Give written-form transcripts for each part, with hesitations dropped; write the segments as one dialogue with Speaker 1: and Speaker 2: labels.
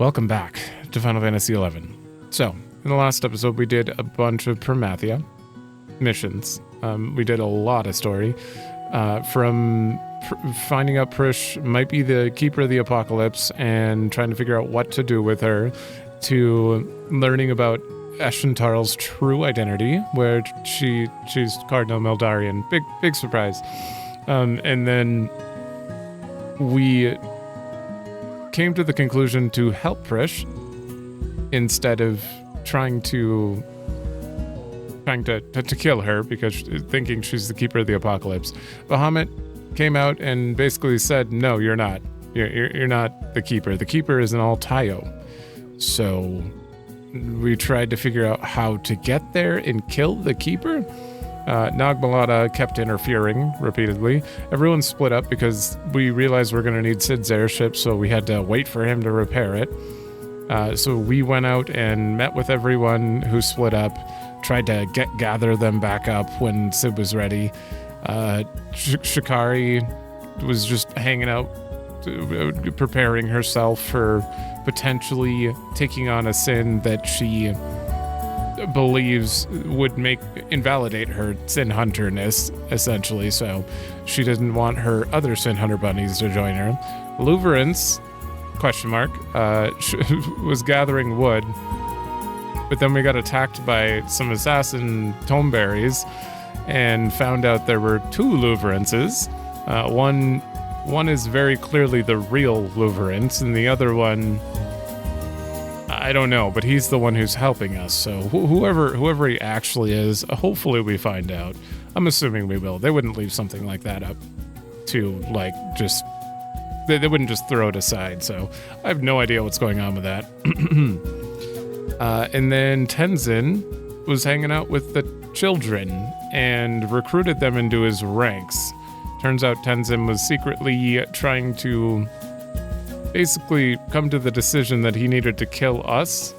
Speaker 1: Welcome back to Final Fantasy XI. So, in the last episode, we did a bunch of Promathia missions. We did a lot of story. From finding out Prishe might be the Keeper of the Apocalypse and trying to figure out what to do with her, to learning about Eshentarl's true identity, where she's Cardinal Meldarian. Big surprise. And then we came to the conclusion to help Prishe instead of trying to kill her, because thinking she's the Keeper of the Apocalypse. Bahamut came out and basically said, no, you're not. You're not the Keeper. The Keeper is an Altayo. So we tried to figure out how to get there and kill the Keeper. Nagmalada kept interfering repeatedly. Everyone split up because we realized we're going to need Sid's airship, so we had to wait for him to repair it. So we went out and met with everyone who split up, tried to gather them back up when Sid was ready. Shikari was just hanging out, preparing herself for potentially taking on a sin that she believes would invalidate her sin hunterness, essentially. So she didn't want her other sin hunter bunnies to join her. Luverance, was gathering wood, but then we got attacked by some assassin tomeberries and found out there were two Luverances. One is very clearly the real Luverance, and the other one, I don't know, but he's the one who's helping us. So whoever he actually is, hopefully we find out. I'm assuming we will. They wouldn't leave something like that up to, like, just... They wouldn't just throw it aside, so I have no idea what's going on with that. And then Tenzin was hanging out with the children and recruited them into his ranks. Turns out Tenzin was secretly trying to basically come to the decision that he needed to kill us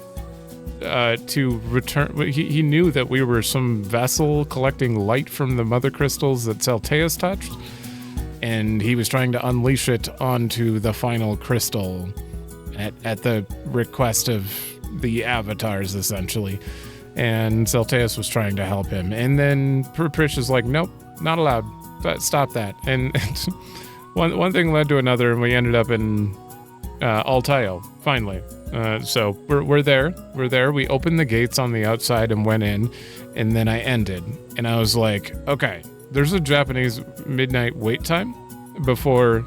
Speaker 1: to return. He knew that we were some vessel collecting light from the mother crystals that Zeltaeus touched, and he was trying to unleash it onto the final crystal at the request of the avatars, essentially. And Zeltaeus was trying to help him. And then Prishe is like, nope, not allowed. Stop that. And one thing led to another, and we ended up in Altayo, finally. So we're there. We're there. We opened the gates on the outside and went in, and then I ended. And I was like, okay, there's a Japanese midnight wait time before,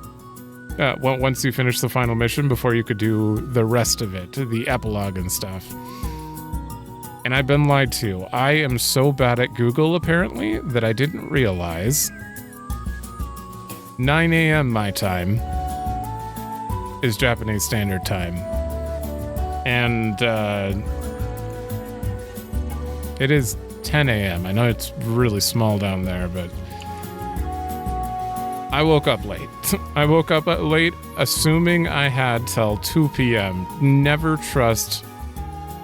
Speaker 1: once you finish the final mission, before you could do the rest of it, the epilogue and stuff. And I've been lied to. I am so bad at Google, apparently, that I didn't realize 9 a.m. my time is Japanese Standard Time. And it is 10 a.m. I know it's really small down there, but I woke up late. I woke up late assuming I had till 2 p.m. Never trust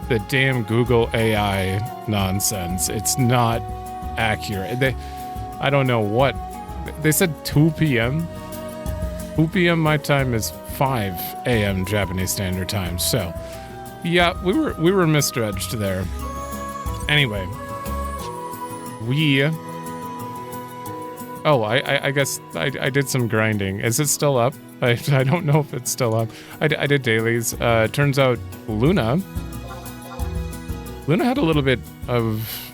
Speaker 1: the damn Google AI nonsense. It's not accurate. I don't know what. They said 2 p.m.? 2 p.m. my time is 5 a.m. Japanese Standard Time. So, yeah, we were misjudged there. Anyway, I guess I did some grinding. Is it still up? I don't know if it's still up. I did dailies. Turns out Luna had a little bit of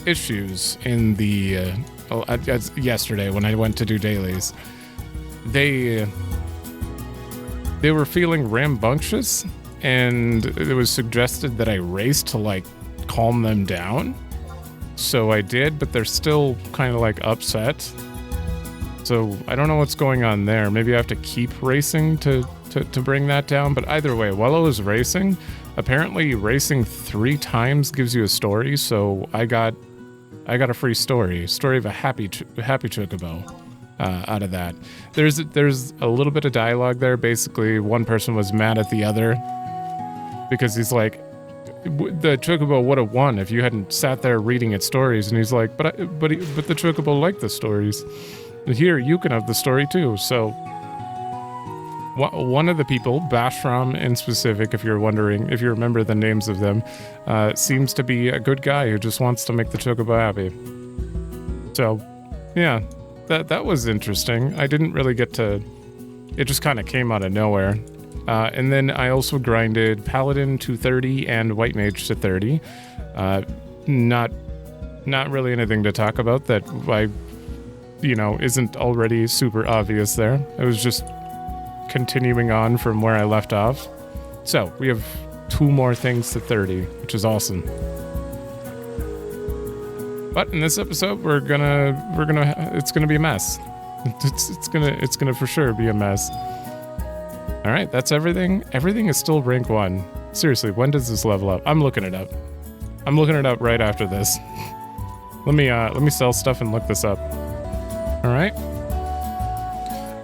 Speaker 1: issues in the yesterday when I went to do dailies. They were feeling rambunctious, and it was suggested that I race to, like, calm them down. So I did, but they're still kind of, like, upset. So I don't know what's going on there. Maybe I have to keep racing to bring that down. But either way, while I was racing, apparently racing 3 times gives you a story. So I got a free story of a happy chocobo out of that. There's a little bit of dialogue there. Basically, one person was mad at the other because he's like, the chocobo would have won if you hadn't sat there reading its stories. And he's like, but the chocobo liked the stories. Here, you can have the story too. So one of the people, Bashram in specific, if you're wondering, if you remember the names of them, seems to be a good guy who just wants to make the Chocobo happy. So, yeah, that was interesting. I didn't really get to... It just kind of came out of nowhere. And then I also grinded Paladin to 30 and White Mage to 30. Not really anything to talk about that isn't already super obvious there. It was just continuing on from where I left off. So we have 2 more things to 30, which is awesome. But in this episode, it's gonna be a mess. It's gonna for sure be a mess. All right, that's everything. Everything is still rank 1. Seriously, when does this level up? I'm looking it up. I'm looking it up right after this. Let me sell stuff and look this up. All right.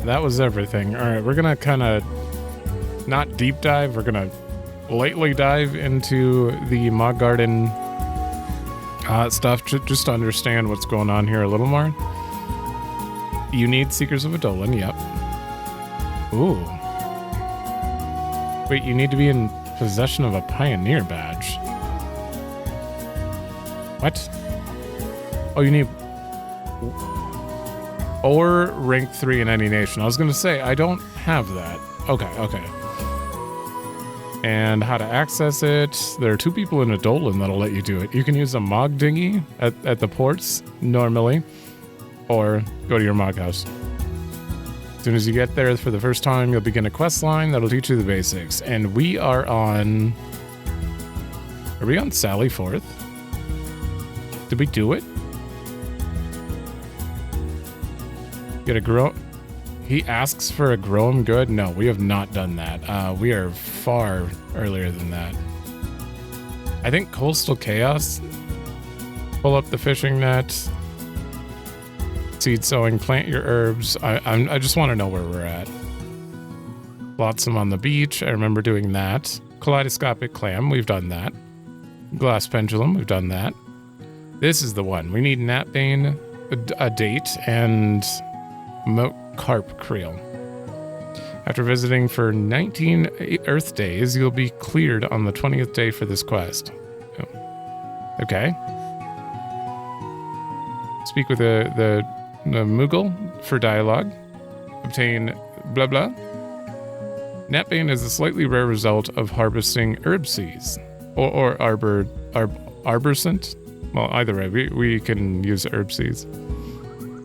Speaker 1: That was everything. All right, we're gonna kind of not deep dive. We're gonna lightly dive into the Mog Garden stuff just to understand what's going on here a little more. You need Seekers of Edolan. Yep. Ooh. Wait, you need to be in possession of a Pioneer badge. What? Oh, you need... Or rank 3 in any nation. I was going to say, I don't have that. Okay. And how to access it. There are 2 people in Edolan that'll let you do it. You can use a Mog dinghy at the ports, normally. Or go to your Mog house. As soon as you get there for the first time, you'll begin a quest line that'll teach you the basics. And we are on... Are we on Sally Forth? Did we do it? Get a grow... He asks for a grow 'em good? No, we have not done that. We are far earlier than that. I think Coastal Chaos. Pull up the fishing net. Seed sowing, plant your herbs. I just want to know where we're at. Flotsam on the beach. I remember doing that. Kaleidoscopic clam. We've done that. Glass pendulum. We've done that. This is the one. We need Gnatbane, a date, and Moat Carp Creel. After visiting for 19 Earth days, you'll be cleared on the 20th day for this quest. Oh. Okay. Speak with the Moogle for dialogue. Obtain blah blah. Gnatbane is a slightly rare result of harvesting herb seeds. Or arborescent. Well, either way, we can use herb seeds.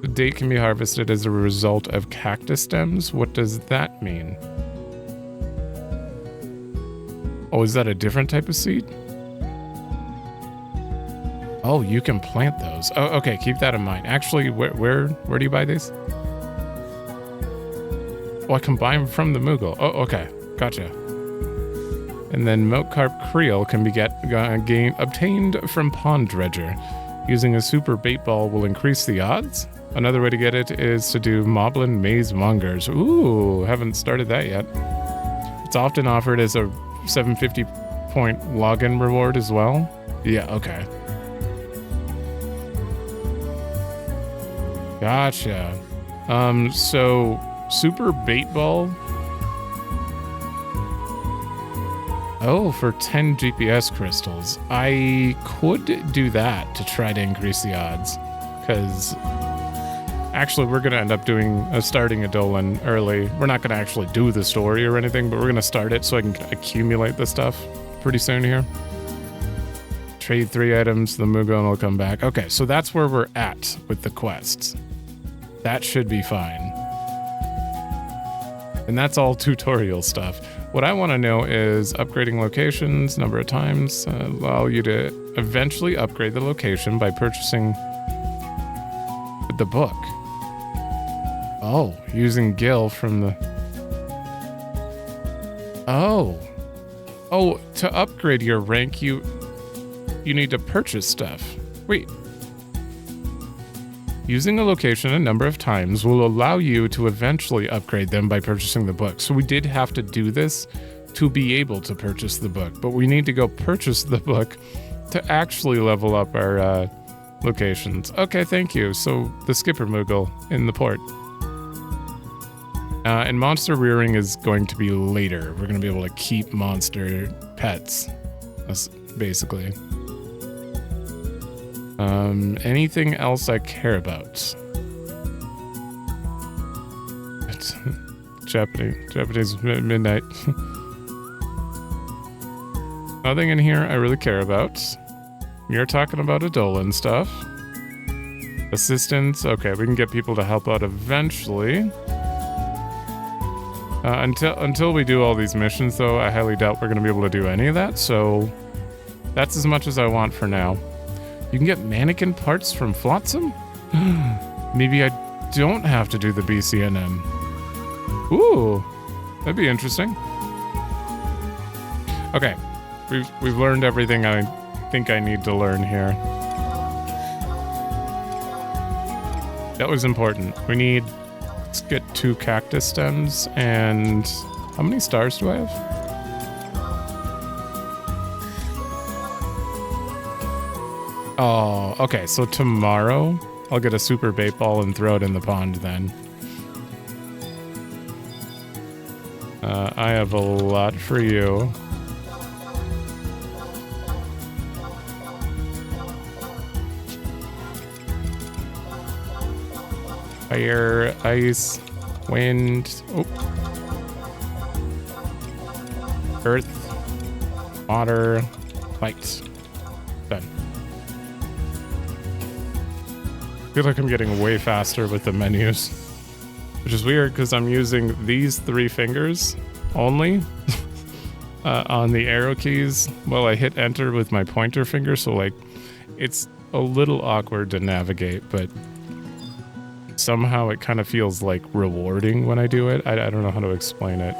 Speaker 1: The date can be harvested as a result of cactus stems. What does that mean? Oh, is that a different type of seed? Oh, you can plant those. Oh, okay, keep that in mind. Actually, where do you buy these? Oh, I can buy them from the Moogle. Oh, okay, gotcha. And then Moat Carp Creel can be obtained from Pond Dredger. Using a super bait ball will increase the odds. Another way to get it is to do Moblin Maze Mongers. Ooh, haven't started that yet. It's often offered as a 750 point login reward as well. Yeah, okay. Gotcha. So super bait ball. Oh, for 10 GPS crystals. I could do that to try to increase the odds. Because actually we're going to end up starting Edolan early. We're not going to actually do the story or anything, but we're going to start it so I can accumulate the stuff pretty soon here. Trade 3 items, the Moogle will come back. Okay, so that's where we're at with the quests. That should be fine. And that's all tutorial stuff. What I want to know is upgrading locations, number of times, allow you to eventually upgrade the location by purchasing the book. Oh, using Gil from the... Oh, to upgrade your rank, you need to purchase stuff. Wait. Using a location a number of times will allow you to eventually upgrade them by purchasing the book. So we did have to do this to be able to purchase the book, but we need to go purchase the book to actually level up our locations. Okay, thank you. So the Skipper Moogle in the port. And monster rearing is going to be later. We're going to be able to keep monster pets. That's basically. Anything else I care about? It's Japanese midnight. Nothing in here I really care about. You're talking about Adolan stuff. Assistance. Okay, we can get people to help out eventually. Until we do all these missions, though, I highly doubt we're going to be able to do any of that, so that's as much as I want for now. You can get mannequin parts from Flotsam? Maybe I don't have to do the BCNM. Ooh, that'd be interesting. Okay, we've learned everything I think I need to learn here. That was important. We need... Let's get 2 cactus stems, and how many stars do I have? Oh, okay, so tomorrow I'll get a super bait ball and throw it in the pond then. I have a lot for you. Fire, ice, wind, earth, water, light. Done. I feel like I'm getting way faster with the menus, which is weird because I'm using these 3 fingers only on the arrow keys while I hit enter with my pointer finger. So like, it's a little awkward to navigate, but somehow it kind of feels like rewarding when I do it. I don't know how to explain it.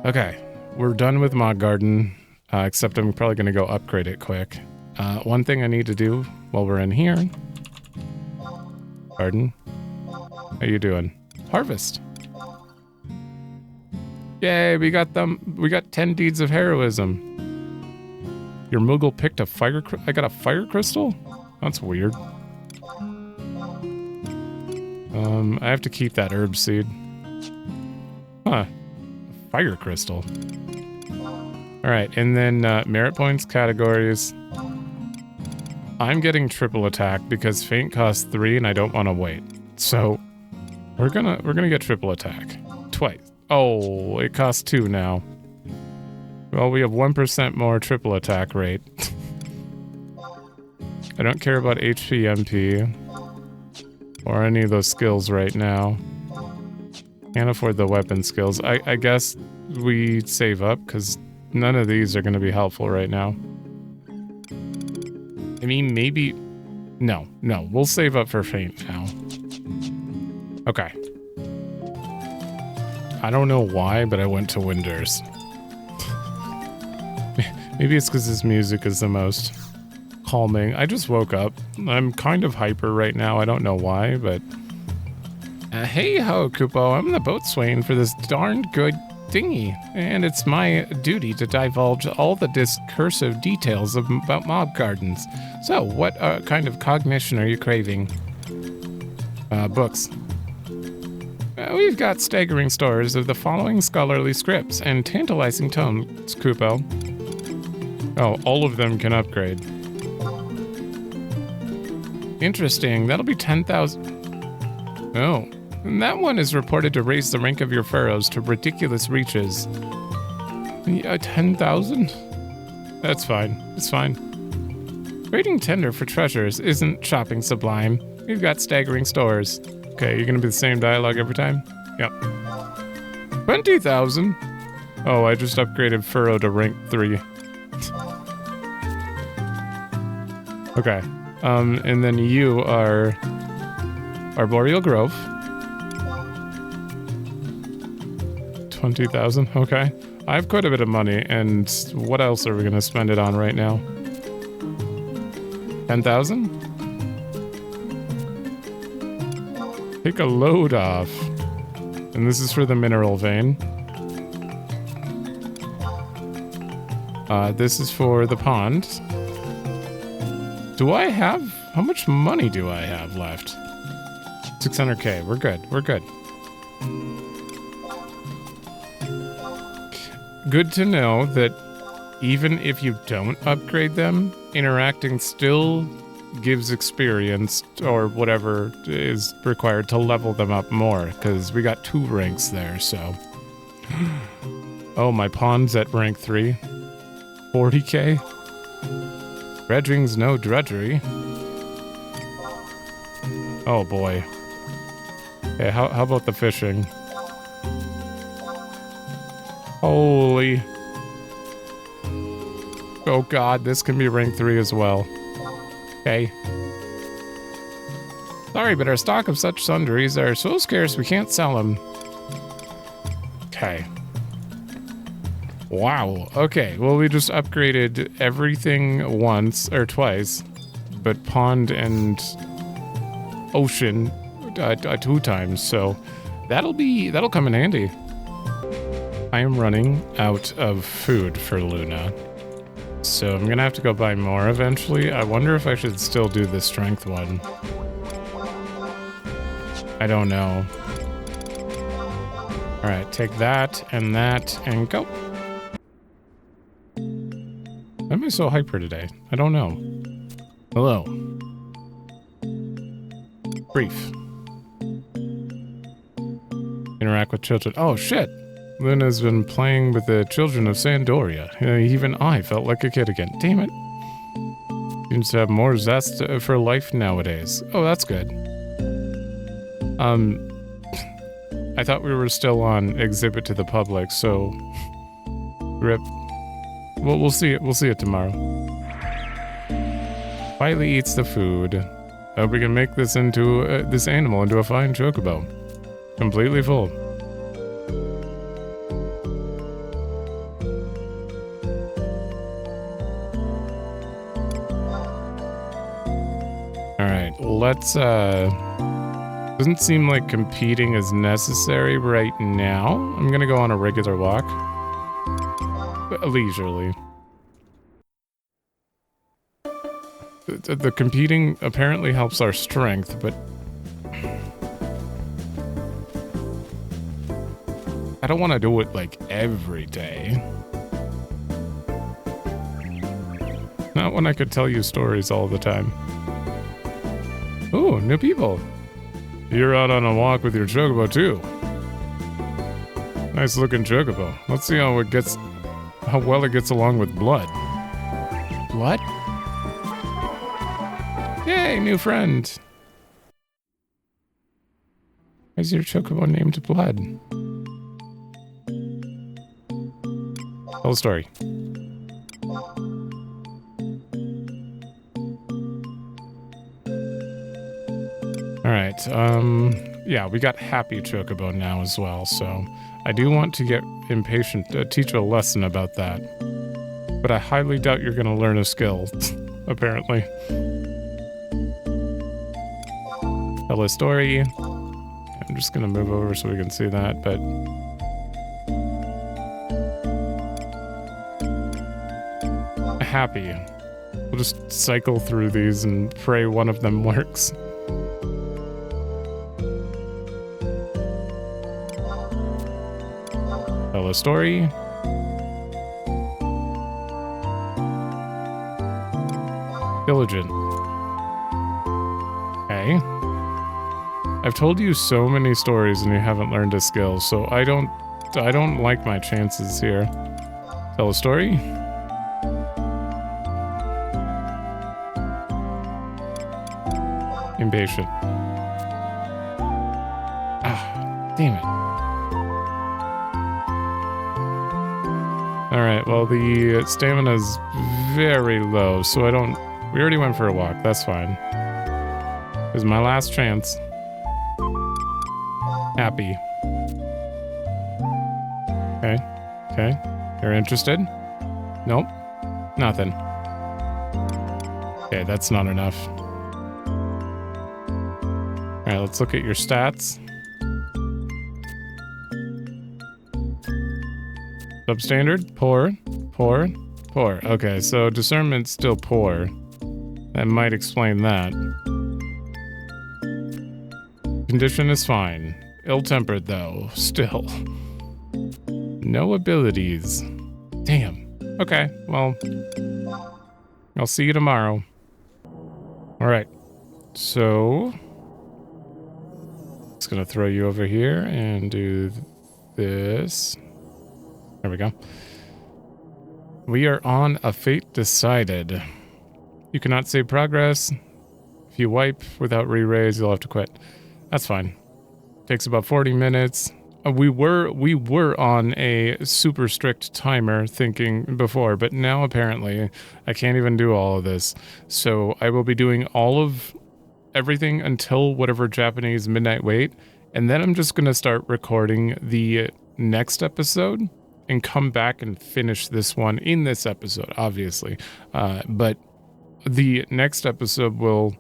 Speaker 1: Okay, we're done with Mog Garden, except I'm probably going to go upgrade it quick. One thing I need to do while we're in here. Garden. How you doing? Harvest. Yay, we got them. We got 10 deeds of heroism. Your Moogle picked a fire... I got a fire crystal? That's weird. I have to keep that herb seed. Huh. A fire crystal. Alright, and then merit points, categories. I'm getting triple attack because feint costs 3 and I don't want to wait. So we're gonna get triple attack. Twice. Oh, it costs 2 now. Well, we have 1% more triple attack rate. I don't care about HP MP. Or any of those skills right now. Can't afford the weapon skills. I guess we save up, because none of these are going to be helpful right now. I mean, maybe... No, we'll save up for feint now. Okay. I don't know why, but I went to Winders. Maybe it's because this music is the most... calming. I just woke up. I'm kind of hyper right now. I don't know why, but... hey ho, Kupo. I'm the boatswain for this darned good thingy, and it's my duty to divulge all the discursive details about Mog Gardens. So, what kind of cognition are you craving? Books. We've got staggering stores of the following scholarly scripts and tantalizing tomes, Kupo. Oh, all of them can upgrade. Interesting. That'll be 10,000. Oh. And that one is reported to raise the rank of your pharaohs to ridiculous reaches. 10,000? That's fine. It's fine. Trading tender for treasures isn't shopping sublime. We've got staggering stores. Okay, you're gonna be the same dialogue every time? Yep. 20,000? Oh, I just upgraded Furrow to rank 3. Okay. And then you are Arboreal Grove. 20,000, okay. I have quite a bit of money, and what else are we gonna spend it on right now? 10,000? Take a load off. And this is for the mineral vein. This is for the pond. Do I have... How much money do I have left? 600k. We're good. We're good. Good to know that even if you don't upgrade them, interacting still gives experience or whatever is required to level them up more, because we got 2 ranks there, so. Oh, my pawn's at rank 3. 40k? Dredging's no drudgery. Oh boy. Okay, how about the fishing? Holy. Oh god, this can be rank 3 as well. Okay. Sorry, but our stock of such sundries are so scarce we can't sell them. Okay. Wow. Okay, well we just upgraded everything once, or twice. But pond and ocean 2 times, so that'll come in handy. I am running out of food for Luna, so I'm gonna have to go buy more eventually. I wonder if I should still do the strength one. I don't know. Alright, take that and go. Why am I so hyper today? I don't know. Hello. Brief. Interact with children. Oh shit! Luna's been playing with the children of Sandoria. Even I felt like a kid again. Damn it. Seems to have more zest for life nowadays. Oh, that's good. I thought we were still on exhibit to the public, so rip. Well, we'll see it. We'll see it tomorrow. Quietly eats the food. Hope we can make this into this animal into a fine chocobo. Completely full. Let's, doesn't seem like competing is necessary right now. I'm gonna go on a regular walk. But leisurely. The competing apparently helps our strength, but I don't want to do it like every day. Not when I could tell you stories all the time. Ooh, new people. You're out on a walk with your chocobo too. Nice looking chocobo. Let's see how well it gets along with blood. Blood? Yay, new friend. Why is your chocobo named Blood? Tell a story. Alright, yeah, we got Happy Chocobo now as well, so I do want to get Impatient, teach a lesson about that. But I highly doubt you're gonna learn a skill, apparently. Tell a story. I'm just gonna move over so we can see that, but... Happy. We'll just cycle through these and pray one of them works. Tell a story. Diligent. Okay. I've told you so many stories and you haven't learned a skill, so I don't like my chances here. Tell a story. Impatient. Ah, damn it. Alright, well the stamina's very low, so we already went for a walk, that's fine. This is my last chance. Happy. Okay. You're interested? Nope. Nothing. Okay, that's not enough. Alright, let's look at your stats. Substandard? Poor. Okay, so discernment's still poor. That might explain that. Condition is fine. Ill-tempered, though, still. No abilities. Damn. Okay, well, I'll see you tomorrow. Alright, so... Just gonna throw you over here and do this. There we go. We are on a fate decided. You cannot save progress. If you wipe without re-raise, you'll have to quit. That's fine. Takes about 40 minutes. We were on a super strict timer thinking before, but now apparently I can't even do all of this. So I will be doing all of everything until whatever Japanese midnight wait, and then I'm just gonna start recording the next episode and come back and finish this one in this episode, obviously. But the next episode will...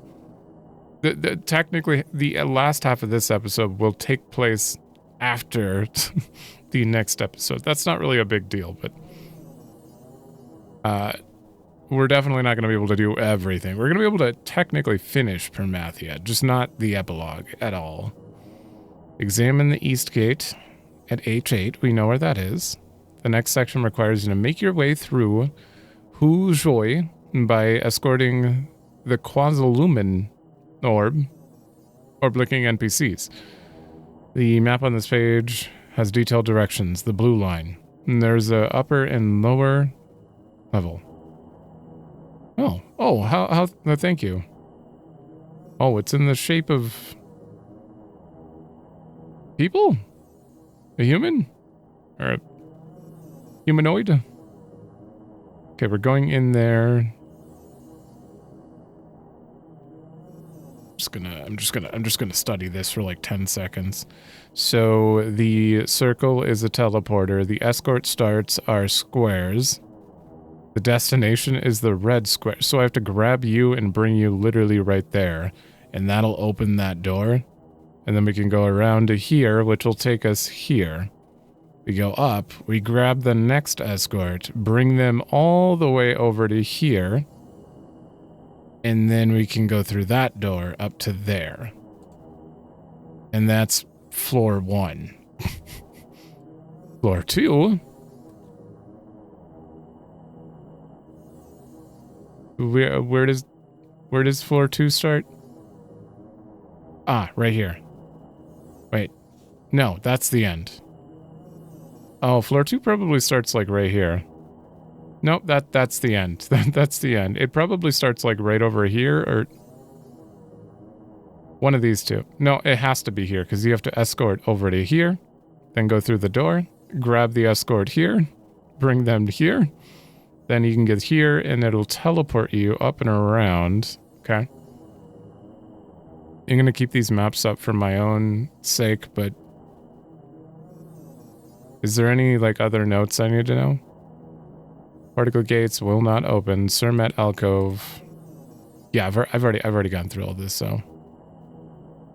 Speaker 1: technically, the last half of this episode will take place after the next episode. That's not really a big deal, but we're definitely not going to be able to do everything. We're going to be able to technically finish Promathia, just not the epilogue at all. Examine the East Gate at H8. We know where that is. The next section requires you to make your way through Hu Zhoi by escorting the Quasilumin orb or blinking NPCs. The map on this page has detailed directions, the blue line. And there's a upper and lower level. Oh, how, thank you. Oh, it's in the shape of people? A human? Or a humanoid? Okay, we're going in there. I'm just gonna study this for like 10 seconds. So the circle is a teleporter. The escort starts are squares. The destination is the red square. So I have to grab you and bring you literally right there. And that'll open that door. And then we can go around to here, which will take us here. We go up, we grab the next escort, bring them all the way over to here. And then we can go through that door up to there. And that's floor 1. Floor 2. Where does floor 2 start? Ah, right here. Wait. No, that's the end. Oh, floor 2 probably starts like right here. Nope, that's the end. That's the end. It probably starts like right over here or one of these two. No, it has to be here because you have to escort over to here, then go through the door, grab the escort here, bring them to here. Then you can get here and it'll teleport you up and around. Okay. I'm going to keep these maps up for my own sake, but is there any like other notes I need to know? Particle gates will not open. Surmet alcove. Yeah, I've already gone through all this, so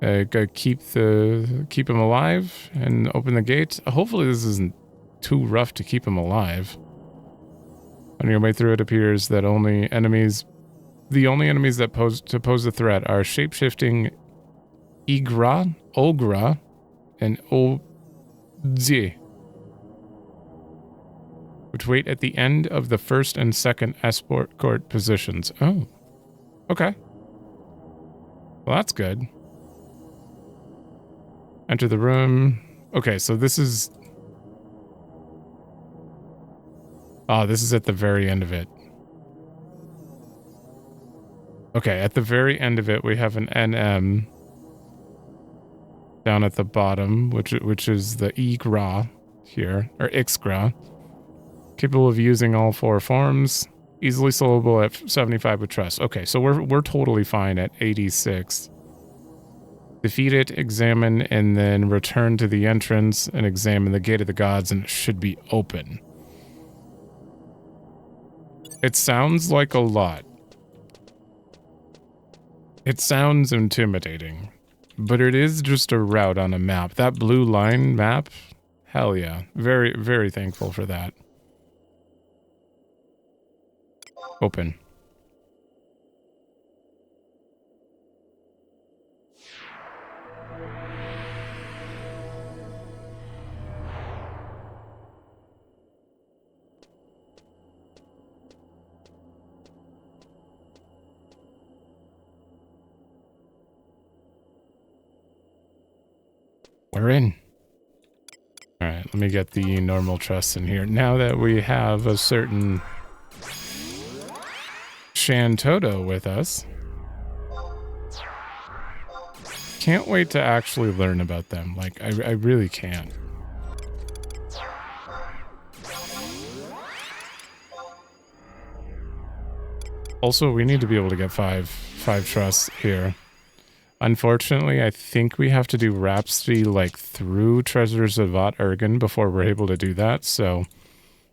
Speaker 1: go keep him alive and open the gate. Hopefully this isn't too rough to keep him alive. On your way through, it appears that the only enemies that pose a threat are shape-shifting Ogra, and Ix'zdei, which wait at the end of the first and second escort positions. Oh, okay. Well, that's good. Enter the room. Okay, so this is... Oh, this is at the very end of it. Okay, at the very end of it, we have an NM down at the bottom, which is the Igra here, or Ix'zdei. Capable of using all 4 forms. Easily soloable at 75 with trust. Okay, so we're totally fine at 86. Defeat it, examine, and then return to the entrance and examine the Gate of the Gods, and it should be open. It sounds like a lot. It sounds intimidating, but it is just a route on a map. That blue line map, hell yeah. Very, very thankful for that. Open. We're in. All right, let me get the normal trust in here. Now that we have a certain Shantoto with us. Can't wait to actually learn about them. Like, I really can't. Also, we need to be able to get five trusts here. Unfortunately, I think we have to do Rhapsody, like, through Treasures of Ot Ergen before we're able to do that, so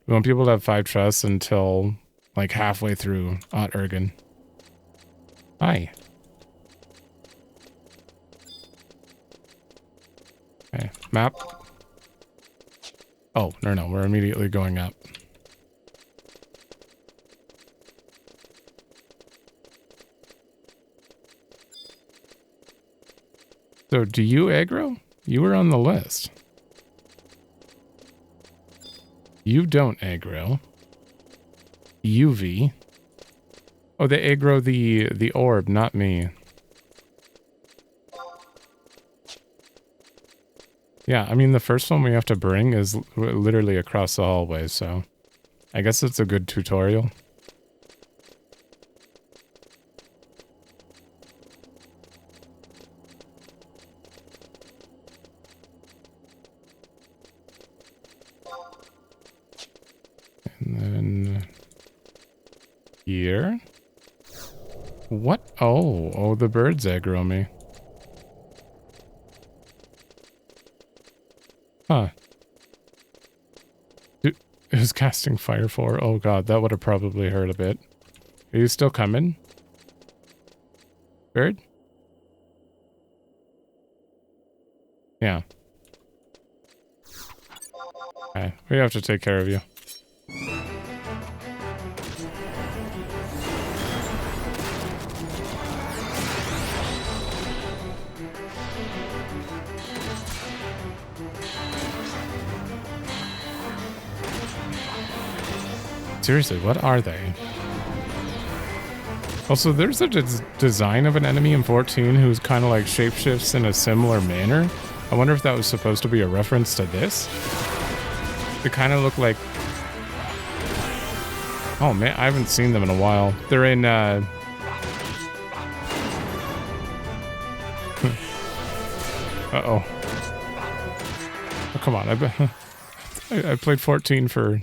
Speaker 1: we won't be able to have 5 trusts until, like, halfway through Ot Ergen. Hi. Okay, map. Oh, no, we're immediately going up. So, do you aggro? You were on the list. You don't aggro. UV. Oh, they aggro the orb, not me. Yeah, I mean, the first one we have to bring is literally across the hallway, so I guess it's a good tutorial. And then here. What? Oh, the birds aggro me. Huh. Dude, it was casting fire for. Oh god, that would have probably hurt a bit. Are you still coming? Bird? Yeah. Okay, we have to take care of you. Seriously, what are they? Also, there's a design of an enemy in 14 who's kind of like shapeshifts in a similar manner. I wonder if that was supposed to be a reference to this? They kind of look like... Oh man, I haven't seen them in a while. They're in, Oh, come on, I played 14 for...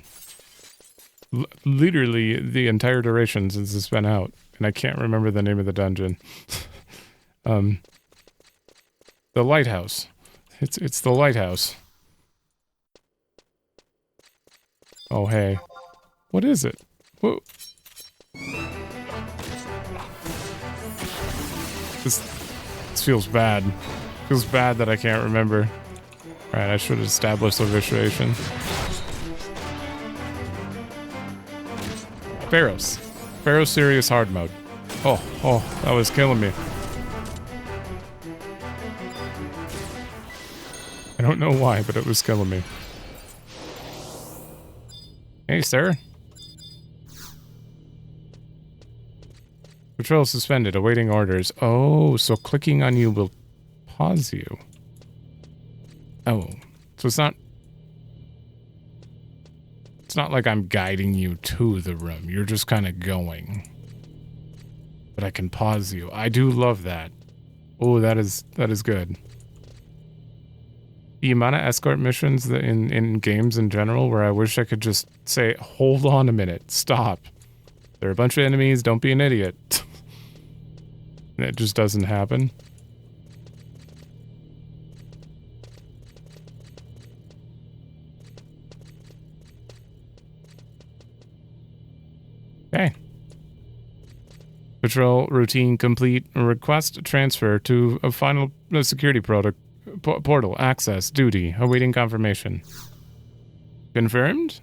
Speaker 1: literally the entire duration since it's been out, and I can't remember the name of the dungeon. The lighthouse. It's the lighthouse. Oh hey, what is it? Whoa. This feels bad. Feels bad that I can't remember. All right, I should establish the visualization. Pharaohs. Pharaohs serious hard mode. Oh, that was killing me. I don't know why, but it was killing me. Hey, sir. Patrol suspended, awaiting orders. Oh, so clicking on you will pause you. Oh, so it's not like I'm guiding you to the room. You're just kind of going. But I can pause you. I do love that. Oh, that is good. The amount of escort missions that in games in general where I wish I could just say, hold on a minute, stop. There are a bunch of enemies, don't be an idiot. And it just doesn't happen. Okay. Patrol routine complete. Request transfer to a final security portal. Access. Duty. Awaiting confirmation. Confirmed.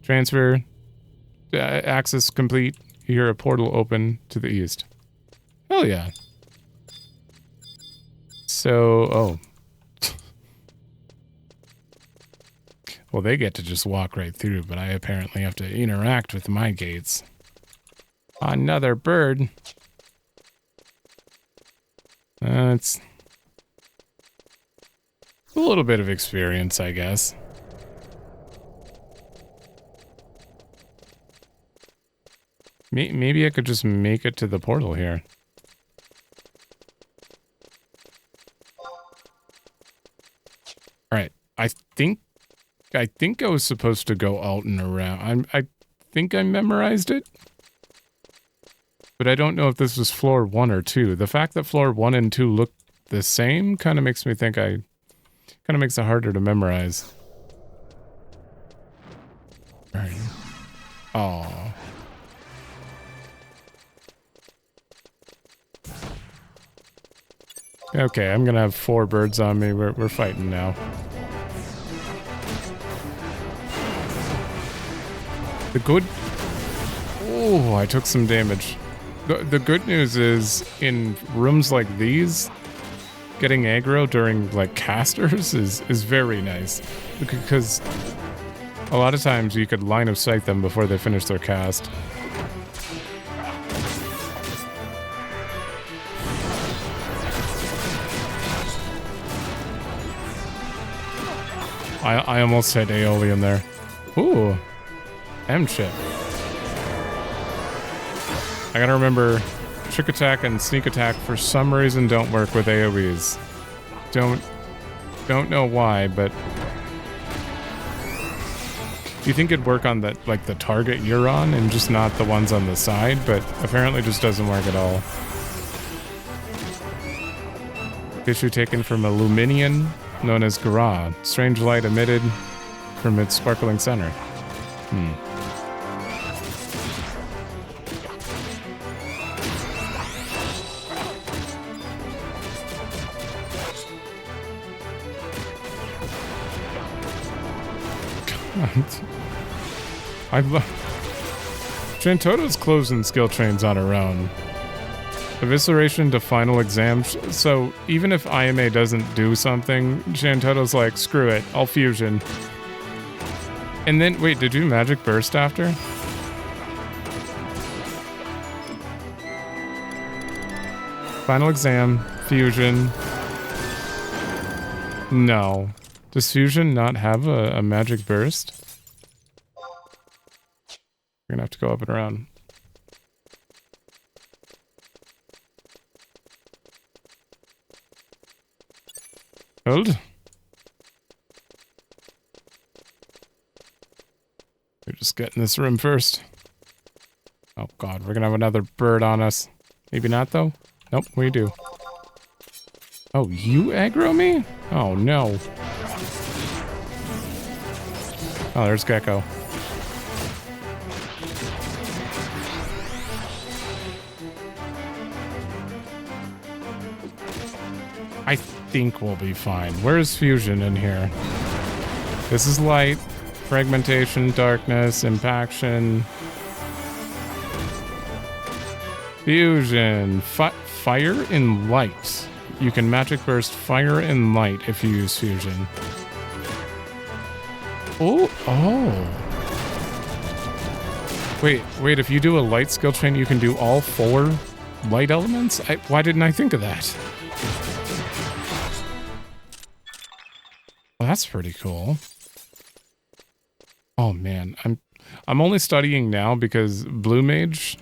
Speaker 1: Transfer. Access complete. Hear a portal open to the east. Hell yeah. So, well, they get to just walk right through, but I apparently have to interact with my gates. Another bird. A little bit of experience, I guess. Maybe I could just make it to the portal here. Alright, I think I was supposed to go out and around. I think I memorized it. But I don't know if this was floor 1 or 2. The fact that floor 1 and 2 look the same kind of makes me think kind of makes it harder to memorize. Alright. Aww. Okay, I'm gonna have 4 birds on me. We're fighting now. The good... Oh, I took some damage. The good news is, in rooms like these, getting aggro during, like, casters is very nice. Because a lot of times you could line of sight them before they finish their cast. I almost had aioli in there. Ooh. M-chip. I gotta remember, trick attack and sneak attack for some reason don't work with AoEs. Don't know why, but... You think it'd work on the, like, the target you're on and just not the ones on the side, but apparently just doesn't work at all. Tissue taken from a Luminian known as Gra. Strange light emitted from its sparkling center. I love... Shantoto's closing skill trains on her own. Evisceration to final exam. So even if IMA doesn't do something, Shantoto's like, screw it, I'll fusion. And then, wait, did you magic burst after? Final exam, fusion. No. Does fusion not have a magic burst? We're gonna have to go up and around. Hold. We're just getting this room first. Oh god, we're gonna have another bird on us. Maybe not though? Nope, we do. Oh, you aggro me? Oh no. Oh, there's Gecko. I think we'll be fine. Where's fusion in here? This is light, fragmentation, darkness, impaction. Fusion. Fire and light. You can magic burst fire and light if you use fusion. Oh, oh. Wait, if you do a light skill chain, you can do all 4 light elements? Why didn't I think of that? Well, that's pretty cool. Oh man, I'm only studying now because Blue Mage.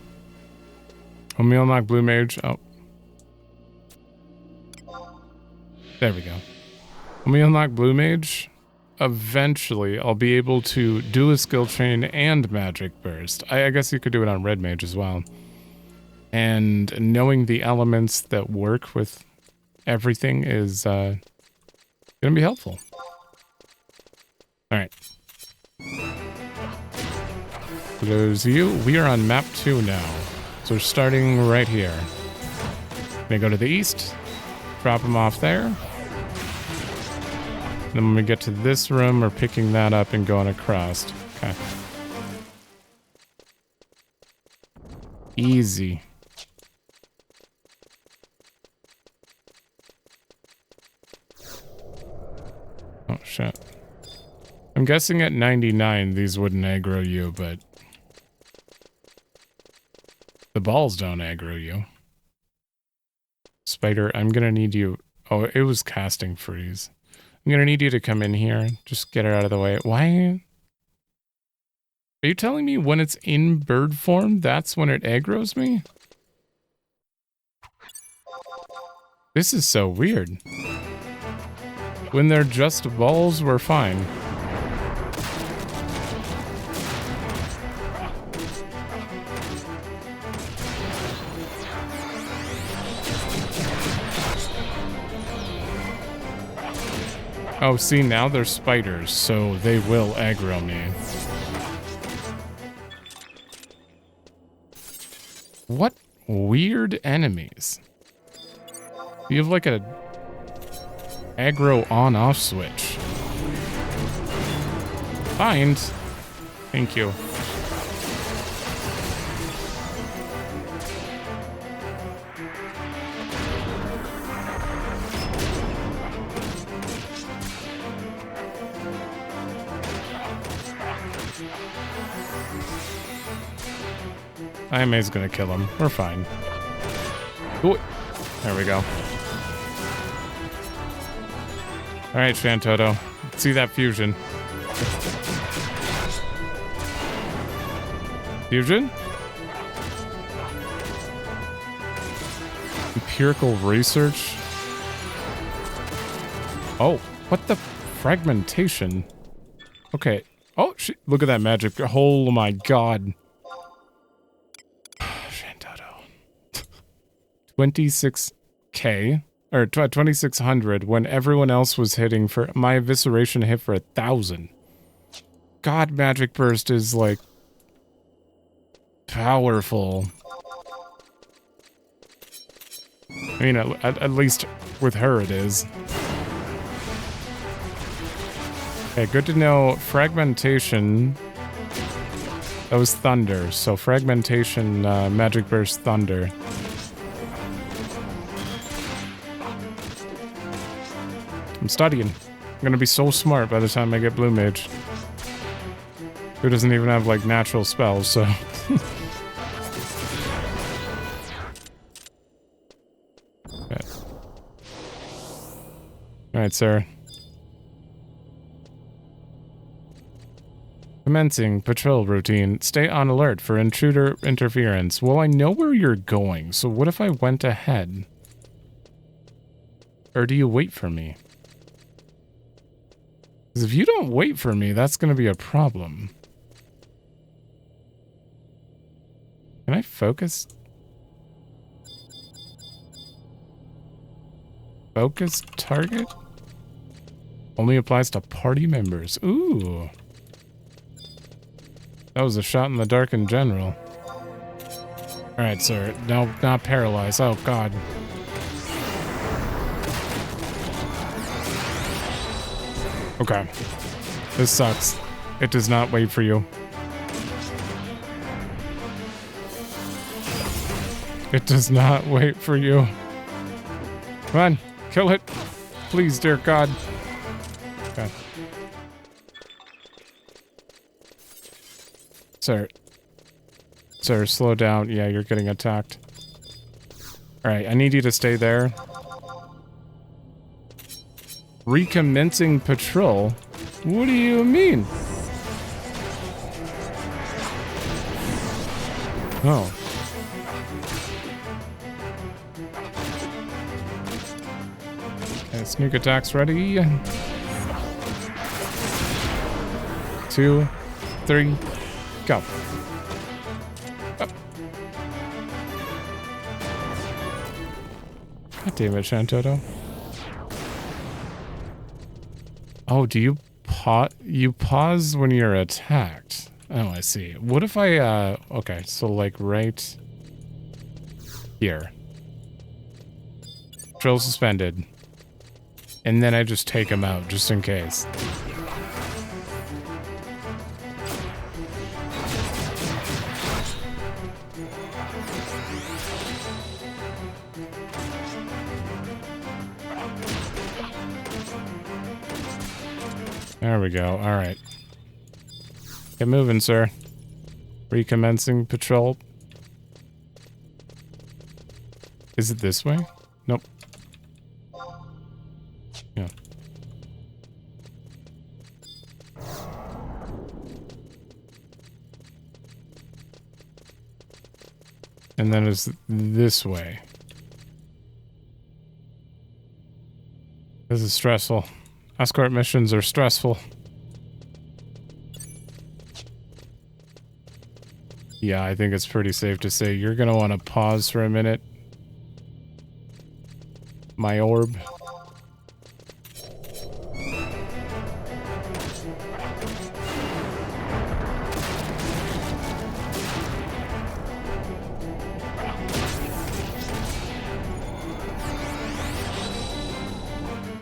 Speaker 1: When we unlock Blue Mage, oh. There we go. When we unlock Blue Mage, eventually I'll be able to do a skill chain and magic burst. I guess you could do it on Red Mage as well. And knowing the elements that work with everything is gonna be helpful. Alright. For those of you, we are on map 2 now. So we're starting right here. Gonna go to the east, drop them off there. Then when we get to this room, we're picking that up and going across. Okay. Easy. Oh, shit. I'm guessing at 99, these wouldn't aggro you, but... the balls don't aggro you. Spider, I'm gonna need you... Oh, it was casting freeze. I'm gonna need you to come in here. Just get her out of the way. Why? Are you telling me when it's in bird form, that's when it aggroes me? This is so weird. When they're just balls, we're fine. Oh, see, now they're spiders, so they will aggro me. What weird enemies? You have like a aggro on-off switch. Find. Thank you. IMA's gonna kill him. We're fine. Ooh. There we go. Alright, Shantoto. Let's see that fusion. Fusion? Empirical research? Oh, what the fragmentation? Okay. Oh, look at that magic. Oh my god. 26k or 2600 when everyone else was hitting for my evisceration hit for 1,000. God, magic burst is like powerful. I mean, at least with her it is. Okay, good to know. Fragmentation. That was thunder. So fragmentation, magic burst, thunder. I'm studying. I'm gonna be so smart by the time I get Blue Mage. Who doesn't even have, like, natural spells, so... Okay. Alright, sir. Commencing patrol routine. Stay on alert for intruder interference. Well, I know where you're going, so what if I went ahead? Or do you wait for me? Because if you don't wait for me, that's going to be a problem. Can I focus? Focus target? Only applies to party members. Ooh. That was a shot in the dark in general. Alright, sir. No, not paralyzed. Oh, God. Okay. This sucks. It does not wait for you. It does not wait for you. Come on. Kill it. Please, dear God. Okay. Sir. Sir, slow down. Yeah, you're getting attacked. Alright, I need you to stay there. Recommencing patrol? What do you mean? Oh. Okay, sneak attacks ready. 2, 3, go. Oh. God damn it, Shantoto. Oh, do you pause when you're attacked? Oh, I see. What if I, okay, so like right here. Control suspended. And then I just take him out, just in case. There we go. All right. Get moving, sir. Recommencing patrol. Is it this way? Nope. Yeah. And then it's this way. This is stressful. Escort missions are stressful. Yeah, I think it's pretty safe to say you're gonna want to pause for a minute. My orb.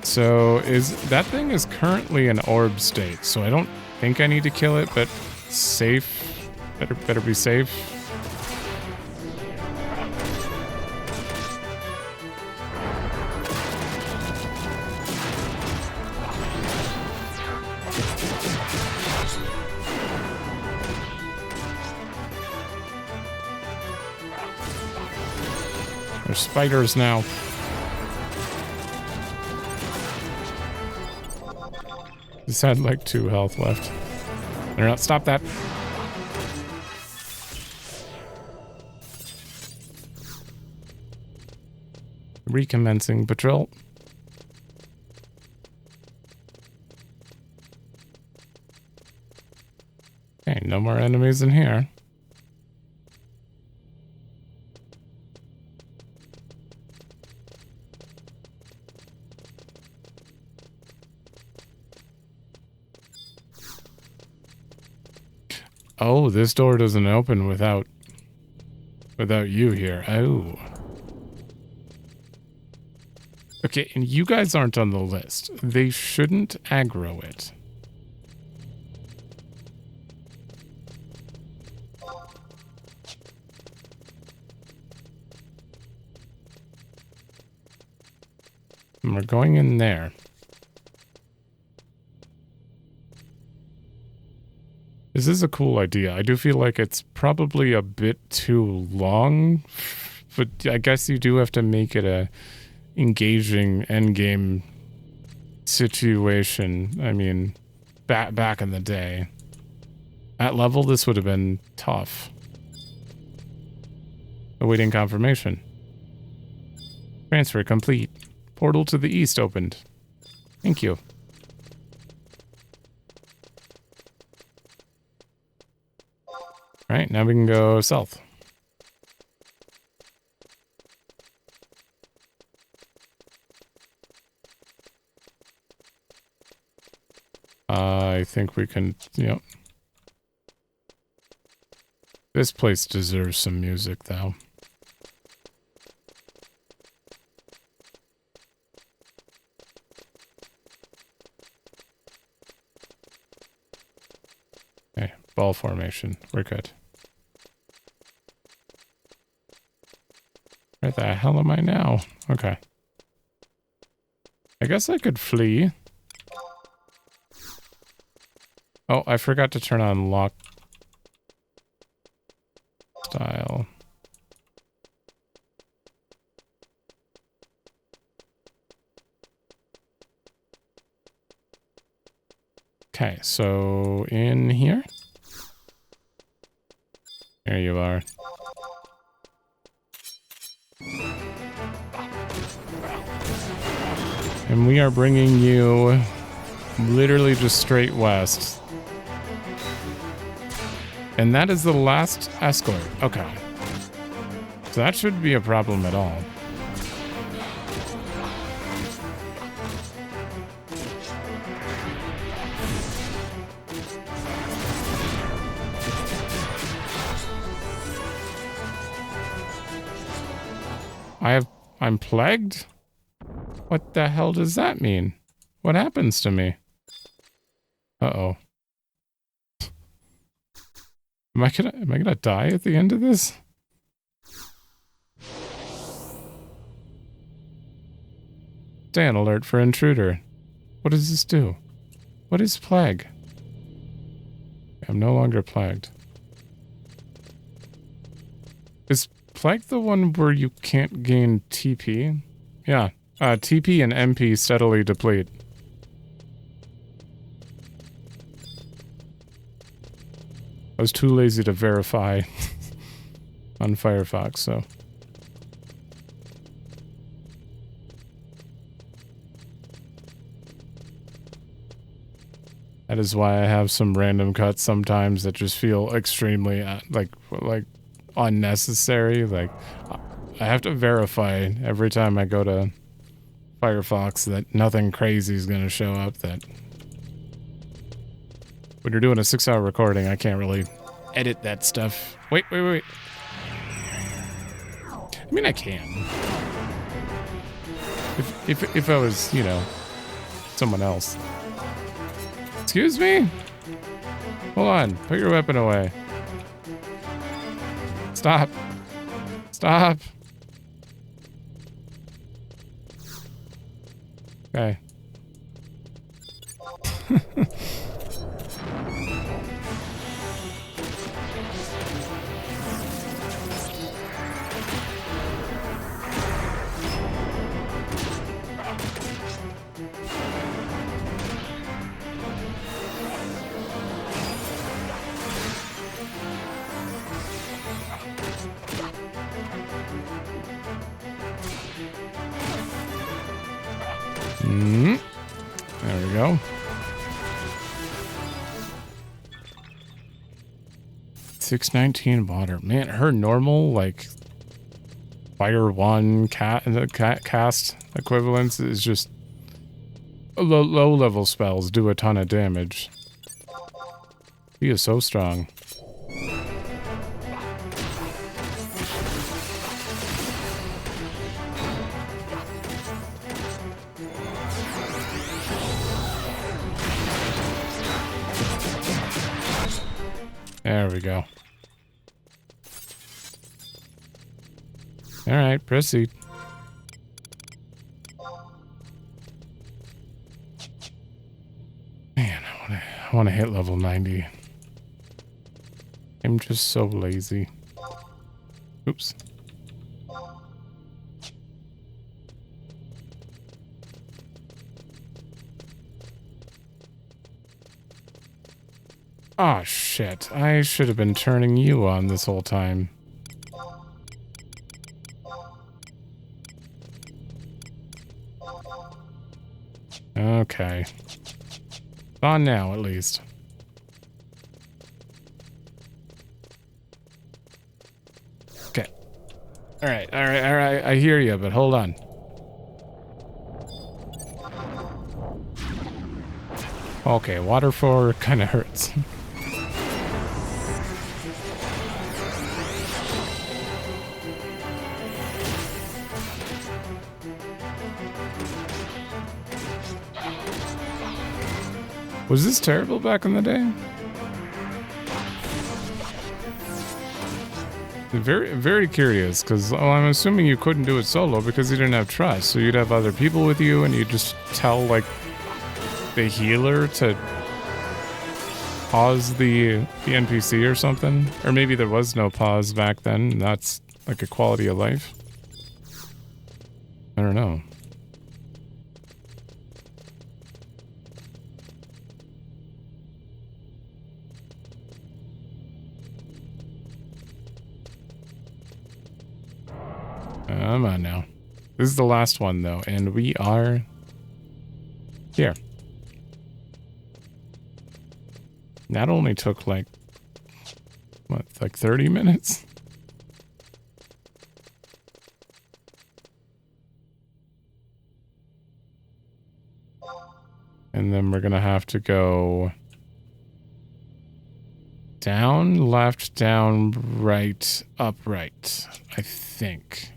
Speaker 1: So that thing is currently in orb state, so I don't think I need to kill it, but safe. Better be safe. There's spiders now. Just had like 2 health left. Better not stop that. Recommencing patrol. Okay, no more enemies in here. Oh, this door doesn't open without you here. Oh. Okay, and you guys aren't on the list. They shouldn't aggro it. And we're going in there. This is a cool idea. I do feel like it's probably a bit too long, but I guess you do have to make it a engaging endgame situation. I mean, back in the day. At level, this would have been tough. Awaiting confirmation. Transfer complete. Portal to the east opened. Thank you. Alright, now we can go south. I think we can, yep. This place deserves some music, though. Okay, ball formation. We're good. Where the hell am I now? Okay. I guess I could flee. Oh, I forgot to turn on lock style. Okay, so in here? There you are. And we are bringing you literally just straight west. And that is the last escort. Okay. So that shouldn't be a problem at all. I'm plagued? What the hell does that mean? What happens to me? Uh-oh. Am I gonna die at the end of this? Dan alert for intruder. What does this do? What is plague? I'm no longer plagued. Is plague the one where you can't gain TP? Yeah. TP and MP steadily deplete. I was too lazy to verify on Firefox, so. That is why I have some random cuts sometimes that just feel extremely, like unnecessary. Like, I have to verify every time I go to Firefox that nothing crazy is going to show up. That when you're doing a 6-hour recording, I can't really edit that stuff. Wait. I mean, I can. If I was, you know, someone else. Excuse me? Hold on. Put your weapon away. Stop. Stop. Okay. There we go. 619 water. Man, her normal, like, fire 1 cast equivalence is just low level spells do a ton of damage. He is so strong. There we go. All right, proceed. Man, I want to hit level 90. I'm just so lazy. Oops. Oh shit, I should have been turning you on this whole time. Okay. On now, at least. Okay. Alright, I hear you, but hold on. Okay, water 4 kinda hurts. Was this terrible back in the day? Very, very curious, because I'm assuming you couldn't do it solo because you didn't have trust, so you'd have other people with you and you'd just tell, like, the healer to pause the NPC or something? Or maybe there was no pause back then, and that's like a quality of life? I don't know. Come on now. This is the last one, though, and we are here. That only took, like, what, like 30 minutes? And then we're gonna have to go down, left, down, right, up, right, I think.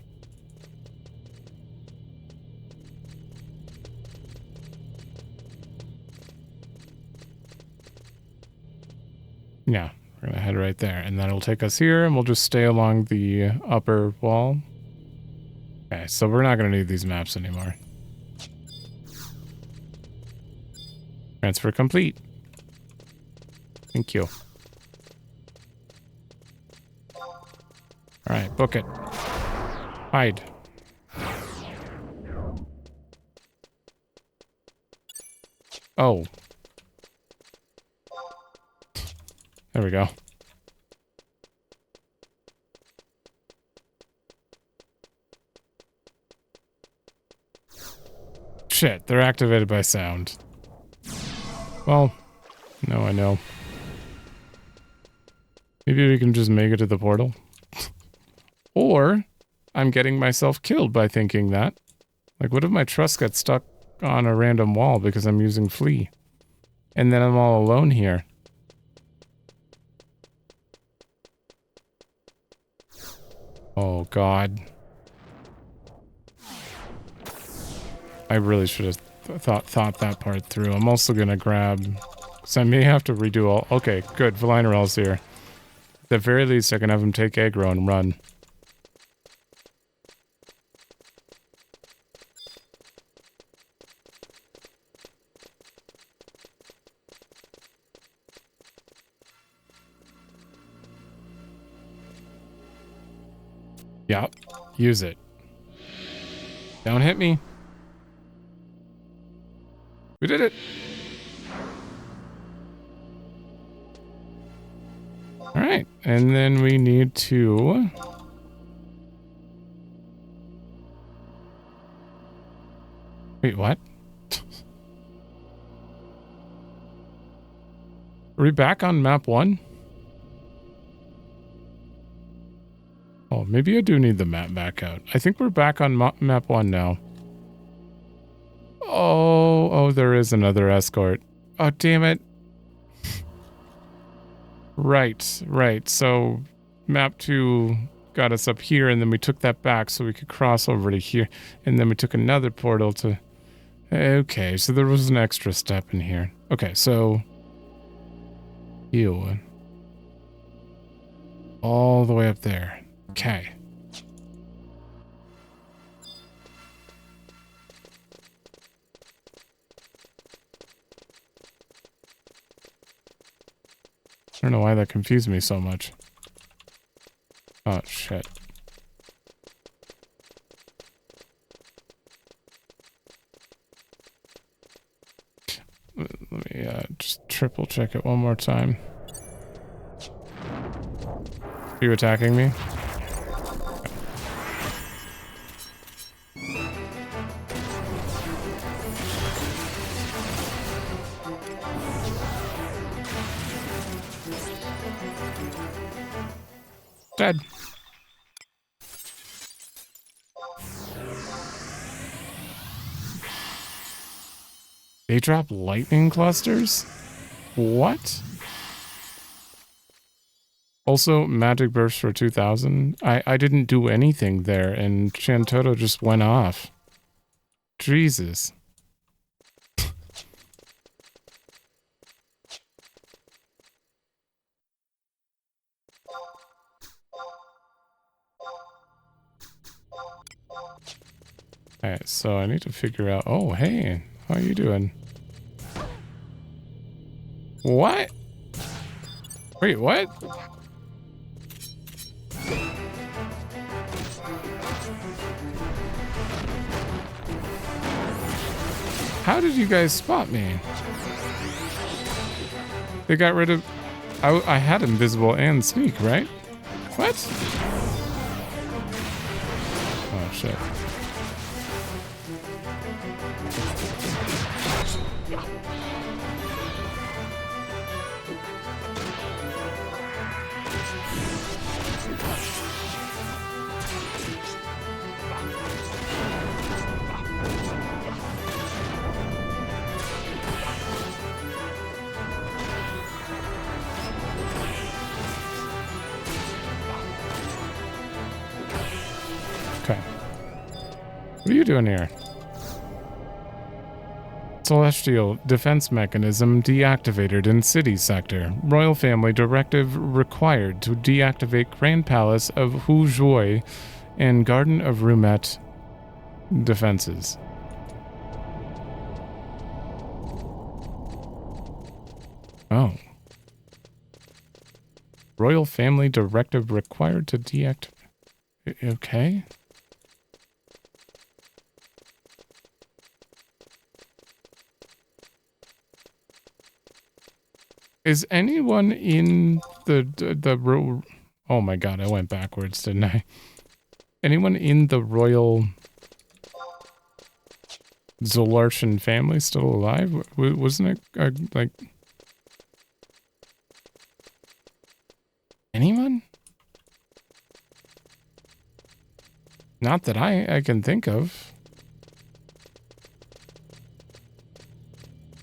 Speaker 1: Yeah, we're gonna head right there, and that'll take us here, and we'll just stay along the upper wall. Okay, so we're not gonna need these maps anymore. Transfer complete. Thank you. Alright, book it. Hide. Oh. There we go. shit, they're activated by sound. Well, no, I know. Maybe we can just make it to the portal. Or I'm getting myself killed by thinking that. Like, what if my truss gets stuck on a random wall because I'm using Flee? And then I'm all alone here. Oh, God. I really should have thought that part through. I'm also gonna grab... So I may have to redo all... Okay, good. Valineral's here. At the very least, I can have him take aggro and run. Yep. Use it. Don't hit me. We did it. Alright, and then we need to... Wait, what? Are we back on map 1? Oh, maybe I do need the map back out. I think we're back on map 1 now. Oh, there is another escort. Oh, damn it. Right. So, map 2 got us up here, and then we took that back so we could cross over to here. And then we took another portal to... Okay, so there was an extra step in here. Okay, so... Ew. All the way up there. Okay. I don't know why that confused me so much. Oh, shit. Let me just triple check it one more time. Are you attacking me? Dead. They drop lightning clusters? What? Also, magic burst for 2000. I didn't do anything there, and Chantoto just went off. Jesus. Alright, so I need to figure out... Oh, hey, how are you doing? What? Wait, what? How did you guys spot me? They got rid of... I had invisible and sneak, right? What? Oh, shit. What are you doing here? Celestial defense mechanism deactivated in city sector. Royal family directive required to deactivate Grand Palace of Huzhui and Garden of Rematch defenses. Oh. Royal family directive required to deactivate. Okay. Is anyone in the oh my god, I went backwards, didn't I? Anyone in the royal Zolartian family still alive? Wasn't it, like... Anyone? Not that I can think of.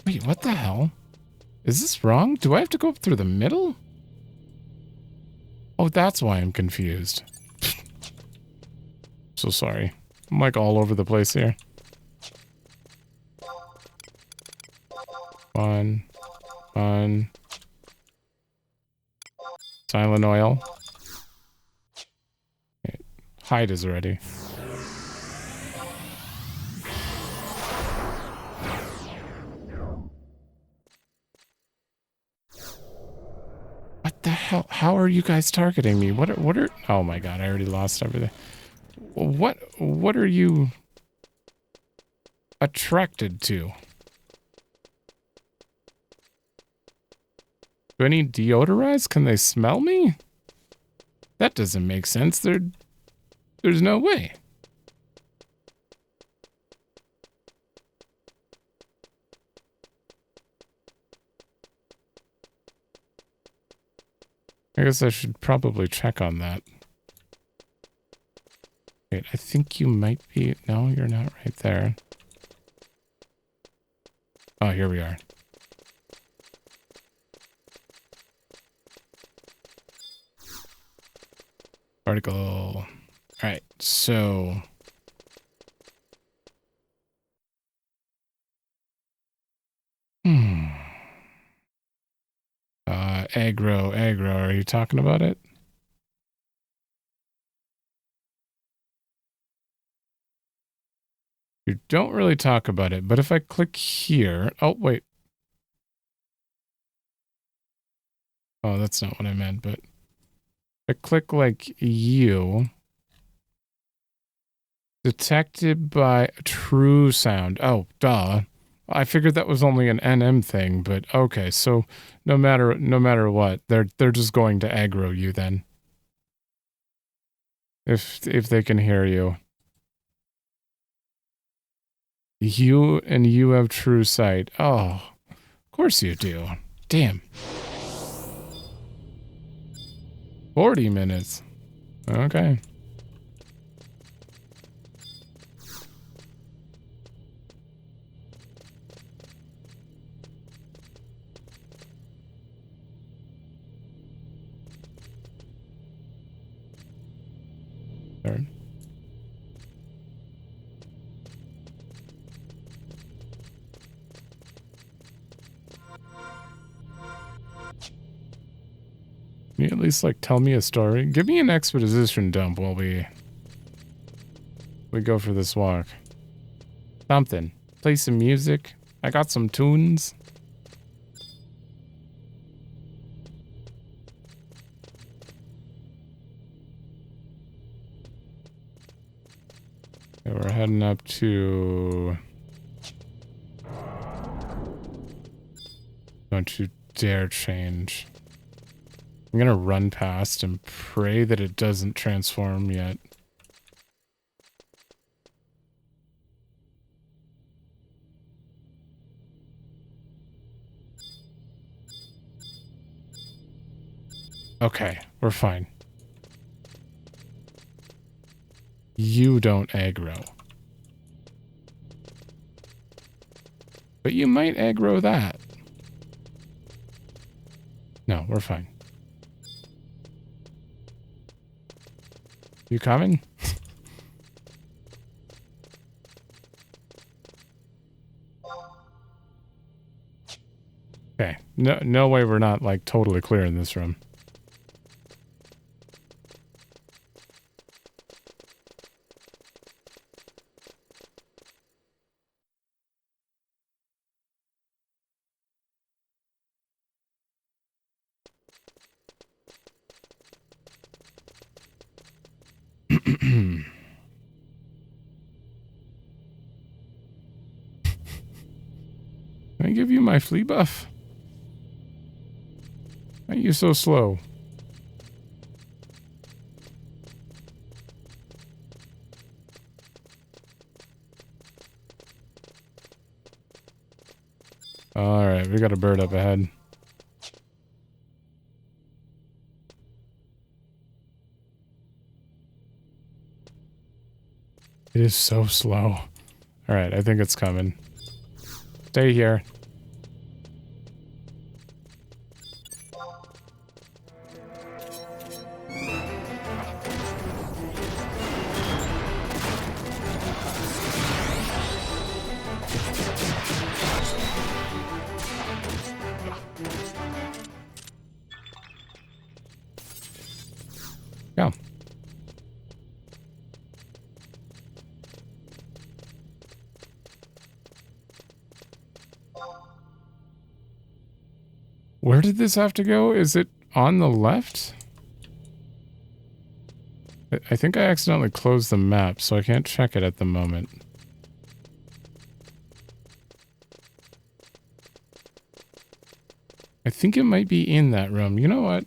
Speaker 1: Wait, what the hell? Is this wrong? Do I have to go up through the middle? Oh, that's why I'm confused. So sorry. I'm like all over the place here. Fun. Fun. Silent oil. Okay. Hide is ready. What the hell? How are you guys targeting me? What are oh my god, I already lost everything. What are you attracted to? Do I need deodorize? Can they smell me? That doesn't make sense. There's no way. I guess I should probably check on that. Wait, I think you might be... No, you're not right there. Oh, here we are. Article. Alright, so... Aggro. Are you talking about it? You don't really talk about it, but if I click here... Oh, wait. Oh, that's not what I meant, but... If I click, like, you... Detected by true sound. Oh, duh. I figured that was only an NM thing, but okay, so no matter what, they're just going to aggro you then. If they can hear you. You have true sight. Oh, of course you do. Damn. 40 minutes. Okay. Third. Can you at least, like, tell me a story? Give me an exposition dump while we go for this walk. Something. Play some music. I got some tunes. Okay, we're heading up to... Don't you dare change. I'm gonna run past and pray that it doesn't transform yet. Okay, we're fine. You don't aggro. But you might aggro that. No, we're fine. You coming? Okay. No way we're not, like, totally clear in this room. Can I give you my flea buff? Why are you so slow? Alright, we got a bird up ahead. It is so slow. Alright, I think it's coming. Stay here. Go. Where did this have to go? Is it on the left? I think I accidentally closed the map, so I can't check it at the moment. I think it might be in that room. You know what?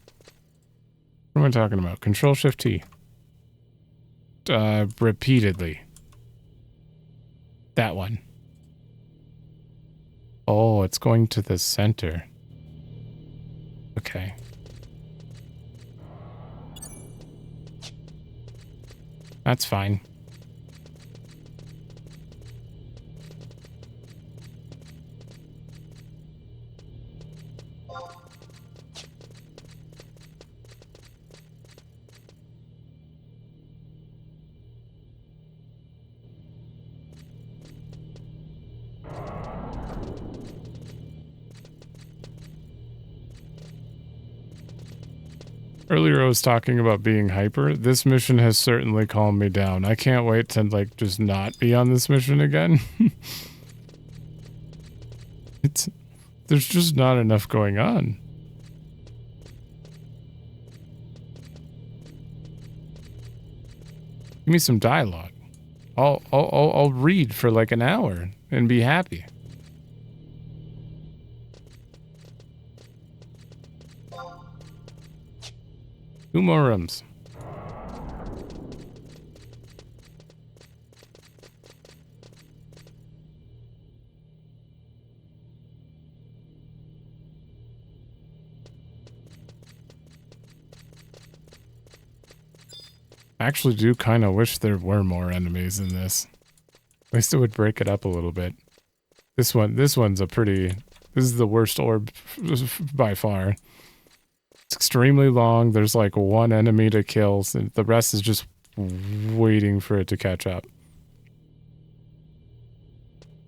Speaker 1: What am I talking about? Control-Shift-T. Repeatedly. That one. Oh, it's going to the center. Okay. That's fine. Earlier I was talking about being hyper. This mission has certainly calmed me down. I can't wait to, like, just not be on this mission again. There's just not enough going on. Give me some dialogue. I'll read for like an hour and be happy. Two more rooms. I actually do kind of wish there were more enemies in this. At least it would break it up a little bit. This one's a pretty... This is the worst orb by far. It's extremely long. There's like one enemy to kill, so the rest is just waiting for it to catch up.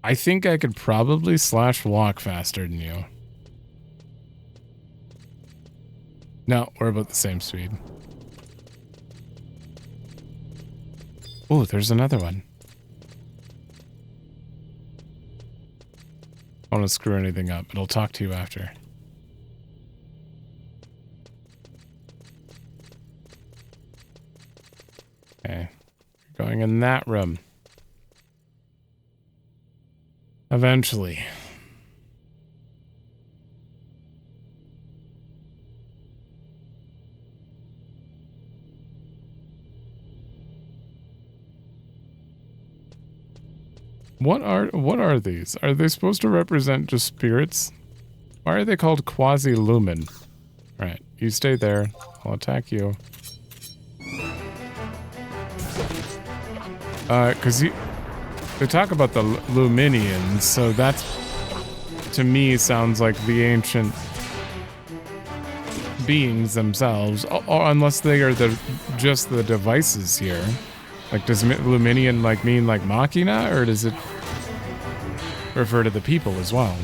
Speaker 1: I think I could probably slash walk faster than you. No, we're about the same speed. Oh, there's another one. I don't want to screw anything up. It'll talk to you after. Okay. You're going in that room. Eventually. What are these? Are they supposed to represent just spirits? Why are they called quasi-lumen? Right, you stay there. I'll attack you. Cause they talk about the Luminians, so that's, to me, sounds like the ancient beings themselves, or unless they are just the devices here. Like, does Luminian, like, mean, like, Machina, or does it refer to the people as well?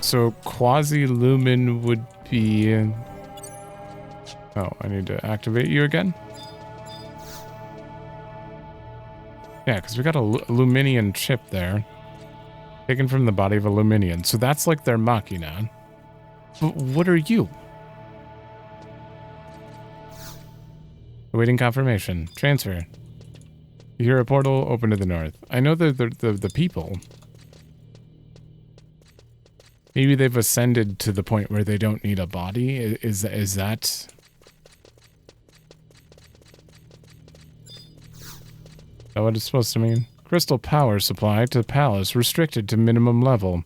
Speaker 1: So, quasi-lumen would be... Oh, I need to activate you again? Yeah, because we got a Luminian chip there. Taken from the body of a Luminian. So that's like their Machina. But what are you? Awaiting confirmation. Transfer. You hear a portal open to the north. I know the people. Maybe they've ascended to the point where they don't need a body. Is that... that what it's supposed to mean? Crystal power supply to palace restricted to minimum level.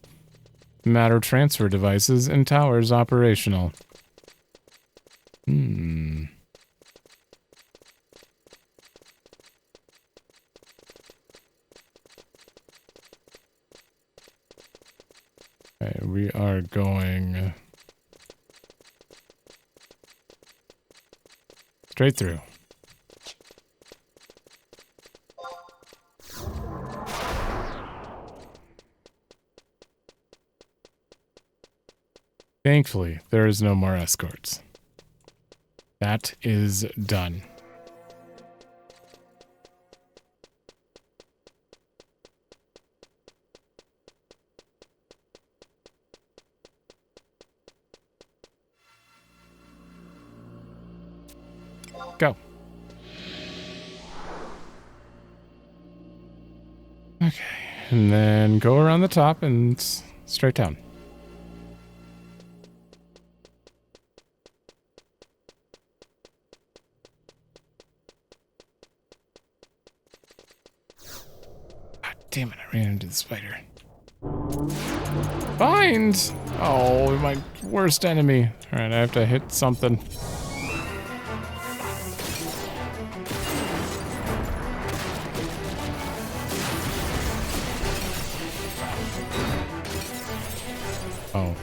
Speaker 1: Matter transfer devices and towers operational. Okay, we are going straight through. Thankfully, there is no more escorts. That is done. Go. Okay, and then go around the top and straight down. Damn it, I ran into the spider. Bind! Oh, my worst enemy. Alright, I have to hit something. Oh.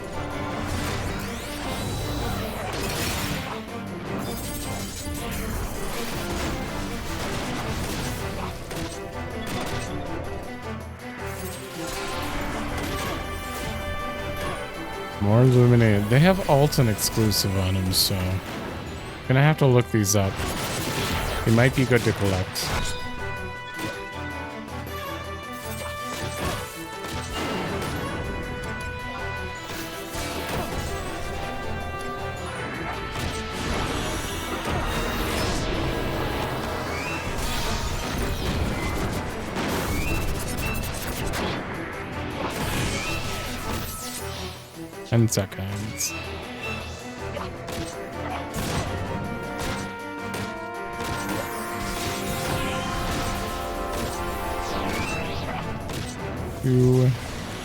Speaker 1: More illuminated. They have Altana exclusive on them, so gonna have to look these up. They might be good to collect. Seconds. Two,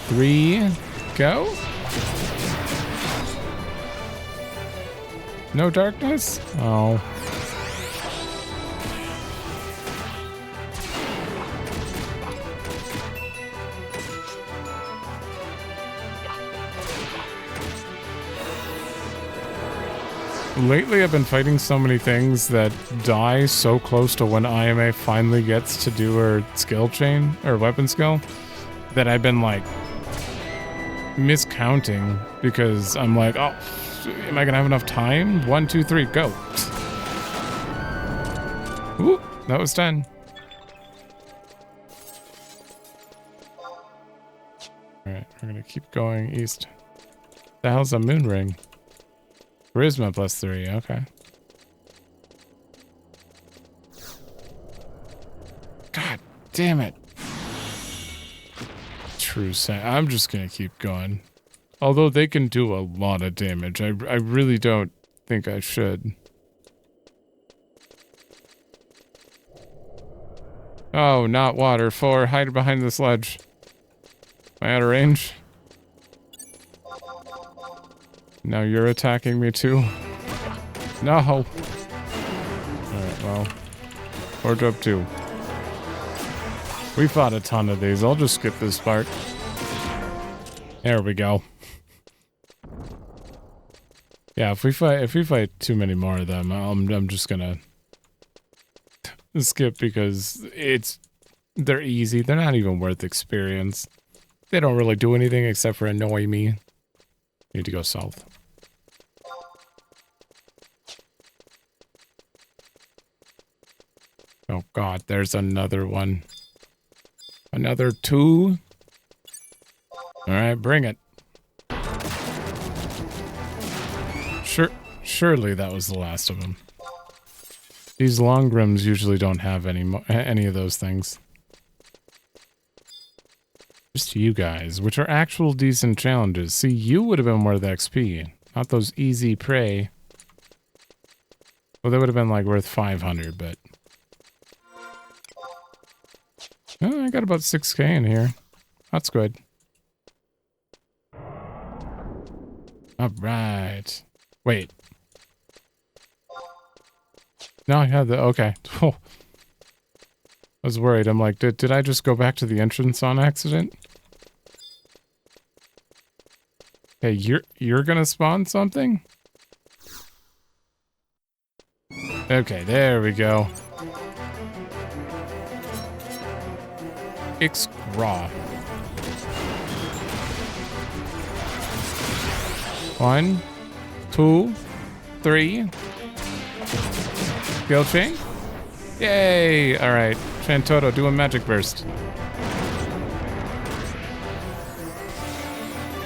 Speaker 1: three, go. No darkness? Oh. Lately, I've been fighting so many things that die so close to when IMA finally gets to do her skill chain, or weapon skill, that I've been, like, miscounting, because I'm like, oh, am I gonna have enough time? 1, 2, 3, go. Ooh, that was 10. Alright, we're gonna keep going east. The hell's a moon ring? Charisma +3, okay. God damn it. True set. I'm just gonna keep going. Although they can do a lot of damage, I really don't think I should. Oh, not water. 4, hide behind the sledge. Am I out of range? Now you're attacking me too? No! Alright, well. Forge up 2. We fought a ton of these. I'll just skip this part. There we go. Yeah, if we fight too many more of them, I'm just gonna skip because they're easy. They're not even worth experience. They don't really do anything except for annoy me. Need to go south. Oh god, there's another one. Another 2. Alright, bring it. Surely that was the last of them. These Longrims usually don't have any of those things. Just you guys, which are actual decent challenges. See, you would have been worth XP, not those easy prey. Well, they would have been like worth 500, but Oh, I got about 6k in here. That's good. Alright. Wait. No, I had the... Okay. Oh. I was worried. I'm like, did I just go back to the entrance on accident? Hey, you're gonna spawn something? Okay, there we go. Ix'zdei. 1, 2, 3. Skill chain? Yay! Alright. Chantoto, do a magic burst.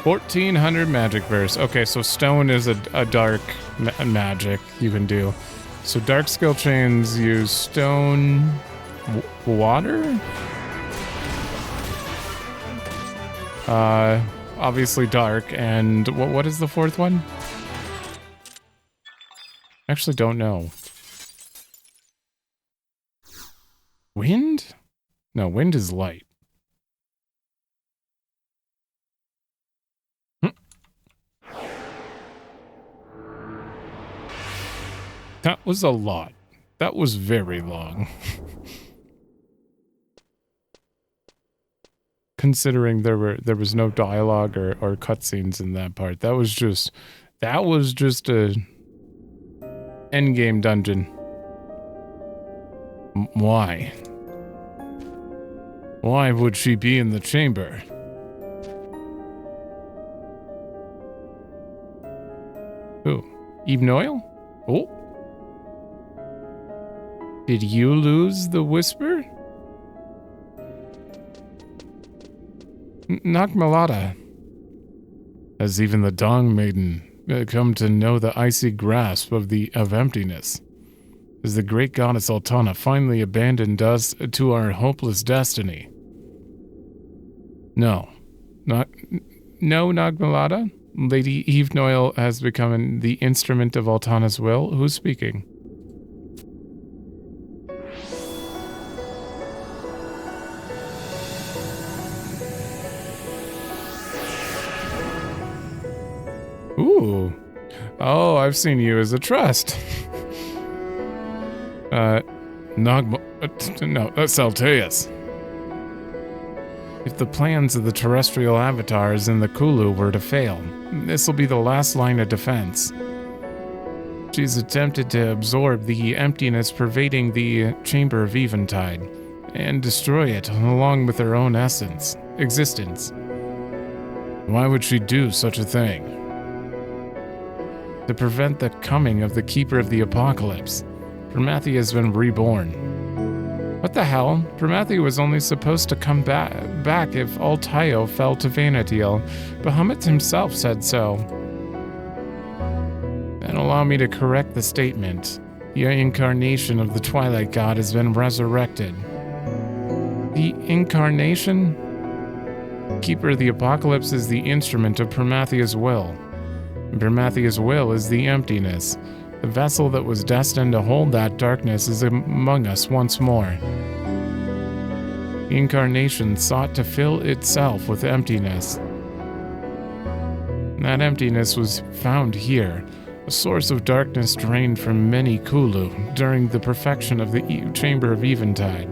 Speaker 1: 1400 magic burst. Okay, so stone is a dark magic you can do. So dark skill chains use stone... water? Obviously dark, and what is the fourth one? Actually don't know. Wind? No, wind is light. That was a lot. That was very long. Considering there was no dialogue or cutscenes in that part. That was just a endgame dungeon. Why? Why would she be in the chamber? Who? Vana'diel? Oh. Did you lose the whisper? Nakmalada. Has even the Dong Maiden come to know the icy grasp of emptiness? Has the great goddess Altana finally abandoned us to our hopeless destiny? No. No, Nakmalada? Lady Vana'diel has become the instrument of Altana's will? Who's speaking? Ooh. Oh, I've seen you as a trust. No, that's Alteus. If the plans of the terrestrial avatars in the Kulu were to fail, this will be the last line of defense. She's attempted to absorb the emptiness pervading the Chamber of Eventide and destroy it along with her own existence. Why would she do such a thing? To prevent the coming of the Keeper of the Apocalypse, Promathia has been reborn. What the hell? Promathia was only supposed to come back if Altio fell to Vana'diel. Bahamut himself said so. Then allow me to correct the statement. The incarnation of the Twilight God has been resurrected. The incarnation? Keeper of the Apocalypse is the instrument of Promathia's will. Promathia's will is the emptiness. The vessel that was destined to hold that darkness is among us once more. The incarnation sought to fill itself with emptiness. That emptiness was found here, a source of darkness drained from many Kulu during the perfection of the Chamber of Eventide.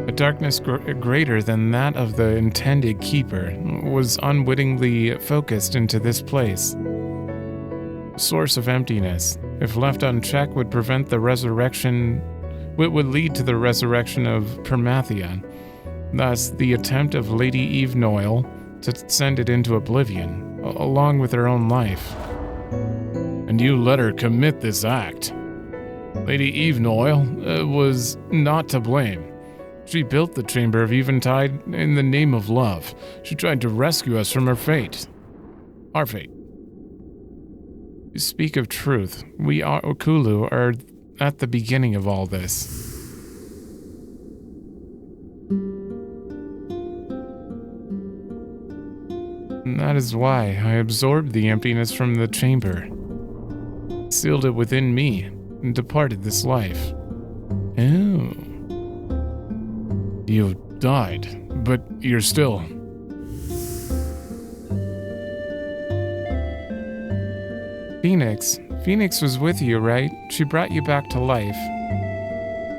Speaker 1: A darkness greater than that of the intended keeper was unwittingly focused into this place. A source of emptiness, if left unchecked, would prevent the resurrection. It would lead to the resurrection of Promathia. Thus, the attempt of Lady Vana'diel to send it into oblivion, along with her own life. And you let her commit this act. Lady Vana'diel was not to blame. She built the Chamber of Eventide in the name of love. She tried to rescue us from her fate. Our fate. You speak of truth. We Kulu are at the beginning of all this. And that is why I absorbed the emptiness from the chamber, sealed it within me, and departed this life. Oh. You died, but you're still...
Speaker 2: Phoenix was with you, right? She brought you back to life.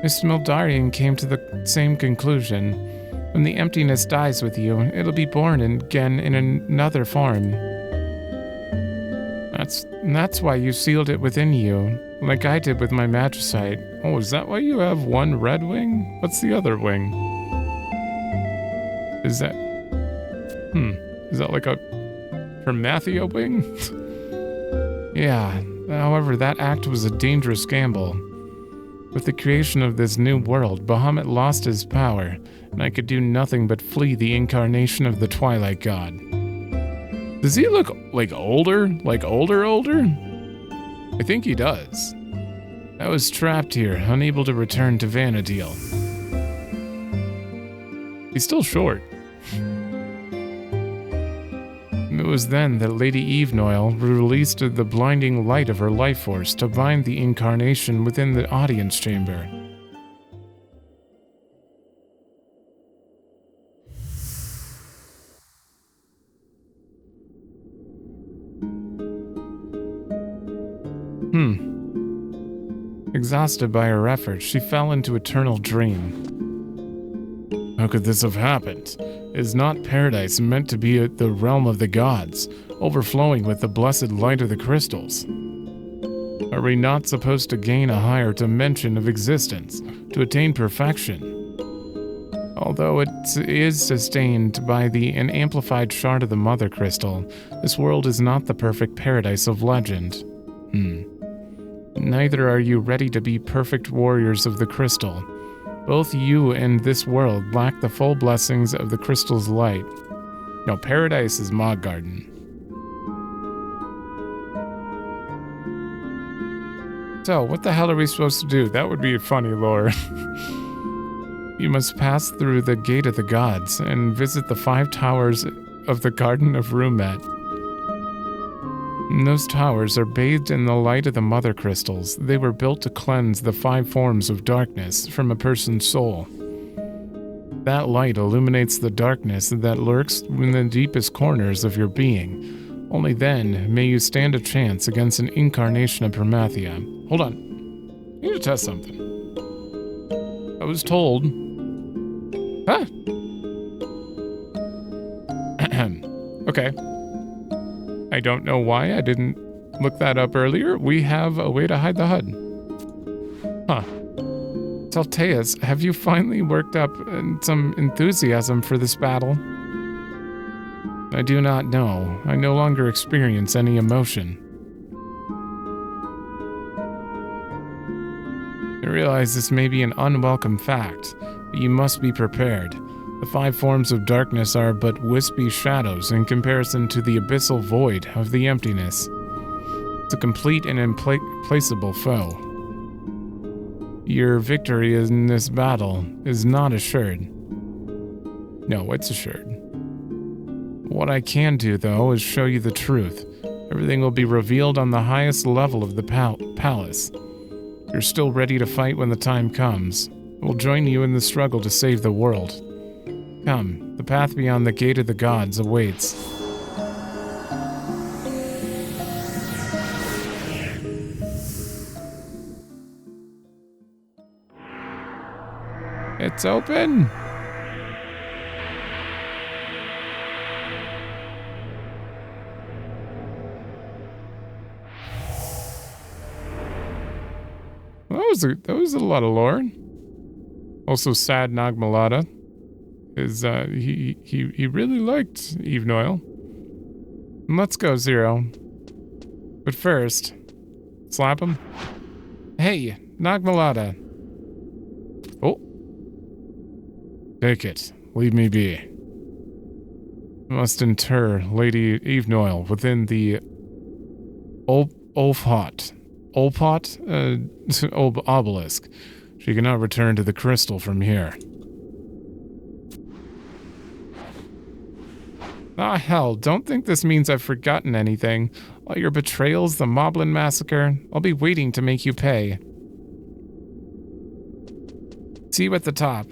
Speaker 2: Mr. Mildarian came to the same conclusion. When the emptiness dies with you, it'll be born again in another form. That's why you sealed it within you, like I did with my magicite.
Speaker 1: Oh, is that why you have one red wing? What's the other wing? Is that like a Promathia wing?
Speaker 2: Yeah, however, that act was a dangerous gamble. With the creation of this new world, Bahamut lost his power, and I could do nothing but flee the incarnation of the Twilight God.
Speaker 1: Does he look like older? Like older? I think he does.
Speaker 2: I was trapped here, unable to return to Vana'diel.
Speaker 1: He's still short.
Speaker 2: It was then that Lady Ix'zdei released the blinding light of her life force to bind the incarnation within the audience chamber. Exhausted by her efforts, she fell into eternal dream.
Speaker 1: How could this have happened? Is not paradise meant to be the realm of the gods, overflowing with the blessed light of the crystals? Are we not supposed to gain a higher dimension of existence, to attain perfection?
Speaker 2: Although it is sustained by an amplified shard of the Mother Crystal, this world is not the perfect paradise of legend. Neither are you ready to be perfect warriors of the crystal. Both you and this world lack the full blessings of the crystal's light.
Speaker 1: No, paradise is Mog Garden.
Speaker 2: So, what the hell are we supposed to do?
Speaker 1: That would be funny lore.
Speaker 2: You must pass through the Gate of the Gods and visit the 5 towers of the Garden of Rematch. Those towers are bathed in the light of the Mother Crystals. They were built to cleanse the 5 forms of darkness from a person's soul. That light illuminates the darkness that lurks in the deepest corners of your being. Only then may you stand a chance against an incarnation of Promathia.
Speaker 1: Hold on. I need to test something. I was told... Huh? Okay. I don't know why I didn't look that up earlier. We have a way to hide the HUD. Huh.
Speaker 2: Salteus, have you finally worked up some enthusiasm for this battle? I do not know. I no longer experience any emotion. I realize this may be an unwelcome fact, but you must be prepared. The 5 forms of darkness are but wispy shadows in comparison to the abyssal void of the emptiness. It's a complete and implacable foe. Your victory in this battle is not assured.
Speaker 1: No, it's assured.
Speaker 2: What I can do, though, is show you the truth. Everything will be revealed on the highest level of the palace. You're still ready to fight when the time comes. We'll join you in the struggle to save the world. Come, the path beyond the Gate of the Gods awaits.
Speaker 1: It's open! That was a lot of lore. Also, Sad Nagmalada is he really liked Ix'zdei.
Speaker 2: Let's go, Zero. But first, slap him. Hey, Nagmalada.
Speaker 1: Oh. Take it. Leave me be.
Speaker 2: I must inter Lady Ix'zdei within the obelisk. She cannot return to the crystal from here.
Speaker 1: Ah, hell, don't think this means I've forgotten anything. All your betrayals, the Moblin massacre, I'll be waiting to make you pay. See you at the top.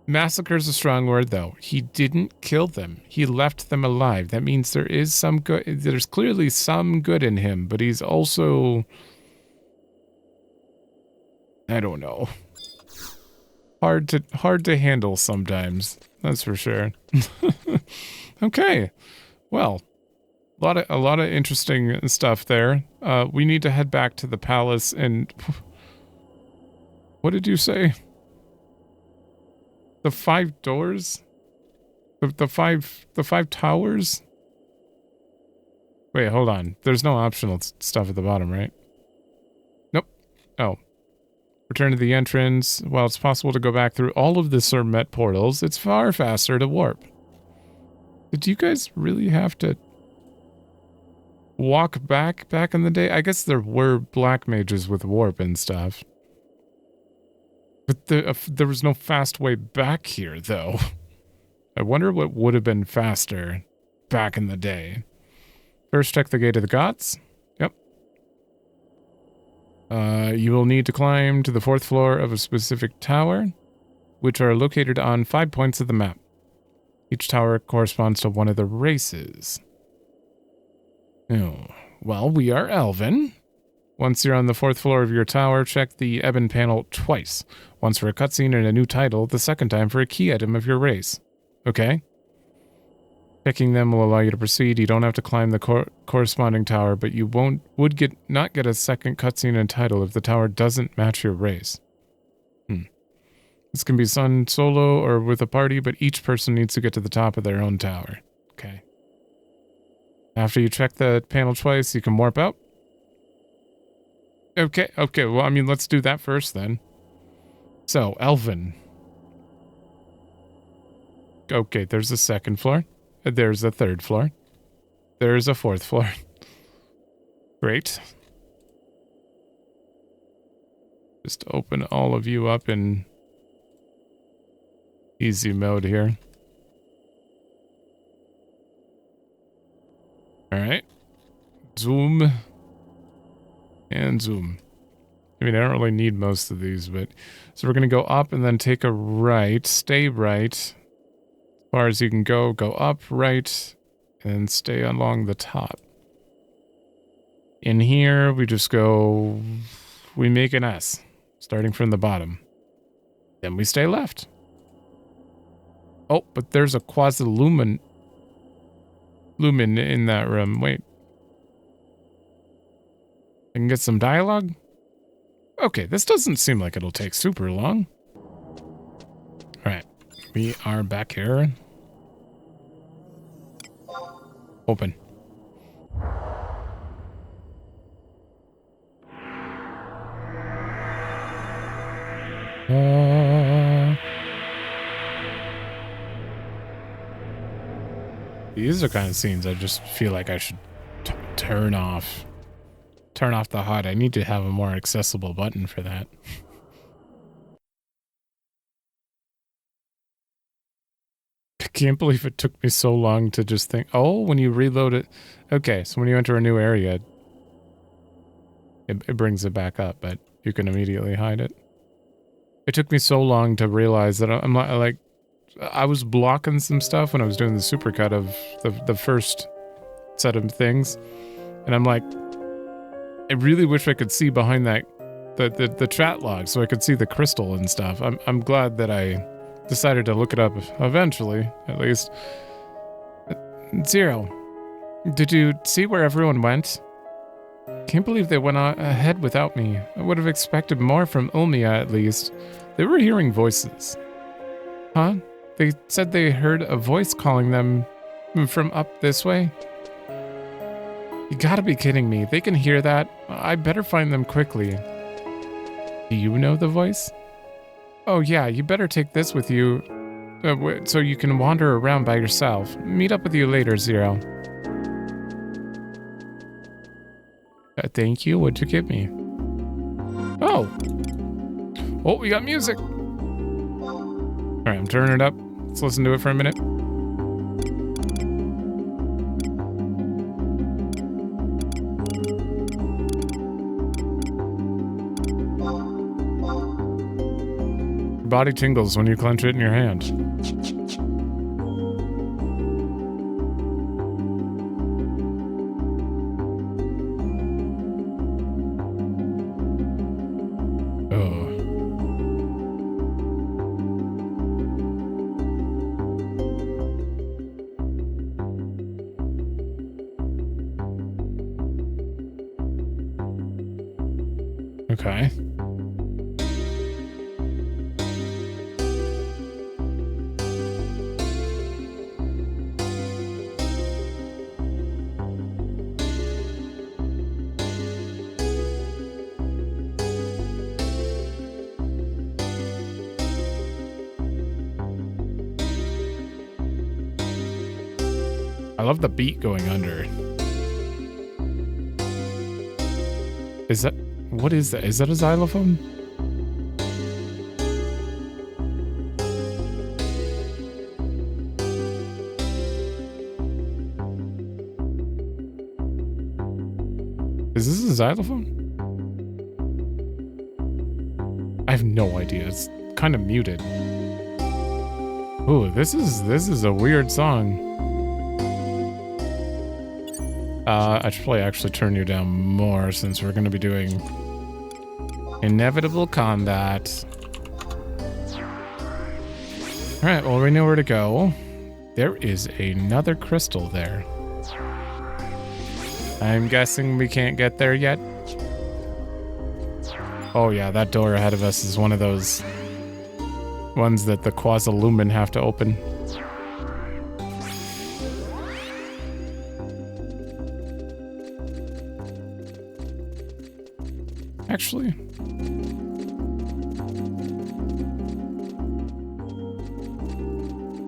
Speaker 1: Massacre's a strong word, though. He didn't kill them. He left them alive. That means there is some good. There's clearly some good in him, but he's also, I don't know, hard to handle sometimes. That's for sure. Okay, well, a lot of interesting stuff there. We need to head back to the palace and. What did you say? The 5 doors? The five towers? Wait, hold on. There's no optional stuff at the bottom, right? Nope. Oh. Return to the entrance. While it's possible to go back through all of the Sermet portals, it's far faster to warp. Did you guys really have to walk back in the day? I guess there were black mages with warp and stuff. But there was no fast way back here, though. I wonder what would have been faster back in the day. First, check the Gate of the Gods. Yep. You will need to climb to the 4th floor of a specific tower, which are located on 5 points of the map. Each tower corresponds to one of the races. Oh, well, we are Elven. Once you're on the 4th floor of your tower, check the Ebon panel twice. Once for a cutscene and a new title, the second time for a key item of your race. Okay? Checking them will allow you to proceed. You don't have to climb the corresponding tower, but you would not get a second cutscene and title if the tower doesn't match your race. This can be done solo or with a party, but each person needs to get to the top of their own tower. Okay. After you check the panel twice, you can warp out. Okay, well, I mean, let's do that first, then. So, Elven. Okay, there's a 2nd floor. There's a 3rd floor. There's a 4th floor. Great. Just open all of you up in easy mode here. Alright. Zoom. And zoom. I mean, I don't really need most of these, but... So we're going to go up and then take a right. Stay right. As far as you can go. Go up, right, and stay along the top. In here, we just go... We make an S, starting from the bottom. Then we stay left. Oh, but there's a quasi-lumen... Lumen in that room. Wait. I can get some dialogue? Okay, this doesn't seem like it'll take super long. Alright, we are back here. Open. These are kind of scenes I just feel like I should turn off. Turn off the HUD. I need to have a more accessible button for that. I can't believe it took me so long to just think, oh, when you reload it. Okay, so when you enter a new area, it brings it back up, but you can immediately hide it. It took me so long to realize that I'm like, I was blocking some stuff when I was doing the supercut of the first set of things. And I'm like, I really wish I could see behind that, the chat log so I could see the crystal and stuff. I'm glad that I decided to look it up eventually, at least. Zero, did you see where everyone went? Can't believe they went ahead without me. I would have expected more from Ulmia, at least. They were hearing voices. Huh? They said they heard a voice calling them from up this way? You gotta be kidding me. They can hear that. I better find them quickly. Do you know the voice? Oh yeah, you better take this with you so you can wander around by yourself. Meet up with you later, Zero. Thank you. What'd you give me? Oh. Oh, we got music. Alright, I'm turning it up. Let's listen to it for a minute. Body tingles when you clench it in your hand. Okay. I love the beat going under. Is that... What is that? Is that a xylophone? Is this a xylophone? I have no idea. It's kind of muted. Ooh, this is a weird song. I should probably actually turn you down more since we're going to be doing inevitable combat. Alright, well, we know where to go. There is another crystal there. I'm guessing we can't get there yet. Oh yeah, that door ahead of us is one of those ones that the Quasi-Lumen have to open. Actually,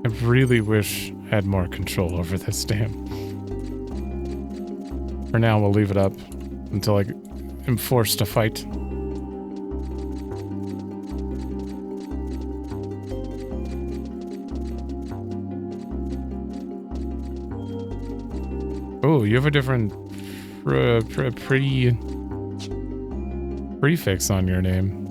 Speaker 1: I really wish I had more control over this dam. For now, we'll leave it up until I am forced to fight. Oh, you have a different prefix on your name.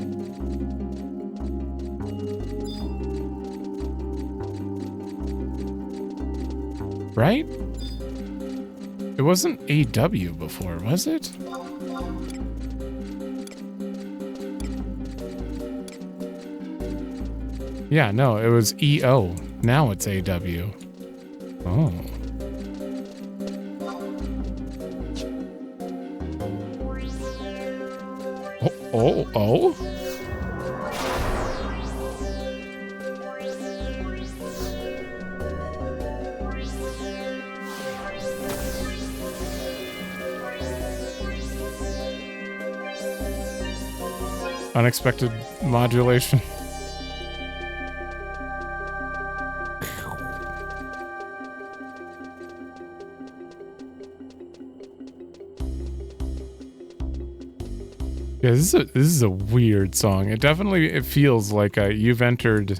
Speaker 1: Right? It wasn't AW before, was it? Yeah, no, it was EO. Now it's AW. Oh. Oh. Unexpected modulation. Yeah, this is a weird song. It feels like you've entered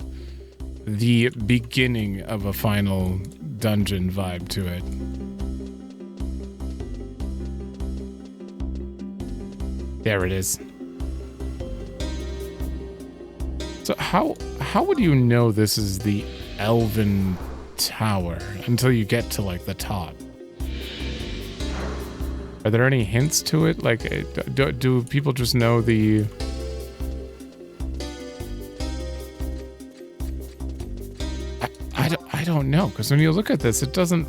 Speaker 1: the beginning of a final dungeon vibe to it. There it is. So how would you know this is the Elven Tower until you get to like the top? Are there any hints to it? Like, do people just know the... I don't know, because when you look at this, it doesn't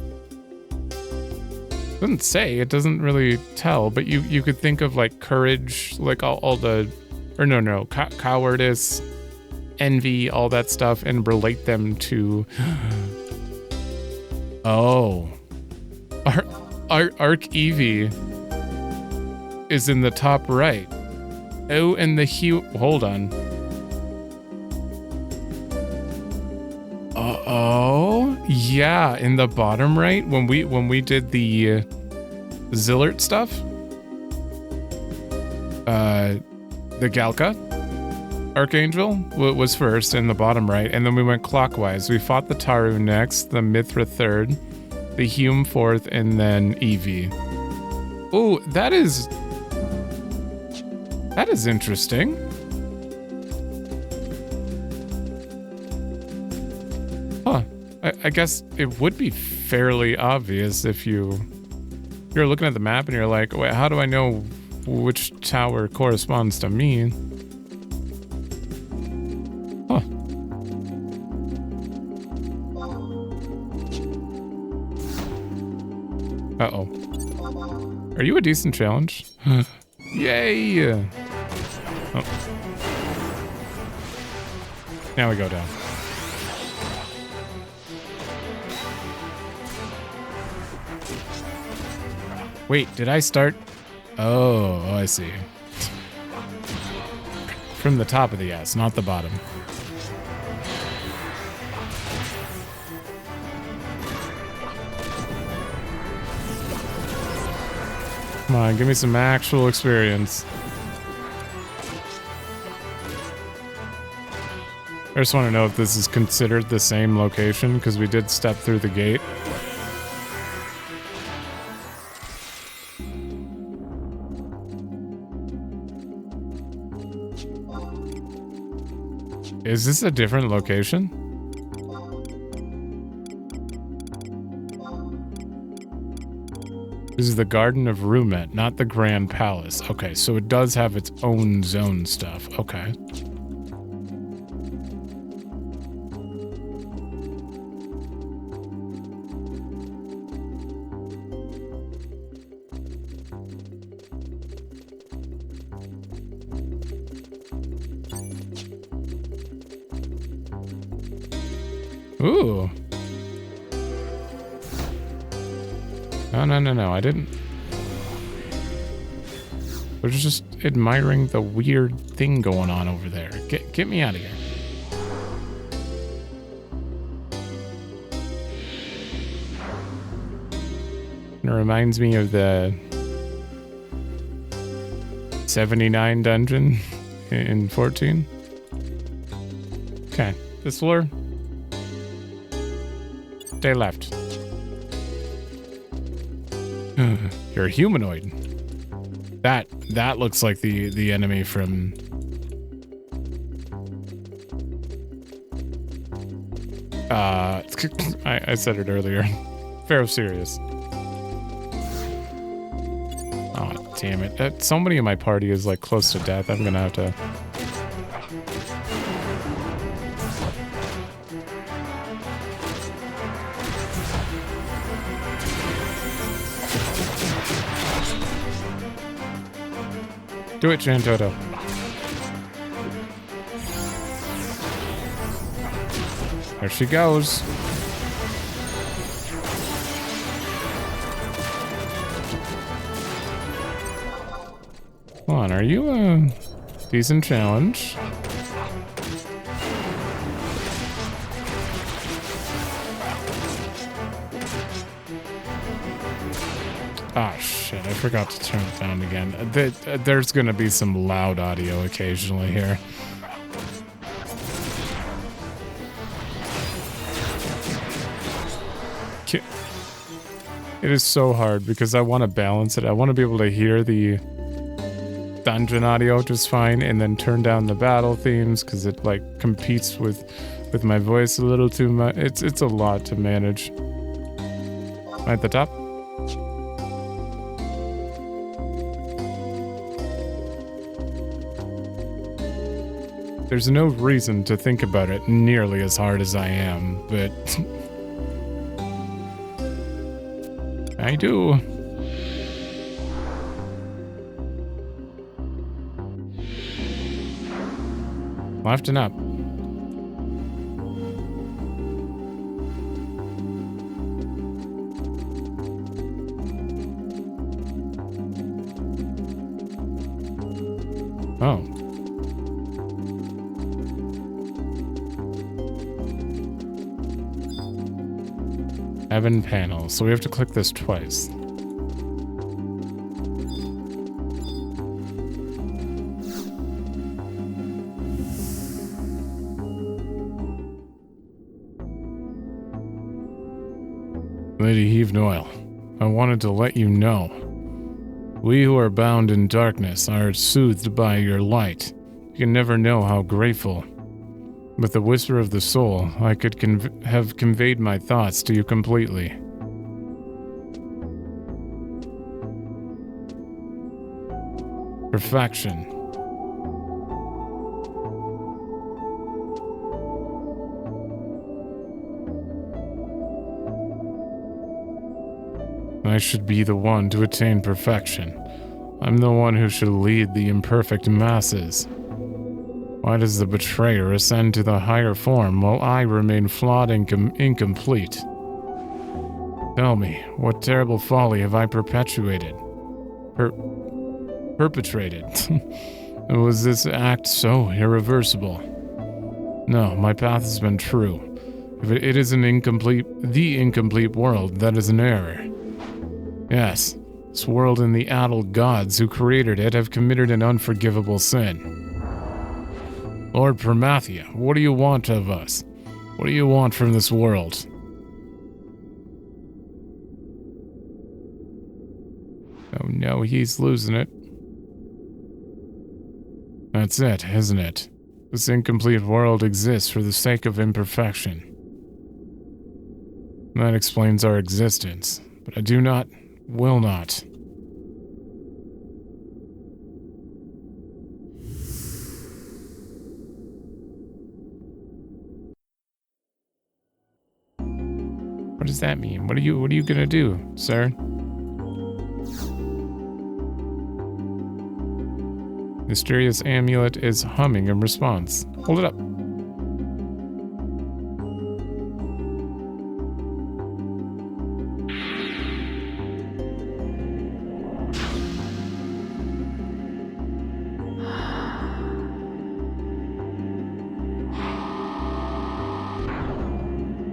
Speaker 1: say, it doesn't really tell, but you could think of like courage, like all the... Or no, cowardice, envy, all that stuff, and relate them to... Oh. Arc Eevee is in the top right. Oh, and the hue... Hold on. Oh, yeah, in the bottom right, when we did the Zilart stuff, the Galka Archangel was first in the bottom right, and then we went clockwise. We fought the Taru next, the Mithra third, the Hume fourth, and then Eevee. Oh, that is interesting. I guess it would be fairly obvious if you're looking at the map and you're like, wait, how do I know which tower corresponds to me? Huh. Uh-oh. Are you a decent challenge? Yay! Oh. Now we go down. Wait, did I start? Oh, I see. From the top of the S, not the bottom. Come on, give me some actual experience. I just want to know if this is considered the same location, because we did step through the gate. Is this a different location? This is the Garden of Rematch, not the Grand Palace. Okay, so it does have its own zone stuff. Okay. Ooh. No, I didn't. We're just admiring the weird thing going on over there. Get me out of here. It reminds me of the 79 dungeon in 14. Okay, this floor. Stay left. You're a humanoid. That looks like the enemy from I said it earlier. Pharaoh Sirius. Oh, damn it. Somebody in my party is like close to death. I'm gonna have to. Do it, Jantoto. There she goes. Come on, are you a decent challenge? Ah, shit, I forgot to turn it down again. There's gonna be some loud audio occasionally here. It is so hard because I want to balance it. I want to be able to hear the dungeon audio just fine and then turn down the battle themes because it like competes with my voice a little too much. It's a lot to manage. At the top. There's no reason to think about it nearly as hard as I am, but I do. Left and up. Oh. Heaven panel, so we have to click this twice. Lady Heave Noil, I wanted to let you know. We who are bound in darkness are soothed by your light. You can never know how grateful
Speaker 2: With the whisper of the soul, I could have conveyed my thoughts to you completely. Perfection. I should be the one to attain perfection. I'm the one who should lead the imperfect masses. Why does the betrayer ascend to the higher form while I remain flawed and incomplete? Tell me, what terrible folly have I perpetrated? And was this act so irreversible? No, my path has been true. If it is the incomplete world, that is an error. Yes, this world and the addled gods who created it have committed an unforgivable sin. Lord Promathia, what do you want of us? What do you want from this world? Oh no, he's losing it. That's it, isn't it? This incomplete world exists for the sake of imperfection. That explains our existence, but I will not. What does that mean? What are you gonna do, sir? Mysterious amulet is humming in response. Hold it up.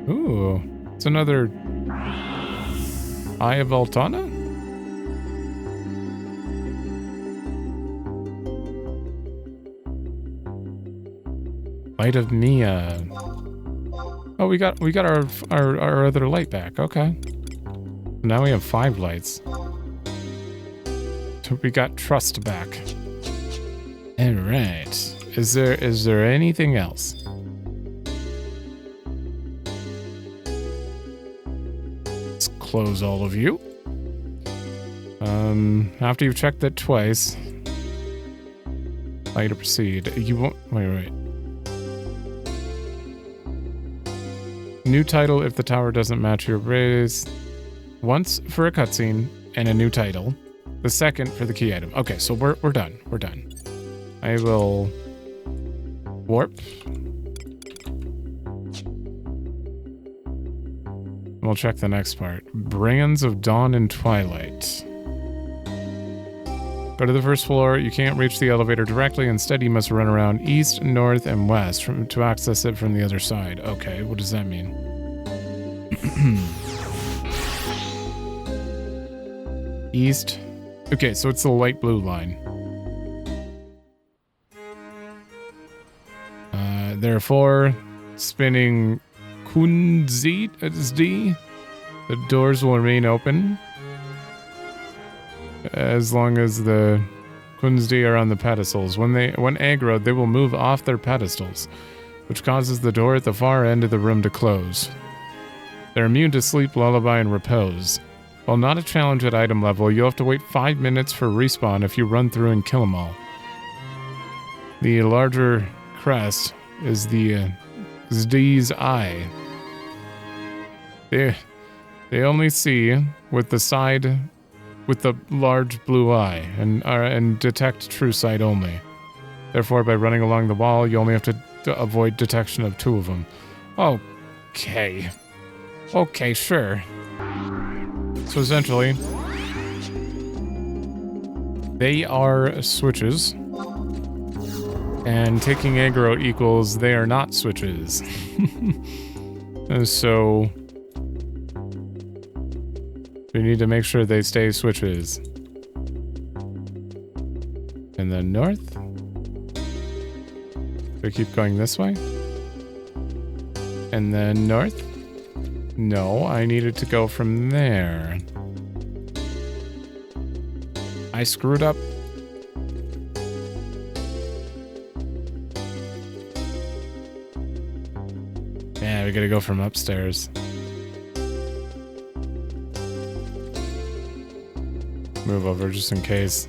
Speaker 2: Ooh, it's another Eye of Altana? Light of Mia. Oh, we got our other light back. Okay. Now we have 5 lights. So we got trust back. All right. Is there anything else? Let's close all of you. After you've checked that twice, allow you to proceed. You won't. Wait. New title if the tower doesn't match your raise. Once for a cutscene and a new title. The second for the key item. Okay, so we're done. We're done. I will warp. We'll check the next part. Brands of Dawn and Twilight. Go to the first floor. You can't reach the elevator directly. Instead, you must run around east, north, and west to access it from the other side. Okay, what does that mean? East. Okay, so it's the light blue line. Therefore, spinning Ix'zdei. The doors will remain open as long as the Ix'zdei are on the pedestals. When aggroed, they will move off their pedestals, which causes the door at the far end of the room to close. They're immune to sleep, lullaby, and repose. While not a challenge at item level, you'll have to wait 5 minutes for respawn if you run through and kill them all. The larger crest is the Ix'zdei's eye. They only see with the large blue eye and detect true sight only. Therefore, by running along the wall, you only have to avoid detection of 2 of them. Okay. Okay, sure. So essentially, they are switches, and taking aggro equals they are not switches. And so we need to make sure they stay switches. And then north. Do I keep going this way? And then north? No, I needed to go from there. I screwed up. we gotta go from upstairs. Move over just in case.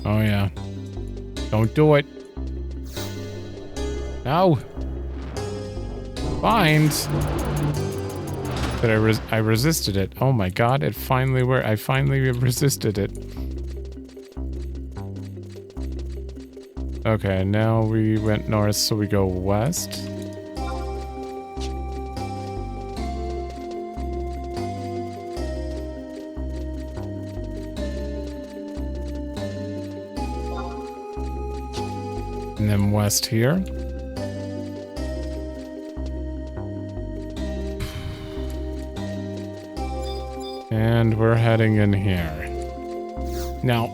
Speaker 2: Oh yeah. Don't do it. No. Bind. But I resisted it. Oh my god, it finally worked. I finally resisted it. Okay, now we went north, so we go west. And then west here. And we're heading in here. Now,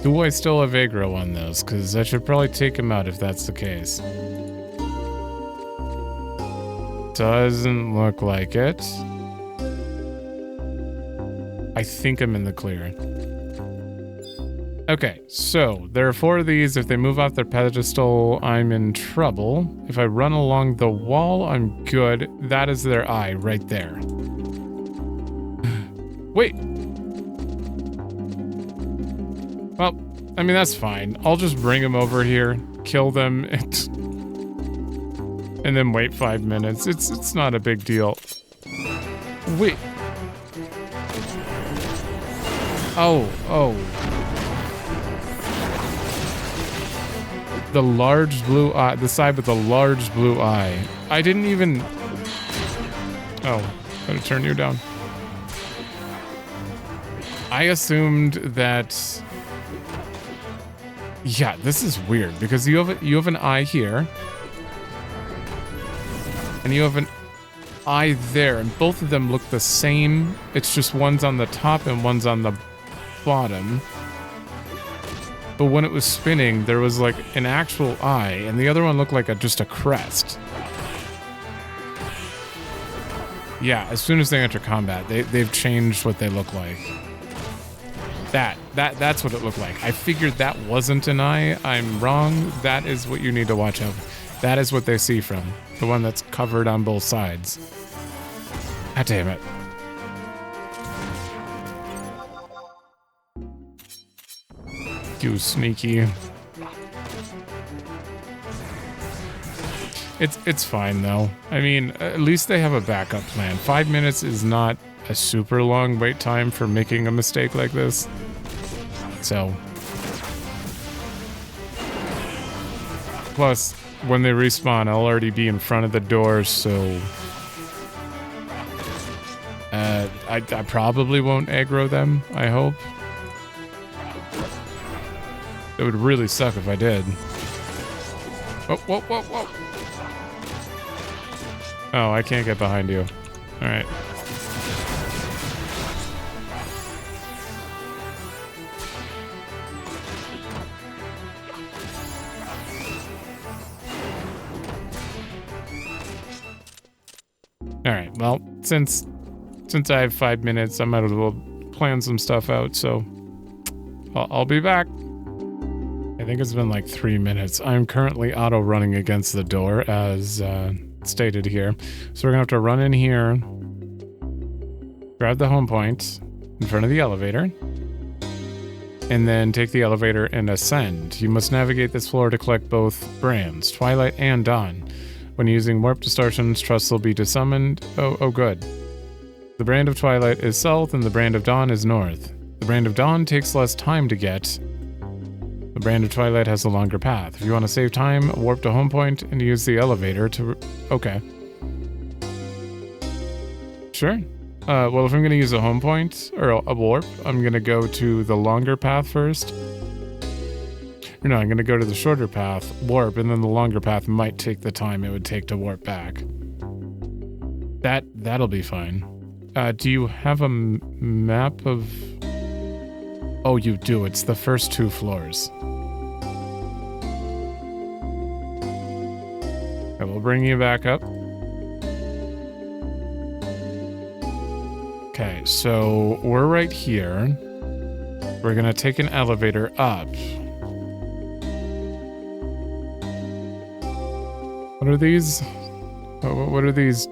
Speaker 2: do I still have aggro on those? Because I should probably take him out if that's the case. Doesn't look like it. I think I'm in the clear. Okay, so there are 4 of these. If they move off their pedestal, I'm in trouble. If I run along the wall, I'm good. That is their eye right there. Wait. Well, I mean, that's fine. I'll just bring them over here, kill them, and then wait 5 minutes. It's not a big deal. Wait. Oh. The large blue eye, the side with the large blue eye. I didn't even... Oh, gotta turn you down. I assumed that... Yeah, this is weird because you have an eye here. And you have an eye there, and both of them look the same. It's just one's on the top and one's on the bottom. But when it was spinning, there was like an actual eye, and the other one looked like just a crest. Yeah, as soon as they enter combat, they've changed what they look like. That's what it looked like. I figured that wasn't an eye. I'm wrong. That is what you need to watch out for. That is what they see from. The one that's covered on both sides. God damn it. You sneaky. It's fine though. I mean, at least they have a backup plan. 5 minutes is not a super long wait time for making a mistake like this. So. Plus, when they respawn, I'll already be in front of the door, so... I probably won't aggro them, I hope. It would really suck if I did. Whoa. Oh, I can't get behind you. Alright. Alright, well, since I have 5 minutes, I might as well plan some stuff out, so I'll be back. I think it's been like 3 minutes. I'm currently auto-running against the door, as stated here. So we're gonna have to run in here, grab the home point in front of the elevator, and then take the elevator and ascend. You must navigate this floor to collect both brands, Twilight and Dawn. When using warp distortions, Trust will be desummoned. Oh good. The brand of Twilight is south and the brand of Dawn is north. The brand of Dawn takes less time to get. The brand of Twilight has a longer path. If you want to save time, warp to home point and use the elevator to... Okay. Sure. Well, if I'm going to use a home point, or a warp, I'm going to go to the longer path first. Or no, I'm going to go to the shorter path, warp, and then the longer path might take the time it would take to warp back. That'll be fine. Do you have a map of... Oh, you do. It's the first 2 floors. I will bring you back up. Okay, so we're right here. We're gonna take an elevator up. What are these? What are these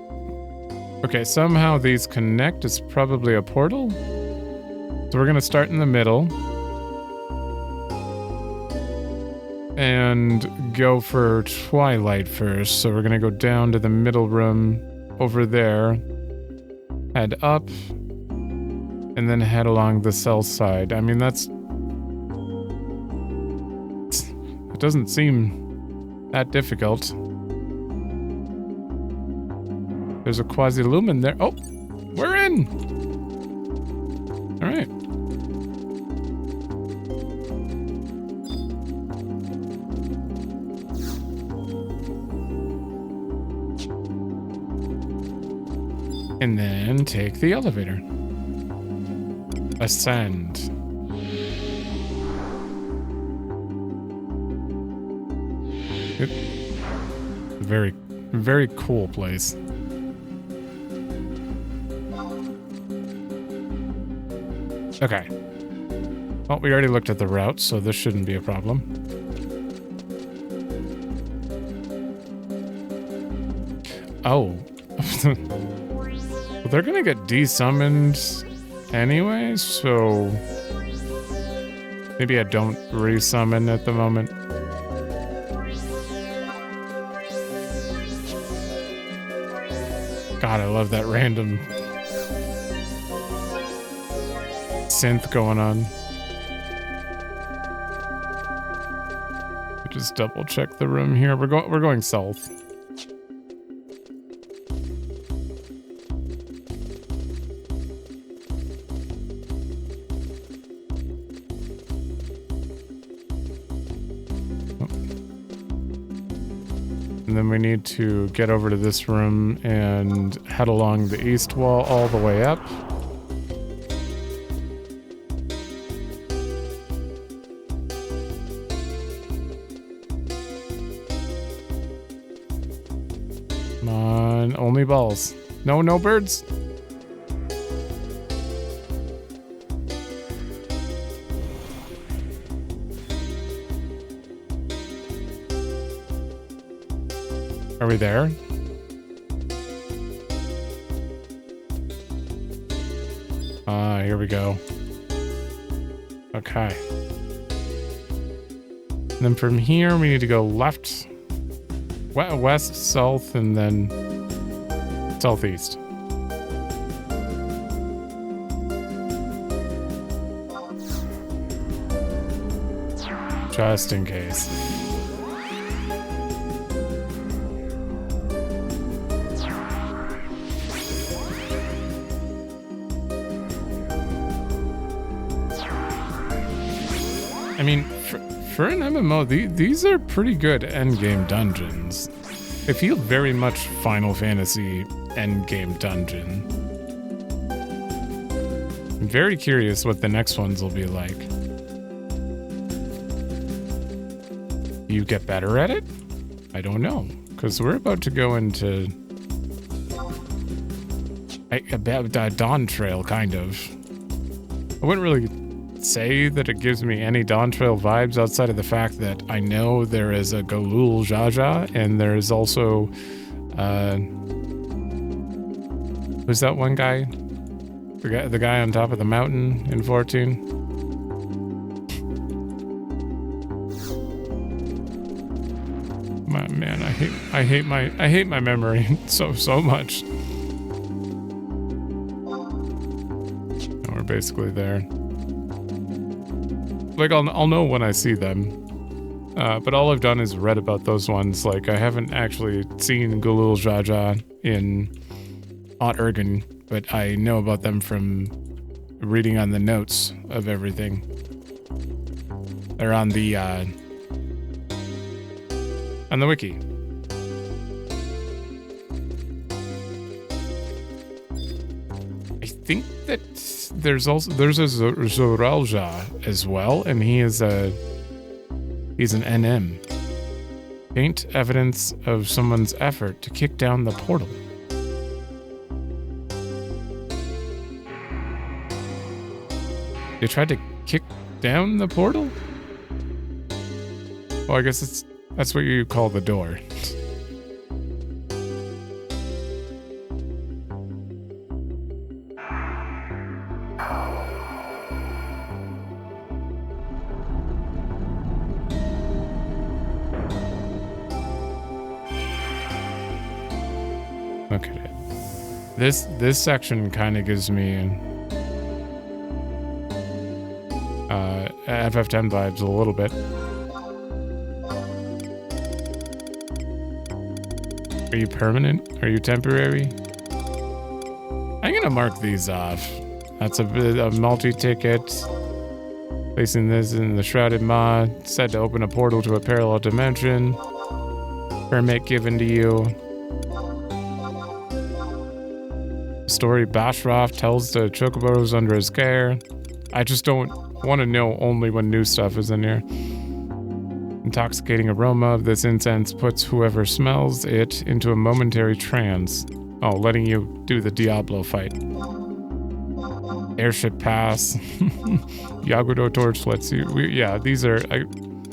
Speaker 1: Okay, somehow these connect. It's probably a portal. So we're going to start in the middle. And go for Twilight first. So we're going to go down to the middle room over there. Head up. And then head along the south side. I mean, that's... It doesn't seem that difficult. There's a quasi-lumen there. Oh! We're in! Alright. And then take the elevator. Ascend. Very, very cool place. Okay. Well, we already looked at the route, so this shouldn't be a problem. Oh. Well, they're gonna get desummoned anyway, so maybe I don't resummon at the moment. God, I love that random synth going on. Just double check the room here. We're going south. And then we need to get over to this room and head along the east wall all the way up. Come on, only balls. No birds. Are we there? Here we go. Okay. And then from here, we need to go left, west, south, and then southeast. Just in case. I mean, for an MMO, these are pretty good endgame dungeons. They feel very much Final Fantasy endgame dungeon. I'm very curious what the next ones will be like. You get better at it? I don't know, because we're about to go into a Dawn Trail, kind of. I wouldn't really say that it gives me any Dawn Trail vibes outside of the fact that I know there is a Galul Jaja, and there is also who's that one guy? The guy on top of the mountain in 14. Man, I hate my memory so much. And we're basically there. Like, I'll know when I see them. But all I've done is read about those ones. Like, I haven't actually seen Galul Jaja in Ot Ergen, but I know about them from reading on the notes of everything. They're on the wiki. I think that there's a Zoralja as well, and he's an NM. Faint evidence of someone's effort to kick down the portal. They tried to kick down the portal? Well, I guess that's what you call the door.
Speaker 2: Look at it. This section kind of gives me FF10 vibes a little bit. Are you permanent? Are you temporary? I'm gonna mark these off. That's a multi-ticket. Placing this in the Shrouded Maw. Said to open a portal to a parallel dimension. Permit given to you. Story Bashroff tells the chocobos under his care. I just don't want to know only when new stuff is in here. Intoxicating aroma of this incense puts whoever smells it into a momentary trance. Oh, letting you do the Diablo fight. Airship pass. Yagudo torch lets you... yeah, these are... I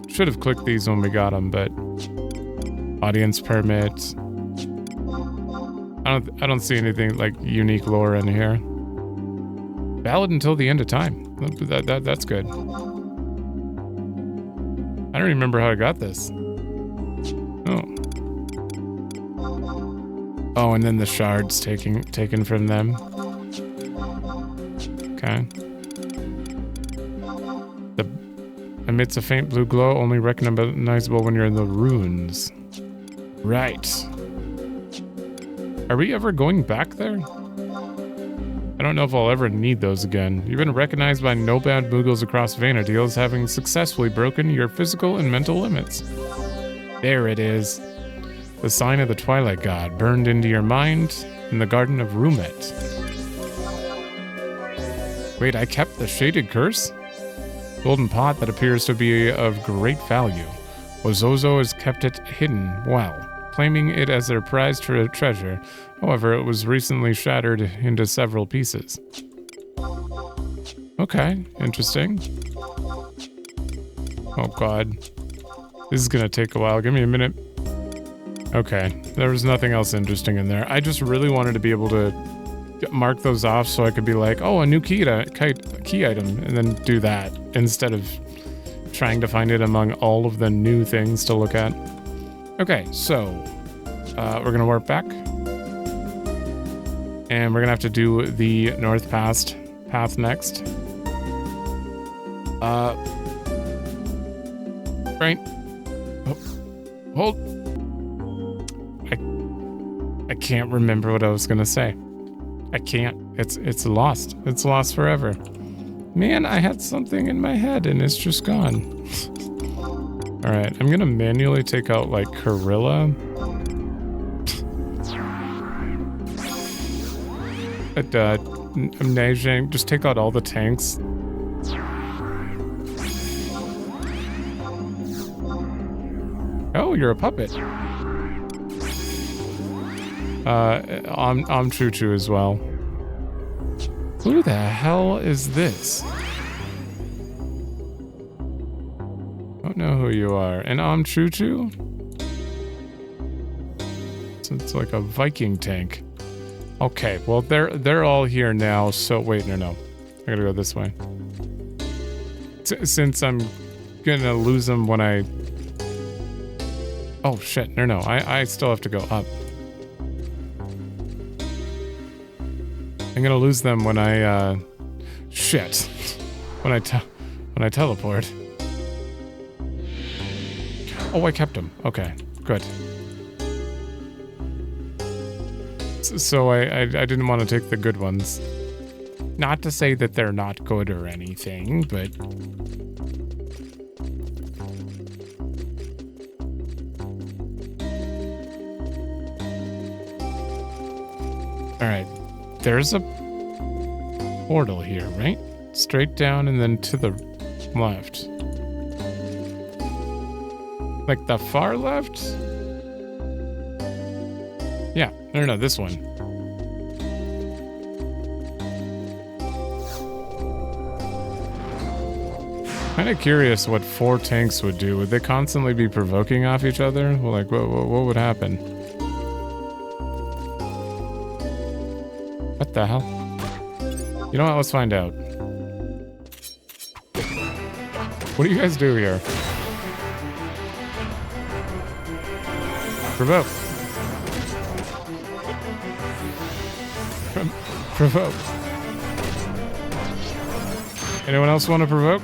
Speaker 2: should have clicked these when we got them, but... Audience permit. I don't see anything like unique lore in here. Valid until the end of time. That's good. I don't remember how I got this. Oh. Oh, and then the shards taken from them. Okay. Emits a faint blue glow, only recognizable when you're in the ruins. Right. Are we ever going back there? I don't know if I'll ever need those again. You've been recognized by no-bad Moogles across Vana'diel as having successfully broken your physical and mental limits. There it is. The sign of the Twilight God, burned into your mind in the Garden of Rematch. Wait, I kept the Shaded Curse? Golden pot that appears to be of great value. Ozozo has kept it hidden well, claiming it as their prized treasure. However, it was recently shattered into several pieces. Okay, interesting. Oh god. This is gonna take a while. Give me a minute. Okay, there was nothing else interesting in there. I just really wanted to be able to mark those off so I could be like, oh, a new key item, and then do that instead of trying to find it among all of the new things to look at. Okay, so we're gonna warp back. And we're gonna have to do the north path next. Right. Oh, hold. I can't remember what I was gonna say. I can't. It's lost. It's lost forever. Man, I had something in my head and it's just gone. Alright, I'm gonna manually take out like Corilla. Nigh, just take out all the tanks. Oh, you're a puppet. I'm Choo Choo as well. Who the hell is this? Don't know who you are. And I'm Choo Choo? So it's like a Viking tank. Okay, well they're all here now, so wait, no. I gotta go this way. Since I'm gonna lose them when I... Oh shit, no, I still have to go up. I'm gonna lose them when I, shit. When I teleport. Oh, I kept them. Okay, good. So I didn't want to take the good ones. Not to say that they're not good or anything, but... Alright, there's a portal here, right? Straight down and then to the left. Like the far left? Yeah, no, this one. Kind of curious what 4 tanks would do. Would they constantly be provoking off each other? Well, like, what would happen? What the hell? You know what? Let's find out. What do you guys do here? Provoke.
Speaker 1: Provoke. Anyone else want to provoke?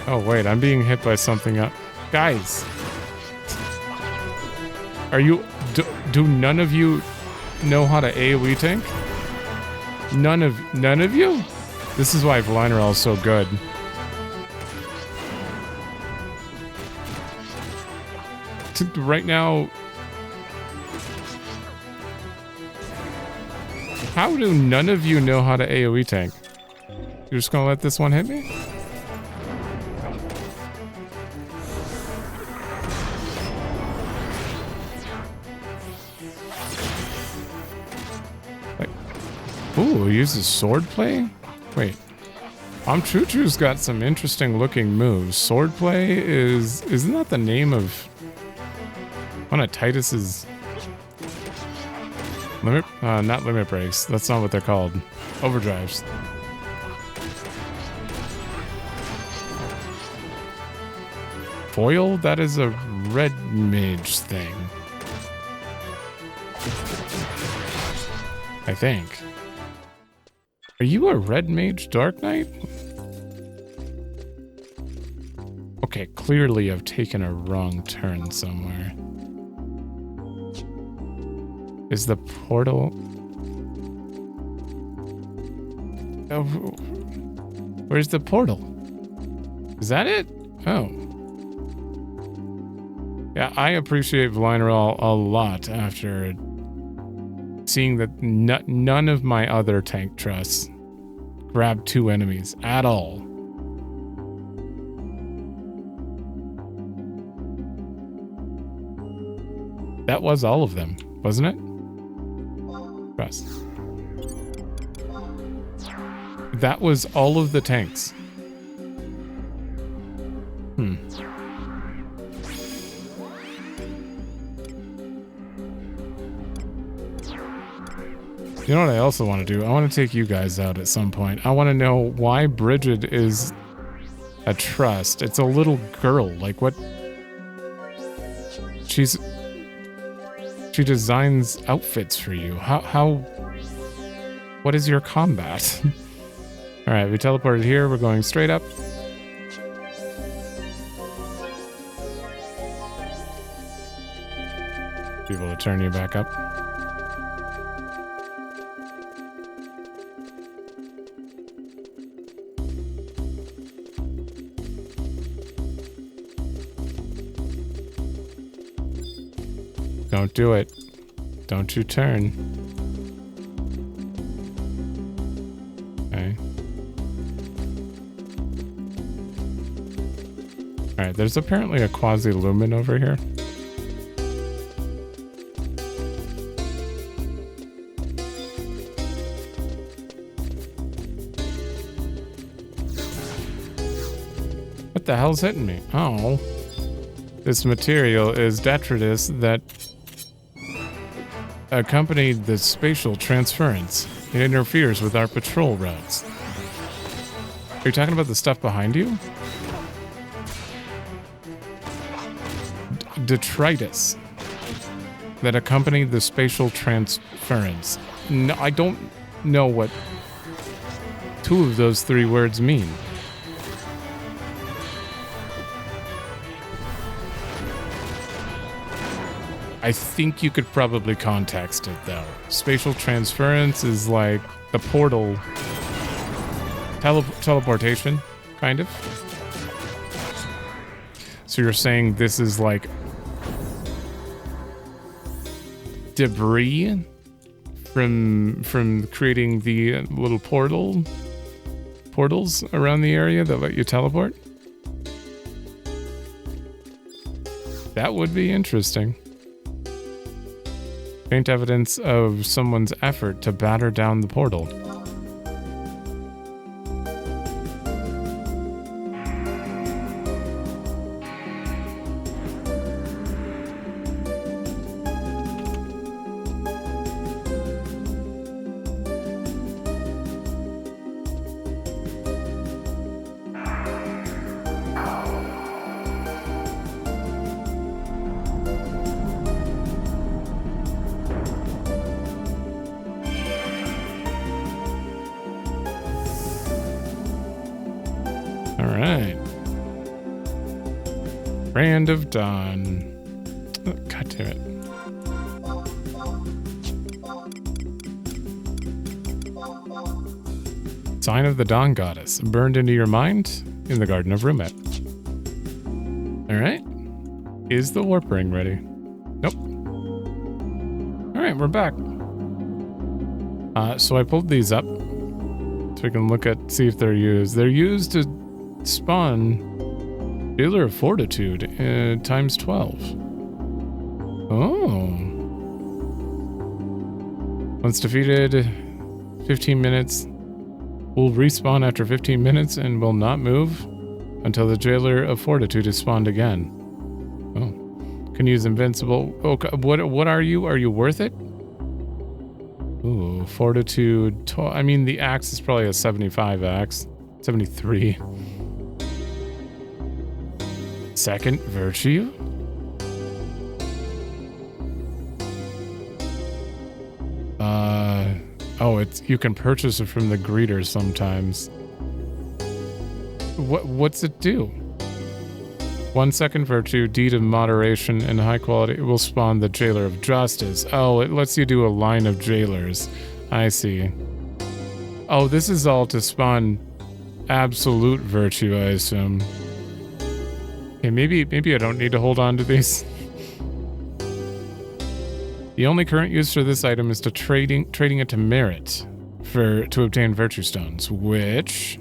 Speaker 1: Oh wait, I'm being hit by something else. Guys, are you? Do none of you know how to AoE tank? None of you? This is why Vana'diel is so good. Right now, how do none of you know how to AoE tank? You're just gonna let this one hit me? Ooh, he uses swordplay? Wait. Choo-Choo's got some interesting looking moves. Swordplay isn't that the name of one of Titus's limit? Not limit breaks. That's not what they're called. Overdrives. Foil? That is a red mage thing. I think. Are you a red mage Dark Knight? Okay, clearly I've taken a wrong turn somewhere. Is the portal... Oh, where's the portal? Is that it? Oh. Yeah, I appreciate Vana'diel a lot after seeing that none of my other tank trusts grab 2 enemies at all. That was all of them, wasn't it? Trust. That was all of the tanks. You know what I also want to do? I want to take you guys out at some point. I want to know why Bridget is a trust. It's a little girl. Like what? She designs outfits for you. What is your combat? All right, we teleported here. We're going straight up. Be able to turn you back up. Don't do it. Don't you turn. Okay. Alright, there's apparently a quasi-lumen over here. What the hell's hitting me? Oh. This material is detritus that accompanied the spatial transference. It interferes with our patrol routes. Are you talking about the stuff behind you? Detritus that accompanied the spatial transference. No, I don't know what 2 of those 3 words mean. I think you could probably context it, though. Spatial transference is like the portal... teleportation, kind of. So you're saying this is like... debris from creating the little portals around the area that let you teleport? That would be interesting. Faint evidence of someone's effort to batter down the portal. All right. Brand of Dawn. Oh, God damn it. Sign of the Dawn Goddess. Burned into your mind in the Garden of Rematch. All right. Is the warp ring ready? Nope. All right, we're back. So I pulled these up so we can look at, see if they're used. They're used to spawn Jailer of Fortitude times 12. Oh. Once defeated, 15 minutes. Will respawn after 15 minutes and will not move until the Jailer of Fortitude is spawned again. Oh. Can use invincible. Okay, what are you? Are you worth it? Ooh, Fortitude. I mean, the axe is probably a 75 axe. 73. Second virtue? Oh, you can purchase it from the greeters sometimes. What's it do? 1 second virtue, deed of moderation, and high quality. It will spawn the Jailer of Justice. Oh, it lets you do a line of jailers. I see. Oh, this is all to spawn absolute virtue, I assume. Okay, maybe I don't need to hold on to these. The only current use for this item is to trading it to merit to obtain virtue stones, which,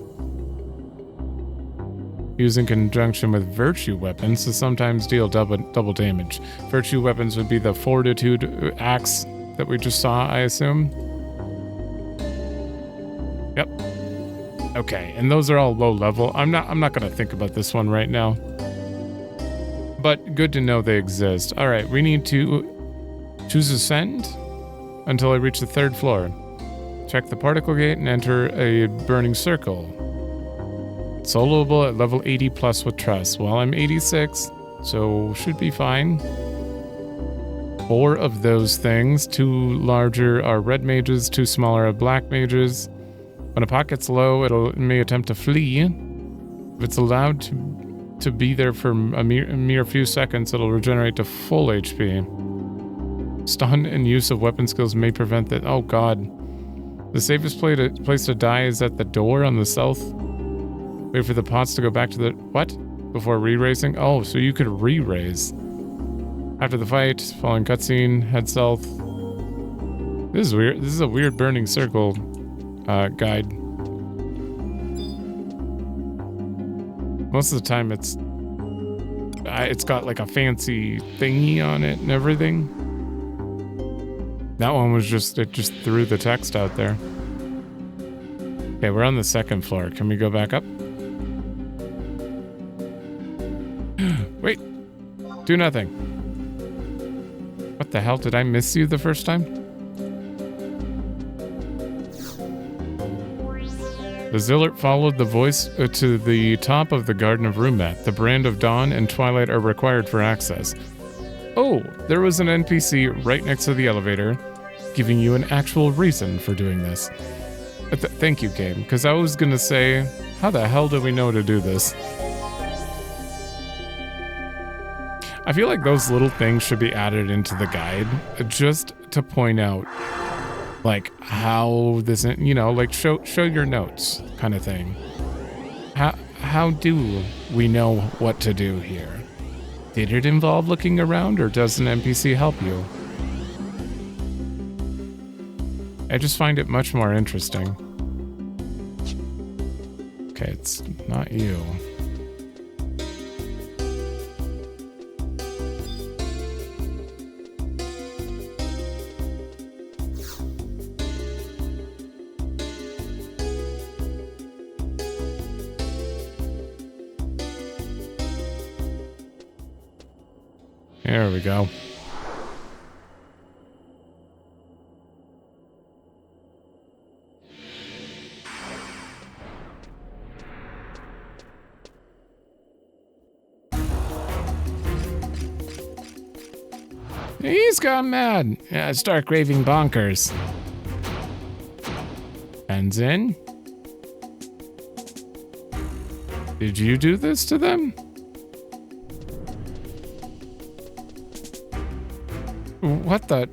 Speaker 1: used in conjunction with virtue weapons, to sometimes deal double damage. Virtue weapons would be the Fortitude axe that we just saw, I assume. Yep. Okay, and those are all low level. I'm not gonna think about this one right now. But good to know they exist. All right, we need to choose ascend until I reach the 3rd floor. Check the particle gate and enter a burning circle. Soloable at level 80 plus with trust. Well, I'm 86, so should be fine. 4 of those things. 2 larger are red mages, 2 smaller are black mages. When a pot gets low, it may attempt to flee. If it's allowed to be there for a mere few seconds, it'll regenerate to full HP. Stun and use of weapon skills may prevent that. Oh god. The safest place to die is at the door on the south. Wait for the pots to go back to the... What? Before re-raising? Oh, so you could re-raise. After the fight, following cutscene, head south. This is weird. This is a weird burning circle guide. Most of the time it's got like a fancy thingy on it and everything. That one was it just threw the text out there. Okay, we're on the 2nd floor. Can we go back up? Wait. Do nothing. What the hell? Did I miss you the first time? The Zilart followed the voice to the top of the Garden of Rematch. The Brand of Dawn and Twilight are required for access. Oh, there was an NPC right next to the elevator, giving you an actual reason for doing this. Thank you, game, because I was gonna say, how the hell do we know to do this? I feel like those little things should be added into the guide, just to point out, like, how this, like, show your notes, kind of thing. How do we know what to do here? Did it involve looking around, or does an NPC help you? I just find it much more interesting. Okay, it's not you. There we go. He's gone mad. Yeah, start raving bonkers. Tenzin. Did you do this to them? What the?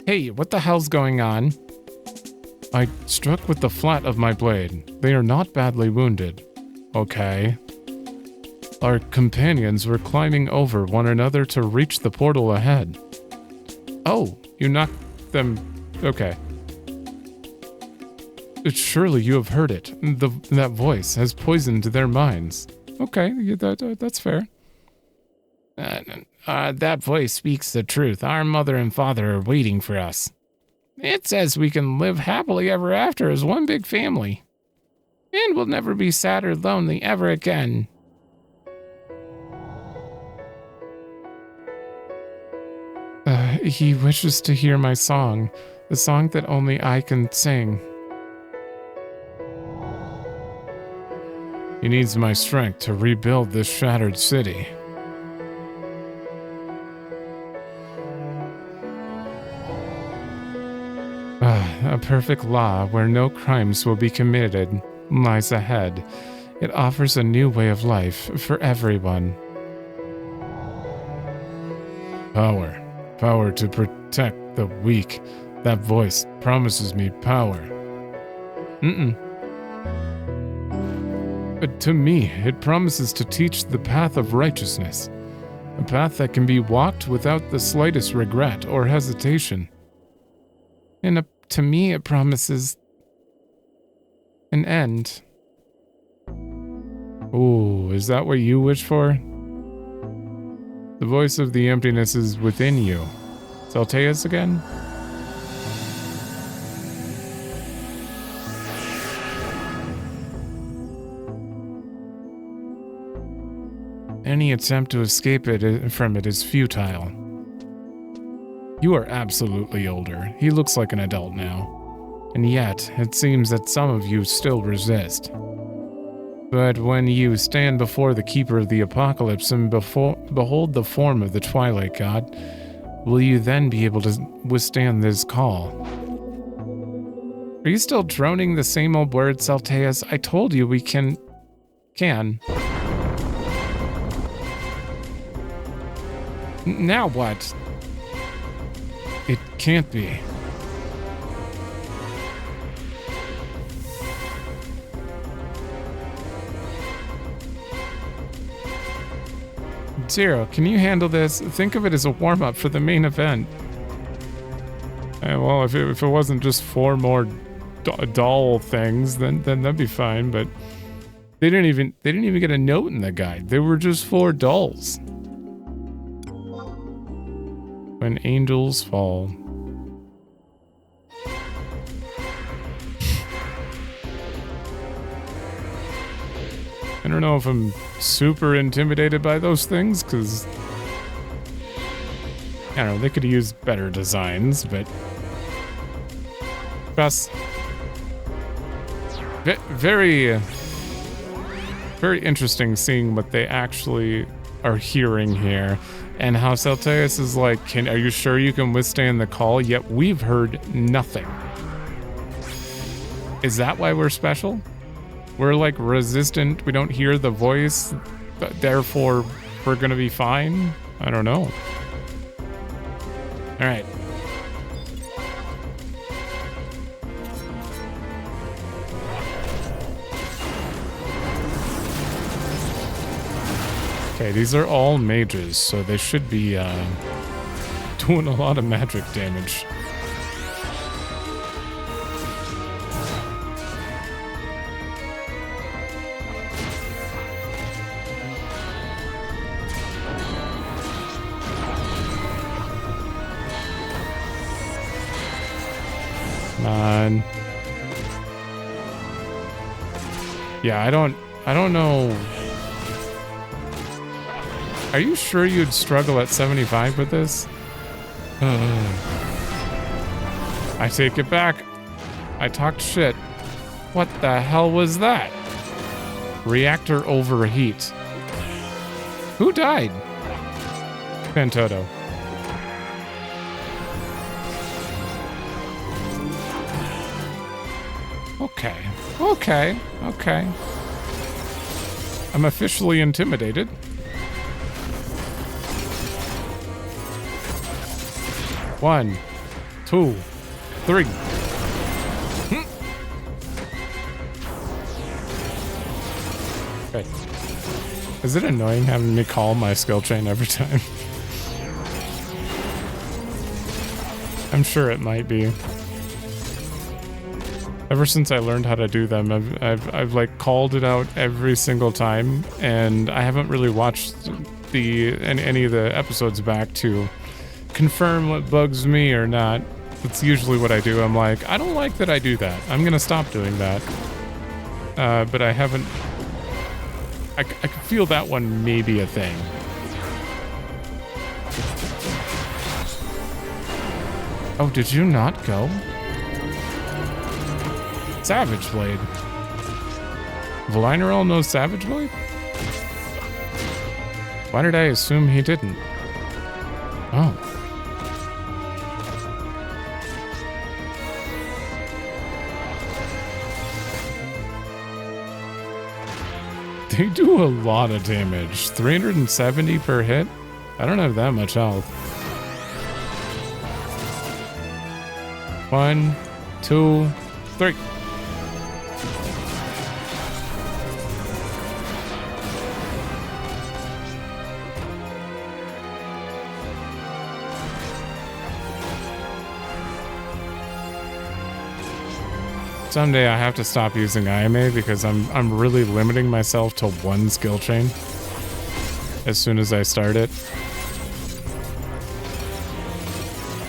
Speaker 1: Hey, what the hell's going on? I struck with the flat of my blade. They are not badly wounded. Okay. Our companions were climbing over one another to reach the portal ahead. Oh, you knocked them. Okay. Surely you have heard it. That voice has poisoned their minds. Okay, that's fair. That voice speaks the truth. Our mother and father are waiting for us. It says we can live happily ever after as one big family. And we'll never be sad or lonely ever again. He wishes to hear my song, the song that only I can sing. He needs my strength to rebuild this shattered city. A perfect law where no crimes will be committed lies ahead. It offers a new way of life for everyone. Power. Power to protect the weak. That voice promises me power. But to me, it promises to teach the path of righteousness. A path that can be walked without the slightest regret or hesitation. And to me, it promises an end. Ooh, is that what you wish for? The voice of the emptiness is within you. Zalteas again? Any attempt to escape from it is futile. You are absolutely older. He looks like an adult now. And yet, it seems that some of you still resist. But when you stand before the Keeper of the Apocalypse and behold the form of the Twilight God, will you then be able to withstand this call? Are you still droning the same old words, Zalteas? I told you we can. Now what? It can't be. Zero, can you handle this? Think of it as a warm-up for the main event. Well, if it wasn't just 4 more doll things, then that'd be fine. But they didn't even get a note in the guide. They were just 4 dolls. When angels fall. I don't know if I'm super intimidated by those things, because I don't know, they could use better designs, but Gus, very interesting seeing what they actually are hearing here, and how Zalteas is like, are you sure you can withstand the call? Yet we've heard nothing. Is that why we're special? We're like resistant, we don't hear the voice, but therefore we're gonna be fine? I don't know. Alright. Okay, these are all mages, so they should be doing a lot of magic damage. Yeah, I don't know. Are you sure you'd struggle at 75 with this? I take it back. I talked shit. What the hell was that? Reactor overheat. Who died? Pantoto. Okay. I'm officially intimidated. One, two, three. Okay. Is it annoying having me call my skill chain every time? I'm sure it might be. Ever since I learned how to do them, I've like called it out every single time, and I haven't really watched any of the episodes back to confirm what bugs me or not. That's usually what I do. I'm like, I don't like that I do that. I'm gonna stop doing that. But I haven't. I can feel that one may be a thing. Oh, did you not go? Savage Blade. Vana'diel knows Savage Blade? Why did I assume he didn't? Oh. They do a lot of damage. 370 per hit? I don't have that much health. 1, 2, 3. Someday I have to stop using IMA because I'm really limiting myself to one skill chain as soon as I start it.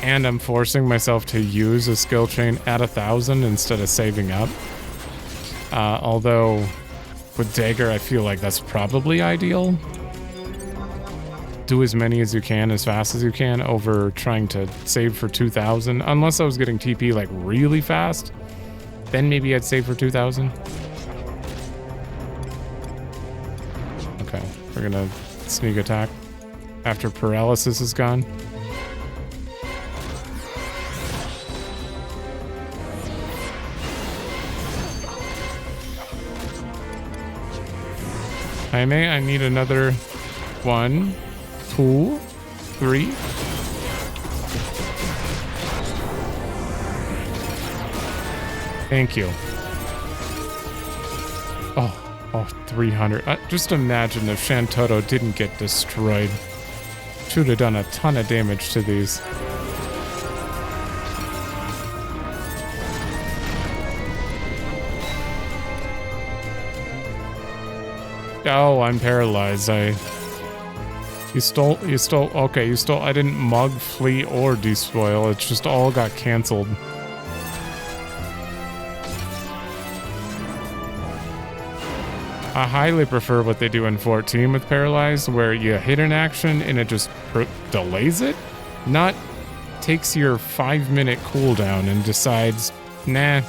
Speaker 1: And I'm forcing myself to use a skill chain at 1,000 instead of saving up. Although with Dagger, I feel like that's probably ideal. Do as many as you can, as fast as you can, over trying to save for 2,000. Unless I was getting TP like really fast, then maybe I'd save for 2,000. Okay, we're gonna sneak attack after paralysis is gone. I need another 1, 2, 3. Thank you. Oh, 300. Just imagine if Shantotto didn't get destroyed. Should have done a ton of damage to these. Oh, I'm paralyzed. You stole, okay, you stole, I didn't mug, flee, or despoil. It's just all got canceled. I highly prefer what they do in 14 with Paralyzed, where you hit an action and it just delays it, not takes your 5-minute cooldown and decides, nah,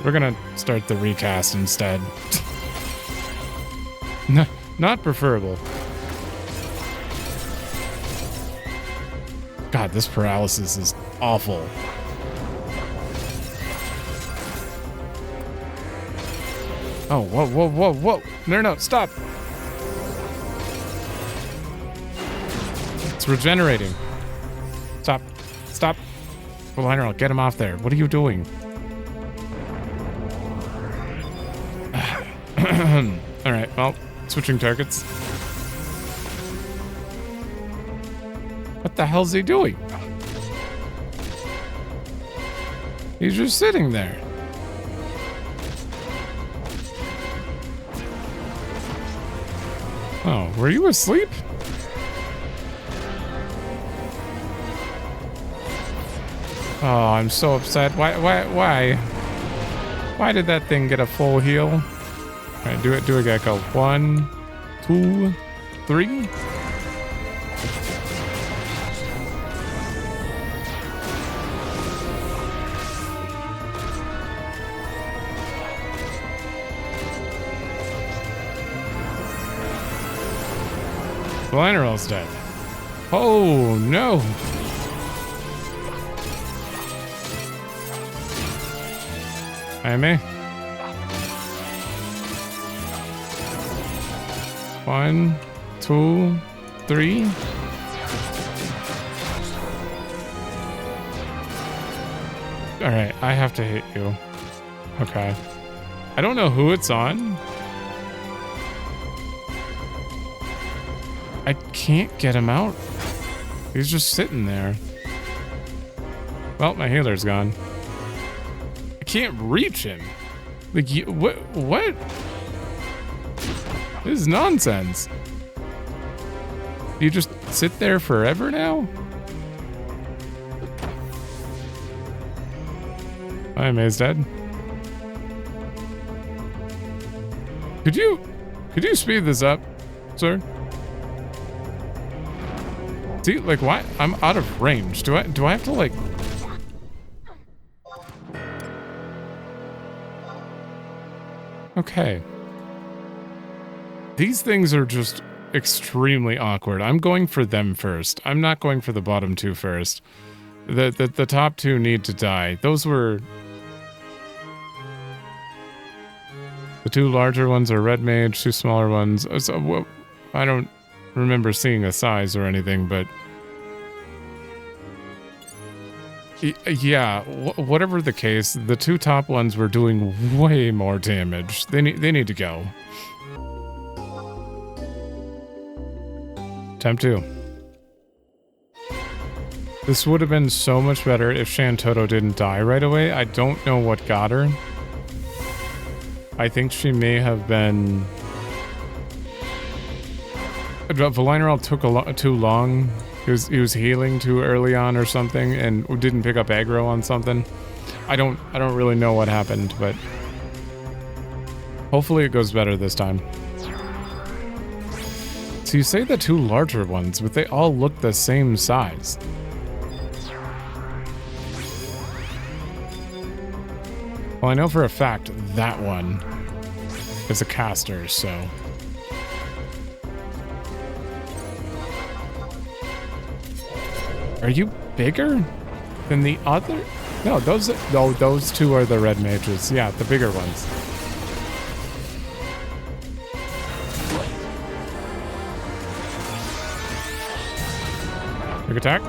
Speaker 1: we're gonna start the recast instead. Not preferable. God, this paralysis is awful. Oh, whoa. No, stop. It's regenerating. Stop. Well, get him off there. What are you doing? All right, well, switching targets. What the hell's he doing? He's just sitting there. Oh, were you asleep? Oh, I'm so upset. Why did that thing get a full heal? All right, do a gecko. 1, 2, 3. Vana'diel's dead. Oh no! I may. 1, 2, 3. Alright, I have to hit you. Okay. I don't know who it's on. I can't get him out. He's just sitting there. Well, my healer's gone. I can't reach him. Like, what? This is nonsense. You just sit there forever now? I am dead. Could you speed this up, sir? See, like, why? I'm out of range. Do I have to, like... Okay. These things are just extremely awkward. I'm going for them first. I'm not going for the bottom two first. The top two need to die. Those were... The two larger ones are red mage, two smaller ones. So, I don't remember seeing a size or anything, but... Yeah, whatever the case, the two top ones were doing way more damage. They need to go. Attempt 2. This would have been so much better if Shantoto didn't die right away. I don't know what got her. I think she may have been... Vana'diel took too long. He was healing too early on or something and didn't pick up aggro on something. I don't really know what happened, but hopefully it goes better this time. So you say the two larger ones, but they all look the same size. Well, I know for a fact that one is a caster, so... Are you bigger than the other? No, those two are the red mages. Yeah, the bigger ones. Quick attack.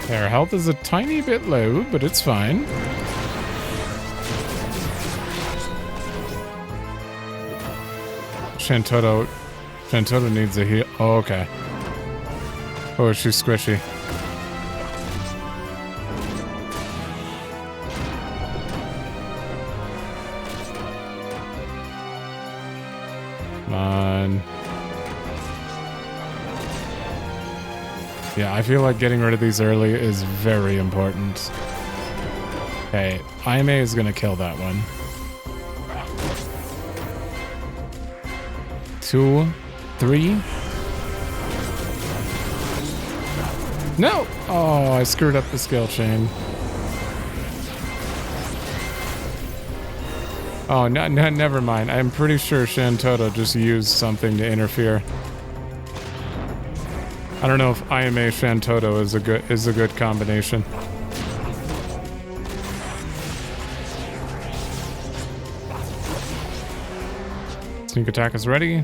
Speaker 1: Their health is a tiny bit low, but it's fine. Shantoto needs a heal. Oh, okay. Oh, she's squishy. Come on. Yeah, I feel like getting rid of these early is very important. Okay, IMA is gonna kill that one. 2, 3. No! Oh, I screwed up the skill chain. Oh, no, never mind. I'm pretty sure Shantoto just used something to interfere. I don't know if IMA Shantoto is a good combination. Sneak attack is ready.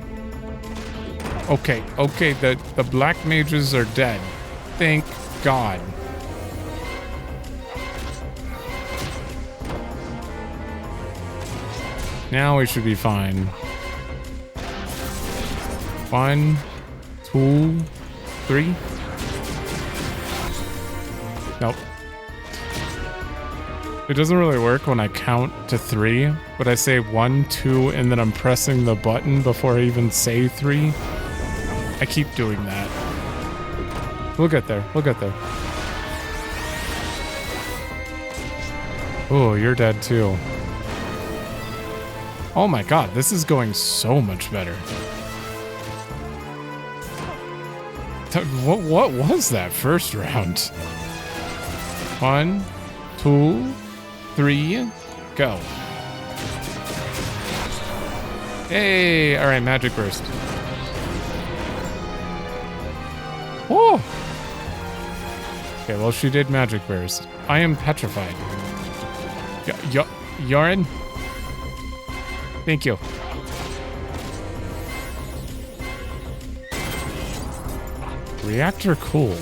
Speaker 1: Okay, the black mages are dead. Thank God. Now we should be fine. 1, 2, 3. Nope. It doesn't really work when I count to 3, but I say 1, 2, and then I'm pressing the button before I even say 3. I keep doing that. We'll get there. We'll get there. Oh, you're dead too. Oh my God, this is going so much better. What was that first round? 1, 2, 3, go. Hey, all right, magic burst. Okay, well, she did magic burst. I am petrified. Yaren? Thank you. Reactor cool.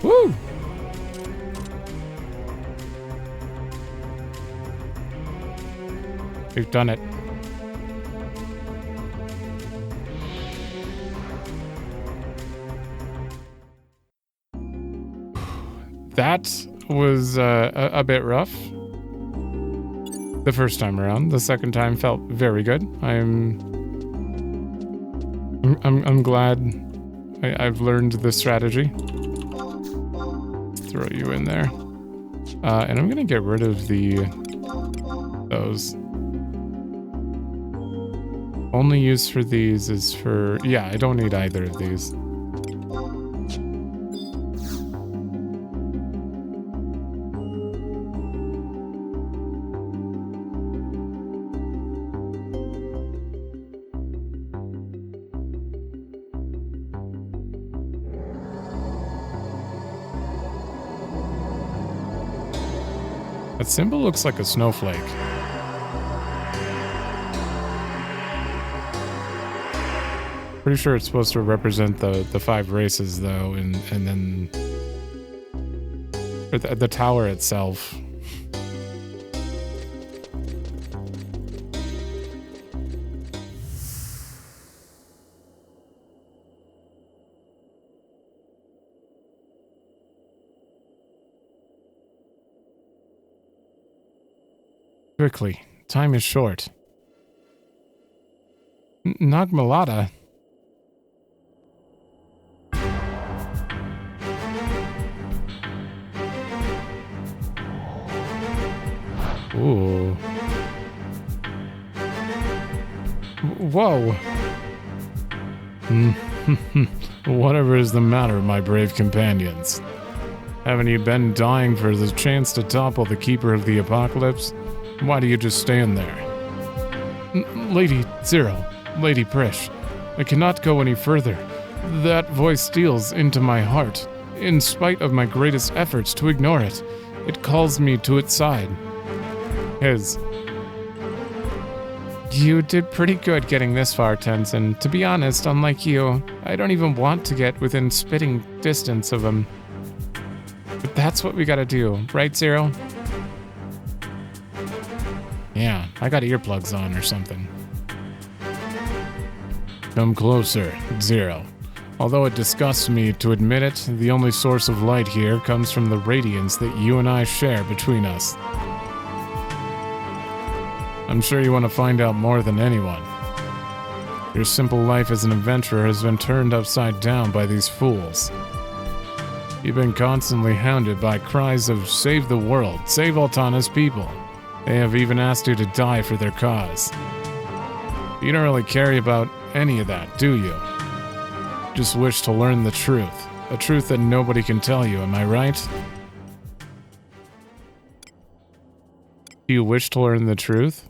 Speaker 1: Woo! We've done it. That was a bit rough. The first time around. The second time felt very good. I'm glad I've learned the strategy. Throw you in there. And I'm gonna get rid of those. Only use for these is for... Yeah, I don't need either of these. That symbol looks like a snowflake. Pretty sure it's supposed to represent the 5 races, though, and then or the tower itself. Quickly, time is short. Nagmalata. Ooh. Whoa. Whatever is the matter, my brave companions? Haven't you been dying for the chance to topple the Keeper of the Apocalypse? Why do you just stand there? Lady Zero, Lady Prishe, I cannot go any further. That voice steals into my heart. In spite of my greatest efforts to ignore it, it calls me to its side. His. You did pretty good getting this far, Tenzin. To be honest, unlike you, I don't even want to get within spitting distance of him. But that's what we gotta do, right, Zero? Yeah, I got earplugs on or something. Come closer, Zero. Although it disgusts me to admit it, the only source of light here comes from the radiance that you and I share between us. I'm sure you want to find out more than anyone. Your simple life as an adventurer has been turned upside down by these fools. You've been constantly hounded by cries of "Save the world, save Altana's people." They have even asked you to die for their cause. You don't really care about any of that, do you? Just wish to learn the truth. A truth that nobody can tell you, am I right? Do you wish to learn the truth?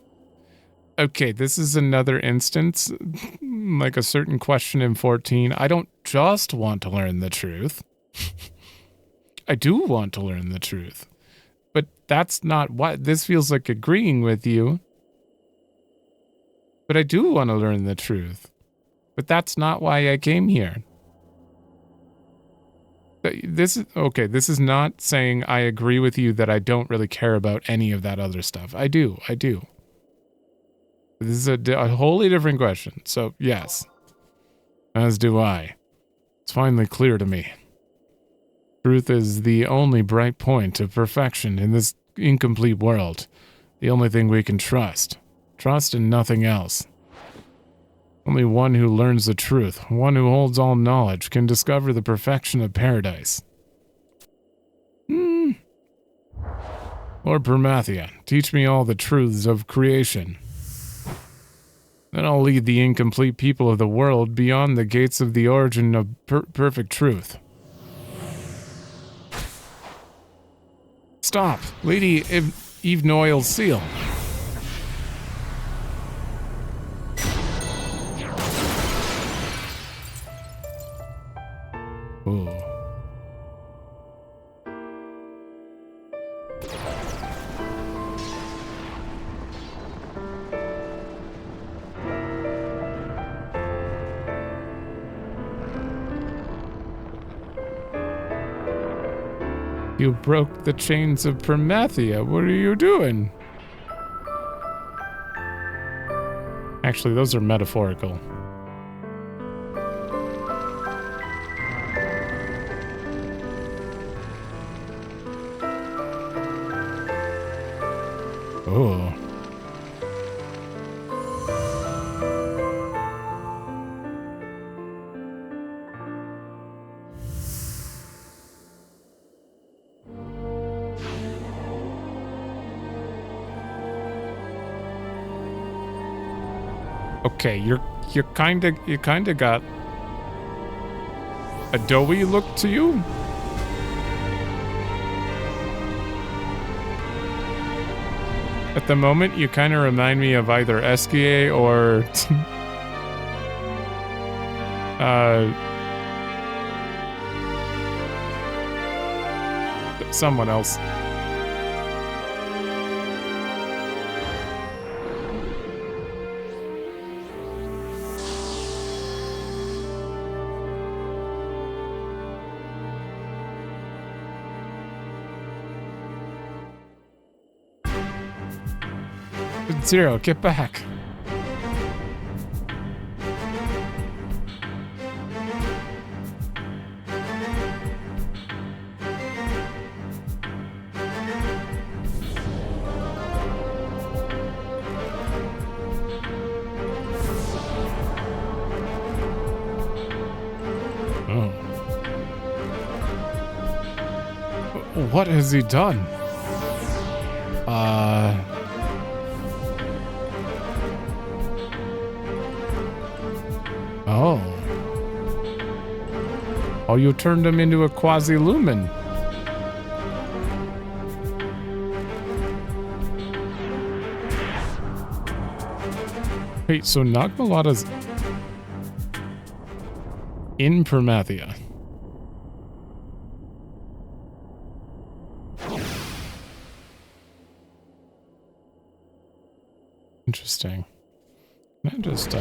Speaker 1: Okay, this is another instance, like a certain question in 14. I don't just want to learn the truth. I do want to learn the truth. But that's not what... This feels like agreeing with you. But I do want to learn the truth. But that's not why I came here. This is... Okay, this is not saying I agree with you that I don't really care about any of that other stuff. I do. This is a wholly different question. So, yes. As do I. It's finally clear to me. Truth is the only bright point of perfection in this incomplete world. The only thing we can trust. Trust and nothing else. Only one who learns the truth, one who holds all knowledge, can discover the perfection of paradise. Lord Promathia, teach me all the truths of creation. Then I'll lead the incomplete people of the world beyond the gates of the origin of perfect truth. Stop! Lady Eve Noyle's seal. You broke the chains of Promathia. What are you doing? Actually, those are metaphorical. Oh. Okay, you kind of got a doughy look to you. At the moment, you kind of remind me of either Ix'zdei or someone else. Zero, get back. Oh. What has he done? Oh, you turned him into a quasi-lumen. Wait, so Nagmalada's in Promathia. Interesting. Can I just,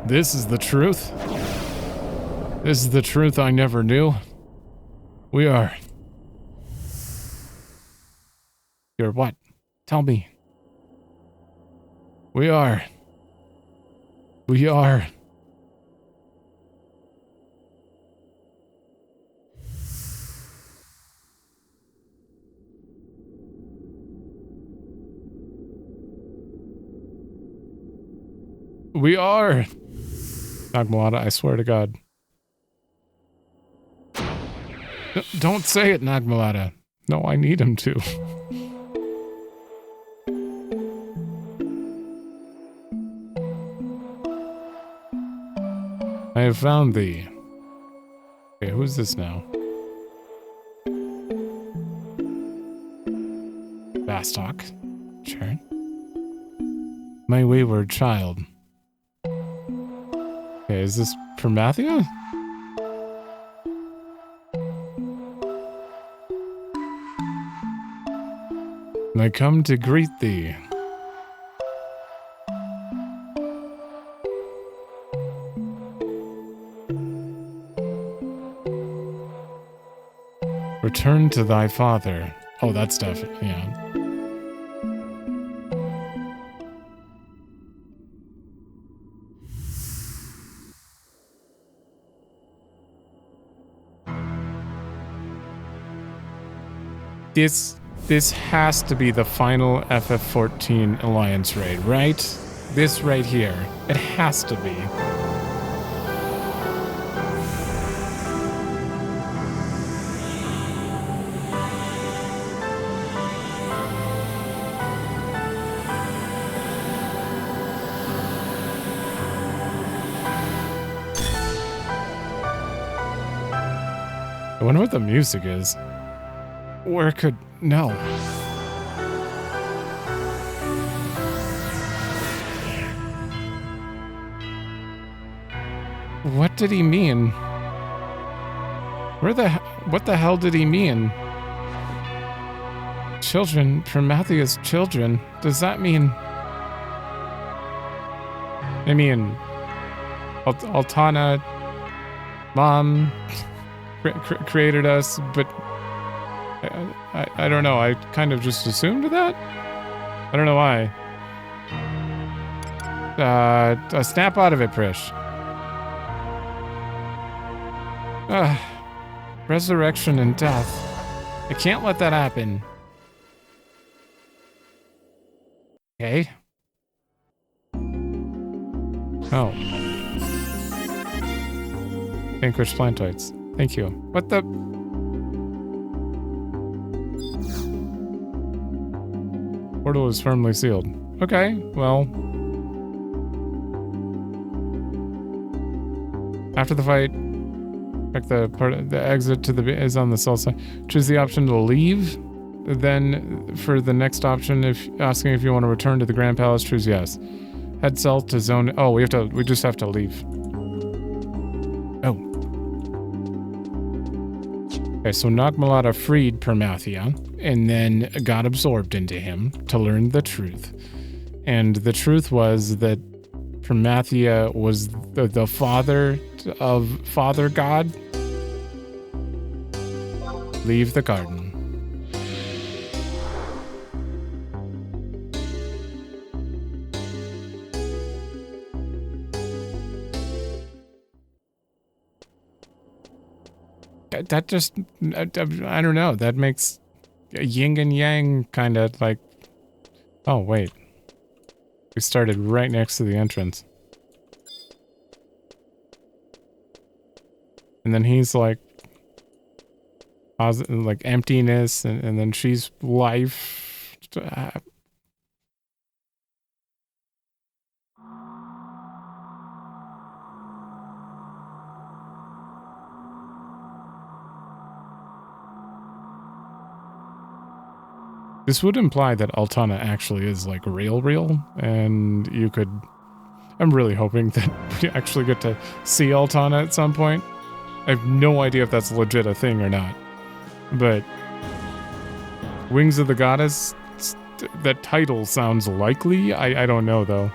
Speaker 1: this is the truth. This is the truth I never knew. We are... You're what? Tell me. We are... We are... Nagmalada, I swear to God. Don't say it, Nagmalada. No, I need him to. I have found thee. Okay, who's this now? Bastok. Sure. My wayward child. Okay, is this Promathia? I come to greet thee. Return to thy father. Oh, that's definitely, yeah. This has to be the final FF14 Alliance raid, right? This right here. It has to be. I wonder what the music is. Where could... No. What did he mean? What the hell did he mean? Children, Promathia's children. Does that mean... I mean... Altana... Mom... created us, but I don't know. I kind of just assumed that. I don't know why. Snap out of it, Prishe. Resurrection and death. I can't let that happen. Okay. Oh. Vanquish plantoids. Thank you. What the? Portal is firmly sealed. Okay, well. After the fight, check the exit to the is on the south side. Choose the option to leave. Then for the next option, if asking if you want to return to the Grand Palace, choose yes. Head south to zone. Oh, we just have to leave. Oh. Okay, so Nagmalata freed Promathia and then got absorbed into him to learn the truth. And the truth was that Promathia was the father of Father God. Leave the garden. That just, I don't know, that makes yin and yang kind of like, oh wait, we started right next to the entrance. And then he's like, like emptiness, and then she's life. This would imply that Altana actually is like real, and you could... I'm really hoping that we actually get to see Altana at some point. I have no idea if that's legit a thing or not. But Wings of the Goddess, that title sounds likely. I don't know though.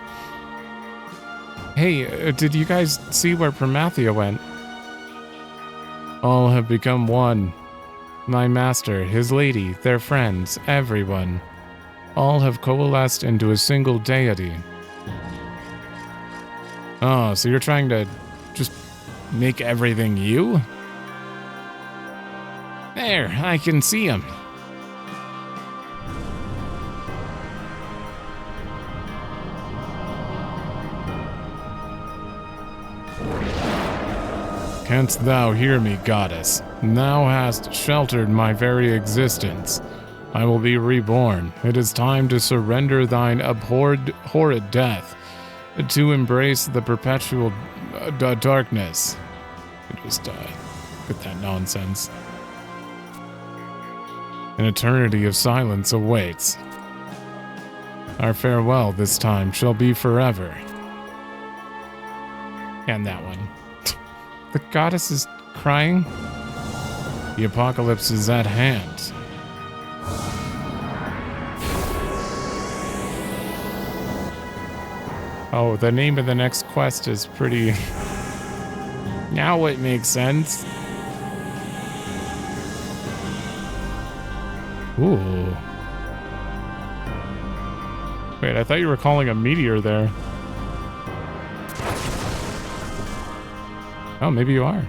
Speaker 1: Hey, did you guys see where Promathia went? All have become one. My master, his lady, their friends, everyone. All have coalesced into a single deity. Oh, so you're trying to just make everything you? There, I can see him. Canst thou hear me, goddess? Thou hast sheltered my very existence. I will be reborn. It is time to surrender thine abhorred, horrid death, to embrace the perpetual darkness. Just get that nonsense. An eternity of silence awaits. Our farewell this time shall be forever. And that one. The goddess is crying. The apocalypse is at hand. Oh, the name of the next quest is pretty... Now it makes sense. Ooh. Wait, I thought you were calling a meteor there. Oh, maybe you are.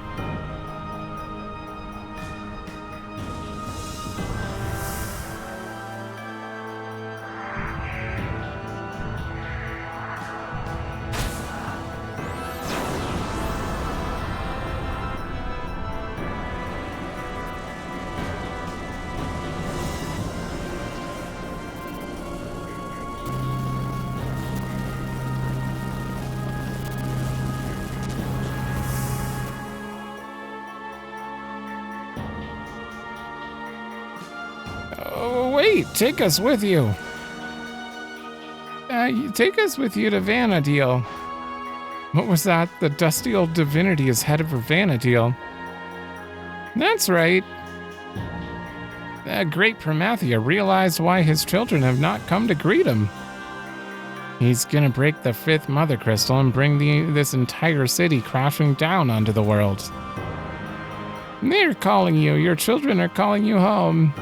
Speaker 1: Take us with you. Take us with you to Vana'diel. What was that? The dusty old divinity is headed for Vana'diel. That's right. Great Promathia realized why his children have not come to greet him. He's gonna break the 5th Mother Crystal and bring this entire city crashing down onto the world.
Speaker 2: They're calling you. Your children are calling you home.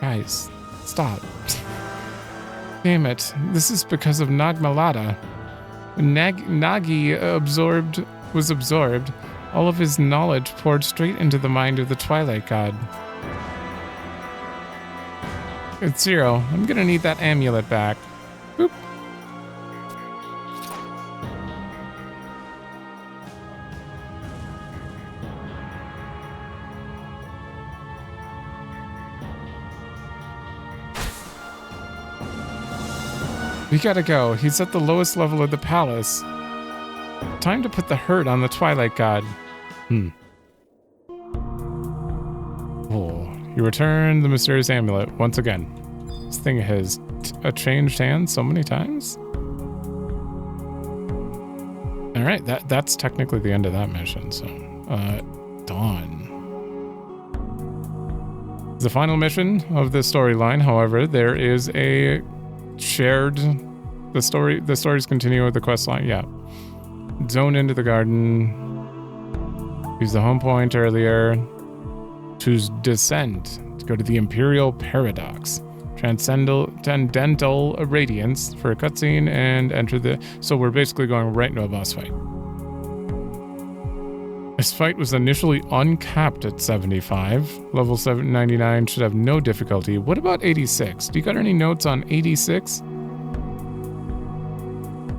Speaker 2: Guys, stop. Damn it. This is because of Nagmalada. When Nagi was absorbed, all of his knowledge poured straight into the mind of the Twilight God. It's Zero. I'm gonna need that amulet back. Boop. We gotta go. He's at the lowest level of the palace. Time to put the hurt on the Twilight God. Oh, you return the mysterious amulet once again. This thing has changed hands so many times. All right, that's technically the end of that mission. So, done. The final mission of this storyline, however, there is a shared. The stories continue with the quest line. Yeah. Zone into the garden. Use the home point earlier to descend, to go to the Imperial Paradox. Transcendental Radiance for a cutscene and enter the... So we're basically going right into a boss fight. This fight was initially uncapped at 75. Level 799 should have no difficulty. What about 86? Do you got any notes on 86?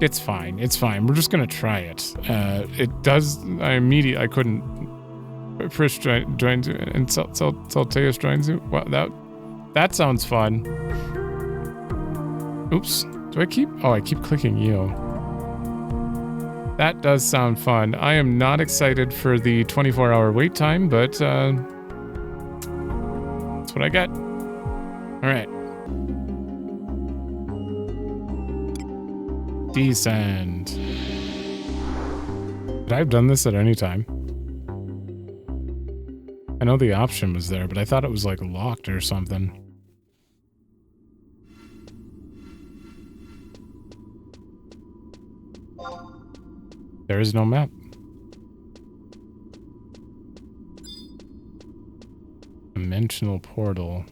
Speaker 2: It's fine. It's fine. We're just gonna try it. It does... I couldn't... Prishe joins you and Salteus joins you. Wow, that sounds fun. Oops. Do I keep... Oh, I keep clicking you. That does sound fun. I am not excited for the 24-hour wait time, but that's what I get. All right. Descend. Could I have done this at any time? I know the option was there, but I thought it was like locked or something. There is no map. Dimensional portal.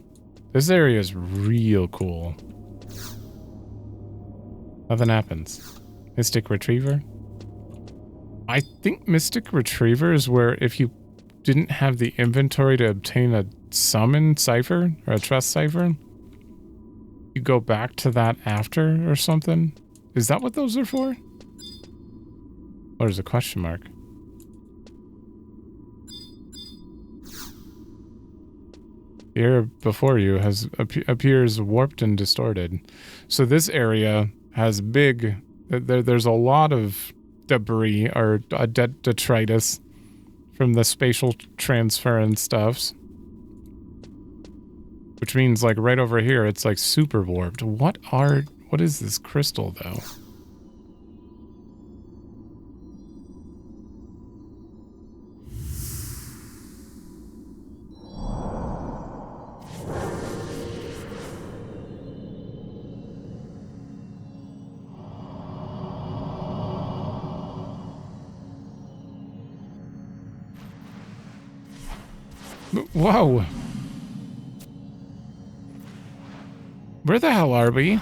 Speaker 2: This area is real cool. Nothing happens. Mystic Retriever? I think Mystic Retriever is where if you didn't have the inventory to obtain a summon cipher or a trust cipher, you go back to that after or something. Is that what those are for? Oh, there's a question mark. The area before you appears warped and distorted. So this area has there's a lot of debris or detritus from the spatial transference stuffs. Which means like right over here, it's like super warped. What is this crystal though? Whoa. Where the hell are we?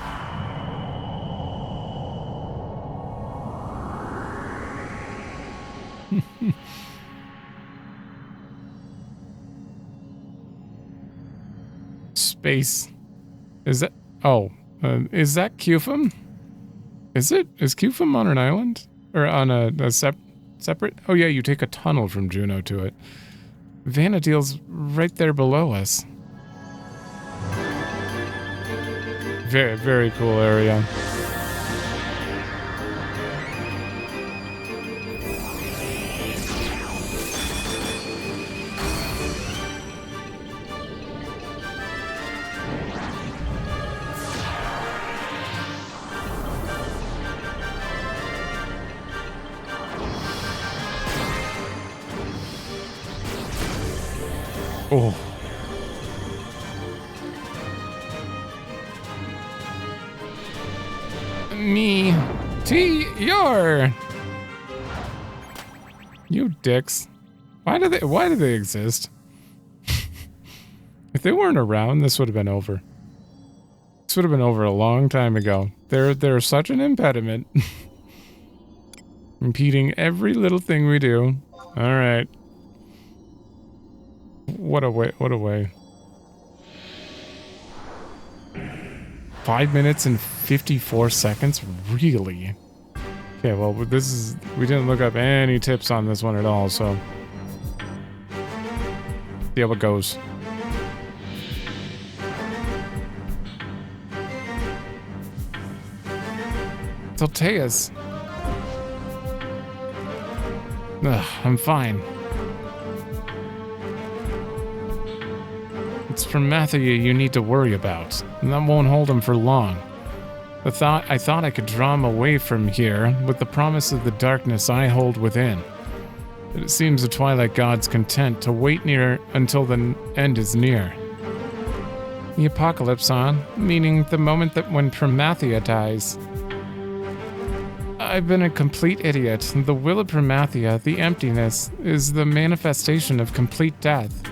Speaker 2: Space. Is that... Oh. Is that Qfum? Is it? Is Qfum on an island? Or on a separate... Oh yeah, you take a tunnel from Juno to it. Vana'diel's right there below us. Very, very cool area. Oh. Me. T. Your. You
Speaker 1: dicks. Why do they exist? If they weren't around, this would have been over. This would have been over a long time ago. They're such an impediment. Impeding every little thing we do. Alright. What a way. 5 minutes and 54 seconds? Really? Okay, well, we didn't look up any tips on this one at all, so. See how it goes. Altea's. Ugh, I'm fine. It's Promathia you need to worry about, and that won't hold him for long. I thought I could draw him away from here with the promise of the darkness I hold within. But it seems the Twilight God's content to wait until the end is near. The apocalypse, huh? Meaning the moment when Promathia dies. I've been a complete idiot. The will of Promathia, the emptiness, is the manifestation of complete death.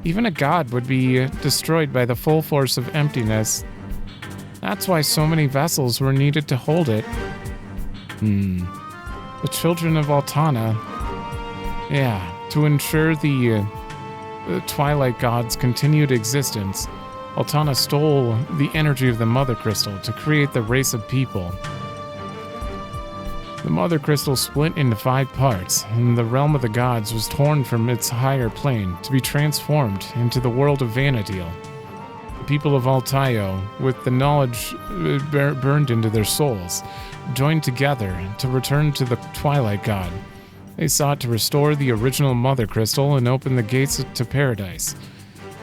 Speaker 1: Even a god would be destroyed by the full force of emptiness. That's why so many vessels were needed to hold it. The children of Altana. Yeah, to ensure the Twilight God's continued existence, Altana stole the energy of the Mother Crystal to create the race of people. The Mother Crystal split into 5 parts, and the realm of the gods was torn from its higher plane to be transformed into the world of Vana'diel. The people of Altaio, with the knowledge burned into their souls, joined together to return to the Twilight God. They sought to restore the original Mother Crystal and open the gates to paradise.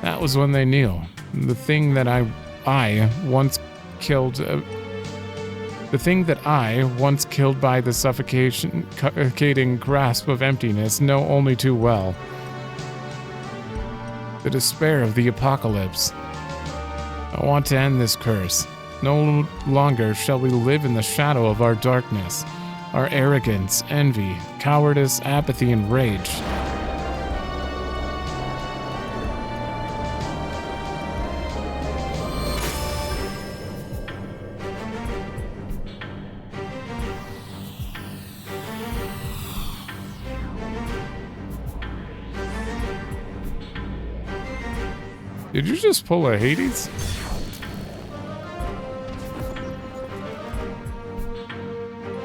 Speaker 1: That was when they knew. The thing that I once killed by the suffocating grasp of emptiness, know only too well. The despair of the apocalypse. I want to end this curse. No longer shall we live in the shadow of our darkness, our arrogance, envy, cowardice, apathy, and rage. Did you just pull a Hades?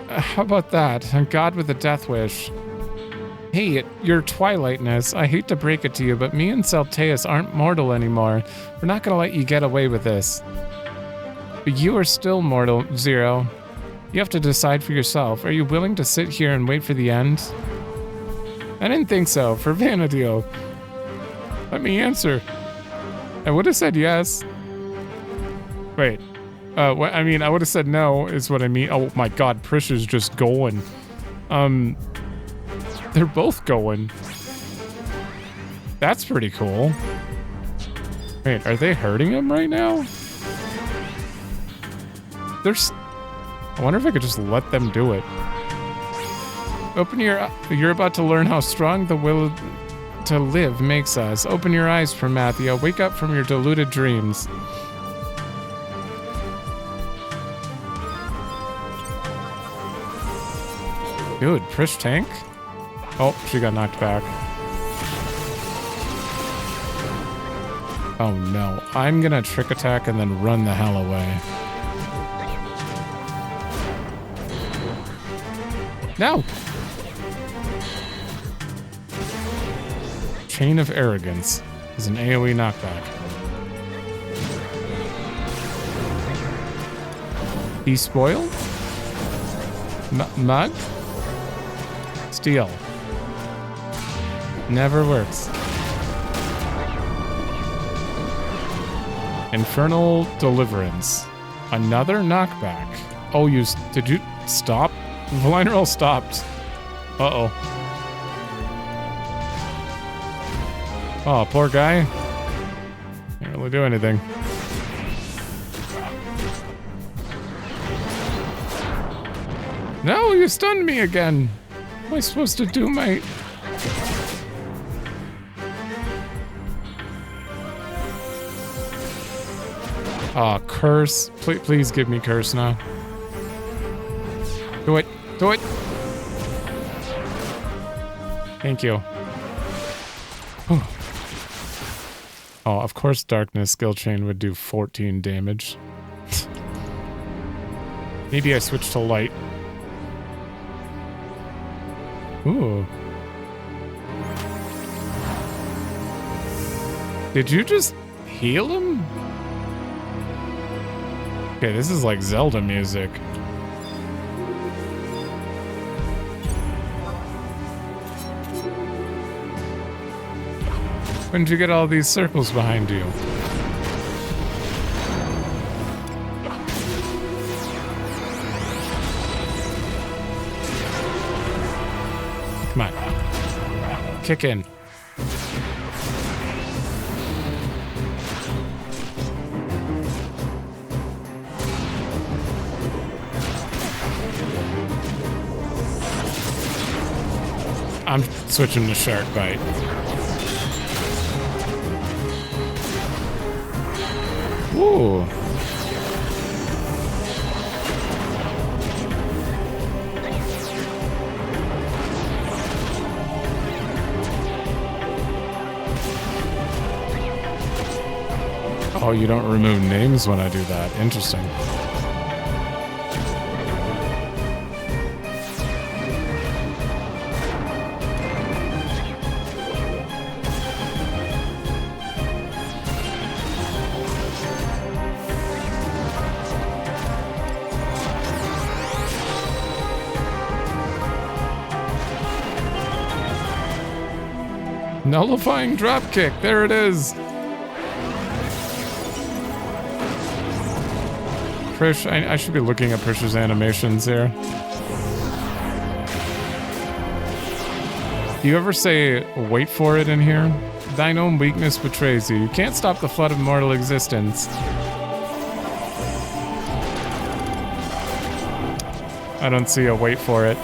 Speaker 1: How about that? A god with a death wish. Hey, your Twilightness, I hate to break it to you, but me and Celteus aren't mortal anymore. We're not gonna let you get away with this. But you are still mortal, Zero. You have to decide for yourself. Are you willing to sit here and wait for the end? I didn't think so, for Vana'diel. Let me answer. I would have said yes. Wait. What I mean, I would have said no, is what I mean. Oh my god, Prishe is just going. They're both going. That's pretty cool. Wait, are they hurting him right now? I wonder if I could just let them do it. You're about to learn how strong the will to live makes us. Open your eyes, Promathia. Wake up from your deluded dreams. Dude, Prishe tank? Oh, she got knocked back. Oh no. I'm gonna trick attack and then run the hell away. No! Chain of Arrogance is an AoE knockback. Despoil? Mug? Steel. Never works. Infernal Deliverance. Another knockback. Oh, did you stop? Valineral stopped. Uh-oh. Oh, poor guy. Can't really do anything. No, you stunned me again. Am I supposed to do my... Aw, curse. Please give me curse now. Do it. Do it. Thank you. Whew. Oh, of course darkness skill chain would do 14 damage. Maybe I switch to light. Ooh. Did you just heal him? Okay, this is like Zelda music. When did you get all these circles behind you? Come on. Kick in. I'm switching to Shark Bite. Ooh. Oh, you don't remove names when I do that. Interesting. Nullifying dropkick, there it is. Prish, I should be looking at Prishe's animations here. Do you ever say, wait for it in here? Thine own weakness betrays you. You can't stop the flood of mortal existence. I don't see a wait for it.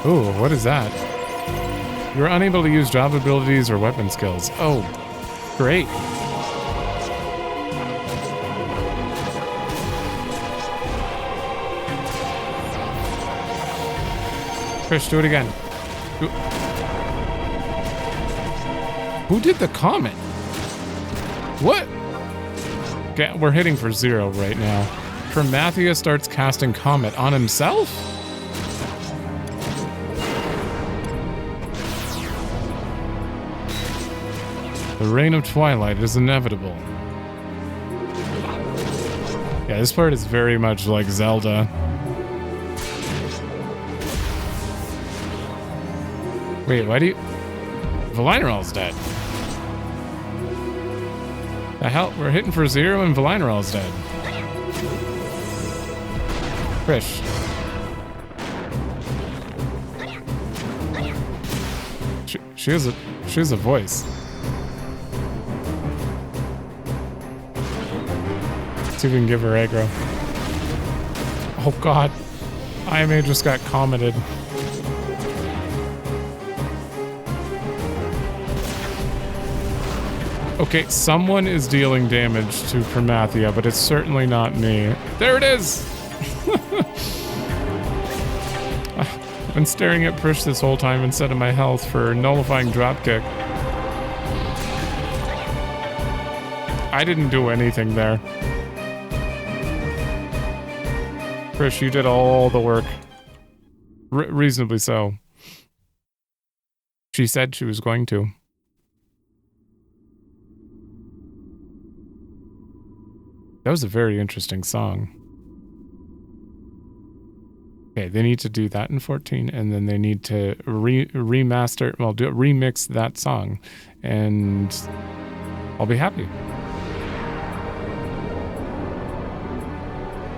Speaker 1: Ooh, what is that? You're unable to use job abilities or weapon skills. Oh, great. Prish, do it again. Who did the comment? What? Okay, we're hitting for 0 right now. Promathia starts casting Comet on himself? The reign of twilight is inevitable. Yeah, this part is very much like Zelda. Wait, why do you... Valineral's dead. The hell? We're hitting for 0 and Valineral's dead. Prish. She has a voice. Let's see if we can give her aggro. Oh god. IMA just got commented. Okay, someone is dealing damage to Promathia, but it's certainly not me. There it is! I've been staring at Prish this whole time instead of my health for nullifying dropkick. I didn't do anything there. Prish, you did all the work. Reasonably so. She said she was going to. That was a very interesting song. Okay, they need to do that in 14, and then they need to remaster, well, remix that song, and I'll be happy.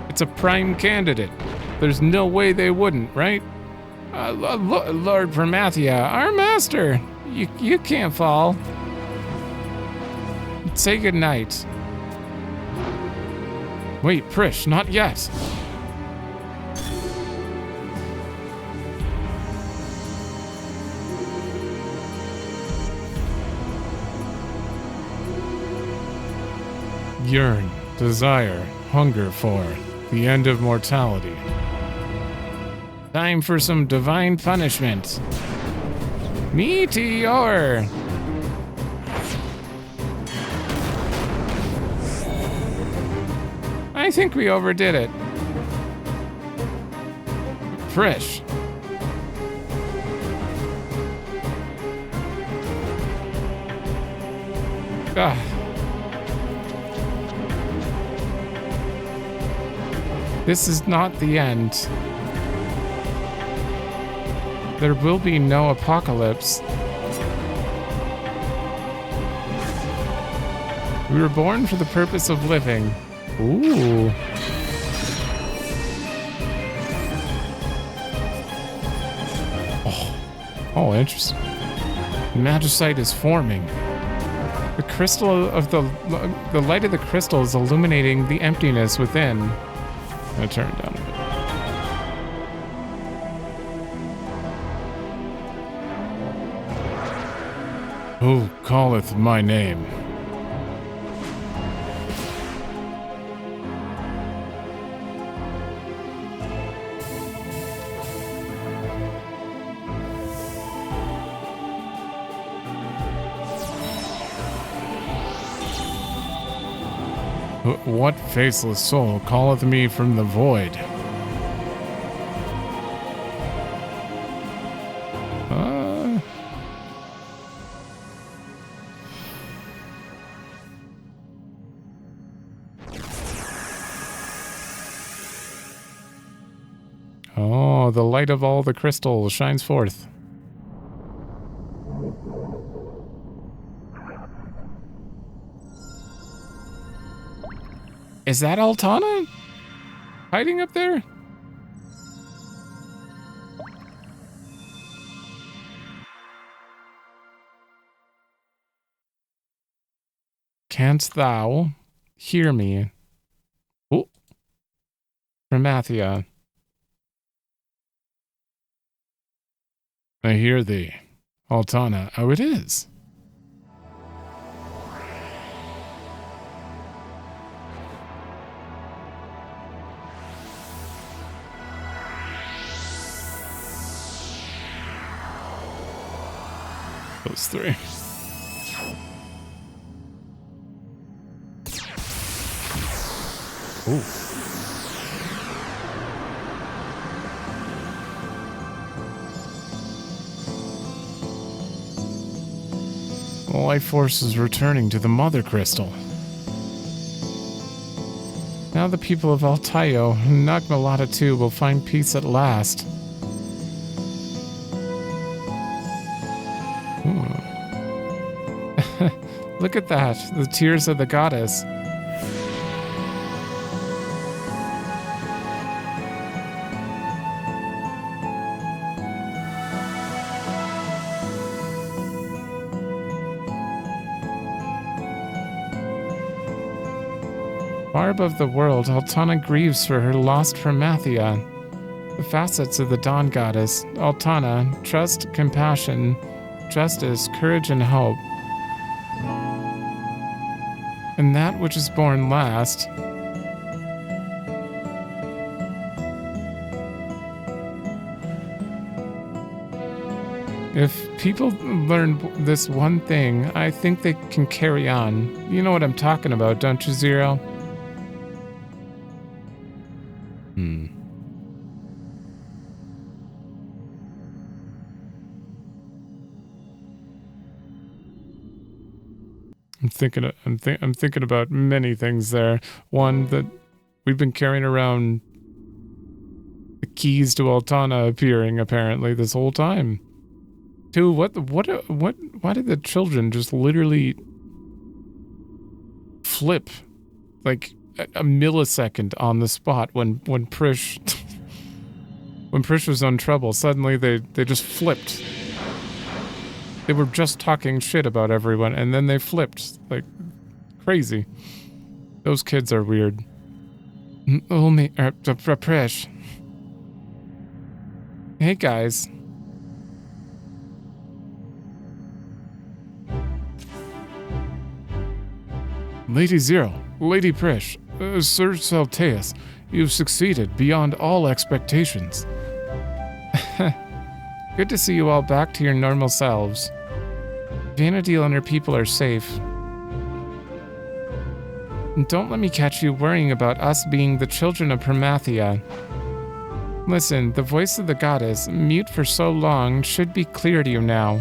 Speaker 1: It's a prime candidate. There's no way they wouldn't, right? Lord Promathia, our master, you can't fall.
Speaker 2: Say goodnight. Wait, Prishe, not yet. Yearn, desire, hunger for the end of mortality. Time for some divine punishment. Meteor! I think we overdid it. Prishe. Ah. This is not the end. There will be no apocalypse. We were born for the purpose of living. Ooh. Oh, interesting. Magicite is forming. The crystal of the light of the crystal is illuminating the emptiness within. I'm gonna turn it down a bit. Who calleth my name? What faceless soul calleth me from the void? Oh, the light of all the crystals shines forth. Is that Altana? Hiding up there? Canst thou hear me? Oh. Promathia. I hear thee. Altana. Oh, it is. Those three. Ooh. The life force is returning to the mother crystal. Now the people of Altaio and Nagmalata too will find peace at last. Look at that, the tears of the goddess. Far above the world, Altana grieves for her lost Promathia. The facets of the dawn goddess, Altana, trust, compassion, justice, courage, and hope. And that which is born last. If people learn this one thing, I think they can carry on. You know what I'm talking about, don't you, Zero? I'm thinking about many things there. One, that we've been carrying around the keys to Altana appearing apparently this whole time. Two, why did the children just literally flip like a millisecond on the spot when Prishe when Prishe was on trouble? Suddenly they just flipped. They were just talking shit about everyone, and then they flipped. Like,
Speaker 1: Crazy. Those kids are weird.
Speaker 2: Prishe.
Speaker 1: Hey, guys.
Speaker 2: Lady Zero, Lady Prishe, Sir Salteus, you've succeeded beyond all expectations.
Speaker 1: Good to see you all back to your normal selves. Vana'diel and her people are safe. And don't let me catch you worrying about us being the children of Promathia. Listen, the voice of the goddess, mute for so long, should be clear to you now.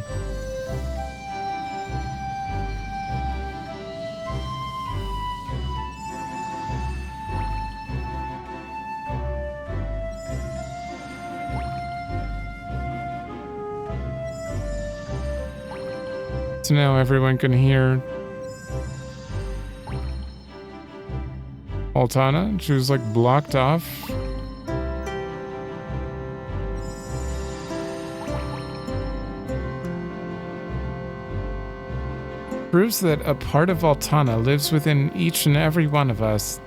Speaker 1: So now everyone can hear Altana. She was like blocked off. Proves that a part of Altana lives within each and every one of us.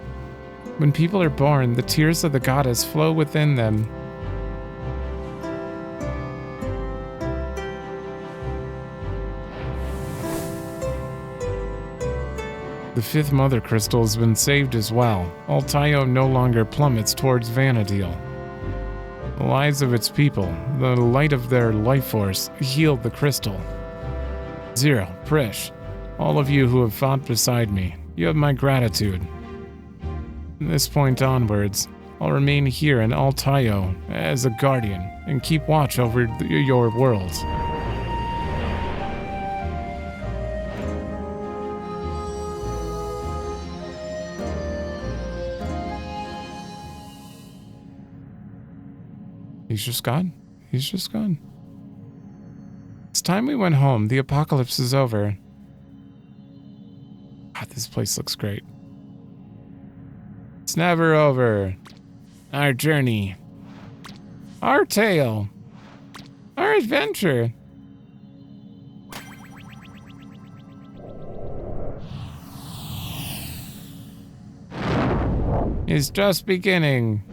Speaker 1: When people are born, the tears of the goddess flow within them. The fifth mother crystal has been saved as well. Altaio no longer plummets towards Vana'diel. The lives of its people, the light of their life force, healed the crystal. Zero, Prishe, all of you who have fought beside me, you have my gratitude. From this point onwards, I'll remain here in Altaio as a guardian and keep watch over your world. He's just gone. He's just gone. It's time we went home. The apocalypse is over. God, this place looks great. It's never over. Our journey. Our tale. Our adventure. Is just beginning.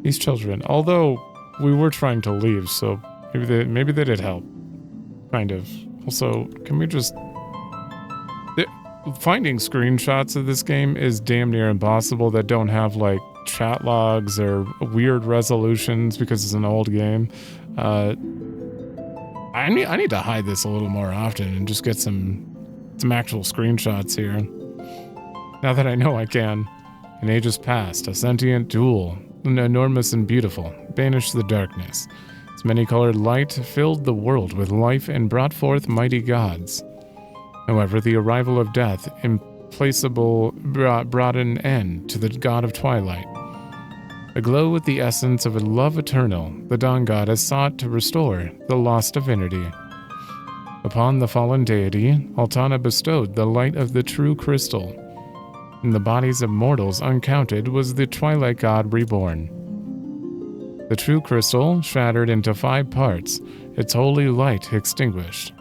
Speaker 1: These children, although we were trying to leave, so maybe they did help. Kind of. Also, can we just... Finding screenshots of this game is damn near impossible that don't have, like, chat logs or weird resolutions because it's an old game. I need to hide this a little more often and just get some actual screenshots here. Now that I know I can. An age has passed, a sentient jewel, enormous and beautiful, banished the darkness. Its many-colored light filled the world with life and brought forth mighty gods. However, the arrival of death implacable brought an end to the god of twilight. Aglow with the essence of a love eternal, the dawn goddess sought to restore the lost divinity. Upon the fallen deity, Altana bestowed the light of the true crystal. In the bodies of mortals uncounted was the twilight god reborn. The true crystal shattered into 5 parts, its holy light extinguished.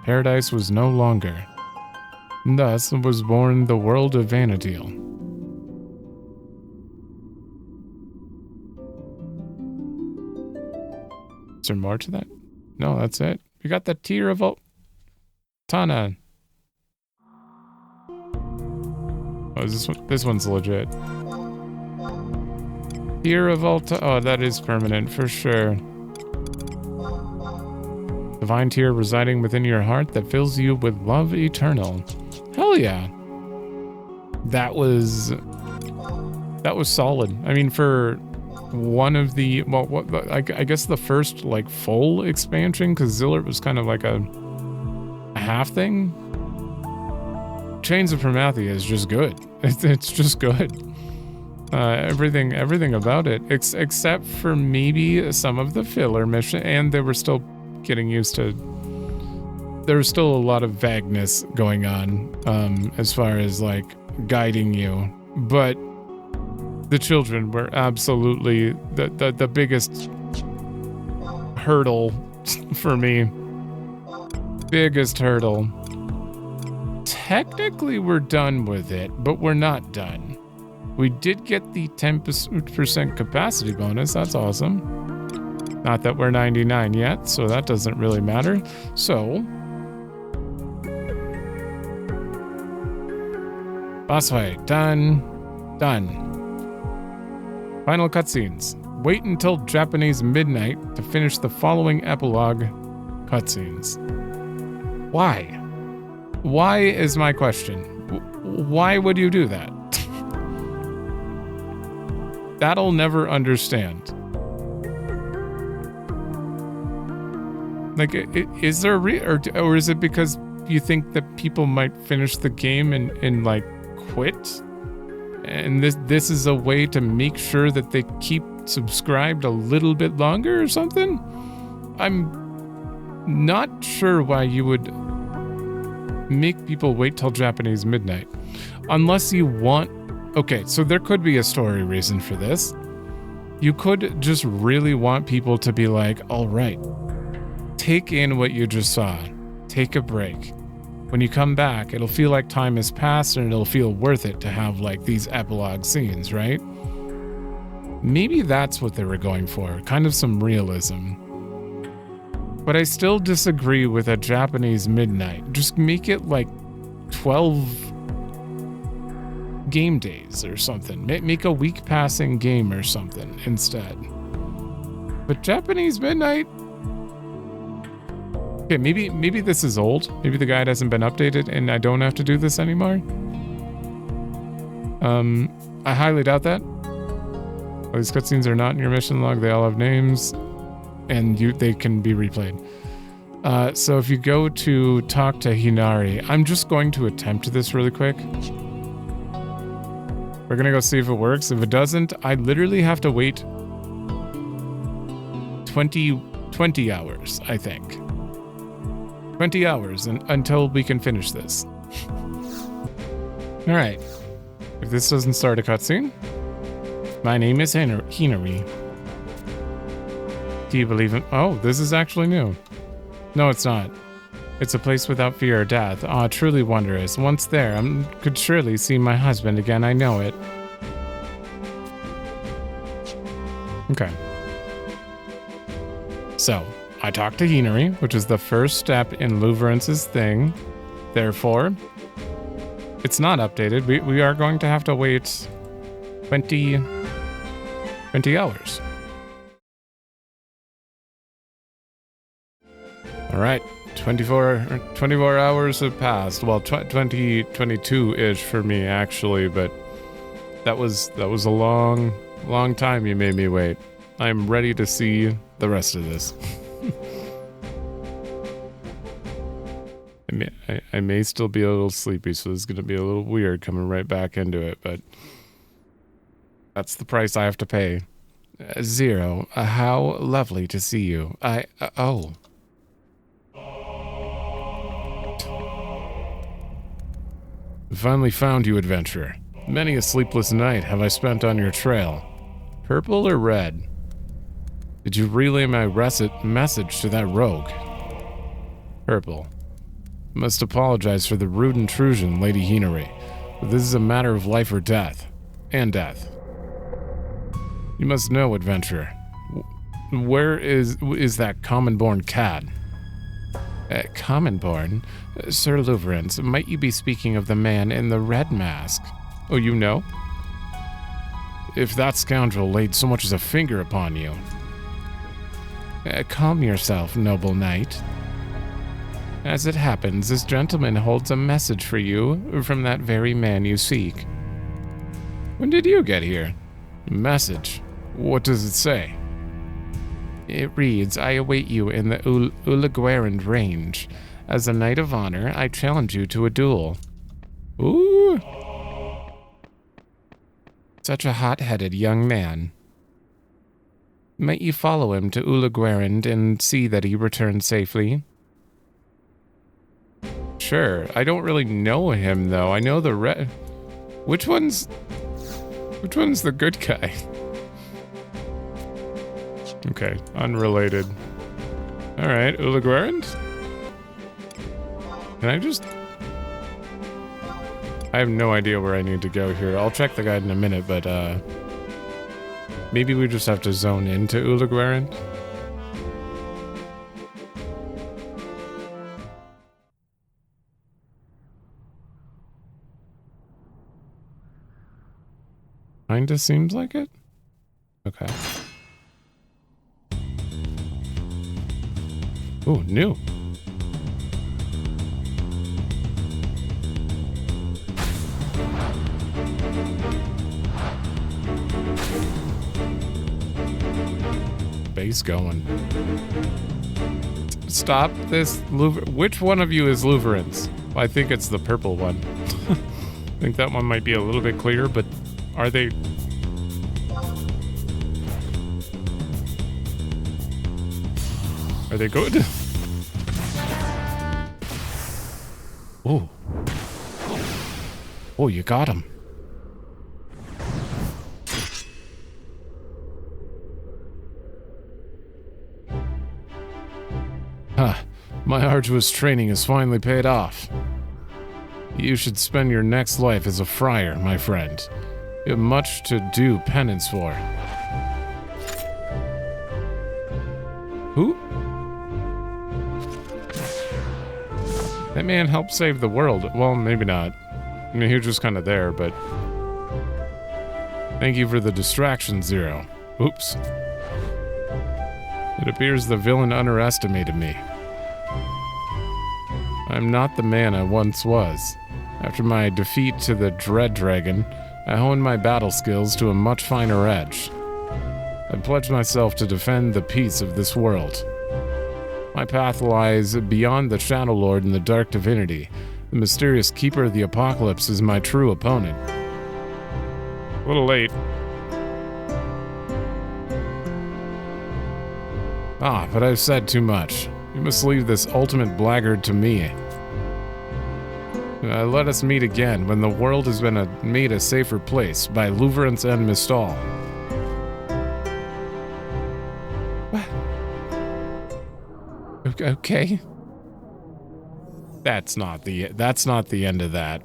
Speaker 1: Paradise was no longer. Thus was born the world of Vana'diel. Is there more to that? No, that's it. We got the tear of Altana. Oh, is this one's legit. Tear of Alta. Oh, that is permanent for sure. Divine tear residing within your heart that fills you with love eternal. Hell yeah. That was solid. I mean, for one of the, well, I guess the first like full expansion, because Zilart was kind of like a half thing. Chains of Promathia is just good. It's just good. Everything about it, except for maybe some of the filler mission, and they were still getting used to. There was still a lot of vagueness going on, as far as like guiding you, but The children were absolutely the biggest hurdle for me. Biggest hurdle. Technically, we're done with it, but we're not done. We did get the 10% capacity bonus. That's awesome. Not that we're 99 yet, so that doesn't really matter. So, boss fight, done. Final cutscenes. Wait until Japanese midnight to finish the following epilogue cutscenes. Why? Why is my question. Why would you do that? That'll never understand. Like, is there or is it because you think that people might finish the game and like quit? And this is a way to make sure that they keep subscribed a little bit longer or something? I'm not sure why you would make people wait till Japanese midnight. Unless you want... Okay, so there could be a story reason for this. You could just really want people to be like, all right, take in what you just saw. Take a break. When you come back, it'll feel like time has passed and it'll feel worth it to have like these epilogue scenes, right? Maybe that's what they were going for, kind of some realism. But I still disagree with a Japanese midnight. Just make it like 12 game days or something. Make a week passing game or something instead. But Japanese midnight... Okay, maybe this is old. Maybe the guide hasn't been updated and I don't have to do this anymore. I highly doubt that. All these cutscenes are not in your mission log. They all have names and they can be replayed. So if you go to talk to Hinari, I'm just going to attempt this really quick. We're gonna go see if it works. If it doesn't, I literally have to wait 20 hours, I think. 20 hours until we can finish this. All right. If this doesn't start a cutscene, my name is Hinari. Do you believe in... Oh, this is actually new. No, it's not. It's a place without fear or death. Ah, truly wondrous. Once there, I could surely see my husband again. I know it. Okay. So, I talked to Hinari, which is the first step in Louverance's thing. Therefore, it's not updated. We are going to have to wait 20 hours. All right, 24 hours have passed. Well, 22-ish for me actually, but that was a long time you made me wait. I'm ready to see the rest of this. I may still be a little sleepy, so this is going to be a little weird coming right back into it, but that's the price I have to pay. Zero, how lovely to see you. Oh. Finally found you, adventurer. Many a sleepless night have I spent on your trail. Purple or red? Did you relay my message to that rogue? Purple. Must apologize for the rude intrusion, Lady Hinari, but this is a matter of life or death. And death. You must know, adventurer. Where is that common-born cat? Common-born? Sir Louverance, might you be speaking of the man in the red mask? Oh, you know? If that scoundrel laid so much as a finger upon you. Calm yourself, noble knight. As it happens, this gentleman holds a message for you from that very man you seek. When did you get here? Message? What does it say? It reads, I await you in the Ulaguerend range. As a knight of honor, I challenge you to a duel. Ooh. Such a hot-headed young man. Might you follow him to Ulaguerend and see that he returns safely? Sure. I don't really know him, though. I know the red... Which one's... Which one's the good guy? Okay, unrelated. Alright, Ulagwarand? Can I just... I have no idea where I need to go here. I'll check the guide in a minute, but maybe we just have to zone into Ulagwarand? Kinda seems like it? Okay. Ooh, new. Base going. Stop this. Which one of you is Luverance? I think it's the purple one. I think that one might be a little bit clearer, but are they... Are they good? Oh. Oh, you got him. Huh. My arduous training has finally paid off. You should spend your next life as a friar, my friend. You have much to do penance for. Who? That man helped save the world. Well, maybe not. I mean, he was just kind of there, but... Thank you for the distraction, Zero. Oops. It appears the villain underestimated me. I'm not the man I once was. After my defeat to the Dread Dragon, I honed my battle skills to a much finer edge. I pledged myself to defend the peace of this world. My path lies beyond the Shadow Lord and the Dark Divinity. The mysterious Keeper of the Apocalypse is my true opponent. A little late. Ah, but I've said too much. You must leave this ultimate blackguard to me. Let us meet again when the world has been made a safer place by Luverance and Mistal. What? Okay. That's not the end of that.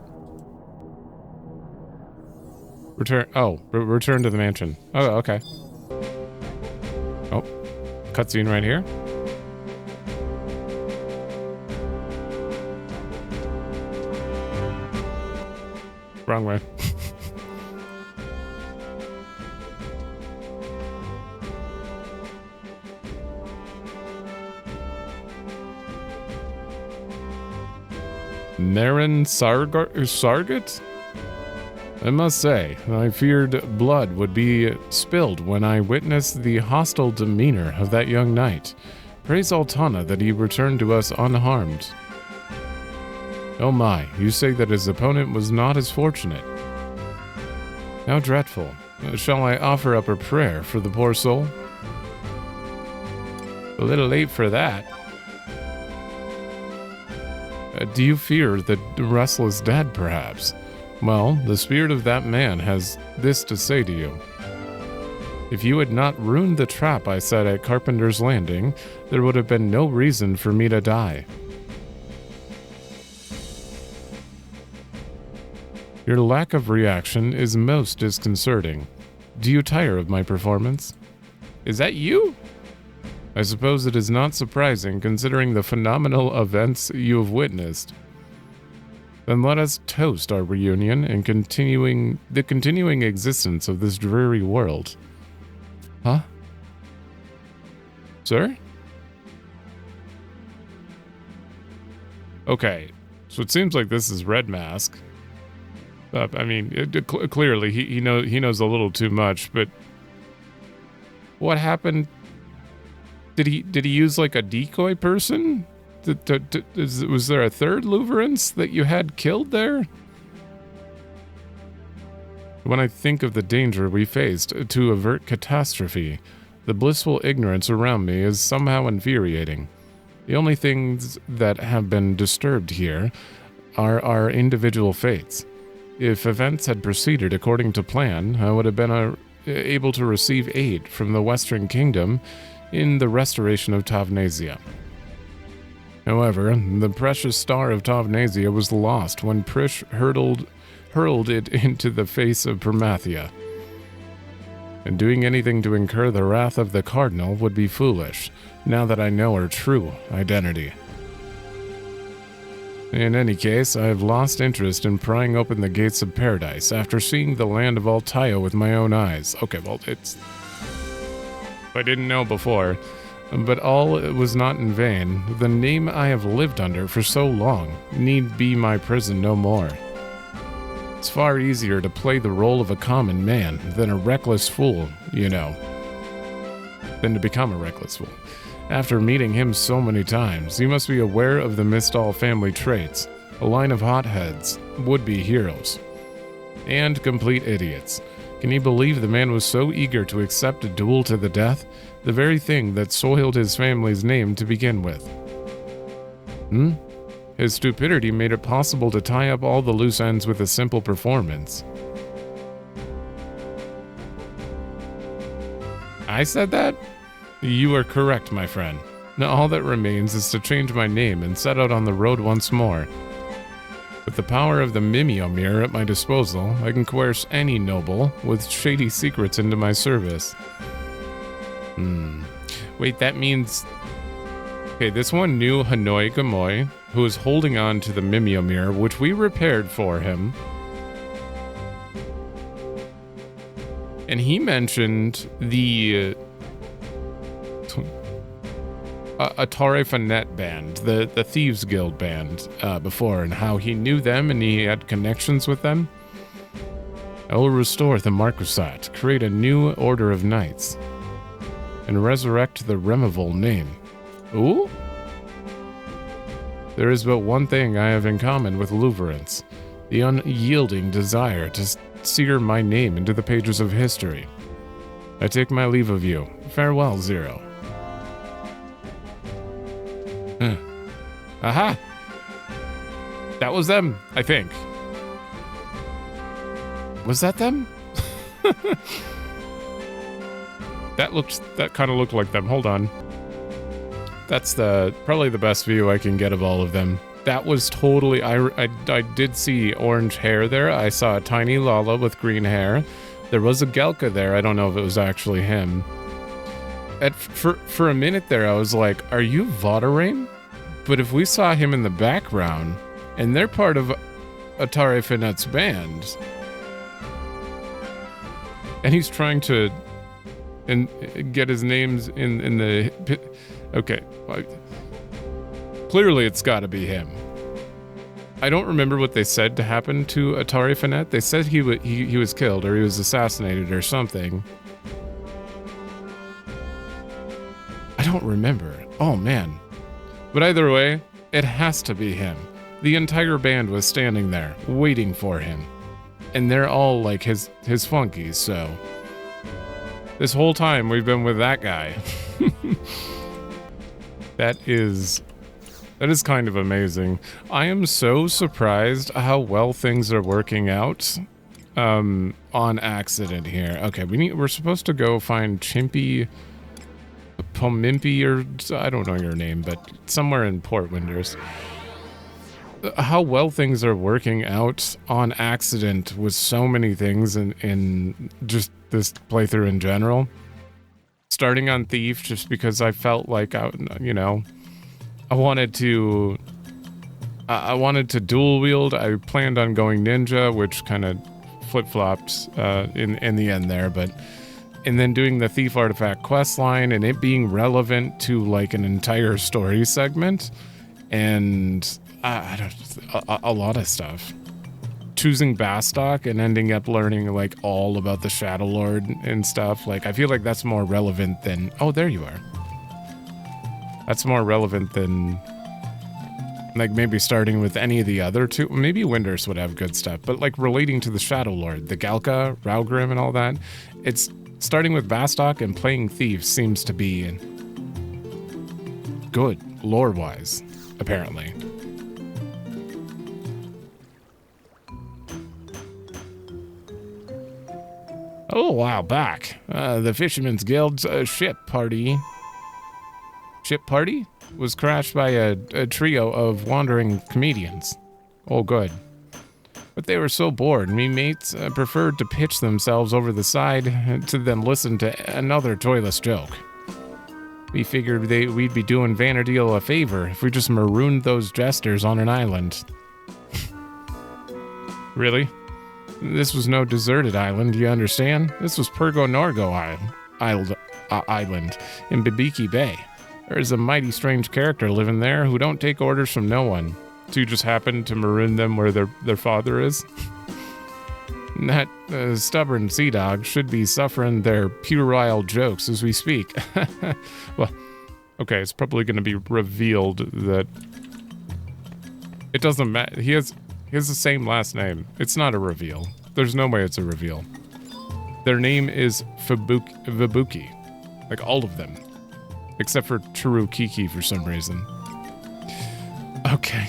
Speaker 1: Return to the mansion. Oh, okay. Oh, cutscene right here. Wrong way. Naren Sargat? I must say, I feared blood would be spilled when I witnessed the hostile demeanor of that young knight. Praise Altana that he returned to us unharmed. Oh my, you say that his opponent was not as fortunate. How dreadful. Shall I offer up a prayer for the poor soul? A little late for that. Do you fear the restless dead, perhaps? Well, the spirit of that man has this to say to you. If you had not ruined the trap I set at Carpenter's Landing, there would have been no reason for me to die. Your lack of reaction is most disconcerting. Do you tire of my performance? Is that you? I suppose it is not surprising considering the phenomenal events you have witnessed. Then let us toast our reunion and the continuing existence of this dreary world. Huh? Sir? Okay, so it seems like this is Red Mask. I mean, clearly he knows a little too much, but what happened? Did he use like a decoy person? Was there a third Luverance that you had killed there? When I think of the danger we faced to avert catastrophe, the blissful ignorance around me is somehow infuriating. The only things that have been disturbed here are our individual fates.
Speaker 2: If events had proceeded according to plan, I would have been able to receive aid from the Western Kingdom in the restoration of Tavnasia. However, the precious star of Tavnasia was lost when Prishe hurled it into the face of Promathia. And doing anything to incur the wrath of the Cardinal would be foolish, now that I know her true identity. In any case, I have lost interest in prying open the gates of paradise after seeing the land of Altana with my own eyes. Okay, well, I didn't know before, but all was not in vain. The name I have lived under for so long need be my prison no more. It's far easier to play the role of a common man than a reckless fool, than to become a reckless fool. After meeting him so many times, you must be aware of the Mistall family traits, a line of hotheads, would-be heroes, and complete idiots. Can you believe the man was so eager to accept a duel to the death, the very thing that soiled his family's name to begin with? His stupidity made it possible to tie up all the loose ends with a simple performance. I said that? You are correct, my friend. Now all that remains is to change my name and set out on the road once more. With the power of the Mimeomir at my disposal, I can coerce any noble with shady secrets into my service. Wait, that means... Okay, this one knew Hanoi Gamoy, who was holding on to the Mimeomir, which we repaired for him. And he mentioned the... Atare Fanet band, the Thieves Guild band, before, and how he knew them and he had connections with them. I will restore the Marcusat, create a new order of knights, and resurrect the Remivol name. Ooh? There is but one thing I have in common with Louverance, the unyielding desire to sear my name into the pages of history. I take my leave of you. Farewell, Zero. Aha! That was them, I think. Was that them? That kind of looked like them. Hold on. That's probably the best view I can get of all of them. That was totally... I did see orange hair there. I saw a tiny Lala with green hair. There was a Gelka there. I don't know if it was actually him. For a minute there, I was like, are you Vodarain? But if we saw him in the background, and they're part of Atare Fanet's band, and he's trying to get his names in the... Okay, clearly it's got to be him. I don't remember what they said to happen to Atare Fanet. They said he was killed, or he was assassinated, or something. I don't remember. Oh, man. But either way, it has to be him. The entire band was standing there, waiting for him. And they're all like his flunkies, so... This whole time we've been with that guy. That is kind of amazing. I am so surprised how well things are working out on accident here. Okay, we're supposed to go find Chimpy... Pomimpi, or I don't know your name, but somewhere in Port Winders. How well things are working out on accident with so many things in just this playthrough in general. Starting on Thief just because I felt like I wanted to dual wield. I planned on going ninja, which kind of flip-flopped in the end there, but... And then doing the Thief Artifact questline and it being relevant to like an entire story segment, and a lot of stuff. Choosing Bastok and ending up learning like all about the Shadow Lord and stuff. Like I feel like that's more relevant than... Oh, there you are. That's more relevant than like maybe starting with any of the other two. Maybe Winders would have good stuff, but like relating to the Shadow Lord, the Galka, Raugrim, and all that, it's... Starting with Bastok and playing Thief seems to be good, lore-wise, apparently. Oh, a while back, the Fisherman's Guild's ship party was crashed by a trio of wandering comedians. Oh, good. But they were so bored, me mates preferred to pitch themselves over the side to then listen to another joyless joke. We figured we'd be doing Vana'diel a favor if we just marooned those jesters on an island. Really? This was no deserted island, you understand? This was Pergo Norgo Island in Bibiki Bay. There's a mighty strange character living there who don't take orders from no one. So you just happen to maroon them where their father is? That stubborn sea dog should be suffering their puerile jokes as we speak. Well, okay, it's probably going to be revealed that it doesn't matter. He has the same last name. It's not a reveal. There's no way it's a reveal. Their name is Vibuki. Like all of them. Except for Chirukiki for some reason. Okay.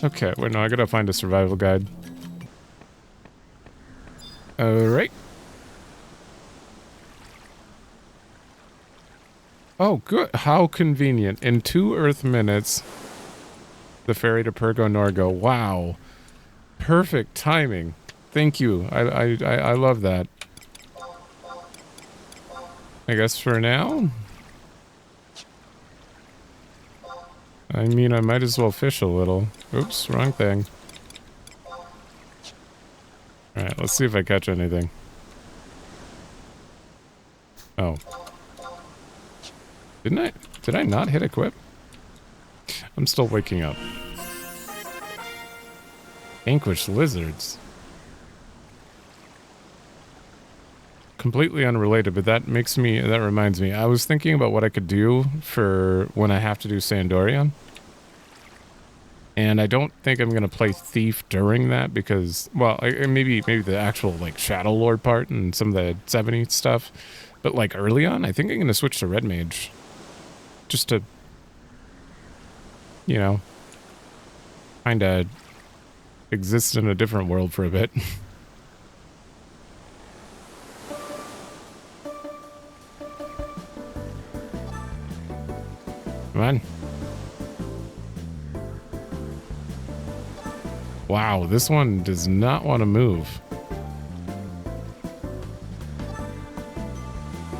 Speaker 2: Okay, wait, no, I gotta find a survival guide. Alright. Oh, good. How convenient. In 2 Earth minutes, the ferry to Pergo Norgo. Wow. Perfect timing. Thank you. I love that. I guess for now... I mean, I might as well fish a little. Oops, wrong thing. Alright, let's see if I catch anything. Oh. Did I not hit equip? I'm still waking up. Vanquish lizards. Completely unrelated, but that reminds me. I was thinking about what I could do for when I have to do Sandorian. And I don't think I'm going to play Thief during that because, well, maybe the actual, like, Shadow Lord part and some of the 70 stuff. But, like, early on, I think I'm going to switch to Red Mage. Just to, you know, kind of exist in a different world for a bit. Come on. Wow, this one does not want to move.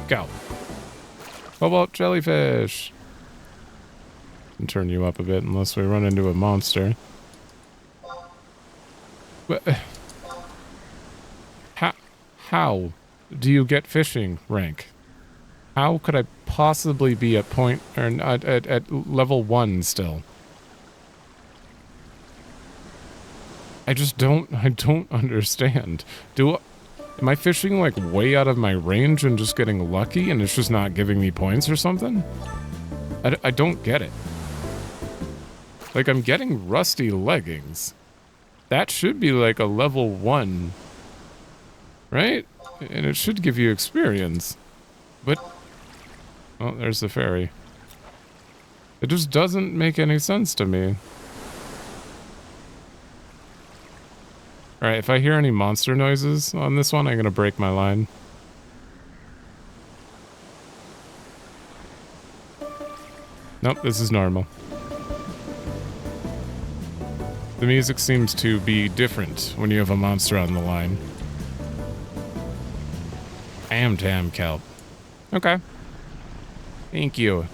Speaker 2: Go. Cobalt jellyfish. And turn you up a bit unless we run into a monster. But, how do you get fishing rank? How could I possibly be at point or at level 1 still? I don't understand. Am I fishing like way out of my range and just getting lucky and it's just not giving me points or something? I don't get it. Like, I'm getting rusty leggings. That should be like a level 1, right? And it should give you experience. But, oh, there's the ferry. It just doesn't make any sense to me. Alright, if I hear any monster noises on this one, I'm gonna break my line. Nope, this is normal. The music seems to be different when you have a monster on the line. Tam kelp. Okay. Thank you.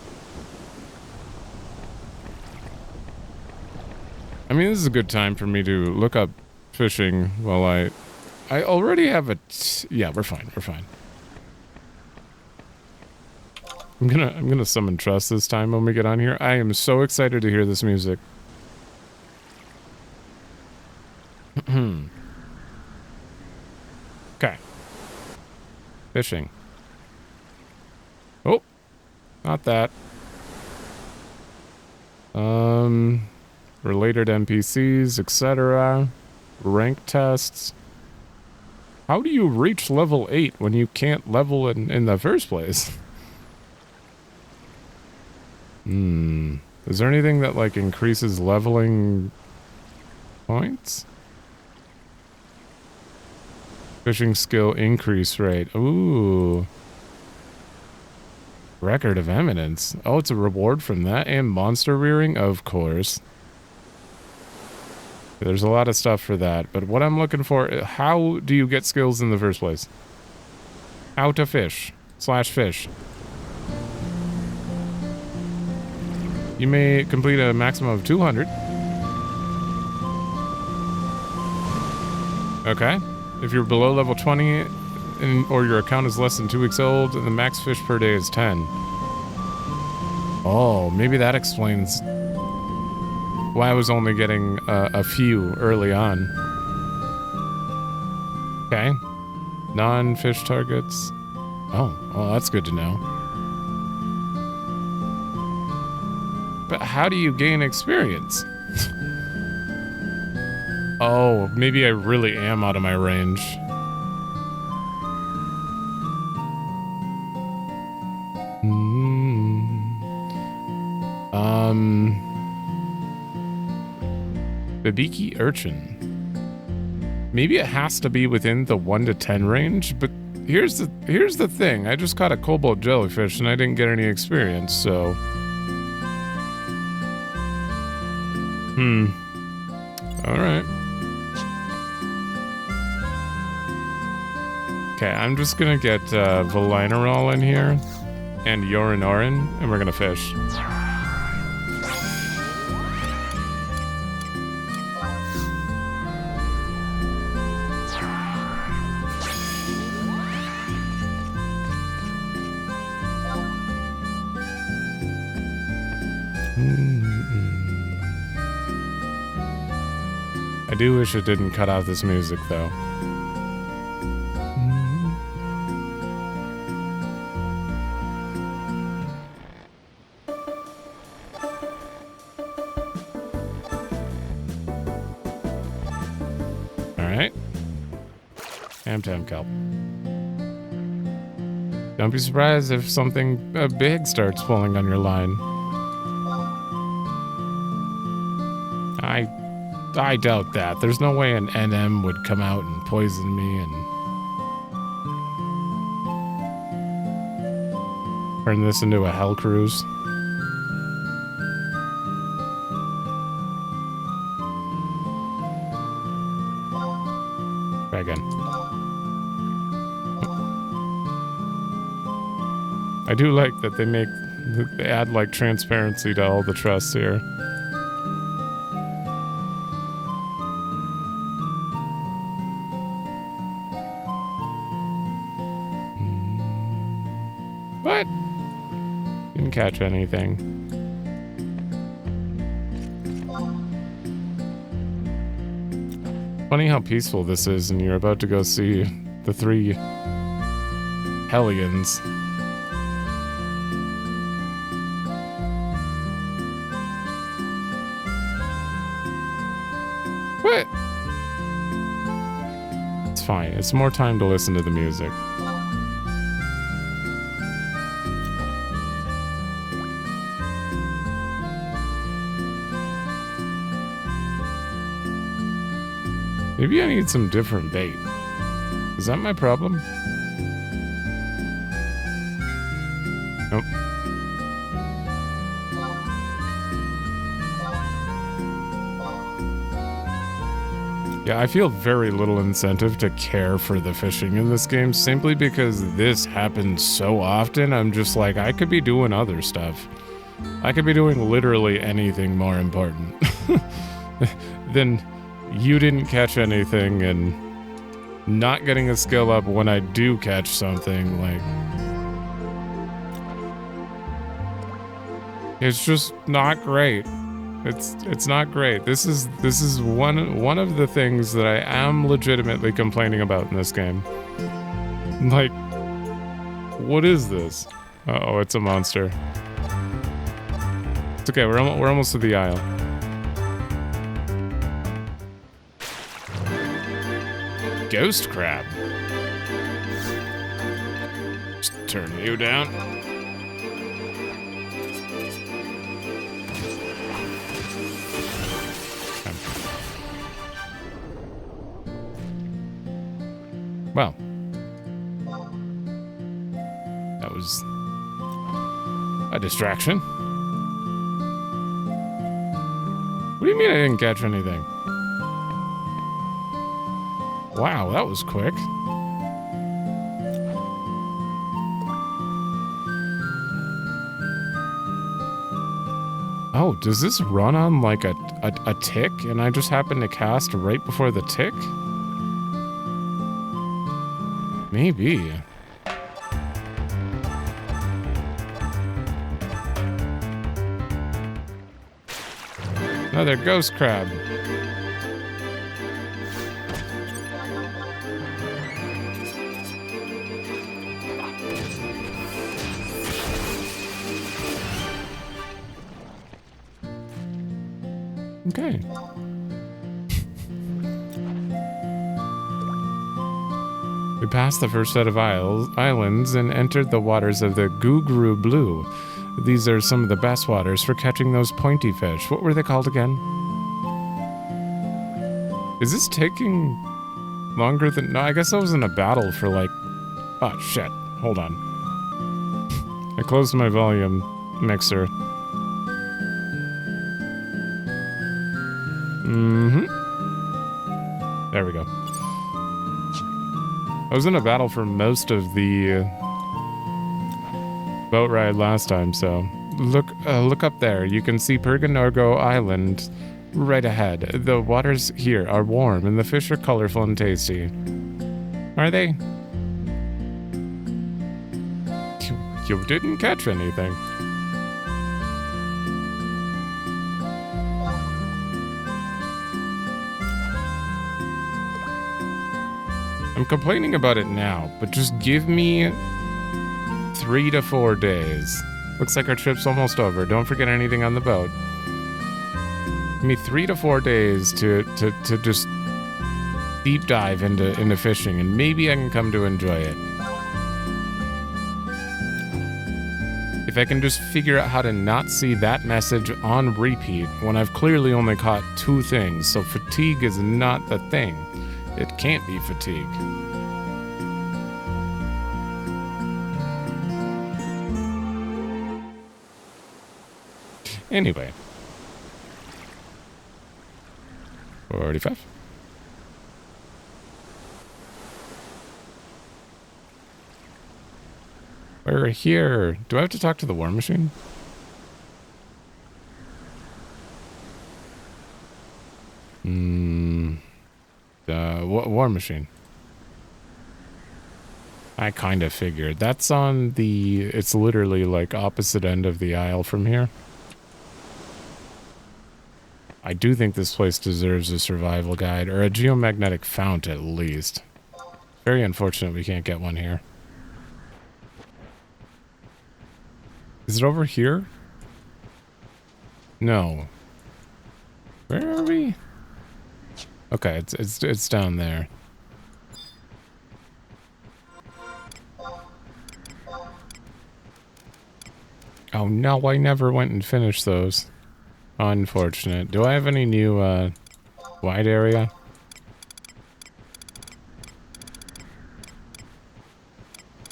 Speaker 2: I mean, this is a good time for me to look up fishing while I already have yeah, we're fine. I'm gonna summon Trust this time when we get on here. I am so excited to hear this music. Okay. Fishing. Oh, not that. Related NPCs, etc. Rank tests. How do you reach level 8 when you can't level in the first place? Is there anything that, like, increases leveling points?
Speaker 1: Fishing skill increase rate. Ooh. Record of eminence. Oh, it's a reward from that. And monster rearing, of course. There's a lot of stuff for that. But what I'm looking for, how do you get skills in the first place? How to fish. / fish. You may complete a maximum of 200. Okay. If you're below level 20 or your account is less than 2 weeks old, the max fish per day is 10. Oh, maybe that explains why I was only getting a few early on. Okay. Non-fish targets. Oh, well, that's good to know. But how do you gain experience? Oh, maybe I really am out of my range. Babiki urchin. Maybe it has to be within the 1 to 10 range, but here's the thing. I just caught a cobalt jellyfish and I didn't get any experience, so... Alright. Okay, I'm just gonna get Valinerol in here and Urinorin, and we're gonna fish. I do wish it didn't cut out this music, though. Alright. Tam kelp. Don't be surprised if something big starts pulling on your line. I doubt that. There's no way an NM would come out and poison me and turn this into a hell cruise. Try again. I do like that they add like transparency to all the trusts here. What? Didn't catch anything. Funny how peaceful this is, and you're about to go see the 3 Hellions. What? It's fine. It's more time to listen to the music. Maybe I need some different bait. Is that my problem? Nope. Yeah, I feel very little incentive to care for the fishing in this game simply because this happens so often. I'm just like, I could be doing other stuff. I could be doing literally anything more important than you didn't catch anything and not getting a skill up when I do catch something. Like, it's just not great. It's not great. This is one of the things that I am legitimately complaining about in this game. Like, what is this? Uh-oh, it's a monster. It's okay. We're almost to the isle. Ghost crab. Just turn you down. Well. That was a distraction. What do you mean I didn't catch anything? Wow, that was quick. Oh, does this run on like a tick and I just happen to cast right before the tick? Maybe. Another ghost crab. Okay. We passed the first set of islands and entered the waters of the Gugru Blue. These are some of the best waters for catching those pointy fish. What were they called again? Is this taking longer than... No, I guess I was in a battle for like... Oh, shit. Hold on. I closed my volume mixer. There we go. I was in a battle for most of the boat ride last time, so look up there. You can see Perganorgo Island right ahead. The waters here are warm and the fish are colorful and tasty. Are they? You didn't catch anything. I'm complaining about it now, but just give me 3 to 4 days. Looks like our trip's almost over. Don't forget anything on the boat. Give me 3 to 4 days to just deep dive into fishing, and maybe I can come to enjoy it. If I can just figure out how to not see that message on repeat when I've clearly only caught 2 things, so fatigue is not the thing. It can't be fatigue. Anyway. 45. We're here. Do I have to talk to the war machine? What war machine? I kind of figured. That's on the... It's literally like opposite end of the aisle from here. I do think this place deserves a survival guide, or a geomagnetic fount at least. Very unfortunate we can't get one here. Is it over here? No. Where are we? Okay, it's down there. Oh no, I never went and finished those. Unfortunate. Do I have any new wide area?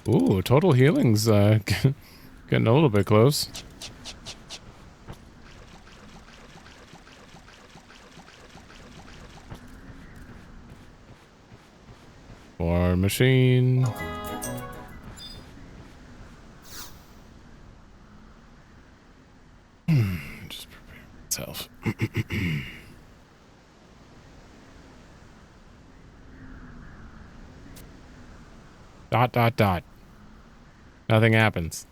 Speaker 1: Ooh, total healing's getting a little bit close. War machine. Just prepare itself. Dot, dot, dot. Nothing happens.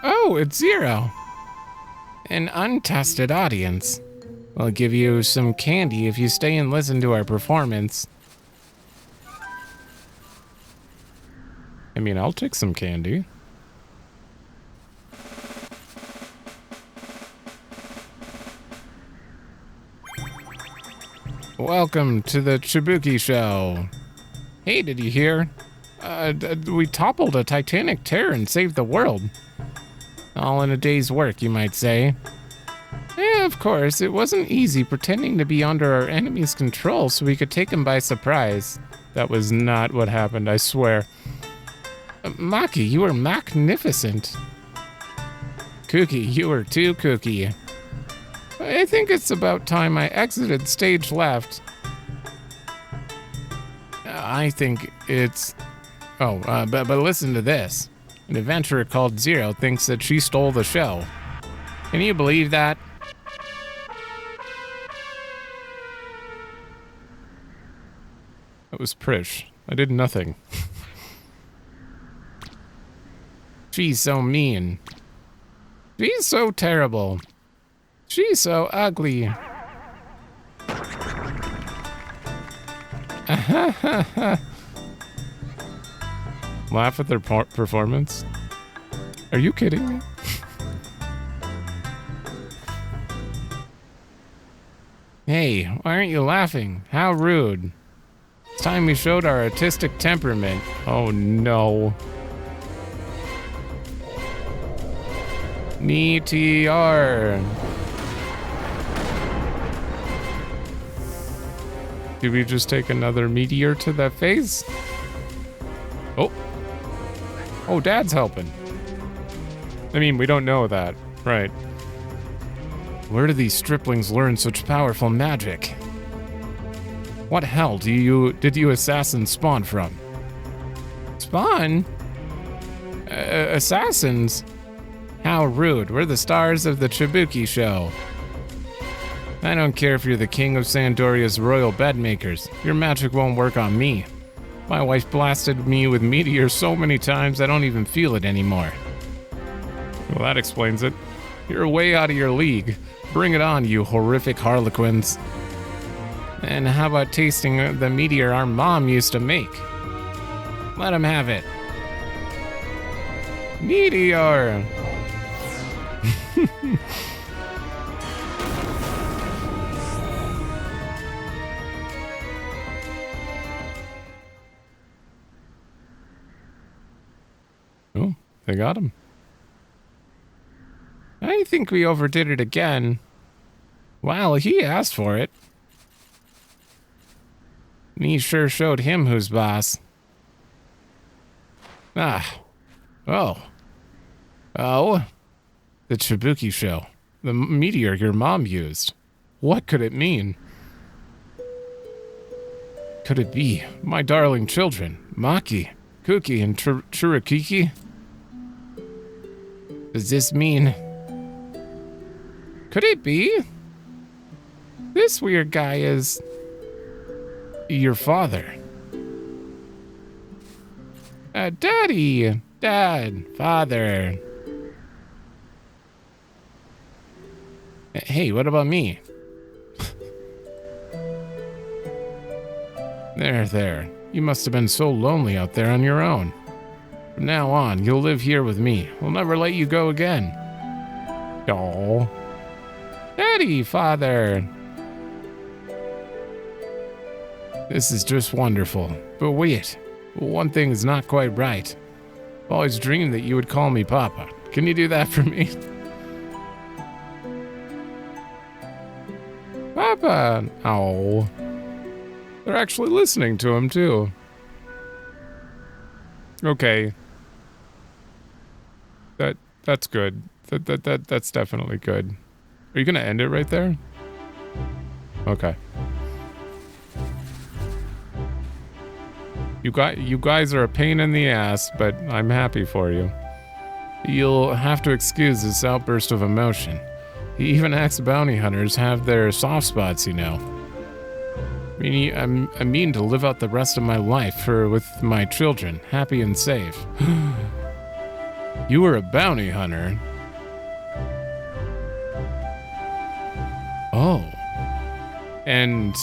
Speaker 1: Oh, it's Zero. An untested audience. We'll give you some candy if you stay and listen to our performance. I mean, I'll take some candy. Welcome to the Chibuki Show. Hey, did you hear? We toppled a titanic terror and saved the world. All in a day's work, you might say. Yeah,
Speaker 2: Of course, it wasn't easy pretending to be under our enemy's control so we could take him by surprise.
Speaker 1: That was not what happened, I swear.
Speaker 2: Maki, you were magnificent. Cookie, you were too cookie. I think it's about time I exited stage left. I think it's... but listen to this. An adventurer called Zero thinks that she stole the show. Can you believe that?
Speaker 1: That was Prishe. I did nothing.
Speaker 2: She's so mean. She's so terrible. She's so ugly.
Speaker 1: Laugh at their performance? Are you kidding me?
Speaker 2: Hey, why aren't you laughing? How rude. It's time we showed our artistic temperament.
Speaker 1: Oh no.
Speaker 2: Meteor.
Speaker 1: Did we just take another meteor to the face? Oh. Oh, Dad's helping. I mean, we don't know that. Right.
Speaker 2: Where do these striplings learn such powerful magic? What hell did you assassins spawn from? Spawn? Assassins? How rude. We're the stars of the Chibuki show. I don't care if you're the king of Sandoria's royal bedmakers. Your magic won't work on me. My wife blasted me with meteors so many times I don't even feel it anymore.
Speaker 1: Well, that explains it.
Speaker 2: You're way out of your league. Bring it on, you horrific harlequins. And how about tasting the meteor our mom used to make? Let him have it. Meteor!
Speaker 1: Oh, they got him.
Speaker 2: I think we overdid it again. Well, he asked for it. Me sure showed him who's boss. Ah. Oh. Oh. The Chibuki show. The meteor your mom used. What could it mean? Could it be my darling children, Maki, Kuki, and Churikiki? Does this mean... Could it be? This weird guy is... your father. Daddy! Dad! Father! Hey, what about me? There. You must have been so lonely out there on your own. From now on, you'll live here with me. We'll never let you go again. Oh. Daddy, father. This is just wonderful. But wait, one thing is not quite right. I've always dreamed that you would call me Papa. Can you do that for me? Papa! Oh.
Speaker 1: They're actually listening to him, too. Okay. That's good. That's definitely good. Are you gonna end it right there? Okay. You guys are a pain in the ass, but I'm happy for you. You'll have to excuse this outburst of emotion. Even ex-bounty hunters have their soft spots, you know. I mean to live out the rest of my life with my children, happy and safe. You were a bounty hunter? Oh. And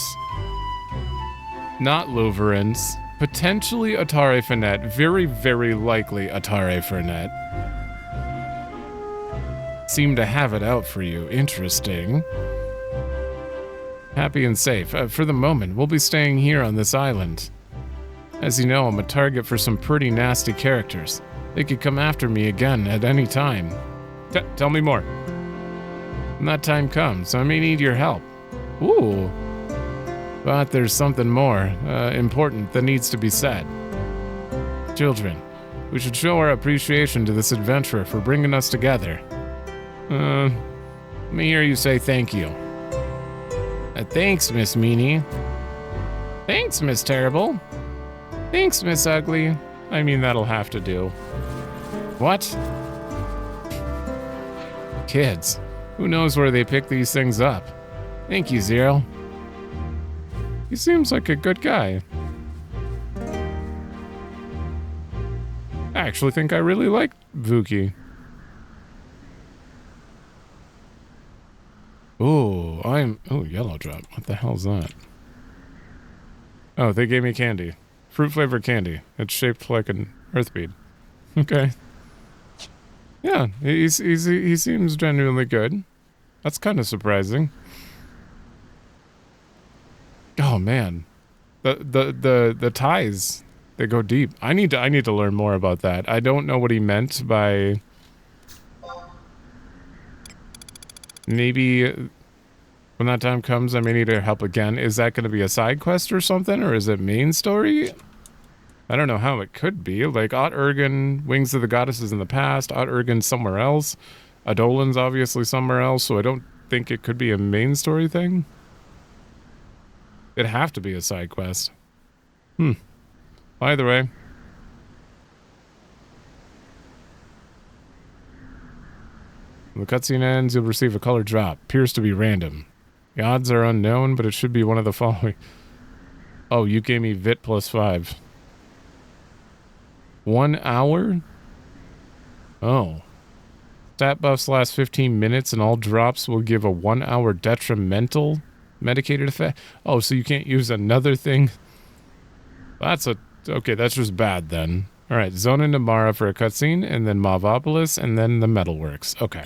Speaker 1: not Louverance. Potentially Atare Fernet. Very, very likely Atare Fernet. Seem to have it out for you. Interesting. Happy and safe. For the moment, we'll be staying here on this island. As you know, I'm a target for some pretty nasty characters. They could come after me again at any time. Tell me more.
Speaker 2: When that time comes, I may need your help. Ooh. But there's something more important that needs to be said. Children, we should show our appreciation to this adventurer for bringing us together. Let me hear you say thank you. Thanks, Miss Meanie. Thanks, Miss Terrible. Thanks, Miss Ugly.
Speaker 1: I mean, that'll have to do.
Speaker 2: What? Kids, who knows where they pick these things up? Thank you, Zero.
Speaker 1: He seems like a good guy. I actually think I really like Vuki.
Speaker 2: Oh, yellow drop. What the hell's that?
Speaker 1: Oh, they gave me candy. Fruit flavored candy. It's shaped like an earth bead. Okay. Yeah, he seems genuinely good. That's kind of surprising. Oh man, the ties, they go deep. I need to learn more about that. I don't know what he meant by maybe when that time comes I may need your help again. Is that going to be a side quest or something, or is it main story? I don't know how it could be. Like Ot-Urgen, Wings of the Goddesses in the past, Ot-Urgen somewhere else. Adolan's obviously somewhere else, so I don't think it could be a main story thing. It'd have to be a side quest. Either way. When the cutscene ends, you'll receive a colored drop. Appears to be random. The odds are unknown, but it should be one of the following. Oh, you gave me Vit plus 5. 1 hour? Oh. Stat buffs last 15 minutes and all drops will give a 1 hour detrimental medicated effect. Oh, so you can't use another thing? Okay, that's just bad then. Alright, Zona Namara for a cutscene, and then Mavopolis, and then the Metalworks. Okay.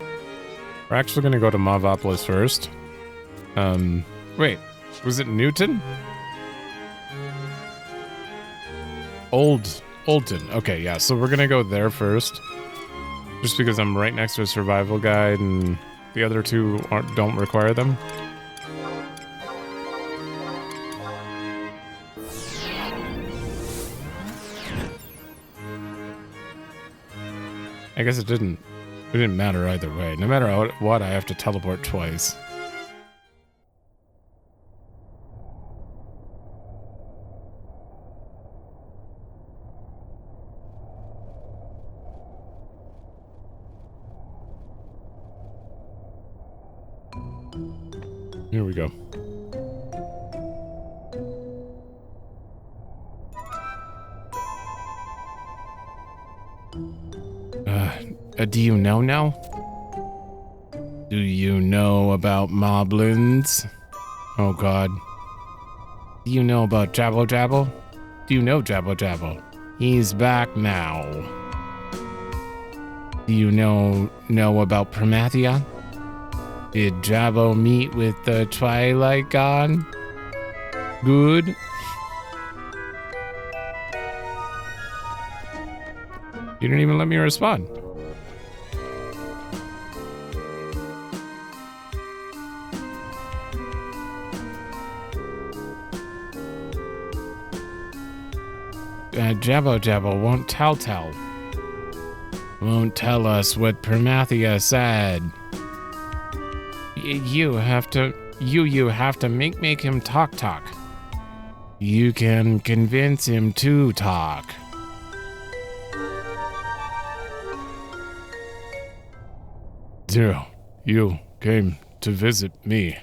Speaker 1: We're actually gonna go to Mavopolis first. Wait, was it Newton? Oldton. Okay, yeah, so we're gonna go there first. Just because I'm right next to a survival guide and the other two don't require them. I guess it didn't matter either way. No matter what, I have to teleport twice. Here we go. Do you know now? Do you know about moblins? Oh god. Do you know about Jabbo Jabbo? Do you know Jabbo Jabbo? He's back now. Do you know about Promathia? Did Jabbo meet with the Twilight God? Good. You didn't even let me respond. Jabbo Jabbo won't tell. Won't tell us what Promathia said. You have to make him talk. You can convince him to talk. Zero, you came to visit me.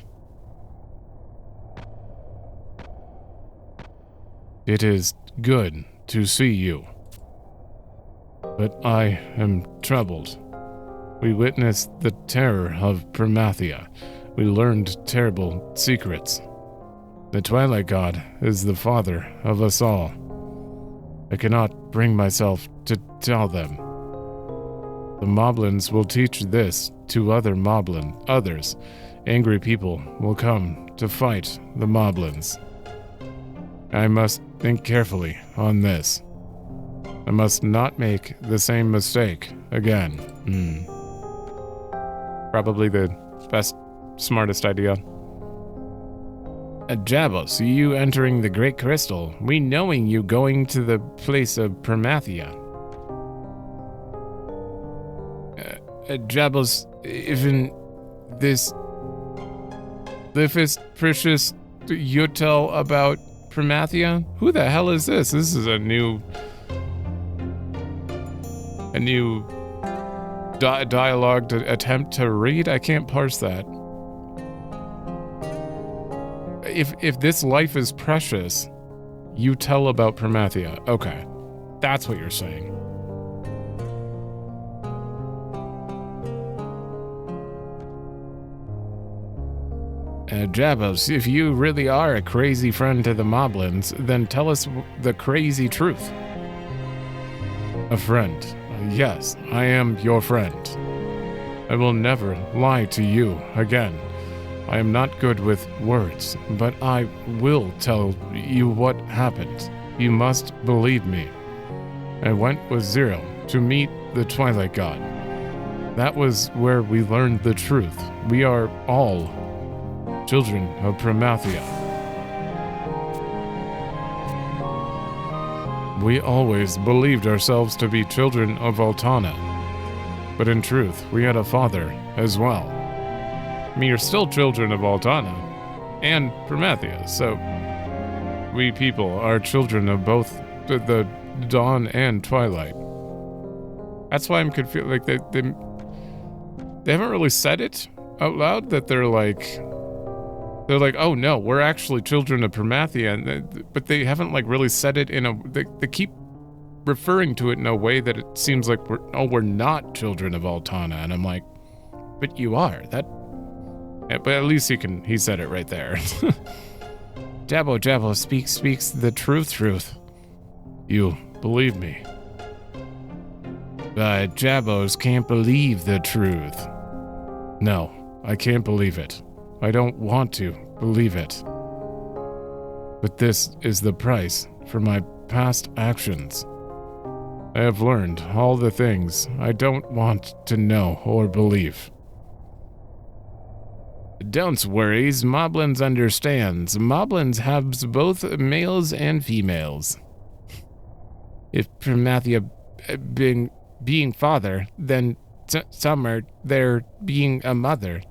Speaker 1: It is good to see you. But I am troubled. We witnessed the terror of Promathia. We learned terrible secrets. The Twilight God is the father of us all. I cannot bring myself to tell them. The Moblins will teach this to others. Angry people will come to fight the Moblins. I must think carefully on this. I must not make the same mistake again. Probably the best, smartest idea.
Speaker 2: Jabos, you entering the Great Crystal, we knowing you going to the place of Promathia. Jabos, even this Lifist Prishe you tell about Promathia? Who the hell is this? This is a new dialogue to attempt to read. I can't parse that. If this life is precious, you tell about Promathia. Okay, that's what you're saying. Jabos, if you really are a crazy friend to the Moblins, then tell us the crazy truth. A friend. Yes, I am your friend. I will never lie to you again. I am not good with words, but I will tell you what happened. You must believe me. I went with Zero to meet the Twilight God. That was where we learned the truth. We are all children of Promathia. We always believed ourselves to be children of Altana, but in truth, we had a father as well. I mean, you're still children of Altana and Promathia, so we people are children of both the Dawn and Twilight. That's why I'm confused. Like they haven't really said it out loud that they're like, oh no, we're actually children of Promathia, but they haven't like really said it in a. They keep referring to it in a way that it seems like we're not children of Altana, and I'm like, but you are. But at least he said it right there. Jabbo speaks the truth. You believe me. But Jabbos can't believe the truth. No, I can't believe it. I don't want to believe it. But this is the price for my past actions. I have learned all the things I don't want to know or believe. Don't worry, Moblins understands. Moblins has both males and females. If Promathia being father, then Summer there being a mother.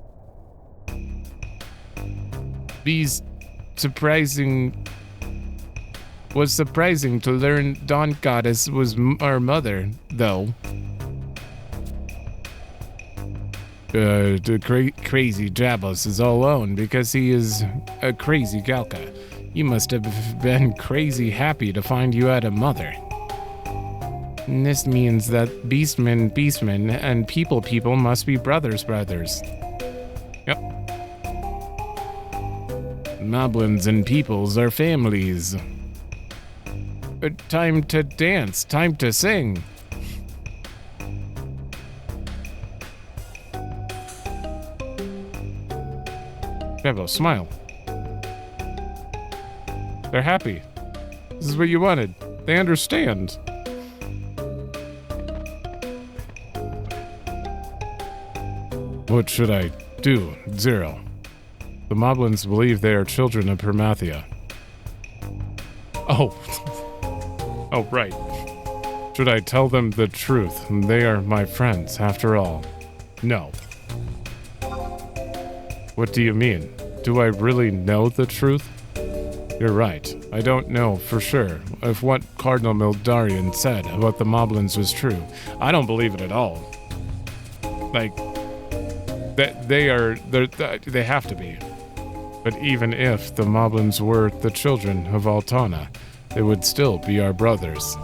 Speaker 2: Was surprising to learn Dawn Goddess was our mother, though. The crazy Jabos is all alone because he is a crazy Galka. You must have been crazy happy to find you had a mother. And this means that beastmen, and people must be brothers. Yep. Moblins and peoples are families. Time to dance, time to sing. Bevo, smile. They're happy. This is what you wanted. They understand. What should I do, Zero? The Moblins believe they are children of Promathia. Oh. Oh, right. Should I tell them the truth? They are my friends, after all. No. What do you mean? Do I really know the truth? You're right. I don't know for sure if what Cardinal Mildarian said about the Moblins was true. I don't believe it at all. Like, they have to be. But even if the Moblins were the children of Altana, they would still be our brothers.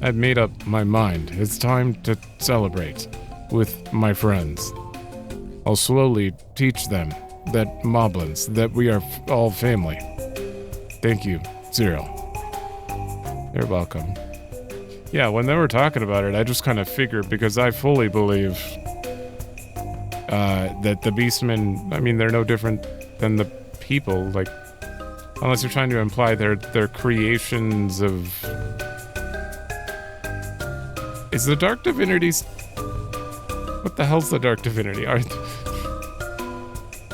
Speaker 2: I've made up my mind. It's time to celebrate with my friends. I'll slowly teach them that Moblins, that we are all family. Thank you, Zero. You're welcome. Yeah, when they were talking about it, I just kind of figured, because I fully believe that the Beastmen, I mean, they're no different than the people, like, unless you're trying to imply they're creations of... Is the Dark Divinities...
Speaker 1: What the hell's the dark divinity?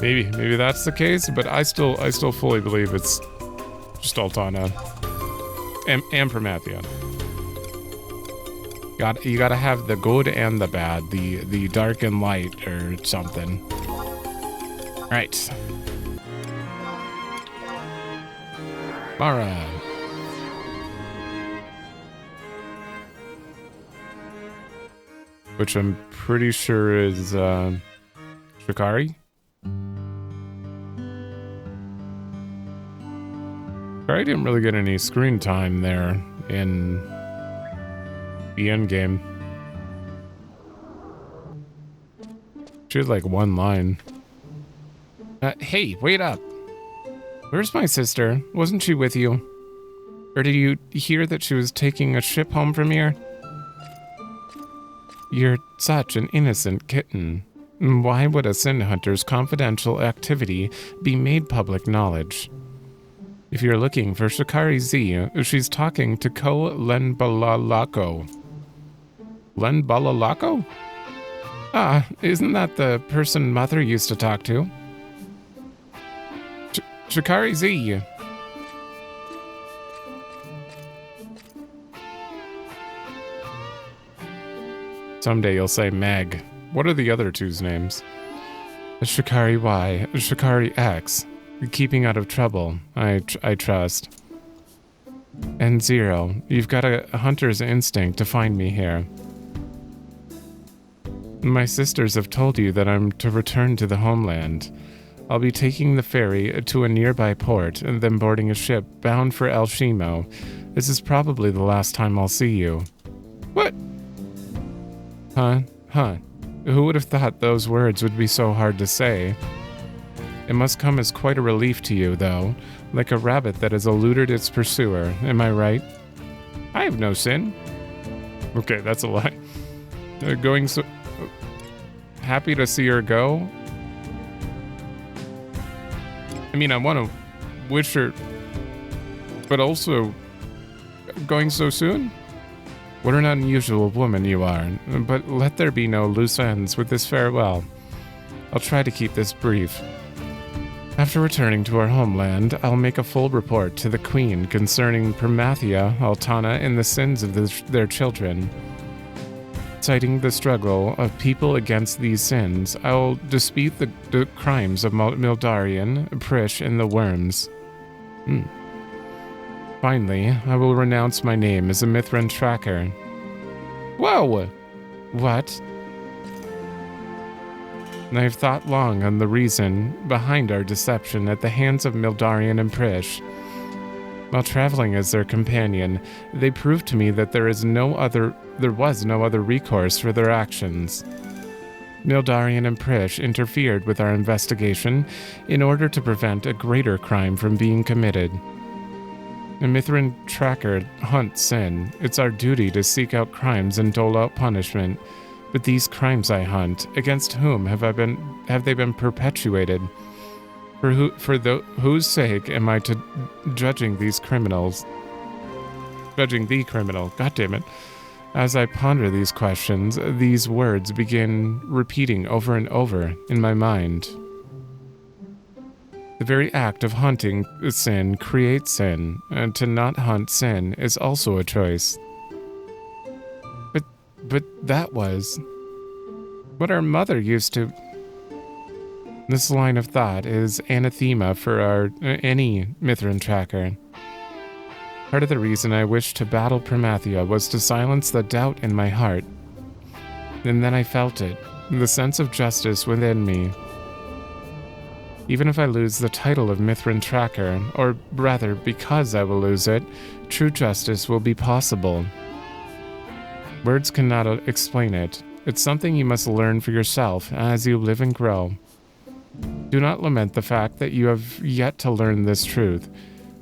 Speaker 1: Maybe that's the case, but I still fully believe it's just Altana and Promathia. You gotta have the good and the bad, the dark and light or something. Right. Mara. Which I'm pretty sure is Shikari. I didn't really get any screen time there in the end game. She had like one line. Hey, wait up. Where's my sister? Wasn't she with you? Or did you hear that she was taking a ship home from here? You're such an innocent kitten. Why would a sin hunter's confidential activity be made public knowledge? If you're looking for Shikari Z, she's talking to Ko Lenbalalako. Lenbalalako? Ah, isn't that the person Mother used to talk to? Shikari Z. Someday you'll say Meg. What are the other two's names? Shikari Y, Shikari X. Keeping out of trouble, I trust. And Zero, you've got a hunter's instinct to find me here. My sisters have told you that I'm to return to the homeland. I'll be taking the ferry to a nearby port and then boarding a ship bound for El Shimo. This is probably the last time I'll see you. What? Huh? Who would have thought those words would be so hard to say? It must come as quite a relief to you, though, like a rabbit that has eluded its pursuer, am I right? I have no sin. Okay, that's a lie. Going so... happy to see her go? I mean, I want to wish her... but also... going so soon? What an unusual woman you are, but let there be no loose ends with this farewell. I'll try to keep this brief. After returning to our homeland, I'll make a full report to the Queen concerning Promathia, Altana, and the sins of their children. Citing the struggle of people against these sins, I'll dispute the crimes of Mildarian, Prishe, and the Worms. Finally, I will renounce my name as a Mithran tracker. Whoa! What? I have thought long on the reason behind our deception at the hands of Mildarian and Prishe. While traveling as their companion, they proved to me that there was no other recourse for their actions. Mildarian and Prishe interfered with our investigation in order to prevent a greater crime from being committed. A Mithran tracker hunts sin. It's our duty to seek out crimes and dole out punishment. But these crimes I hunt, against whom have they been perpetuated? For whose sake am I judging these criminals? Judging the criminal, goddammit. As I ponder these questions, these words begin repeating over and over in my mind. The very act of hunting sin creates sin, and to not hunt sin is also a choice. But that was what our mother used to... This line of thought is anathema for any Mithran tracker. Part of the reason I wished to battle Promathia was to silence the doubt in my heart. And then I felt it, the sense of justice within me. Even if I lose the title of Mithran tracker, or rather, because I will lose it, true justice will be possible. Words cannot explain it. It's something you must learn for yourself as you live and grow. Do not lament the fact that you have yet to learn this truth.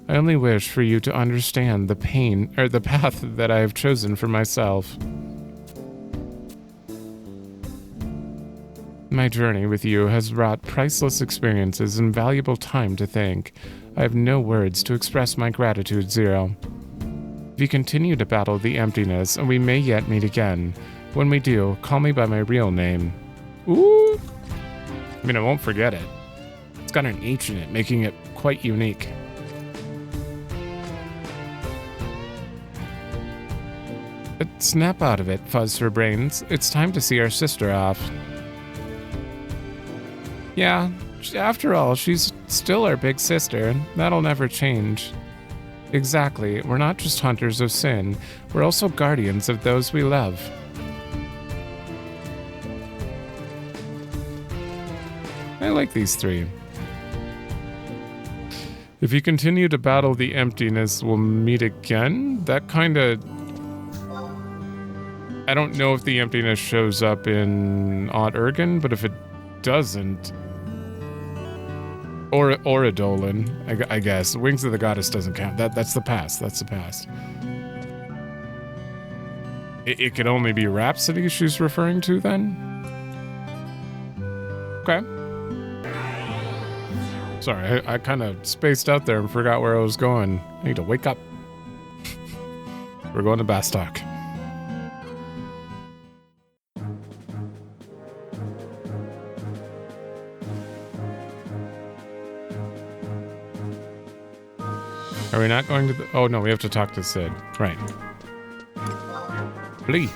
Speaker 1: I only wish for you to understand the path that I have chosen for myself. My journey with you has brought priceless experiences and valuable time to think. I have no words to express my gratitude, Zero. If you continue to battle the emptiness, we may yet meet again.
Speaker 2: When we do, call me by my real name. Ooh! I mean, I won't forget it. It's got an H in it, making it quite unique. But snap out of it, Fuzz for Brains. It's time to see our sister off. Yeah, after all, she's still our big sister. That'll never change. Exactly. We're not just hunters of sin. We're also guardians of those we love. I like these three. If you continue to battle the emptiness, we'll meet again? That kinda... I don't know if the emptiness shows up in Odd Urgen, but if it doesn't... Or Dolan, I guess. Wings of the Goddess doesn't count. That's the past. That's the past. It could only be Rhapsodies she's referring to, then? Okay. Sorry, I kind of spaced out there and forgot where I was going. I need to wake up. We're going to Bastok. Are we not going to the... Oh, no, we have to talk to Sid. Right. Flee.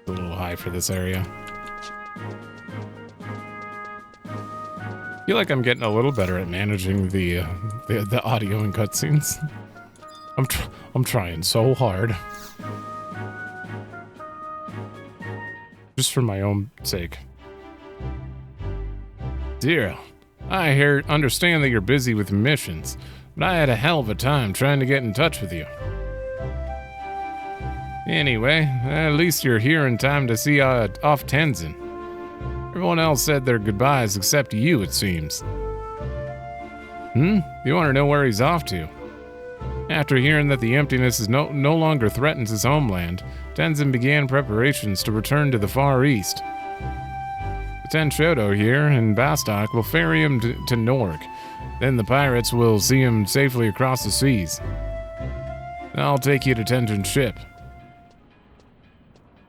Speaker 2: A little high for this area. I feel like I'm getting a little better at managing the audio and cutscenes. I'm trying so hard. Just for my own sake. Zero, I understand that you're busy with missions, but I had a hell of a time trying to get in touch with you. Anyway, at least you're here in time to see off Tenzin. Everyone else said their goodbyes except you, it seems. You want to know where he's off to? After hearing that the emptiness is no longer threatens his homeland, Tenzin began preparations to return to the Far East. Ten Shoto here in Bastok will ferry him to Norg. Then the pirates will see him safely across the seas. I'll take you to Tenzin's ship.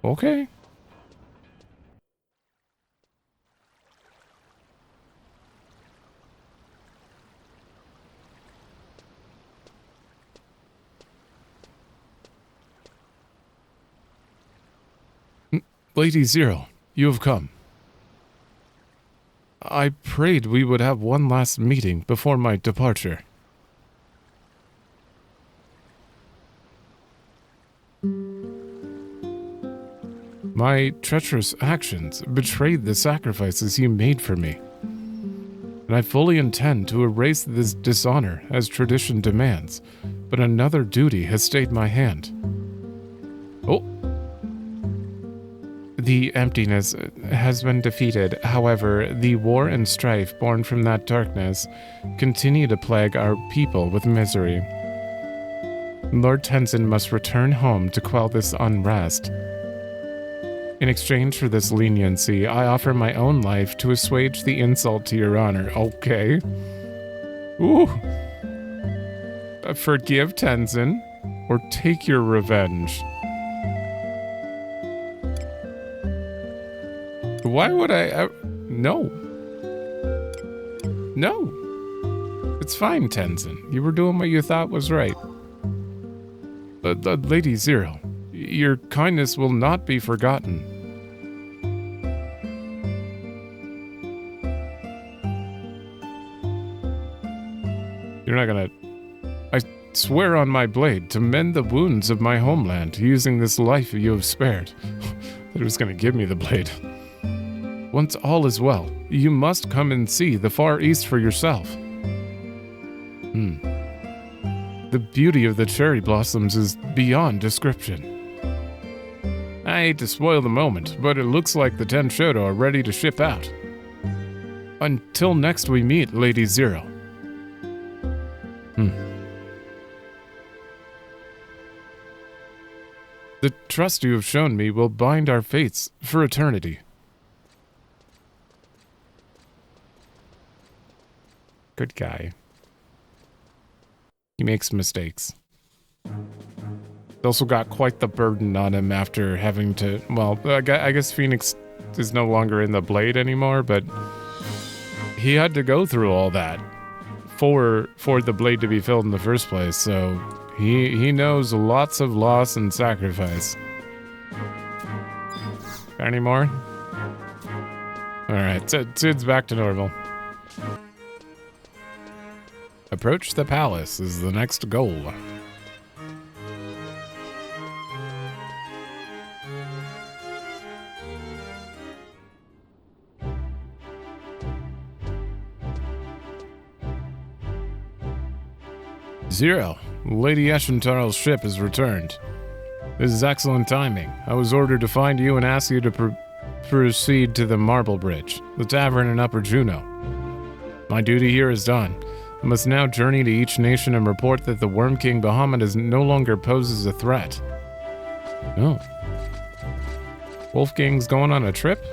Speaker 2: Okay. Lady Zero, you have come. I prayed we would have one last meeting before my departure. My treacherous actions betrayed the sacrifices you made for me, and I fully intend to erase this dishonor as tradition demands, but another duty has stayed my hand. Oh! The emptiness has been defeated. However, the war and strife born from that darkness continue to plague our people with misery. Lord Tenzin must return home to quell this unrest. In exchange for this leniency, I offer my own life to assuage the insult to your honor. Okay. Ooh. Forgive Tenzin, or take your revenge. Why would I... No. No. It's fine, Tenzin. You were doing what you thought was right. Lady Zero, your kindness will not be forgotten. You're not gonna... I swear on my blade to mend the wounds of my homeland using this life you have spared. It was gonna give me the blade. Once all is well, you must come and see the Far East for yourself. The beauty of the cherry blossoms is beyond description. I hate to spoil the moment, but it looks like the Ten Shoto are ready to ship out. Until next we meet, Lady Zero. The trust you have shown me will bind our fates for eternity. Good guy.
Speaker 1: He makes mistakes. He also got quite the burden on him after having to, well, I guess Phoenix is no longer in the Blade anymore, but he had to go through all that for the Blade to be filled in the first place, so he knows lots of loss and sacrifice. Got any more? Alright, Sid's back to normal. Approach the palace is the next goal. Zero, Lady Eshentarl's ship has returned. This is excellent timing. I was ordered to find you and ask you to proceed to the Marble Bridge, the tavern in Upper Juno. My duty here is done. I must now journey to each nation and report that the Worm King Bahamut no longer poses a threat. Oh. Wolfgang's going on a trip?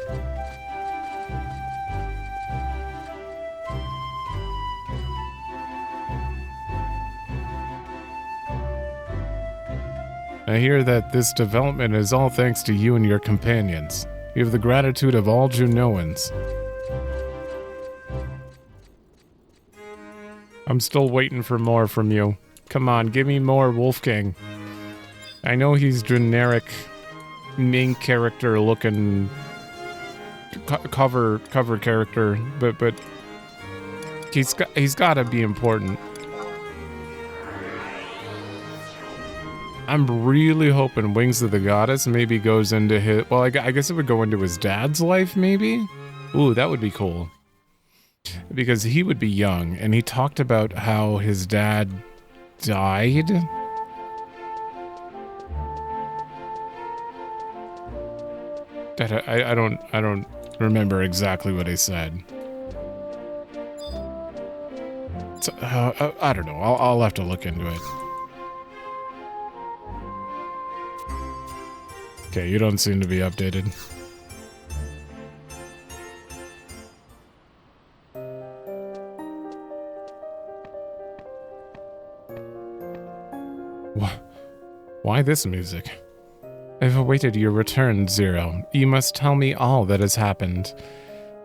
Speaker 1: I hear that this development is all thanks to you and your companions. You have the gratitude of all Junoans. I'm still waiting for more from you. Come on, give me more, Wolfgang. I know he's generic, main character looking cover character, but he's got to be important. I'm really hoping Wings of the Goddess maybe goes into his... Well, I guess it would go into his dad's life, maybe? Ooh, that would be cool. Because he would be young, and he talked about how his dad died. I don't remember exactly what he said. So, I don't know. I'll have to look into it. Okay, you don't seem to be updated. Why this music? I've awaited your return, Zero. You must tell me all that has happened.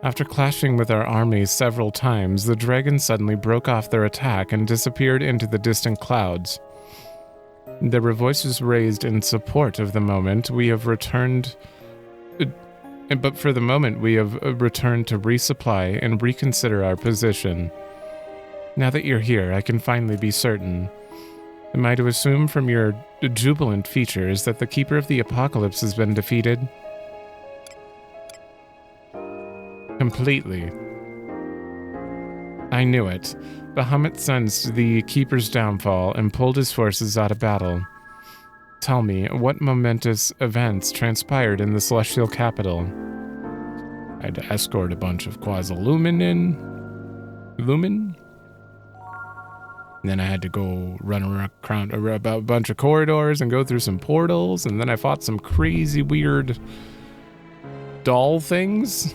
Speaker 1: After clashing with our armies several times, the dragons suddenly broke off their attack and disappeared into the distant clouds. There were voices raised in support of the moment we have returned... But for the moment, we have returned to resupply and reconsider our position. Now that you're here, I can finally be certain. Am I to assume from your jubilant features that the Keeper of the Apocalypse has been defeated? Completely. I knew it. Bahamut sensed the Keeper's downfall and pulled his forces out of battle. Tell me, what momentous events transpired in the Celestial Capital? I had to escort a bunch of Quasi-Lumen in. Lumen? Then I had to go run around a bunch of corridors and go through some portals, and then I fought some crazy weird doll things.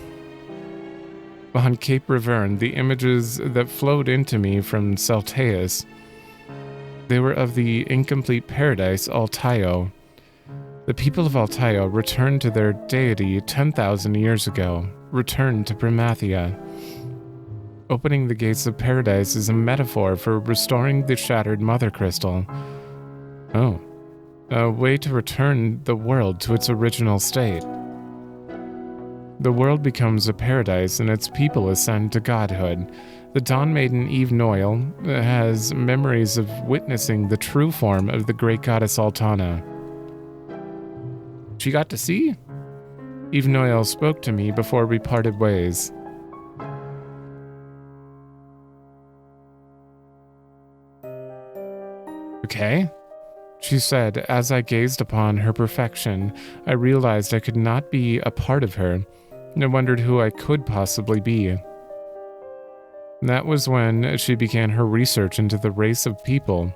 Speaker 1: On Cape Riverne, the images that flowed into me from Celteus, they were of the incomplete paradise Altaio. The people of Altaio returned to their deity 10,000 years ago, returned to Promathia. Opening the gates of paradise is a metaphor for restoring the shattered mother crystal. Oh, a way to return the world to its original state. The world becomes a paradise and its people ascend to godhood. The Dawn Maiden Eve Noyle has memories of witnessing the true form of the great goddess Altana. She got to see? Eve Noyle spoke to me before we parted ways. Okay. She said, as I gazed upon her perfection, I realized I could not be a part of her. I wondered who I could possibly be. That was when she began her research into the race of people.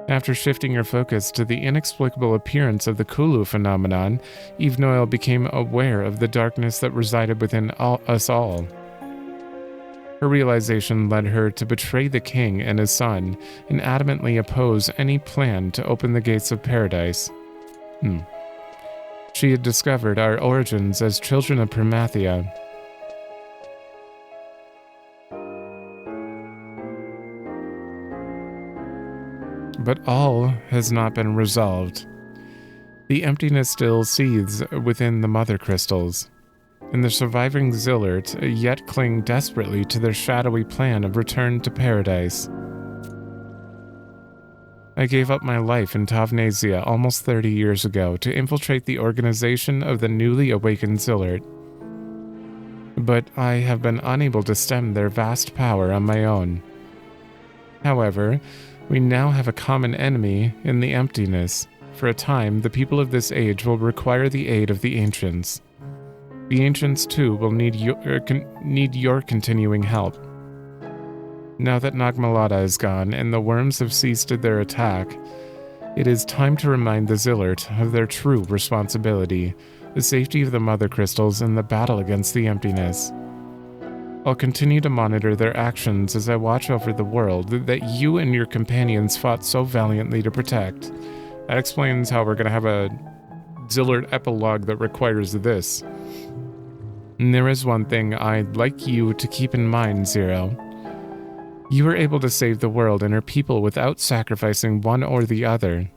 Speaker 1: After shifting her focus to the inexplicable appearance of the Kulu phenomenon, Eve Noyle became aware of the darkness that resided within us all.
Speaker 2: Her realization led her to betray the king and his son and adamantly oppose any plan to open the gates of paradise. She had discovered our origins as children of Promathia. But all has not been resolved. The emptiness still seethes within the mother crystals, and the surviving Zilart yet cling desperately to their shadowy plan of return to paradise. I gave up my life in Tavnasia almost 30 years ago to infiltrate the organization of the newly awakened Zilart. But I have been unable to stem their vast power on my own. However, we now have a common enemy in the emptiness. For a time, the people of this age will require the aid of the ancients. The ancients, too, will need your continuing help. Now that Nagmalada is gone and the worms have ceased their attack, it is time to remind the Zilart of their true responsibility, the safety of the mother crystals and the battle against the emptiness. I'll continue to monitor their actions as I watch over the world that you and your companions fought so valiantly to protect. That explains how we're going to have a Zilart epilogue that requires this. And there is one thing I'd like you to keep in mind, Zero. You were able to save the world and her people without sacrificing one or the other.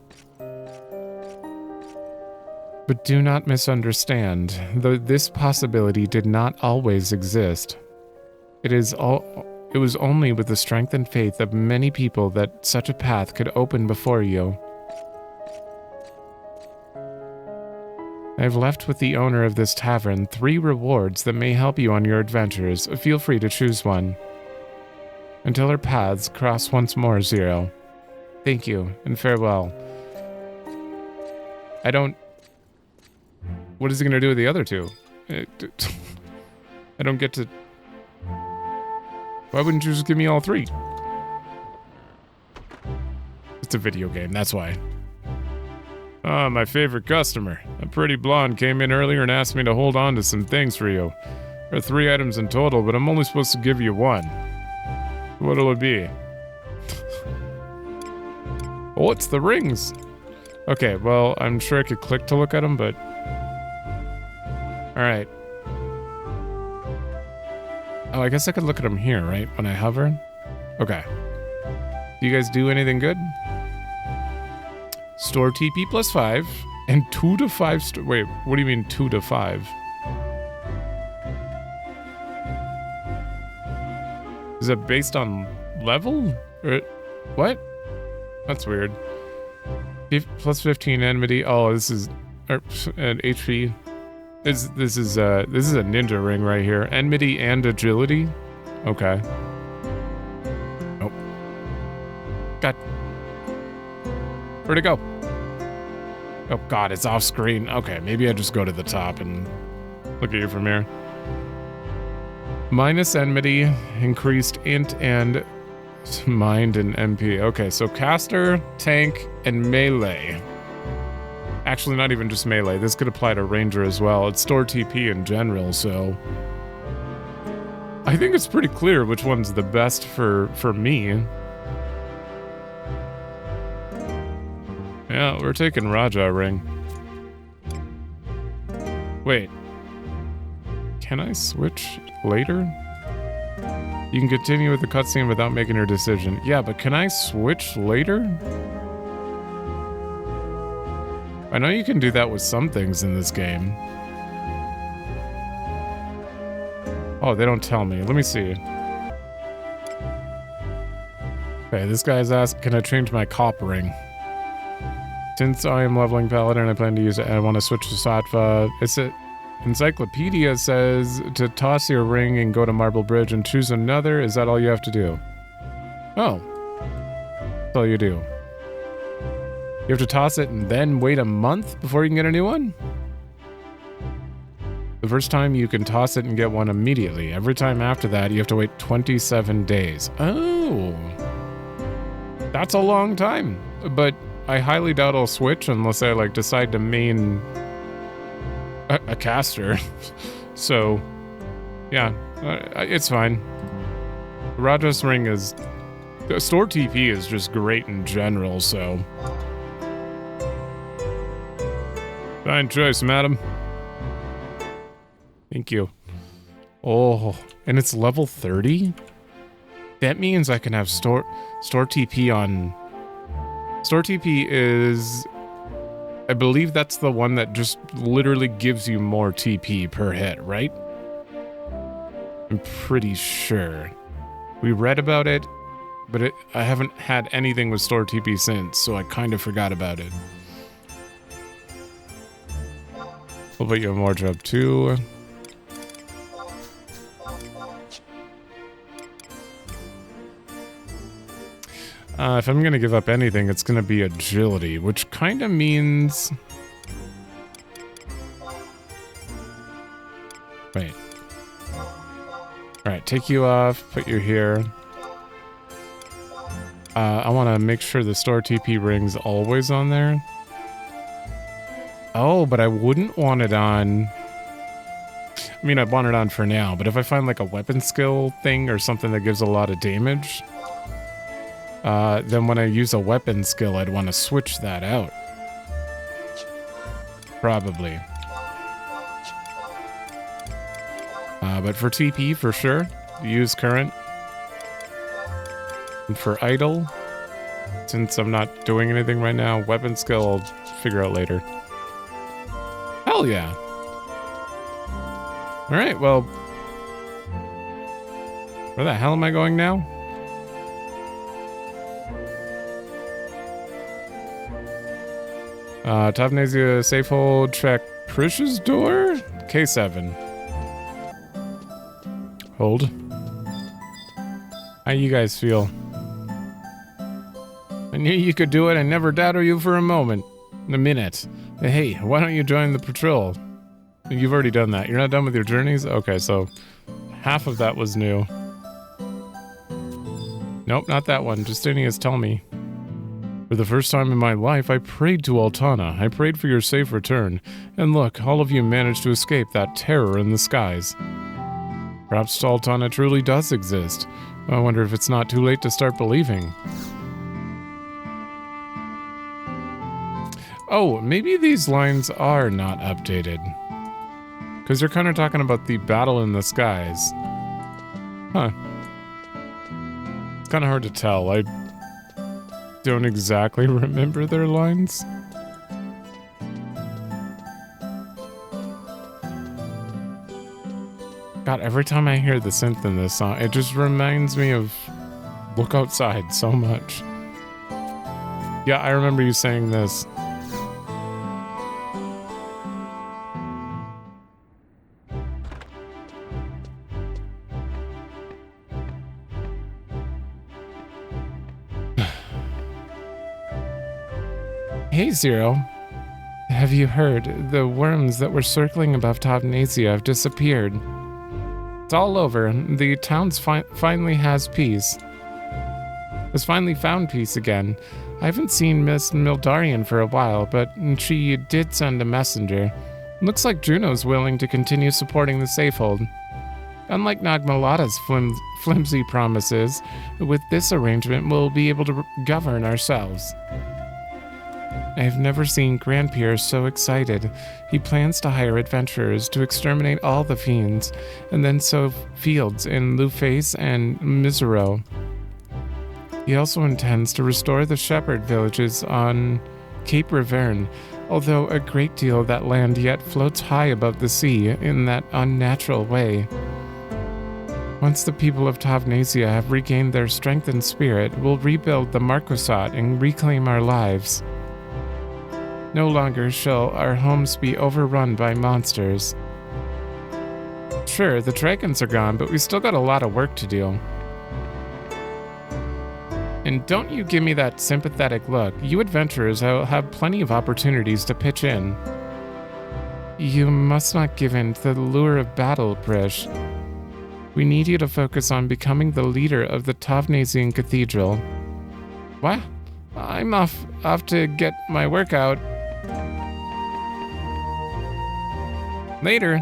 Speaker 2: But do not misunderstand, though this possibility did not always exist. It was only with the strength and faith of many people that such a path could open before you. I have left with the owner of this tavern 3 rewards that may help you on your adventures. Feel free to choose one. Until our paths cross once more, Zero. Thank you, and farewell. What is he going to do with the other 2? I don't get to... Why wouldn't you just give me all 3? It's a video game, that's why. Ah, my favorite customer. A pretty blonde came in earlier and asked me to hold on to some things for you. There are 3 items in total, but I'm only supposed to give you 1. What'll it be? Oh, it's the rings! Okay, well, I'm sure I could click to look at them, but... Alright. Oh, I guess I could look at them here, right? When I hover? Okay. Do you guys do anything good? Store TP plus 5, and 2 to 5 wait, what do you mean 2 to 5? Is it based on level? Or what? That's weird. Plus 15 enmity. Oh, this is an HP. This is a ninja ring right here. Enmity and agility. Okay. Oh. God. Where'd it go? Oh God, it's off screen. Okay, maybe I just go to the top and look at you from here. Minus enmity, increased int and mind and MP. Okay, so caster, tank, and melee. Actually, not even just melee. This could apply to ranger as well. It's store TP in general, so... I think it's pretty clear which one's the best for me. Yeah, we're taking Raja ring. Wait. Can I switch later? You can continue with the cutscene without making your decision. Yeah, but can I switch later? I know you can do that with some things in this game. Oh, they don't tell me. Let me see. Okay, this guy's asked, can I change my cop ring? Since I am leveling Paladin, I plan to use it. I want to switch to Sattva. Encyclopedia says to toss your ring and go to Marble Bridge and choose another. Is that all you have to do? Oh. That's all you do. You have to toss it and then wait a month before you can get a new one? The first time you can toss it and get one immediately. Every time after that, you have to wait 27 days. Oh. That's a long time. But I highly doubt I'll switch unless I decide to main a caster. So, yeah, it's fine.
Speaker 1: Rajas Ring is... Store TP is just great in general, so... Fine choice, madam. Thank you. Oh, and it's level 30? That means I can have store TP on... Store TP is... I believe that's the one that just literally gives you more TP per hit, right? I'm pretty sure. We read about it, but I haven't had anything with store TP since, so I kind of forgot about it. We'll put you in wardrobe 2. If I'm gonna give up anything, it's gonna be agility, which kind of means... Wait. Alright, take you off, put you here. I want to make sure the store TP ring's always on there. Oh, but I wouldn't want it on... I mean, I'd want it on for now, but if I find like a weapon skill thing or something that gives a lot of damage... then when I use a weapon skill, I'd want to switch that out. Probably. But for TP, for sure, use current. And for idle, since I'm not doing anything right now, weapon skill I'll figure out later. Hell yeah! Alright, well... Where the hell am I going now? Tavnazia safe hold, check Prishe's door? K7. Hold. How you guys feel? I knew you could do it, I never doubted you for a moment. In a minute. Hey, why don't you join the patrol? You've already done that. You're not done with your journeys? Okay, so half of that was new. Nope, not that one. Justinius, tell me. For the first time in my life, I prayed to Altana. I prayed for your safe return. And look, all of you managed to escape that terror in the skies. Perhaps Altana truly does exist. I wonder if it's not too late to start believing. Oh, maybe these lines are not updated. Because they're kind of talking about the battle in the skies. Huh. It's kind of hard to tell. I don't exactly remember their lines. God, every time I hear the synth in this song, it just reminds me of Look Outside so much. Yeah, I remember you saying this. Hey, Zero. Have you heard? The worms that were circling above Tavnazia have disappeared. It's all over. The town's finally has peace. Has finally found peace again. I haven't seen Miss Mildarian for a while, but she did send a messenger. Looks like Juno's willing to continue supporting the safehold. Unlike Nagmalata's flimsy promises, with this arrangement we'll be able to govern ourselves. I have never seen Grandpierre so excited. He plans to hire adventurers to exterminate all the fiends, and then sow fields in Luface and Misero. He also intends to restore the shepherd villages on Cape Reverne, although a great deal of that land yet floats high above the sea in that unnatural way. Once the people of Tavnazia have regained their strength and spirit, we'll rebuild the Marquisate and reclaim our lives. No longer shall our homes be overrun by monsters. Sure, the dragons are gone, but we still got a lot of work to do. And don't you give me that sympathetic look. You adventurers have plenty of opportunities to pitch in. You must not give in to the lure of battle, Prishe. We need you to focus on becoming the leader of the Tavnazian Cathedral. What? I'm off to get my workout. Later.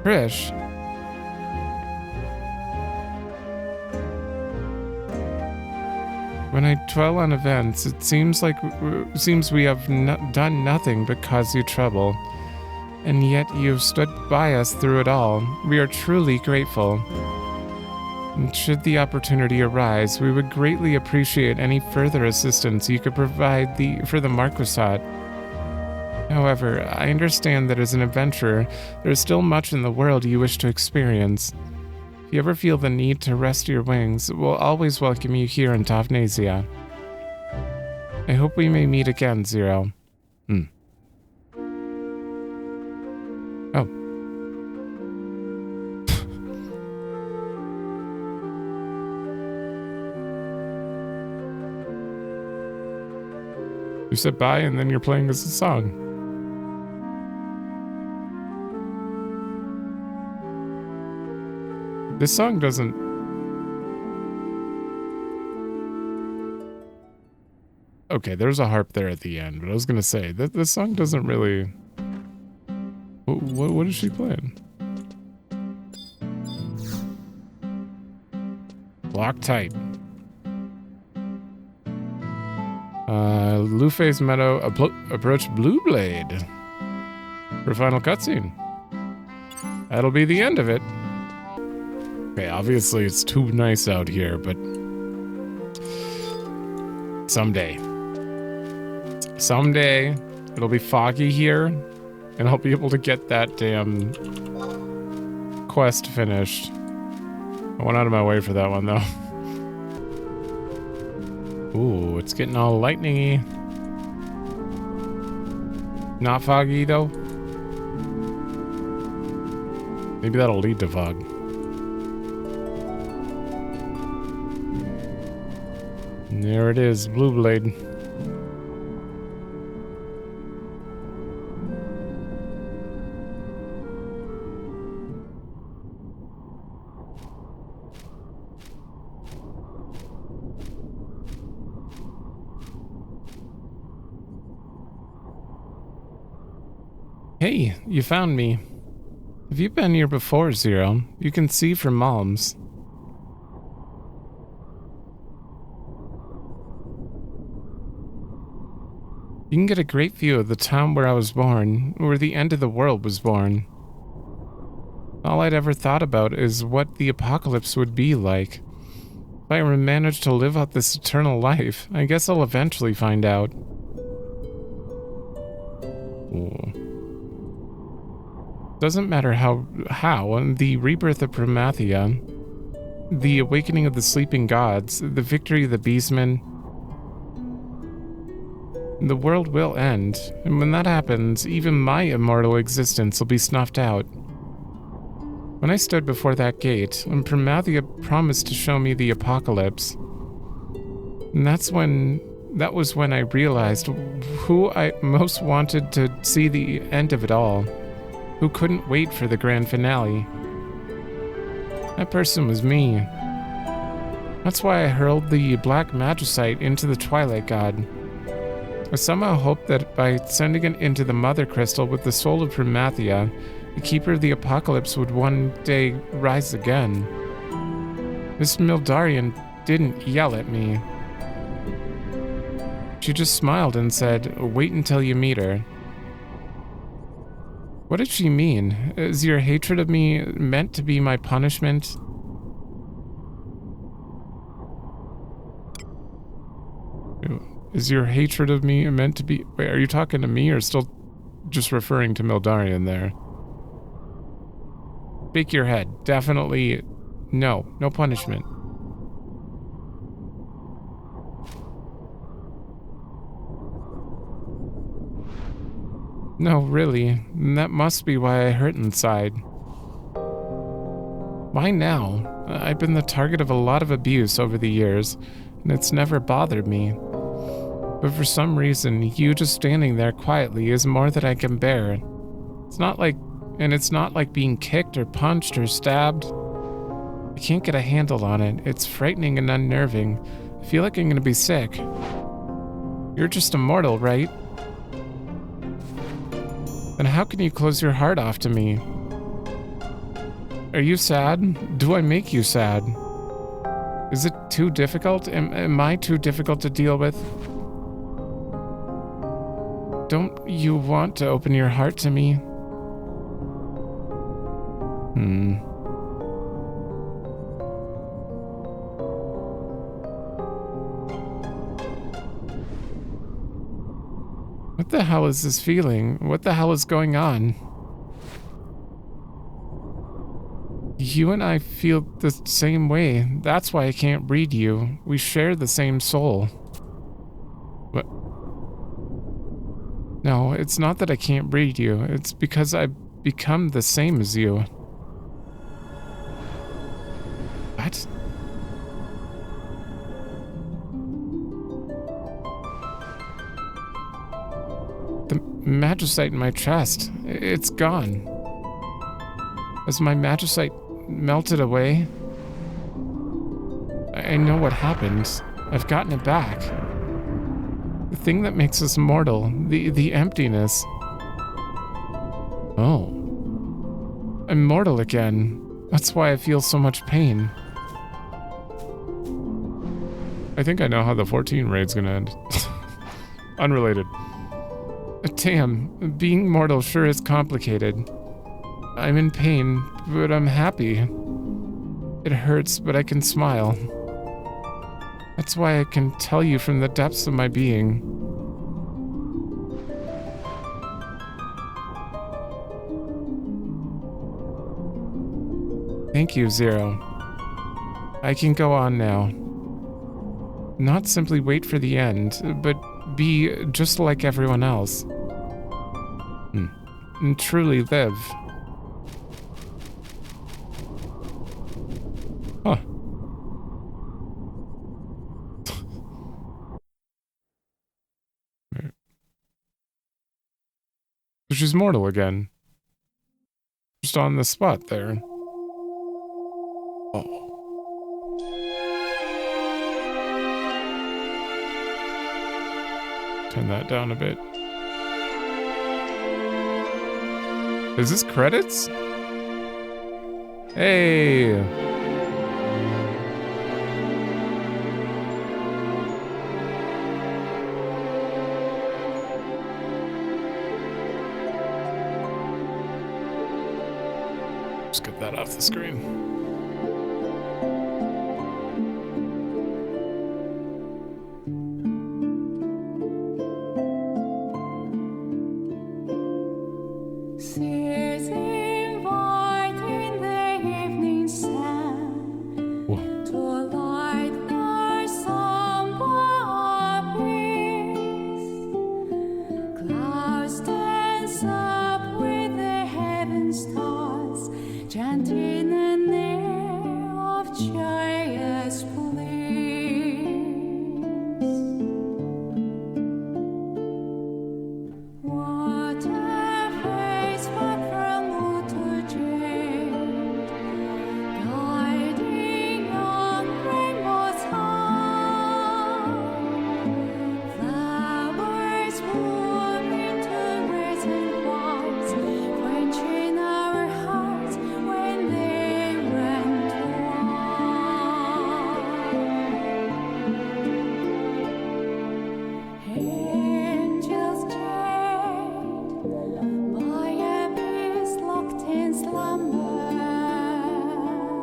Speaker 2: Prishe. When I dwell on events, it seems we have done nothing but cause you trouble. And yet you have stood by us through it all. We are truly grateful. And should the opportunity arise, we would greatly appreciate any further assistance you could provide for the Marquisate. However, I understand that as an adventurer, there is still much in the world you wish to experience. If you ever feel the need to rest your wings, we'll always welcome you here in Tavnasia. I hope we may meet again, Zero. Oh. You said bye and then you're playing us a song. This song doesn't... Okay, there's a harp there at the end, but I was gonna say, this song doesn't really... What is she playing? Loctite. Lufe's Meadow approach Blue Blade for final cutscene. That'll be the end of it. Okay, obviously it's too nice out here, but someday it'll be foggy here, and I'll be able to get that damn quest finished. I went out of my way for that one, though. Ooh, it's getting all lightning-y. Not foggy, though. Maybe that'll lead to fog. And there it is, Blue Blade. Hey, you found me. Have you been here before, Zero? You can see from Malms. You can get a great view of the town where I was born, where the end of the world was born. All I'd ever thought about is what the apocalypse would be like. If I manage to live out this eternal life, I guess I'll eventually find out. Ooh. Doesn't matter how, the rebirth of Promathia, the awakening of the sleeping gods, the victory of the beastmen, the world will end, and when that happens, even my immortal existence will be snuffed out. When I stood before that gate, and Promathia promised to show me the apocalypse, and that was when I realized who I most wanted to see the end of it all. Who couldn't wait for the grand finale. That person was me. That's why I hurled the black magicite into the Twilight God. I somehow hoped that by sending it into the Mother Crystal with the soul of Promathia, the Keeper of the Apocalypse would one day rise again. Miss Mildarian didn't yell at me. She just smiled and said, "Wait until you meet her." What did she mean? Is your hatred of me meant to be my punishment? Is your hatred of me meant to be... Wait, are you talking to me or still just referring to Mildarian there? Shake your head. Definitely no. No punishment. No, really. That must be why I hurt inside. Why now? I've been the target of a lot of abuse over the years, and it's never bothered me. But for some reason, you just standing there quietly is more than I can bear. It's not like being kicked or punched or stabbed. I can't get a handle on it. It's frightening and unnerving. I feel like I'm gonna be sick. You're just a mortal, right? Then how can you close your heart off to me? Are you sad? Do I make you sad? Is it too difficult? Am I too difficult to deal with? Don't you want to open your heart to me? What the hell is this feeling? What the hell is going on? You and I feel the same way. That's why I can't breed you. We share the same soul. What? No, it's not that I can't breed you. It's because I've become the same as you. What? The magicite in my chest. It's gone. As my magicite melted away, I know what happened. I've gotten it back. The thing that makes us mortal, the emptiness. Oh. I'm mortal again. That's why I feel so much pain. I think I know how the 14 raid's gonna end. Unrelated. Damn, being mortal sure is complicated. I'm in pain, but I'm happy. It hurts, but I can smile. That's why I can tell you from the depths of my being. Thank you, Zero. I can go on now. Not simply wait for the end, but be just like everyone else. And truly live. Huh. She's mortal again. Just on the spot there. Oh. Turn that down a bit. Is this credits? Hey! Just get that off the screen.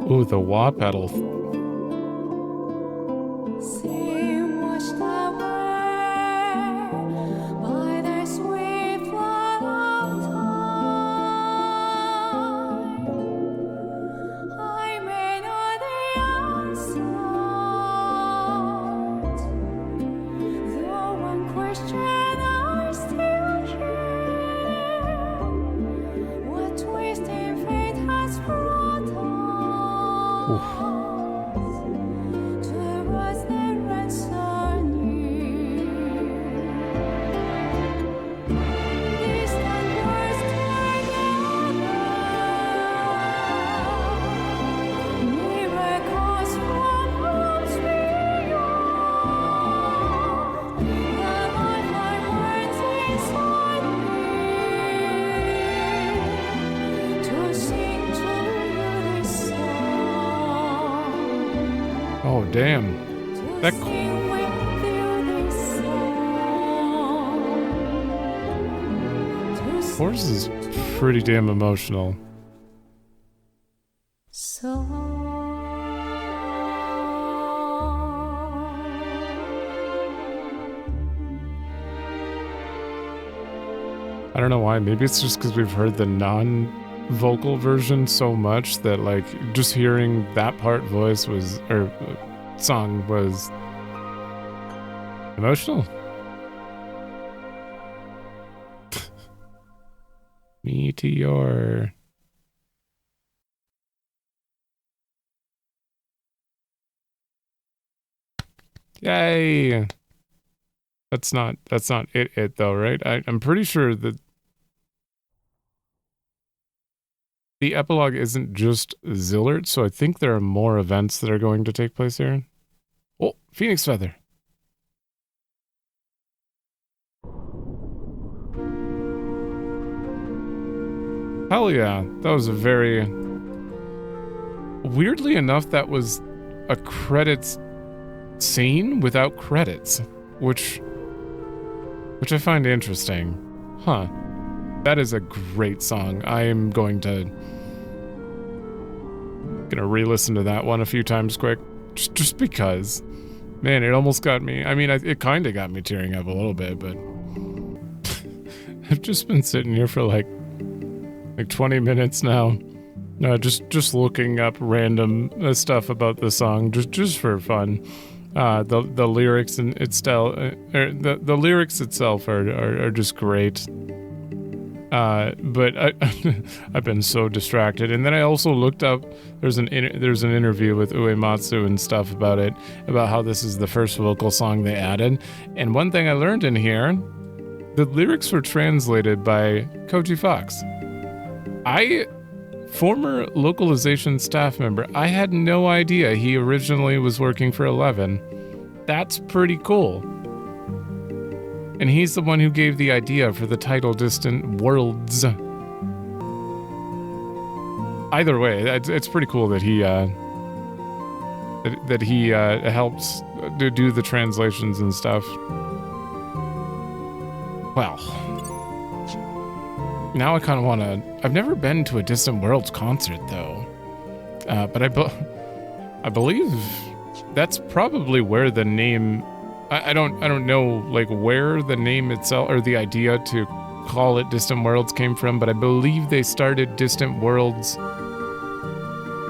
Speaker 2: Ooh, the wah pedal. Oof.
Speaker 1: damn. That chorus is pretty damn emotional. I don't know why. Maybe it's just because we've heard the non-vocal version so much that, like, just hearing that part voice was, or song was emotional. Meteor. Yay! That's not it though, right? I'm pretty sure that the epilogue isn't just Zilart, so I think there are more events that are going to take place here. Oh, Phoenix Feather. Hell yeah, that was a very... Weirdly enough, that was a credits scene without credits, which I find interesting. Huh. That is a great song. I am gonna re-listen to that one a few times quick, just because. Man, it almost got me. I mean, it kind of got me tearing up a little bit, but I've just been sitting here for like 20 minutes now, just looking up random stuff about the song, just for fun. The lyrics and the lyrics itself are just great. But I've been so distracted, and then I also looked up. There's an interview with Uematsu and stuff about it, about how this is the first vocal song they added. And one thing I learned in here, the lyrics were translated by Koji Fox. Former localization staff member, I had no idea he originally was working for 11. That's pretty cool. And he's the one who gave the idea for the title Distant Worlds. Either way, it's pretty cool that he helps do the translations and stuff. Well, now I kind of want to... I've never been to a Distant Worlds concert, though. But I believe that's probably where the name... I don't know, like, where the name itself, or the idea to call it Distant Worlds came from, but I believe they started Distant Worlds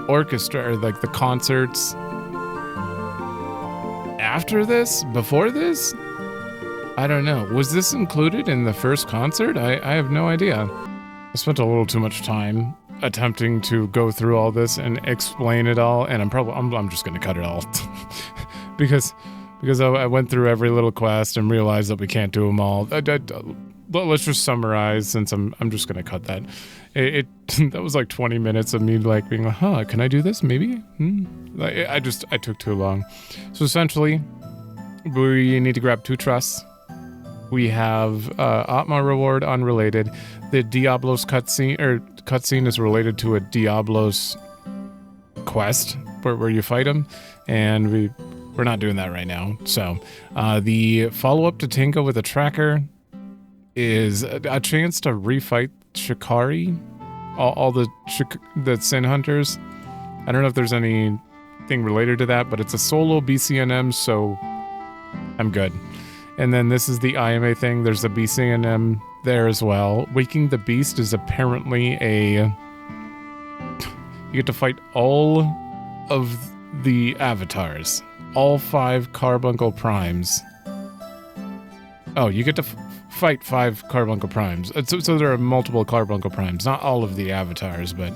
Speaker 1: Orchestra, or, like, the concerts after this? Before this? I don't know. Was this included in the first concert? I have no idea. I spent a little too much time attempting to go through all this and explain it all, and I'm just gonna cut it all. because I went through every little quest and realized that we can't do them all. Let's just summarize, since I'm just gonna cut that. That was like 20 minutes of me like being like, huh, can I do this? Maybe? I took too long. So essentially, we need to grab 2 trusts. We have Atma reward unrelated. The Diablos cutscene is related to a Diablos quest where you fight him, and we're not doing that right now. So the follow-up to Tinka with a tracker is a chance to refight Shikari, all the Sin Hunters. I don't know if there's anything related to that, but it's a solo BCNM, so I'm good. And then this is the IMA thing. There's a BCNM there as well. Waking the Beast is apparently you get to fight all of the avatars. All 5 Carbuncle Primes. Oh, you get to fight 5 Carbuncle Primes. So there are multiple Carbuncle Primes. Not all of the avatars, but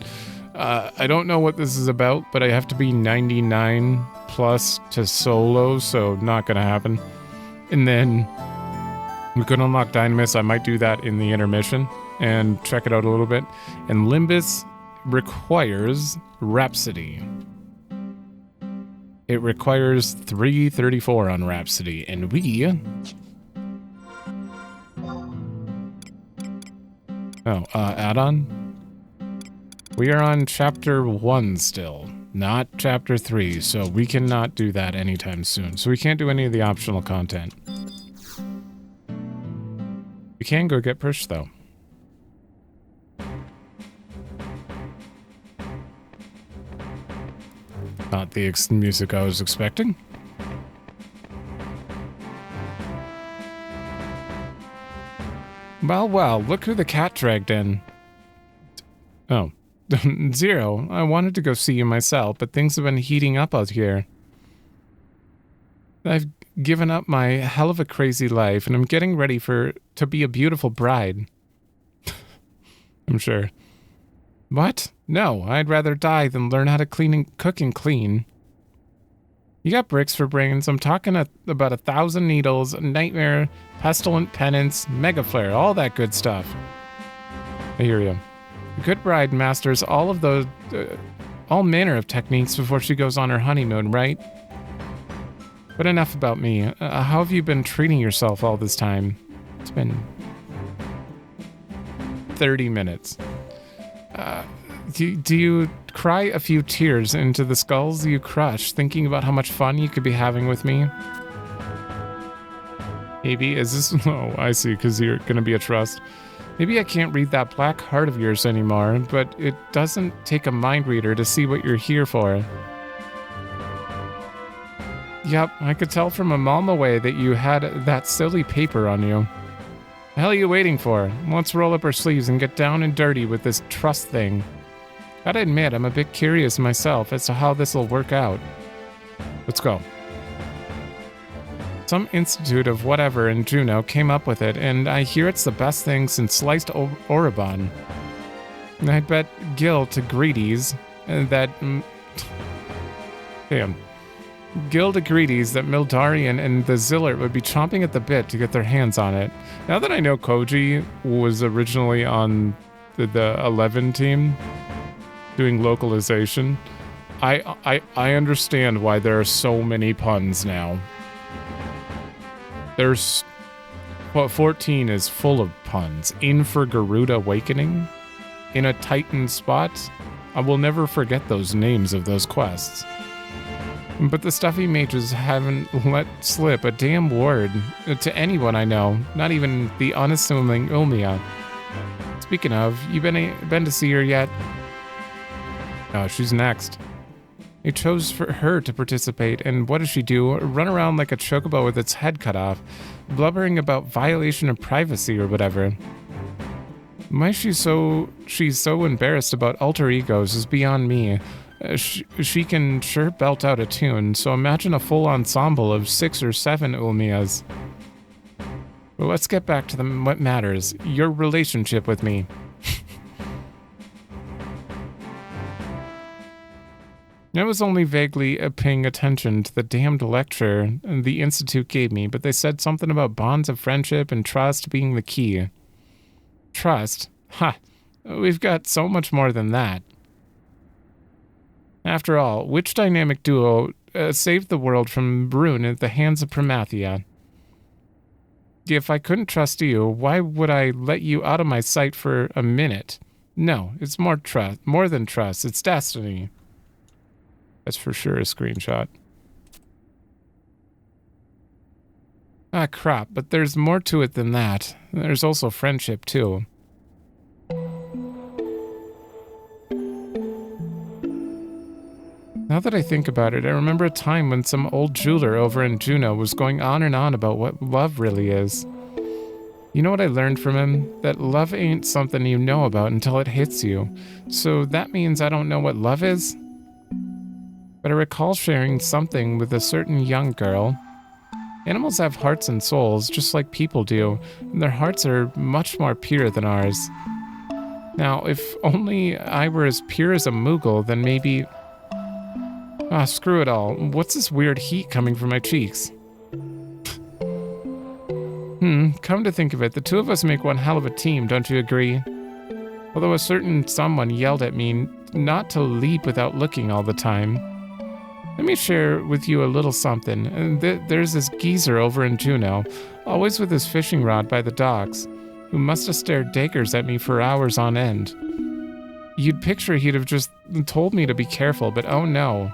Speaker 1: I don't know what this is about, but I have to be 99 plus to solo, so not gonna happen. And then we could unlock Dynamis. I might do that in the intermission and check it out a little bit. And Limbus requires Rhapsody. It requires 334 on Rhapsody, and we... add-on? We are on chapter 1 still.
Speaker 2: Not chapter 3, so we cannot do that anytime soon. So we can't do any of the optional content. We can go get Prishe, though. Not the music I was expecting. Well, look who the cat dragged in. Oh. Zero, I wanted to go see you myself, but things have been heating up out here. I've given up my hell of a crazy life, and I'm getting ready to be a beautiful bride. I'm sure. What? No, I'd rather die than learn how to cook and clean. You got bricks for brains. I'm talking about 1,000 needles, nightmare, pestilent penance, mega flare, all that good stuff. I hear you. The good bride masters all of those, all manner of techniques before she goes on her honeymoon, right? But enough about me. How have you been treating yourself all this time? It's been 30 minutes. Do you cry a few tears into the skulls you crush, thinking about how much fun you could be having with me? Maybe, is this... Oh, I see, because you're going to be a trust. Maybe I can't read that black heart of yours anymore, but it doesn't take a mind reader to see what you're here for. Yep, I could tell from a mile away that you had that silly paper on you. The hell are you waiting for? Let's roll up our sleeves and get down and dirty with this trust thing. Gotta admit, I'm a bit curious myself as to how this will work out. Let's go. Some institute of whatever in Juneau came up with it, and I hear it's the best thing since sliced Orobon. And I bet Gil to Greedies that... Damn. Gil to Greedies that Mildarian and the Zilart would be chomping at the bit to get their hands on it. Now that I know Koji was originally on the 11 team doing localization, I understand why there are so many puns now. There's... Well, 14 is full of puns. In for Garuda Awakening? In a Titan spot? I will never forget those names of those quests. But the stuffy mages haven't let slip a damn word to anyone I know, not even the unassuming Ulmia. Speaking of, you been to see her yet? Oh, she's next. They chose for her to participate, and what does she do? Run around like a chocobo with its head cut off, blubbering about violation of privacy or whatever. Why she's so embarrassed about alter egos is beyond me. She can sure belt out a tune, so imagine a full ensemble of 6 or 7 Ulmias. Well, let's get back to what matters, your relationship with me. I was only vaguely paying attention to the damned lecture the Institute gave me, but they said something about bonds of friendship and trust being the key. Trust? Ha! We've got so much more than that. After all, which dynamic duo saved the world from ruin at the hands of Promathia? If I couldn't trust you, why would I let you out of my sight for a minute? No, it's more than trust, it's destiny. That's for sure a screenshot. Ah, crap, but there's more to it than that. There's also friendship, too. Now that I think about it, I remember a time when some old jeweler over in Juneau was going on and on about what love really is. You know what I learned from him? That love ain't something you know about until it hits you. So that means I don't know what love is? But I recall sharing something with a certain young girl. Animals have hearts and souls, just like people do, and their hearts are much more pure than ours. Now, if only I were as pure as a Moogle, then maybe... Ah, screw it all. What's this weird heat coming from my cheeks? Come to think of it, the two of us make one hell of a team, don't you agree? Although a certain someone yelled at me not to leap without looking all the time. Let me share with you a little something. There's this geezer over in Juneau, always with his fishing rod by the docks, who must have stared daggers at me for hours on end. You'd picture he'd have just told me to be careful, but oh no.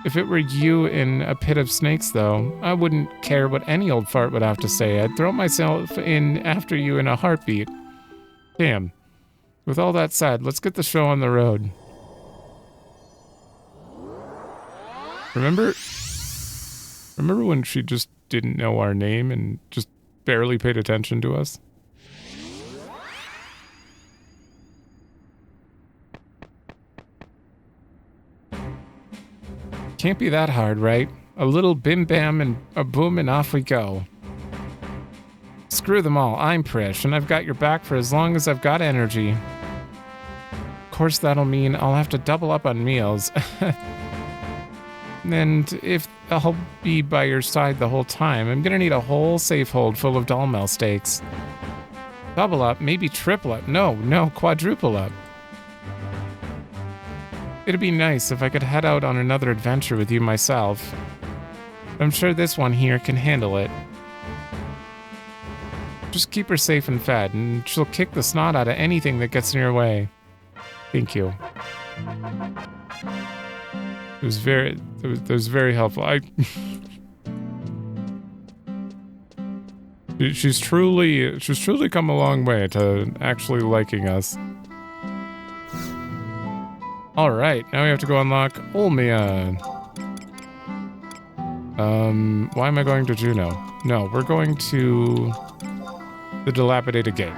Speaker 2: If it were you in a pit of snakes, though, I wouldn't care what any old fart would have to say. I'd throw myself in after you in a heartbeat. Damn. With all that said, let's get the show on the road. Remember when she just didn't know our name and just barely paid attention to us? Can't be that hard, right? A little bim bam and a boom and off we go. Screw them all, I'm Prishe, and I've got your back for as long as I've got energy. Of course that'll mean I'll have to double up on meals. And if I'll be by your side the whole time, I'm gonna need a whole safe hold full of Dalmel steaks. Double up, maybe triple up. No, quadruple up. It'd be nice if I could head out on another adventure with you myself. I'm sure this one here can handle it. Just keep her safe and fed, and she'll kick the snot out of anything that gets in your way. Thank you. It was very helpful. She's truly come a long way to actually liking us. All right, now we have to go unlock Olmia. Why am I going to Juno? No, we're going to the dilapidated gate.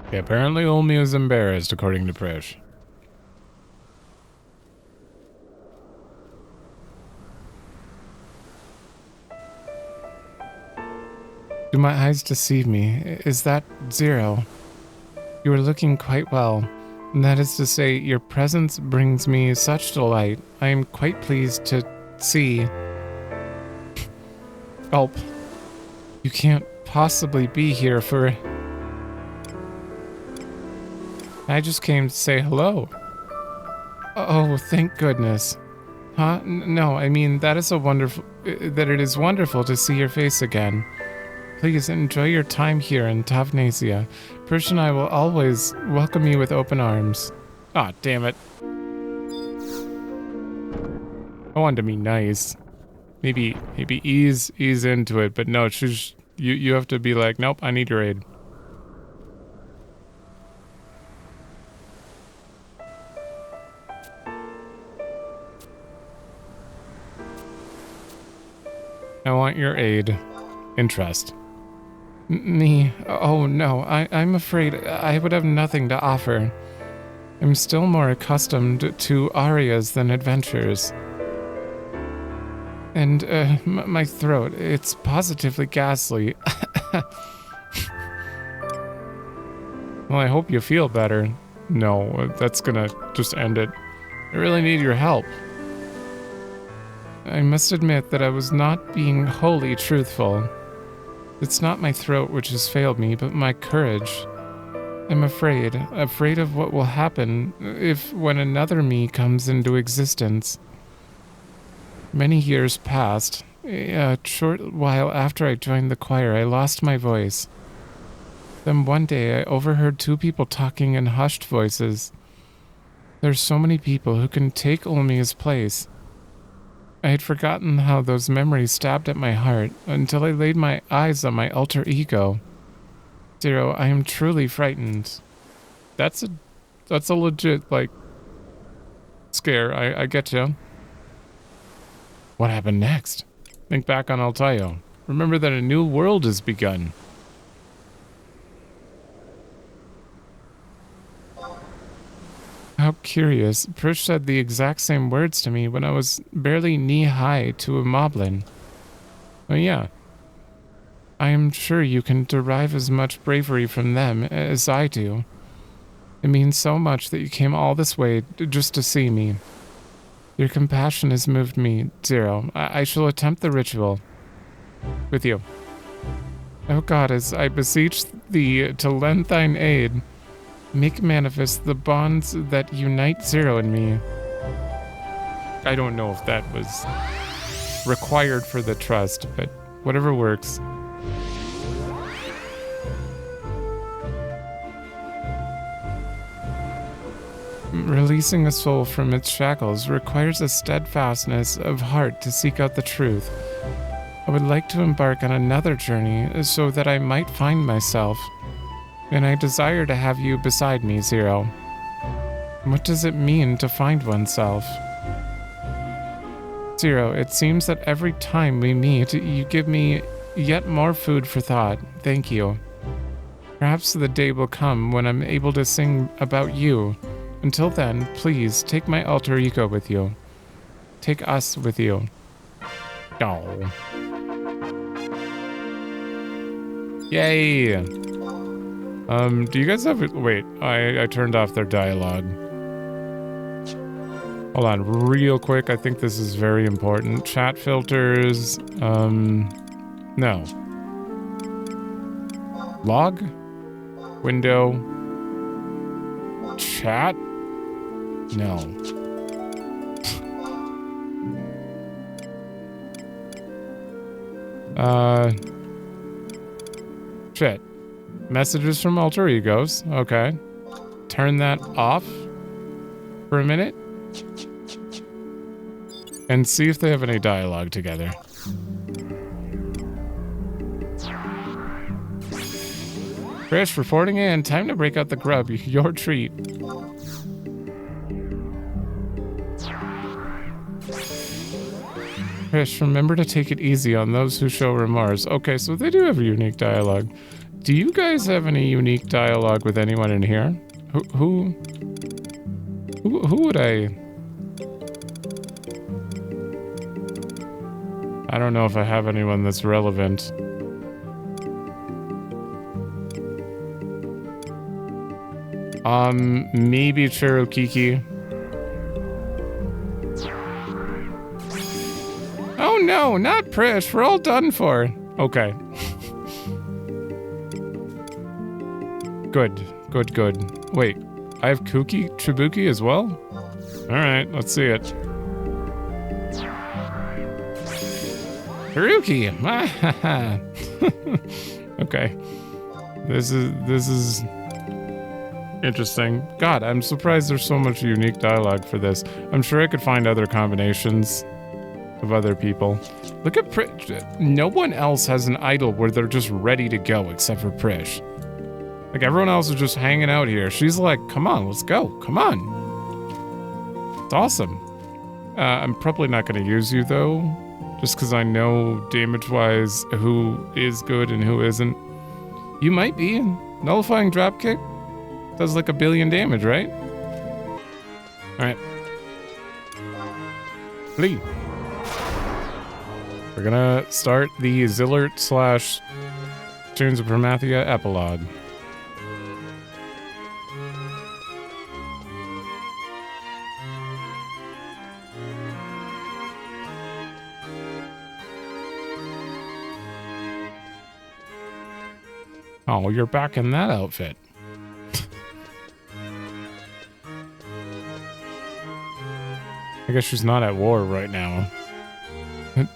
Speaker 2: Okay, apparently Olmia is embarrassed, according to Prishe. Do my eyes deceive me? Is that Zero? You are looking quite well. And that is to say, your presence brings me such delight. I am quite pleased to see. Gulp. You can't possibly be here for... I just came to say hello. Oh, thank goodness. Huh? No, I mean, that it is wonderful to see your face again. Please enjoy your time here in Tavnasia. Prishe and I will always welcome you with open arms. Ah, damn it. I wanted to be nice. Maybe ease into it, but no, you have to be like, nope, I need your aid. I want your aid. Interest. Me? Oh no, I'm afraid I would have nothing to offer. I'm still more accustomed to arias than adventures. And, my throat, it's positively ghastly. Well, I hope you feel better. No, that's gonna just end it. I really need your help. I must admit that I was not being wholly truthful. It's not my throat which has failed me, but my courage. I'm afraid of what will happen when another me comes into existence. Many years passed. A short while after I joined the choir, I lost my voice. Then one day I overheard two people talking in hushed voices. There's so many people who can take Olmia's place. I had forgotten how those memories stabbed at my heart until I laid my eyes on my alter ego. Zero, I am truly frightened. That's a legit, like, scare. I get you. What happened next? Think back on Altayo. Remember that a new world has begun. How curious. Prishe said the exact same words to me when I was barely knee-high to a moblin. Oh yeah. I am sure you can derive as much bravery from them as I do. It means so much that you came all this way just to see me. Your compassion has moved me, Zero. I shall attempt the ritual. With you. O goddess, I beseech thee to lend thine aid. Make manifest the bonds that unite Zero and me. I don't know if that was
Speaker 1: required for the trust, but whatever works. Releasing a soul from its shackles requires a steadfastness of heart to seek out the truth. I would like to embark on another journey so that I might find myself, and I desire to have you beside me, Zero. What does it mean to find oneself? Zero, it seems that every time we meet, you give me yet more food for thought. Thank you. Perhaps the day will come when I'm able to sing about you. Until then, please take my alter ego with you. Take us with you. Oh. Yay! Do you guys have... Wait, I turned off their dialogue. Hold on, real quick. I think this is very important. Chat filters. No. Log? Window. Chat? No. Shit. Messages from alter egos. Okay. Turn that off for a minute. And see if they have any dialogue together. Prishe, reporting in. Time to break out the grub. Your treat. Prishe, remember to take it easy on those who show remorse. Okay, so they do have a unique dialogue. Do you guys have any unique dialogue with anyone in here? Who would I don't know if I have anyone that's relevant. Maybe Cherokiki. Oh no, not Prishe. We're all done for. Okay. Good. Wait, I have Chibuki as well? Alright, let's see it. Haruki! Okay. This is interesting. God, I'm surprised there's so much unique dialogue for this. I'm sure I could find other combinations of other people. Look at Prishe. No one else has an idol where they're just ready to go except for Prishe. Like, everyone else is just hanging out here. She's like, come on, let's go. Come on. It's awesome. I'm probably not going to use you, though. Just because I know, damage-wise, who is good and who isn't. You might be. Nullifying dropkick does like 1 billion damage, right? Alright. Flee. We're gonna start the Zilart / Tunes of Promathia epilogue. Oh, you're back in that outfit. I guess she's not at war right now.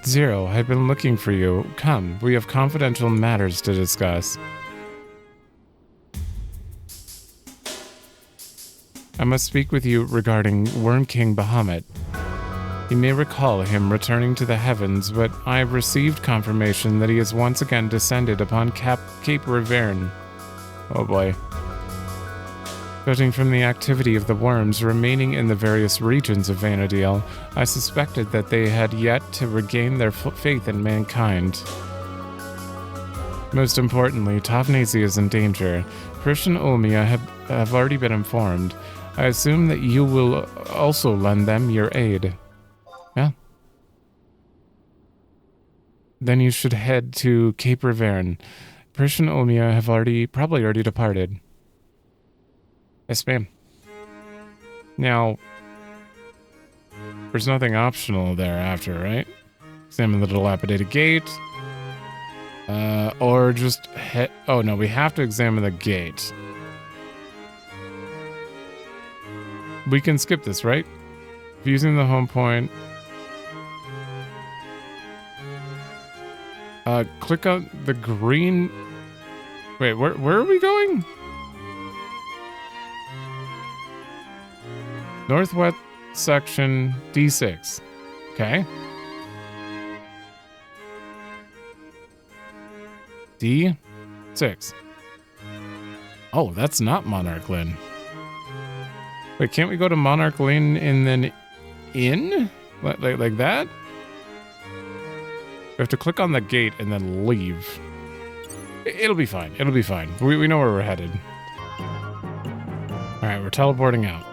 Speaker 1: Zero, I've been looking for you. Come, we have confidential matters to discuss. I must speak with you regarding Worm King Bahamut. You may recall him returning to the heavens, but I have received confirmation that he has once again descended upon Cape Riverne. Oh boy. Judging from the activity of the worms remaining in the various regions of Vana'diel, I suspected that they had yet to regain their faith in mankind. Most importantly, Tavnesi is in danger. Prishe and Olmia have already been informed. I assume that you will also lend them your aid. Yeah. Then you should head to Cape Riverne. Prishe and Olmia have probably already departed. Yes, ma'am. Now, there's nothing optional thereafter, right? Examine the dilapidated gate. Or just head... Oh, no, we have to examine the gate. We can skip this, right? Using the home point... Click on the green... Wait, where are we going? Northwest section D6. Okay. D6. Oh, that's not Monarch Lynn. Wait, can't we go to Monarch Lynn and then in? Like that? We have to click on the gate and then leave. It'll be fine. It'll be fine. We know where we're headed. Alright, we're teleporting out.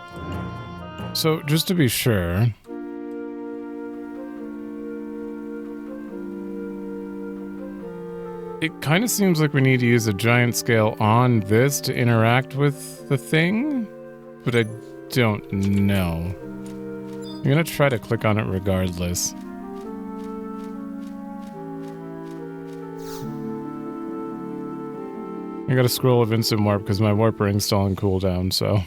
Speaker 1: So, just to be sure... It kind of seems like we need to use a giant scale on this to interact with the thing, but I don't know. I'm gonna try to click on it regardless. I got a scroll of instant warp because my warp ring's still on cooldown, so...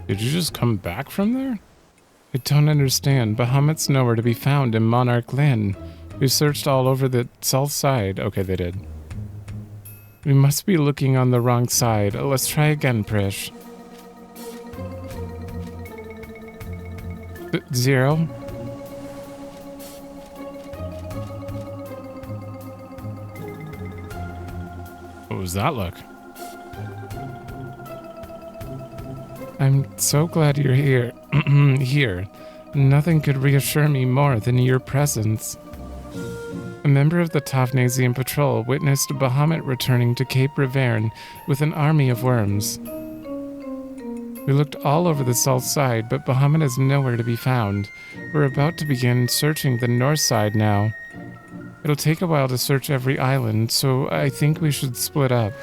Speaker 1: Did you just come back from there? I don't understand. Bahamut's nowhere to be found in Monarch Land. We searched all over the south side. Okay, they did. We must be looking on the wrong side. Let's try again, Prishe. 0. What was that look? I'm so glad you're here. Here. Nothing could reassure me more than your presence. A member of the Tavnasian Patrol witnessed Bahamut returning to Cape Reverne with an army of worms. We looked all over the south side, but Bahamut is nowhere to be found. We're about to begin searching the north side now. It'll take a while to search every island, so I think we should split up.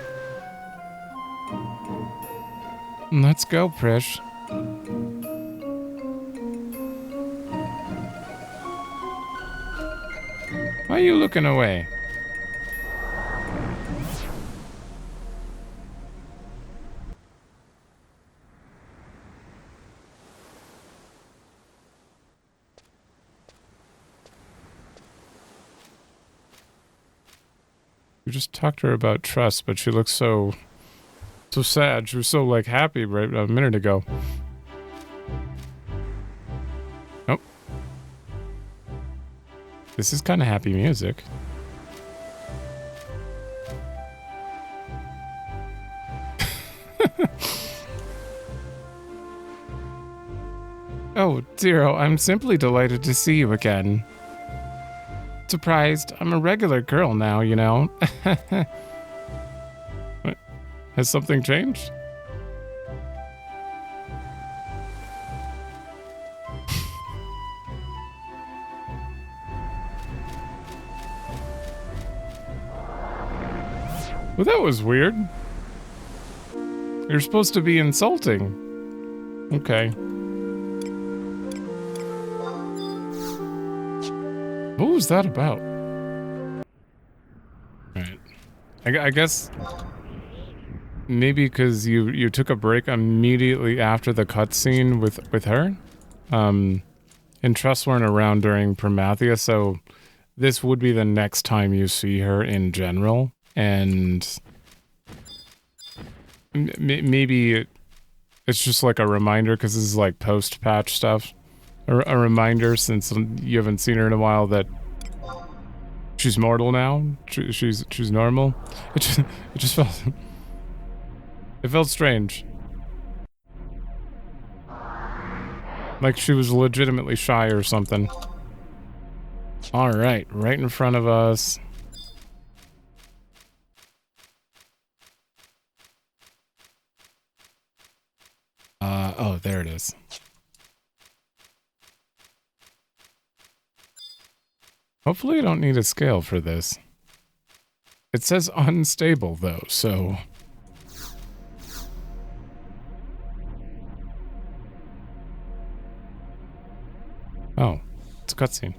Speaker 1: Let's go, Prishe. Why are you looking away? You just talked to her about trust, but she looks so sad. She was so, like, happy right a minute ago. Oh. This is kind of happy music. Oh, Zero, I'm simply delighted to see you again. Surprised. I'm a regular girl now, you know. What? Has something changed? Well, that was weird. You're supposed to be insulting. Okay. What was that about? Alright. I guess... maybe because you took a break immediately after the cutscene with her? And Trust weren't around during Promathia, so this would be the next time you see her in general. And... maybe it's just like a reminder, because this is like post-patch stuff. A reminder, since you haven't seen her in a while, that she's mortal now. She's normal. It just felt... it felt strange. Like she was legitimately shy or something. Alright, right in front of us. Oh, there it is. Hopefully I don't need a scale for this. It says unstable, though, so... Oh, it's a cutscene.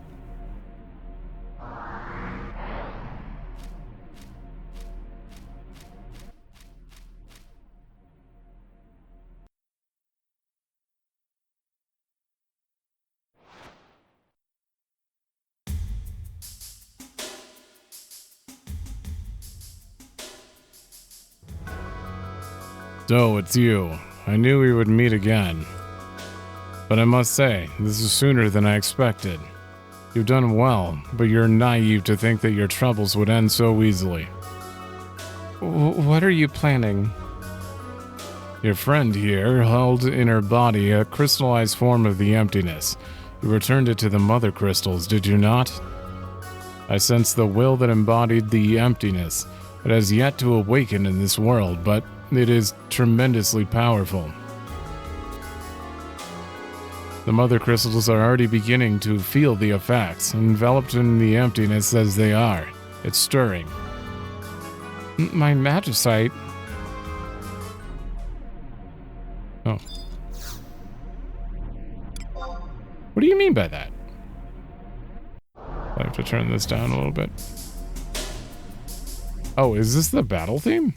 Speaker 1: So, it's you. I knew we would meet again. But I must say, this is sooner than I expected. You've done well, but you're naive to think that your troubles would end so easily. What are you planning? Your friend here held in her body a crystallized form of the emptiness. You returned it to the mother crystals, did you not? I sense the will that embodied the emptiness. It has yet to awaken in this world, but it is tremendously powerful. The mother crystals are already beginning to feel the effects, enveloped in the emptiness as they are. It's stirring. My magicite. Oh. What do you mean by that? I have to turn this down a little bit. Oh, is this the battle theme?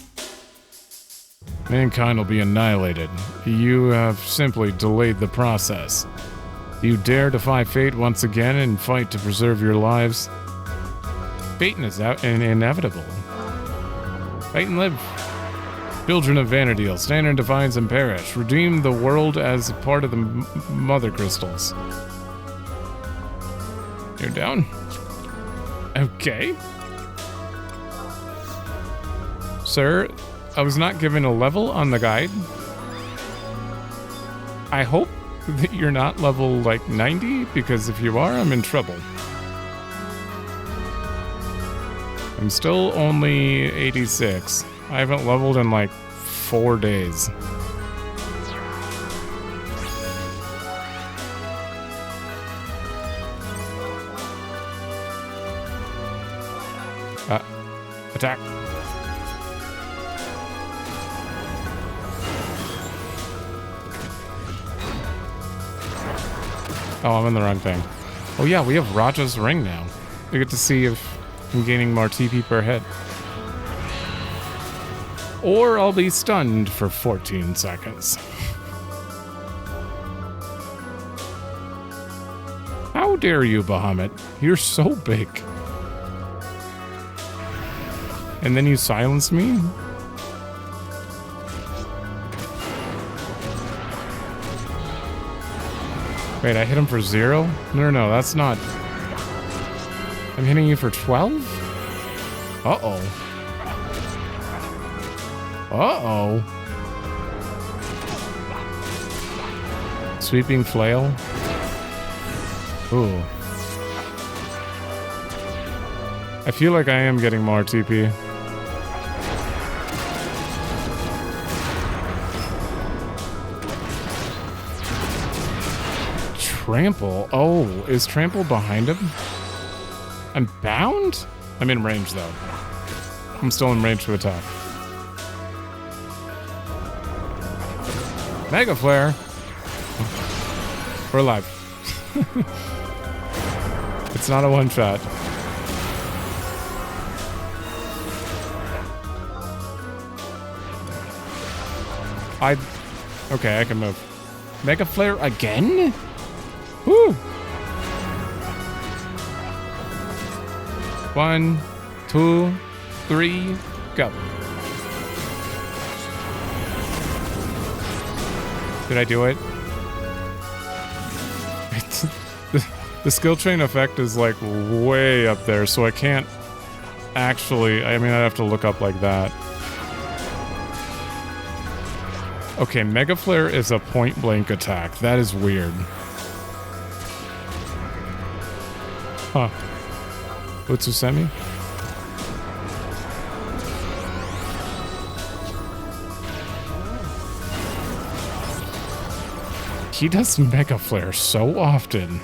Speaker 1: Mankind will be annihilated. You have simply delayed the process. You dare defy fate once again and fight to preserve your lives? Fate is inevitable. Fight and live. Children of Vana'diel, stand in defiance and perish. Redeem the world as part of the mother crystals. You're down? Okay. Sir, I was not given a level on the guide. I hope that you're not level, like, 90, because if you are, I'm in trouble. I'm still only 86. I haven't leveled in, like, 4 days. Attack. Oh, I'm in the wrong thing. Oh yeah, we have Raja's ring now. We get to see if I'm gaining more TP per hit. Or I'll be stunned for 14 seconds. How dare you, Bahamut? You're so big. And then you silence me? Wait, I hit him for 0? No, that's not... I'm hitting you for 12? Uh-oh. Uh-oh. Sweeping flail? Ooh. I feel like I am getting more TP. Trample? Oh, is Trample behind him? I'm bound? I'm in range, though. I'm still in range to attack. Mega Flare! We're alive. It's not a one-shot. Okay, I can move. Mega Flare again? Woo! 1, 2, 3, go. Did I do it? The skill chain effect is like way up there, so I can't actually... I mean, I'd have to look up like that. Okay, Mega Flare is a point-blank attack. That is weird. Huh. Utsusemi? He does Mega Flare so often.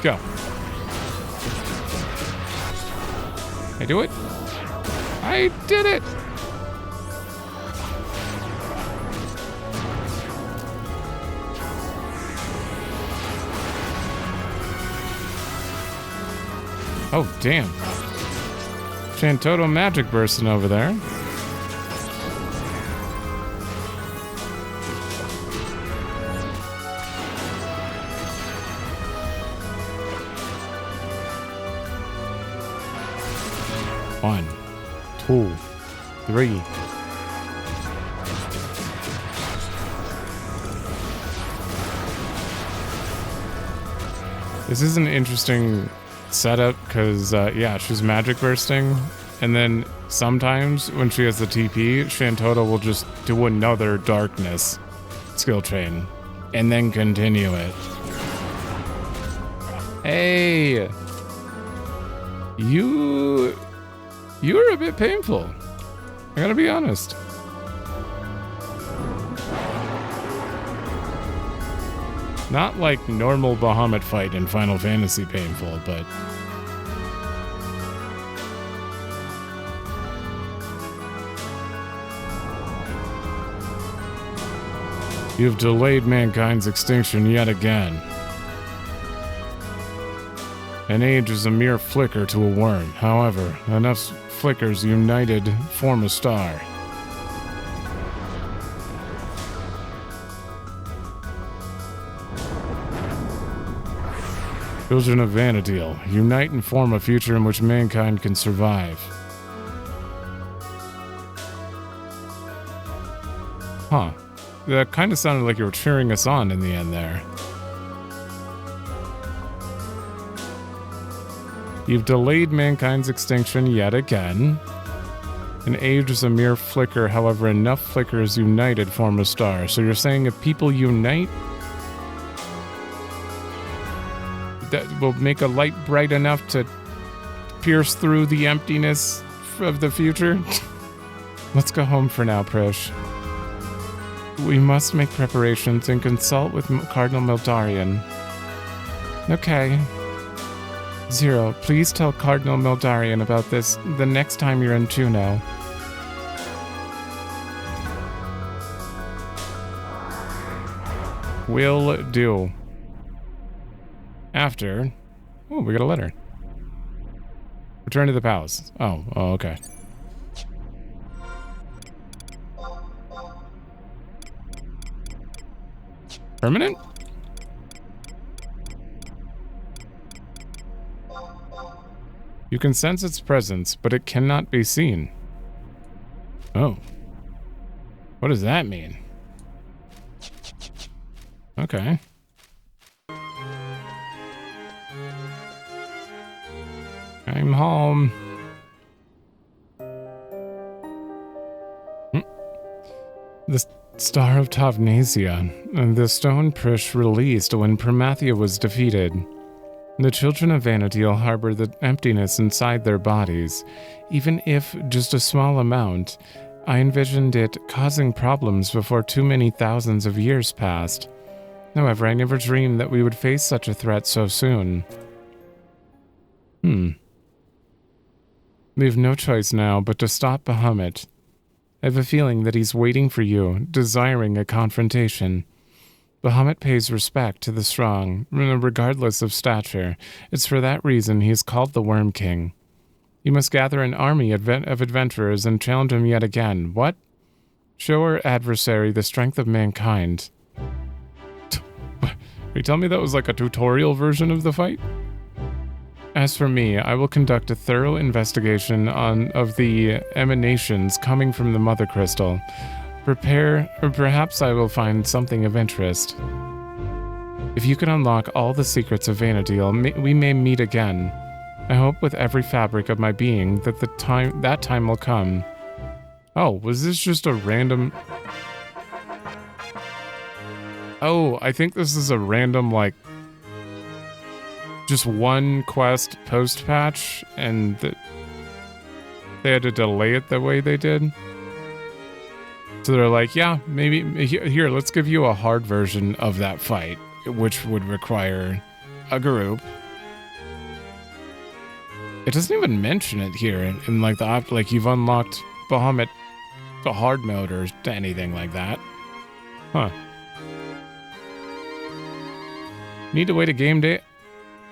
Speaker 1: Go. I do it? I did it! Oh, damn. Shantoto magic bursting over there. One, two, three. This is an interesting setup because, yeah, she's magic bursting, and then sometimes when she has the TP, Shantoto will just do another darkness skill chain and then continue it. Hey! You're a bit painful. I gotta be honest. Not like normal Bahamut fight in Final Fantasy painful, but... You've delayed mankind's extinction yet again. An age is a mere flicker to a worm. However, enough flickers united form a star. Children of Vana'diel, unite and form a future in which mankind can survive. Huh. That kind of sounded like you were cheering us on in the end there. You've delayed mankind's extinction yet again. An age is a mere flicker, however, enough flickers united form a star. So you're saying if people unite, that will make a light bright enough to pierce through the emptiness of the future? Let's go home for now, Prishe. We must make preparations and consult with Cardinal Mildarian. Okay. Zero, please tell Cardinal Mildarian about this the next time you're in Juneau. Will do. After... Oh, we got a letter. Return to the palace. Oh, okay. Permanent? You can sense its presence, but it cannot be seen. Oh. What does that mean? Okay. I'm home. The Star of Tavnasia, the stone Prishe released when Promathia was defeated. The children of Vana'diel harbor the emptiness inside their bodies. Even if just a small amount, I envisioned it causing problems before too many thousands of years passed. However, I never dreamed that we would face such a threat so soon. We have no choice now but to stop Bahamut. I have a feeling that he's waiting for you, desiring a confrontation. Bahamut pays respect to the strong, regardless of stature. It's for that reason he is called the Worm King. You must gather an army of adventurers and challenge him yet again. What? Show our adversary the strength of mankind. Are you telling me that was like a tutorial version of the fight? As for me, I will conduct a thorough investigation of the emanations coming from the Mother Crystal. Perhaps I will find something of interest. If you can unlock all the secrets of Vana'diel, we may meet again. I hope with every fabric of my being that that time will come. Oh, was this just a random... Oh, I think this is a random, like... just one quest post-patch, and they had to delay it the way they did. So they're like, yeah, maybe, here, let's give you a hard version of that fight, which would require a group. It doesn't even mention it here in like the like you've unlocked Bahamut, the hard mode or anything like that. Huh. Need to wait a game day?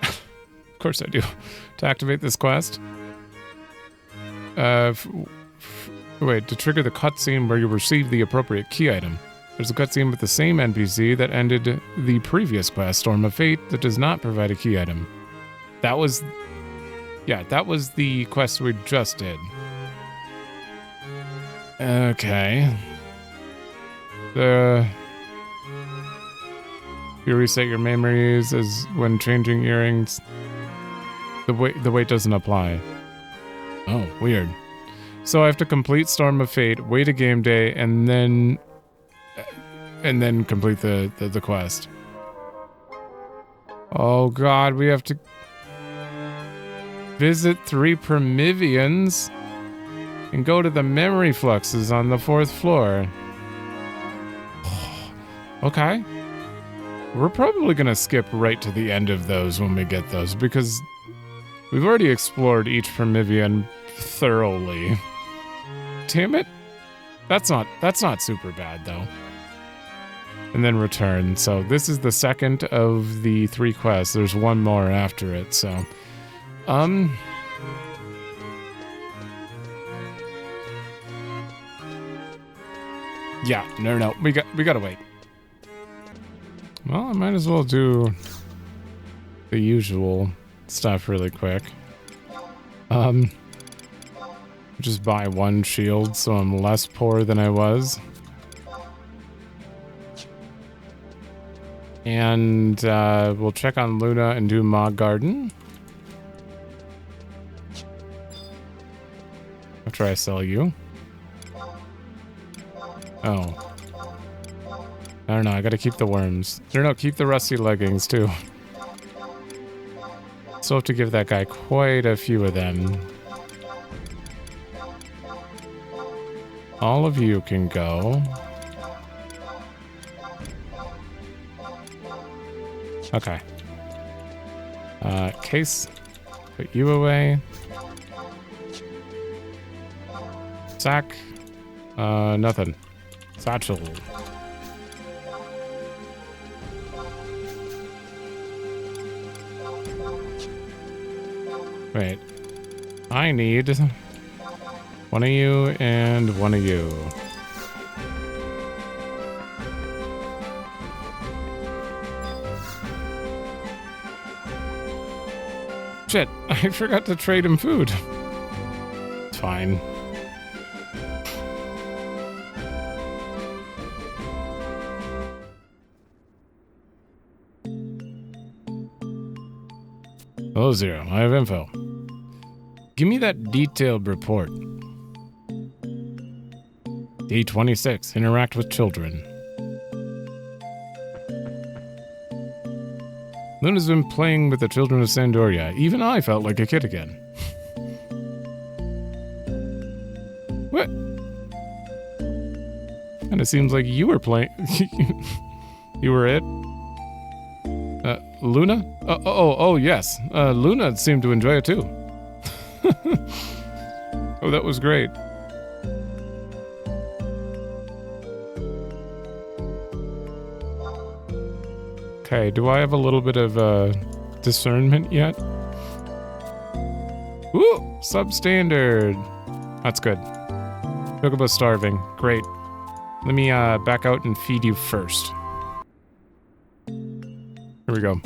Speaker 1: Of course I do. To activate this quest. Wait, to trigger the cutscene where you receive the appropriate key item. There's a cutscene with the same NPC that ended the previous quest, Storm of Fate, that does not provide a key item. That was... Yeah, that was the quest we just did. Okay. You reset your memories as when changing earrings. The wait doesn't apply. Oh, weird. So I have to complete Storm of Fate, wait a game day, and then complete the quest. Oh god, we have to visit 3 Promavians and go to the memory fluxes on the 4th floor. Okay. We're probably gonna skip right to the end of those when we get those, because we've already explored each Promavian thoroughly. Damn it. That's not super bad though. And then return. So this is the second of the 3 quests. There's one more after it, so yeah, no. We gotta wait. Well, I might as well do the usual stuff really quick. Just buy 1 shield so I'm less poor than I was. And we'll check on Luna and do Mog Garden. After I sell you. Oh. I don't know, I gotta keep the worms. No, keep the rusty leggings too. Still have to give that guy quite a few of them. All of you can go. Okay. Case. Put you away. Sack. Nothing. Satchel. Wait. I need 1 of you and 1 of you. Shit, I forgot to trade him food. It's fine. Oh, 0. I have info. Give me that detailed report. Day 26. Interact with children. Luna's been playing with the children of Sandoria. Even I felt like a kid again. What? And it seems like you were playing... You were it? Luna? Oh, yes. Luna seemed to enjoy it too. Oh, that was great. Okay, do I have a little bit of discernment yet? Ooh, substandard. That's good. Chocobo's starving. Great. Let me back out and feed you first. Here we go.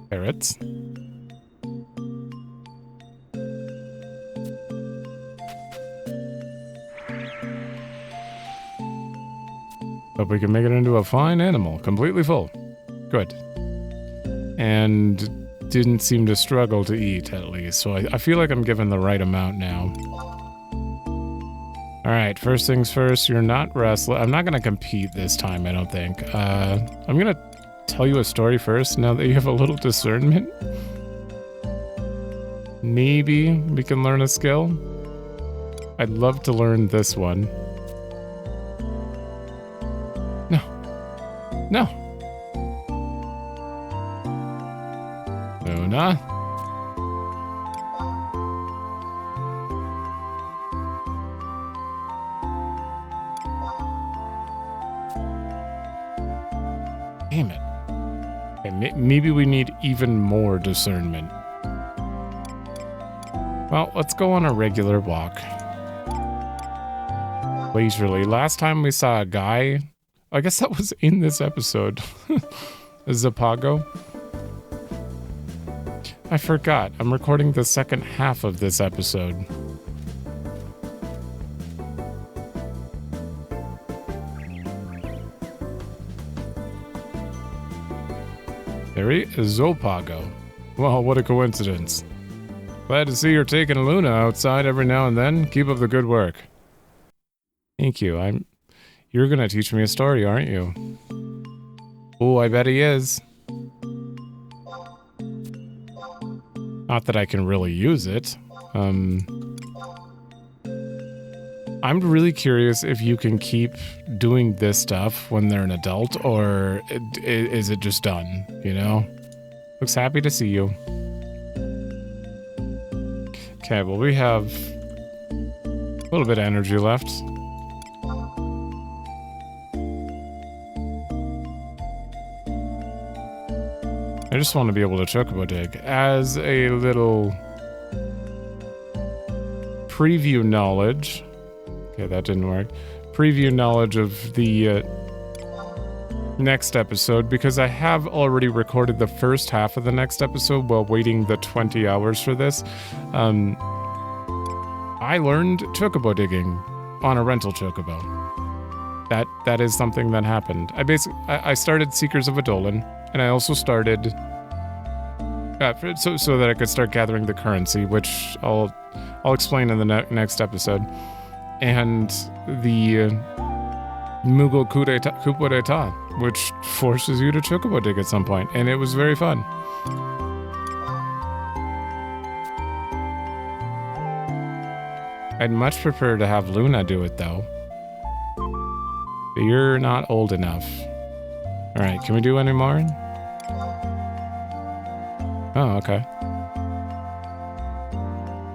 Speaker 1: Carrots. But we can make it into a fine animal, completely full. Good. And didn't seem to struggle to eat, at least. So I feel like I'm given the right amount now. Alright, first things first, you're not restless. I'm not going to compete this time, I don't think. I'm going to tell you a story first, now that you have a little discernment. Maybe we can learn a skill. I'd love to learn this one. No.
Speaker 2: Luna. Damn it. Okay, maybe we need even more discernment. Well, let's go on a regular walk. Leisurely. Last time we saw a guy, I guess that was in this episode. Zapago. I forgot. I'm recording the second half of this episode. There he is, Zopago. Well, what a coincidence. Glad to see you're taking Luna outside every now and then. Keep up the good work. Thank you. You're gonna teach me a story, aren't you? Oh, I bet he is. Not that I can really use it. I'm really curious if you can keep doing this stuff when they're an adult, or is it just done, you know? Looks happy to see you. Okay, well, we have a little bit of energy left. I just want to be able to chocobo dig as a little preview knowledge. Okay, that didn't work. Preview knowledge of the next episode, because I have already recorded the first half of the next episode while waiting the 20 hours for this. I learned chocobo digging on a rental chocobo. That is something that happened. I started Seekers of Adolan, and I also started so that I could start gathering the currency, which I'll explain in the next episode. And the Mughal coup d'etat, which forces you to chocobo dig at some point, and it was very fun. I'd much prefer to have Luna do it, though. But you're not old enough. Alright, can we do any more? Oh, okay.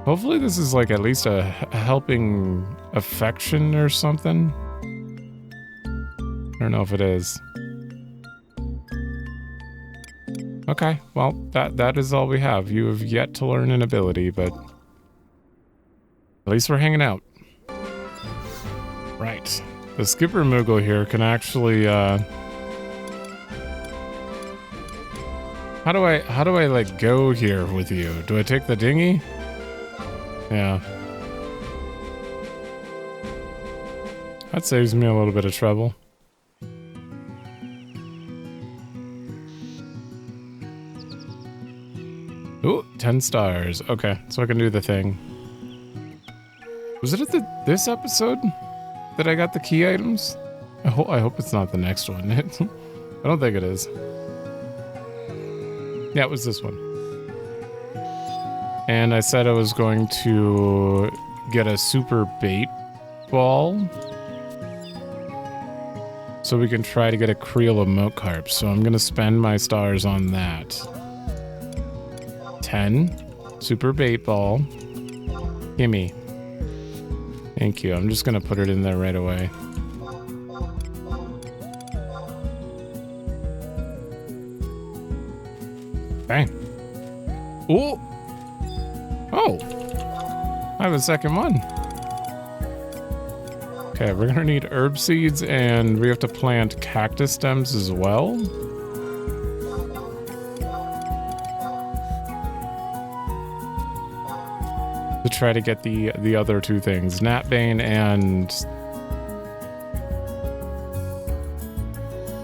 Speaker 2: Hopefully this is like at least a helping affection or something. I don't know if it is. Okay, well, that is all we have. You have yet to learn an ability, but at least we're hanging out. Right. The Skipper Moogle here can actually, How do I like go here with you? Do I take the dinghy? Yeah. That saves me a little bit of trouble. Ooh, 10 stars. Okay, so I can do the thing. Was it at this episode that I got the key items? I hope it's not the next one. I don't think it is. Yeah, it was this one. And I said I was going to get a super bait ball so we can try to get a creel of milk carp. So I'm going to spend my stars on that. 10 super bait ball. Gimme. Thank you. I'm just going to put it in there right away. Bang. Ooh. Oh. I have a second one. Okay, we're gonna need herb seeds, and we have to plant cactus stems as well. To try to get the other two things, Gnatbane and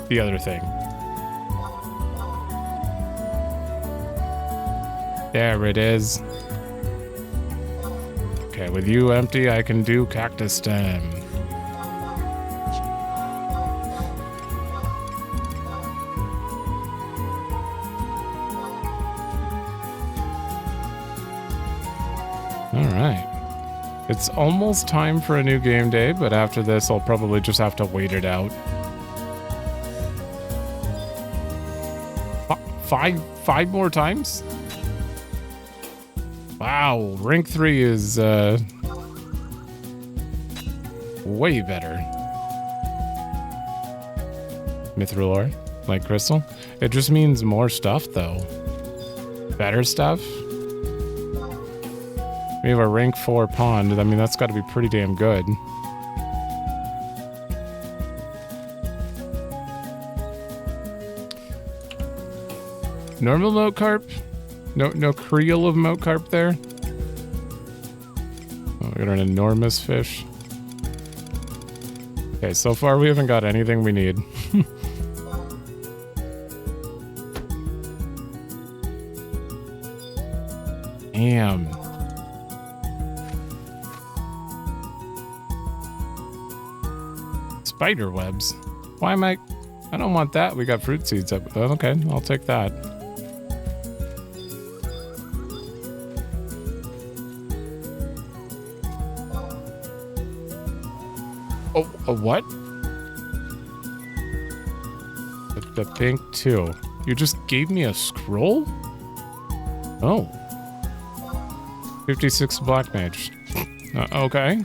Speaker 2: the other thing. There it is. Okay, with you empty, I can do cactus stem. Alright. It's almost time for a new game day, but after this, I'll probably just have to wait it out. Five more times?
Speaker 1: Wow, rank 3 is way better. Mithril ore, like crystal. It just means more stuff, though. Better stuff. We have a rank 4 pond. I mean, that's got to be pretty damn good. Normal moat carp? No creel of moat carp there? Oh, we got an enormous fish. Okay, so far we haven't got anything we need. Damn. Spider webs. Why am I don't want that. We got fruit seeds up. Okay, I'll take that. Oh, a what? The pink too. You just gave me a scroll? Oh. 56 black mage. Okay.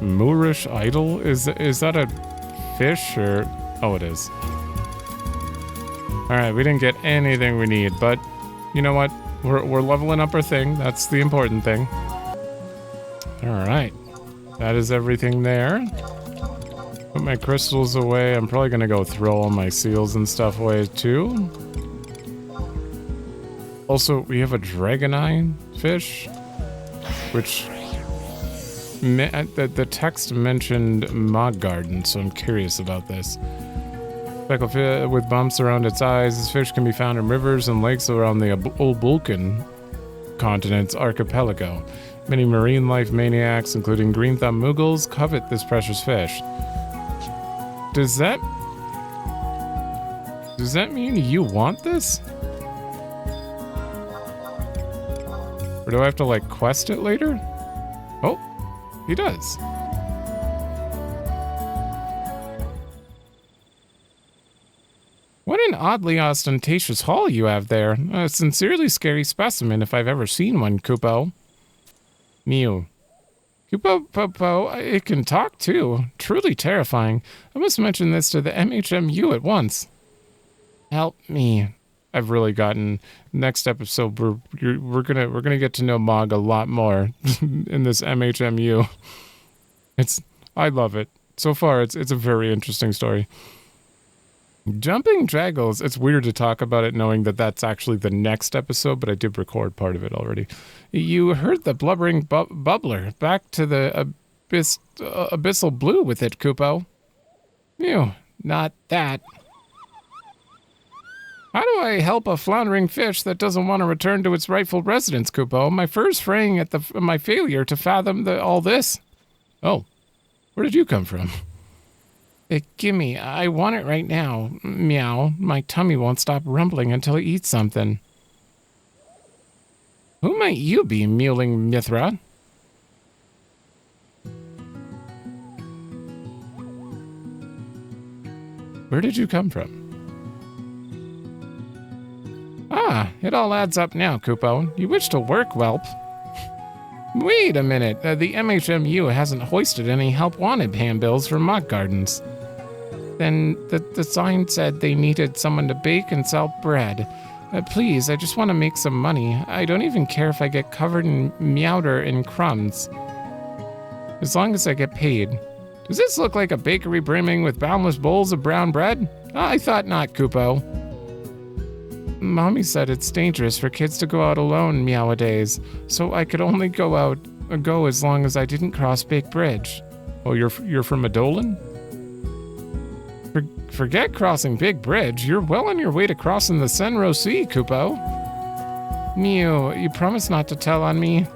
Speaker 1: Moorish idol? Is that a fish or... Oh, it is. Alright, we didn't get anything we need, but you know what? We're leveling up our thing. That's the important thing. Alright. That is everything there. Put my crystals away. I'm probably gonna go throw all my seals and stuff away too. Also, we have a dragon eye fish, which the text mentioned Mog Garden, so I'm curious about this. Speckled with bumps around its eyes, this fish can be found in rivers and lakes around the Old Balkan continent's archipelago. Many marine life maniacs, including green thumb Mughals, covet this precious fish. Does that mean you want this? Or do I have to, like, quest it later? Oh, he does. What an oddly ostentatious haul you have there. A sincerely scary specimen if I've ever seen one, Kupo. Mew. Kupo, it can talk too. Truly terrifying. I must mention this to the MHMU at once. Help me. I've really gotten... Next episode, we're gonna get to know Mog a lot more in this MHMU. I love it. So far, it's a very interesting story. Jumping Draggles. It's weird to talk about it knowing that that's actually the next episode, but I did record part of it already. You heard the blubbering bubbler. Back to the abyssal blue with it, Kupo. Ew, not that. How do I help a floundering fish that doesn't want to return to its rightful residence, Kupo? My fur's fraying at my failure to fathom all this. Oh, where did you come from? Gimme, I want it right now. Meow, my tummy won't stop rumbling until I eat something. Who might you be, mewling Mithra? Where did you come from? Ah, it all adds up now, Kupo. You wish to work, whelp. Wait a minute, the MHMU hasn't hoisted any help wanted handbills for Mog Gardens. Then the sign said they needed someone to bake and sell bread. Please, I just want to make some money. I don't even care if I get covered in meowder and crumbs. As long as I get paid. Does this look like a bakery brimming with boundless bowls of brown bread? I thought not, Kupo. Mommy said it's dangerous for kids to go out alone meow-a-days, so I could only go as long as I didn't cross Big Bridge. Oh, you're from Adolan? Forget crossing Big Bridge. You're well on your way to crossing the Senro Sea, Kupo. Mew, you promise not to tell on me?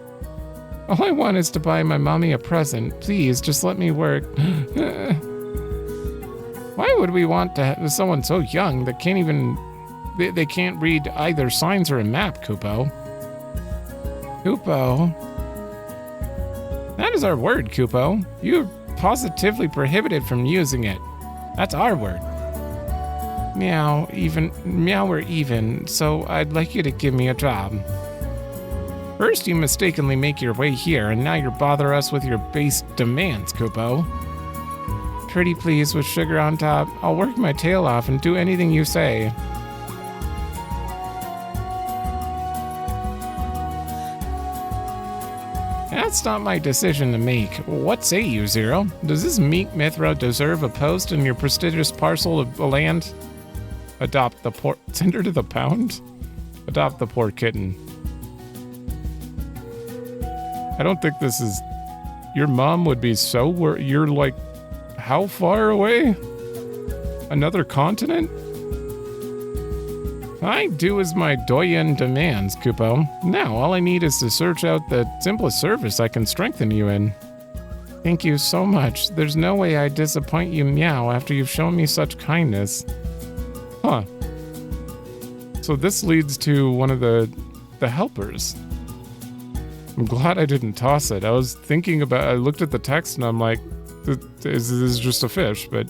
Speaker 1: All I want is to buy my mommy a present. Please, just let me work. Why would we want to have someone so young that can't even... They can't read either signs or a map, Kupo. Kupo. That
Speaker 2: is our word, Kupo. You're positively prohibited from using it. That's our word. Meow or even, so I'd like you to give me a job. First you mistakenly make your way here, and now you bother us with your base demands, Kupo. Pretty please with sugar on top, I'll work my tail off and do anything you say. That's not my decision to make. What say you, Zero? Does this meek Mithra deserve a post in your prestigious parcel of land? Adopt the poor... Send her to the pound? Adopt the poor kitten. I don't think this is... Your mom would be so worried. You're like... How far away? Another continent? I do as my doyen demands, Kupo. Now, all I need is to search out the simplest service I can strengthen you in. Thank you so much. There's no way I'd disappoint you, Meow, after you've shown me such kindness. Huh. So this leads to one of the helpers. I'm glad I didn't toss it. I was thinking about... I looked at the text and I'm like, this is just a fish, but...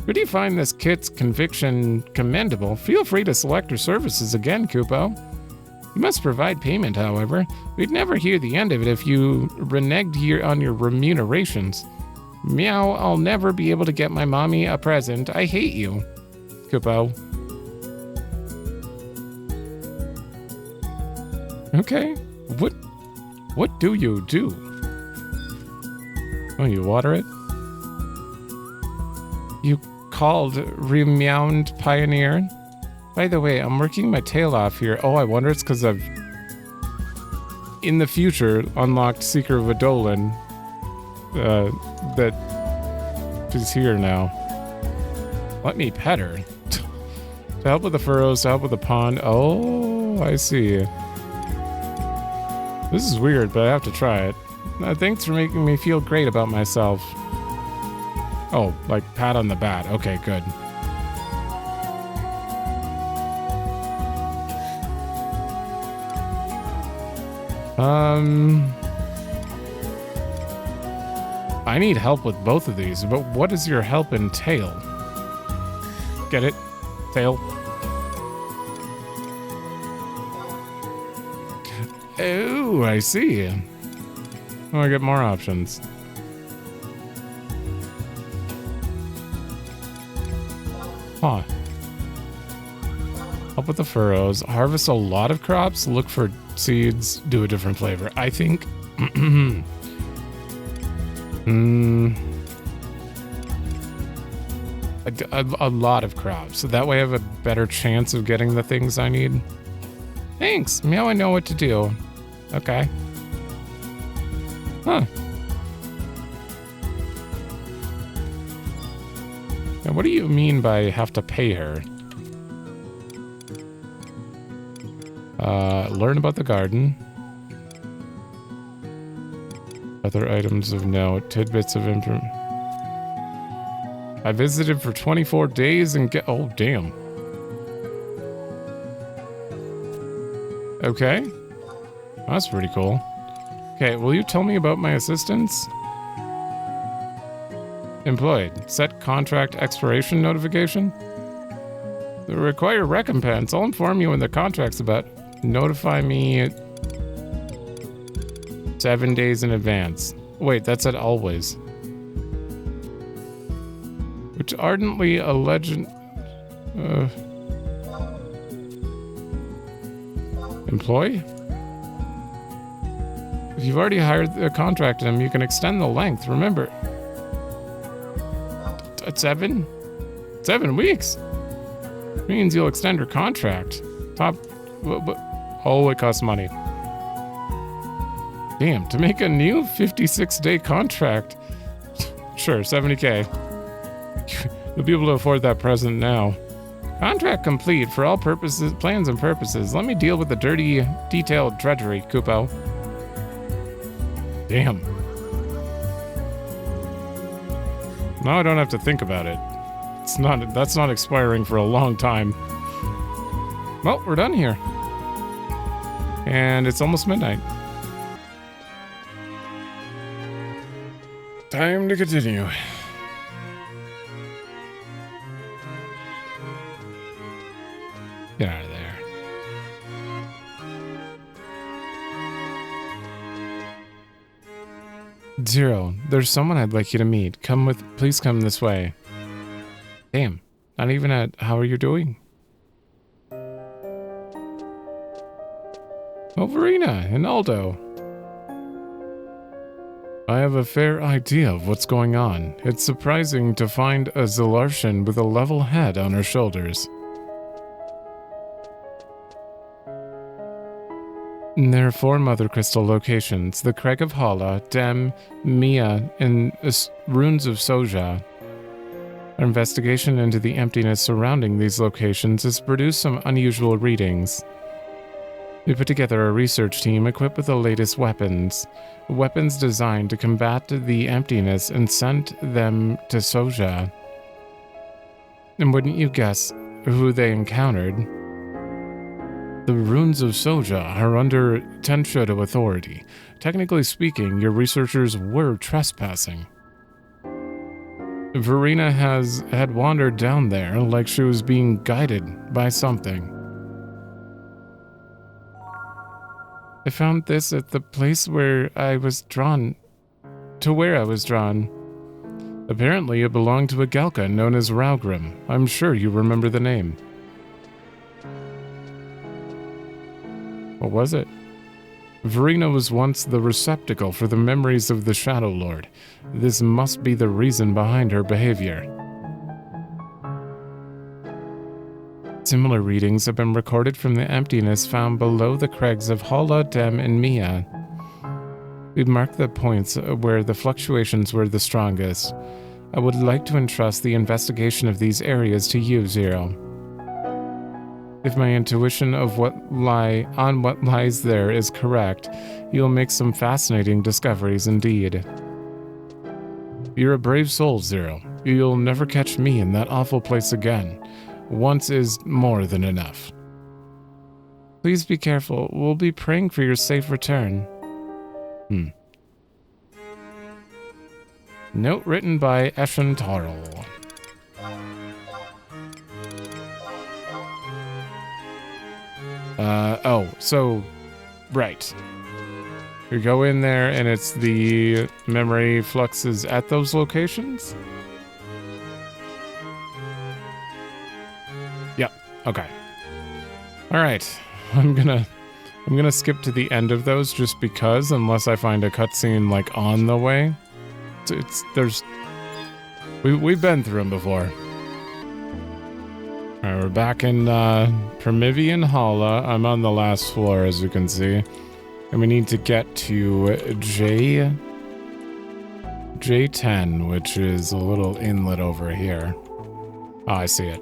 Speaker 2: Would you find this kit's conviction commendable? Feel free to select your services again, Kupo. You must provide payment, however. We'd never hear the end of it if you reneged here on your remunerations. Meow, I'll never be able to get my mommy a present. I hate you. Kupo. Okay. What do you do? Oh, you water it? You called Remound Pioneer? By the way, I'm working my tail off here. Oh, I wonder it's because I've, in the future, unlocked Seeker of Adolin. That is here now. Let me pet her. To help with the furrows, to help with the pond. Oh, I see. This is weird, but I have to try it. Thanks for making me feel great about myself. Oh, like pat on the back. Okay, good. I need help with both of these, but what does your help entail? Get it? Tail. Oh, I see. Oh, I get more options. Huh. Help with the furrows. Harvest a lot of crops. Look for seeds. Do a different flavor. I think... a lot of crops. So that way I have a better chance of getting the things I need. Thanks. Now I know what to do. Okay. Huh. Now, what do you mean by have to pay her? Learn about the garden. Other items of note. Tidbits of information. I visited for 24 days and get... Oh, damn. Okay. That's pretty cool. Okay, will you tell me about my assistants? Employed. Set contract expiration notification. The required recompense. I'll inform you when the contract's about. Notify me 7 days in advance. Wait, that's at always. Which ardently a legend... Employee? If you've already hired a contract him, you can extend the length. Remember... At 7 weeks? Means you'll extend your contract. Top... Oh, it costs money. Damn, to make a new 56-day contract. Sure, 70k. You'll be able to afford that present now. Contract complete for all purposes, plans and purposes. Let me deal with the dirty, detailed drudgery, Kupo. Damn. Now I don't have to think about it. That's not expiring for a long time. Well, we're done here. And it's almost midnight. Time to continue. Get out of there. Zero, there's someone I'd like you to meet. Please come this way. Damn, not even how are you doing? Oh, Verena and Aldo. I have a fair idea of what's going on. It's surprising to find a Zilartian with a level head on her shoulders. There are 4 Mother Crystal locations, the Crag of Hala, Dem, Mia, and Runes of Soja. Our investigation into the emptiness surrounding these locations has produced some unusual readings. We put together a research team equipped with the latest weapons designed to combat the emptiness and sent them to Soja. And wouldn't you guess who they encountered? The Runes of Soja are under Tenshodo authority. Technically speaking, your researchers were trespassing. Verena had wandered down there like she was being guided by something. I found this at the place where I was drawn. Apparently it belonged to a Galka known as Raugrim. I'm sure you remember the name. What was it? Verena was once the receptacle for the memories of the Shadow Lord. This must be the reason behind her behavior. Similar readings have been recorded from the emptiness found below the crags of Hala, Dem, and Mia. We've marked the points where the fluctuations were the strongest. I would like to entrust the investigation of these areas to you, Zero. If my intuition of what lies there is correct, you'll make some fascinating discoveries indeed. You're a brave soul, Zero. You'll never catch me in that awful place again. Once is more than enough. Please be careful. We'll be praying for your safe return. Note written by Eshen Tarl. Right. You go in there and it's the memory fluxes at those locations? Yep, okay. Alright. I'm gonna skip to the end of those just because, unless I find a cutscene like on the way. We've been through them before. Alright, we're back in Promathia Hala. I'm on the last floor, as you can see. And we need to get to J10, which is a little inlet over here. Oh, I see it.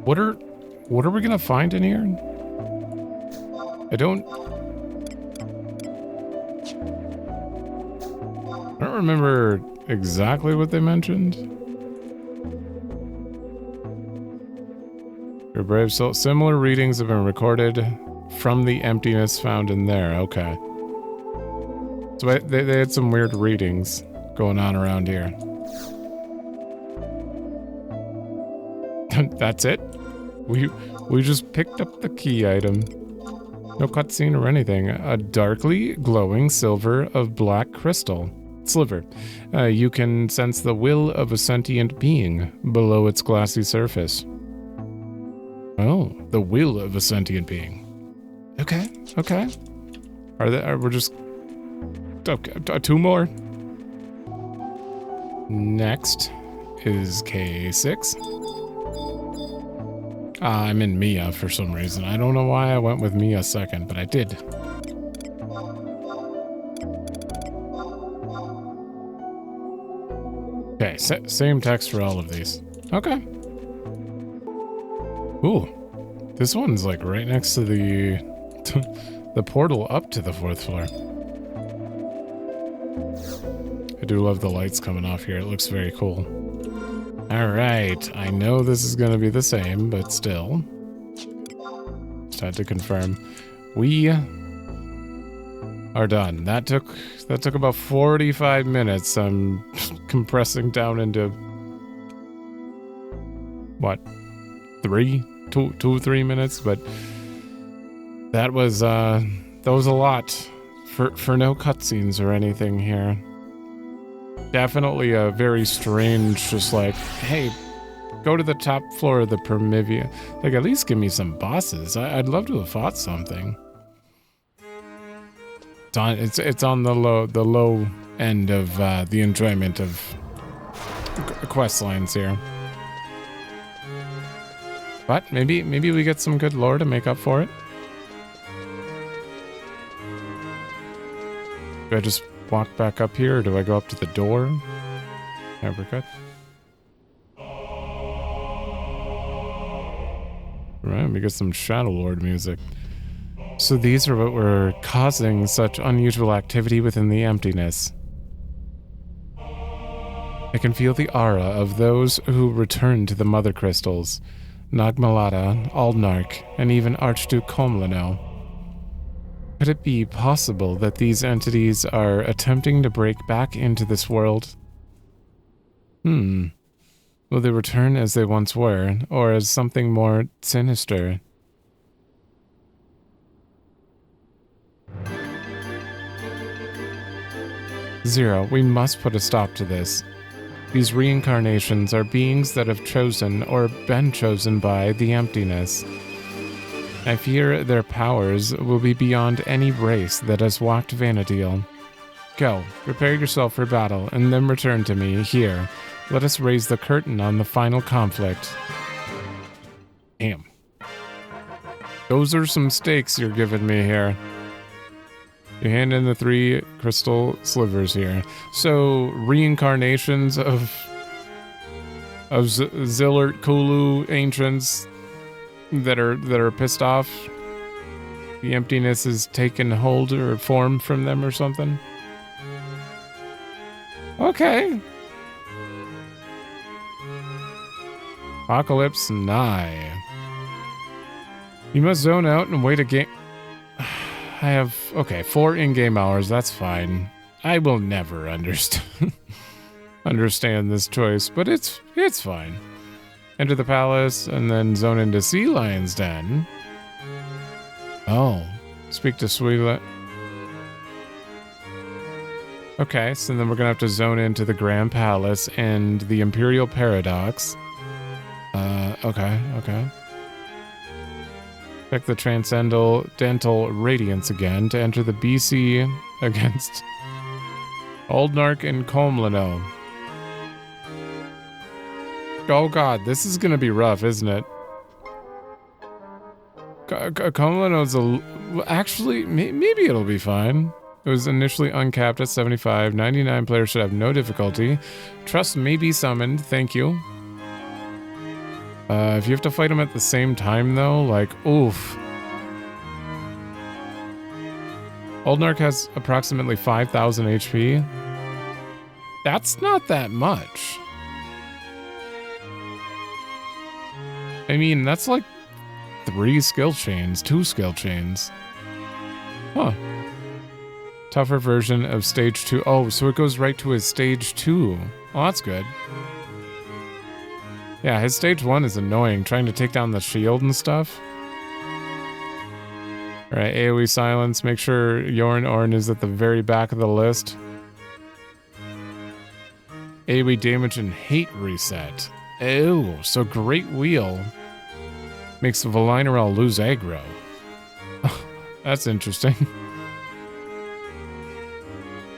Speaker 2: What are we gonna find in here? I don't remember exactly what they mentioned. Your brave soul. Similar readings have been recorded from the emptiness found in there. Okay. So they had some weird readings going on around here. That's it? We just picked up the key item. No cutscene or anything. A darkly glowing silver of black crystal. Sliver. You can sense the will of a sentient being below its glassy surface. Oh, the will of a sentient being. Okay. We're just... Okay, 2 more. Next is K6. I'm in Mia for some reason. I don't know why I went with Mia second, but I did. Okay, same text for all of these. Okay. Ooh, this one's like right next to the the portal up to the 4th floor. I do love the lights coming off here. It looks very cool. All right, I know this is going to be the same, but still. Just had to confirm.
Speaker 1: are done. That took about 45 minutes. I'm compressing down into what? 3 minutes, but that was a lot for no cutscenes or anything here. Definitely a very strange, just like, hey, go to the top floor of the Promathia. Like, at least give me some bosses. I'd love to have fought something. It's on the low end of the enjoyment of quest lines here. But maybe we get some good lore to make up for it. Do I just walk back up here, or do I go up to the door? Yeah, we're good. Right, we get some Shadow Lord music. So these are what were causing such unusual activity within the emptiness. I can feel the aura of those who returned to the Mother Crystals. Nagmalata, Aldnark, and even Archduke Komlano. Could it be possible that these entities are attempting to break back into this world? Will they return as they once were, or as something more sinister? Zero, we must put a stop to this. These reincarnations are beings that have chosen or been chosen by the emptiness. I fear their powers will be beyond any race that has walked Vana'diel. Go, prepare yourself for battle, and then return to me here. Let us raise the curtain on the final conflict. Damn. Those are some stakes you're giving me here. You hand in the 3 crystal slivers here. So, reincarnations of Zilart Kulu ancients that are pissed off. The emptiness has taken hold or form from them or something. Okay. Apocalypse Nigh. You must zone out and wait a game. I have, 4 in-game hours, that's fine. I will never understand this choice, but it's fine. Enter the palace, and then zone into Sea Lion's Den. Oh, speak to Suila. Okay, so then we're gonna have to zone into the Grand Palace and the Imperial Paradox. Okay. Check the Transcendental Radiance again to enter the BC against Aldnark and Komlano. Oh god, this is gonna be rough, isn't it? Komlano's actually, maybe it'll be fine. It was initially uncapped at 75. 99 players should have no difficulty. Trust may be summoned, thank you. If you have to fight them at the same time, though, like, oof. Aldnark has approximately 5,000 HP. That's not that much. I mean, that's like 2 skill chains. Huh. Tougher version of stage 2. Oh, so it goes right to his stage 2. Oh, that's good. Yeah, his stage 1 is annoying, trying to take down the shield and stuff. Alright, AoE silence. Make sure Orn is at the very back of the list. AoE damage and hate reset. Oh, so Great Wheel makes the Valinor lose aggro. That's interesting.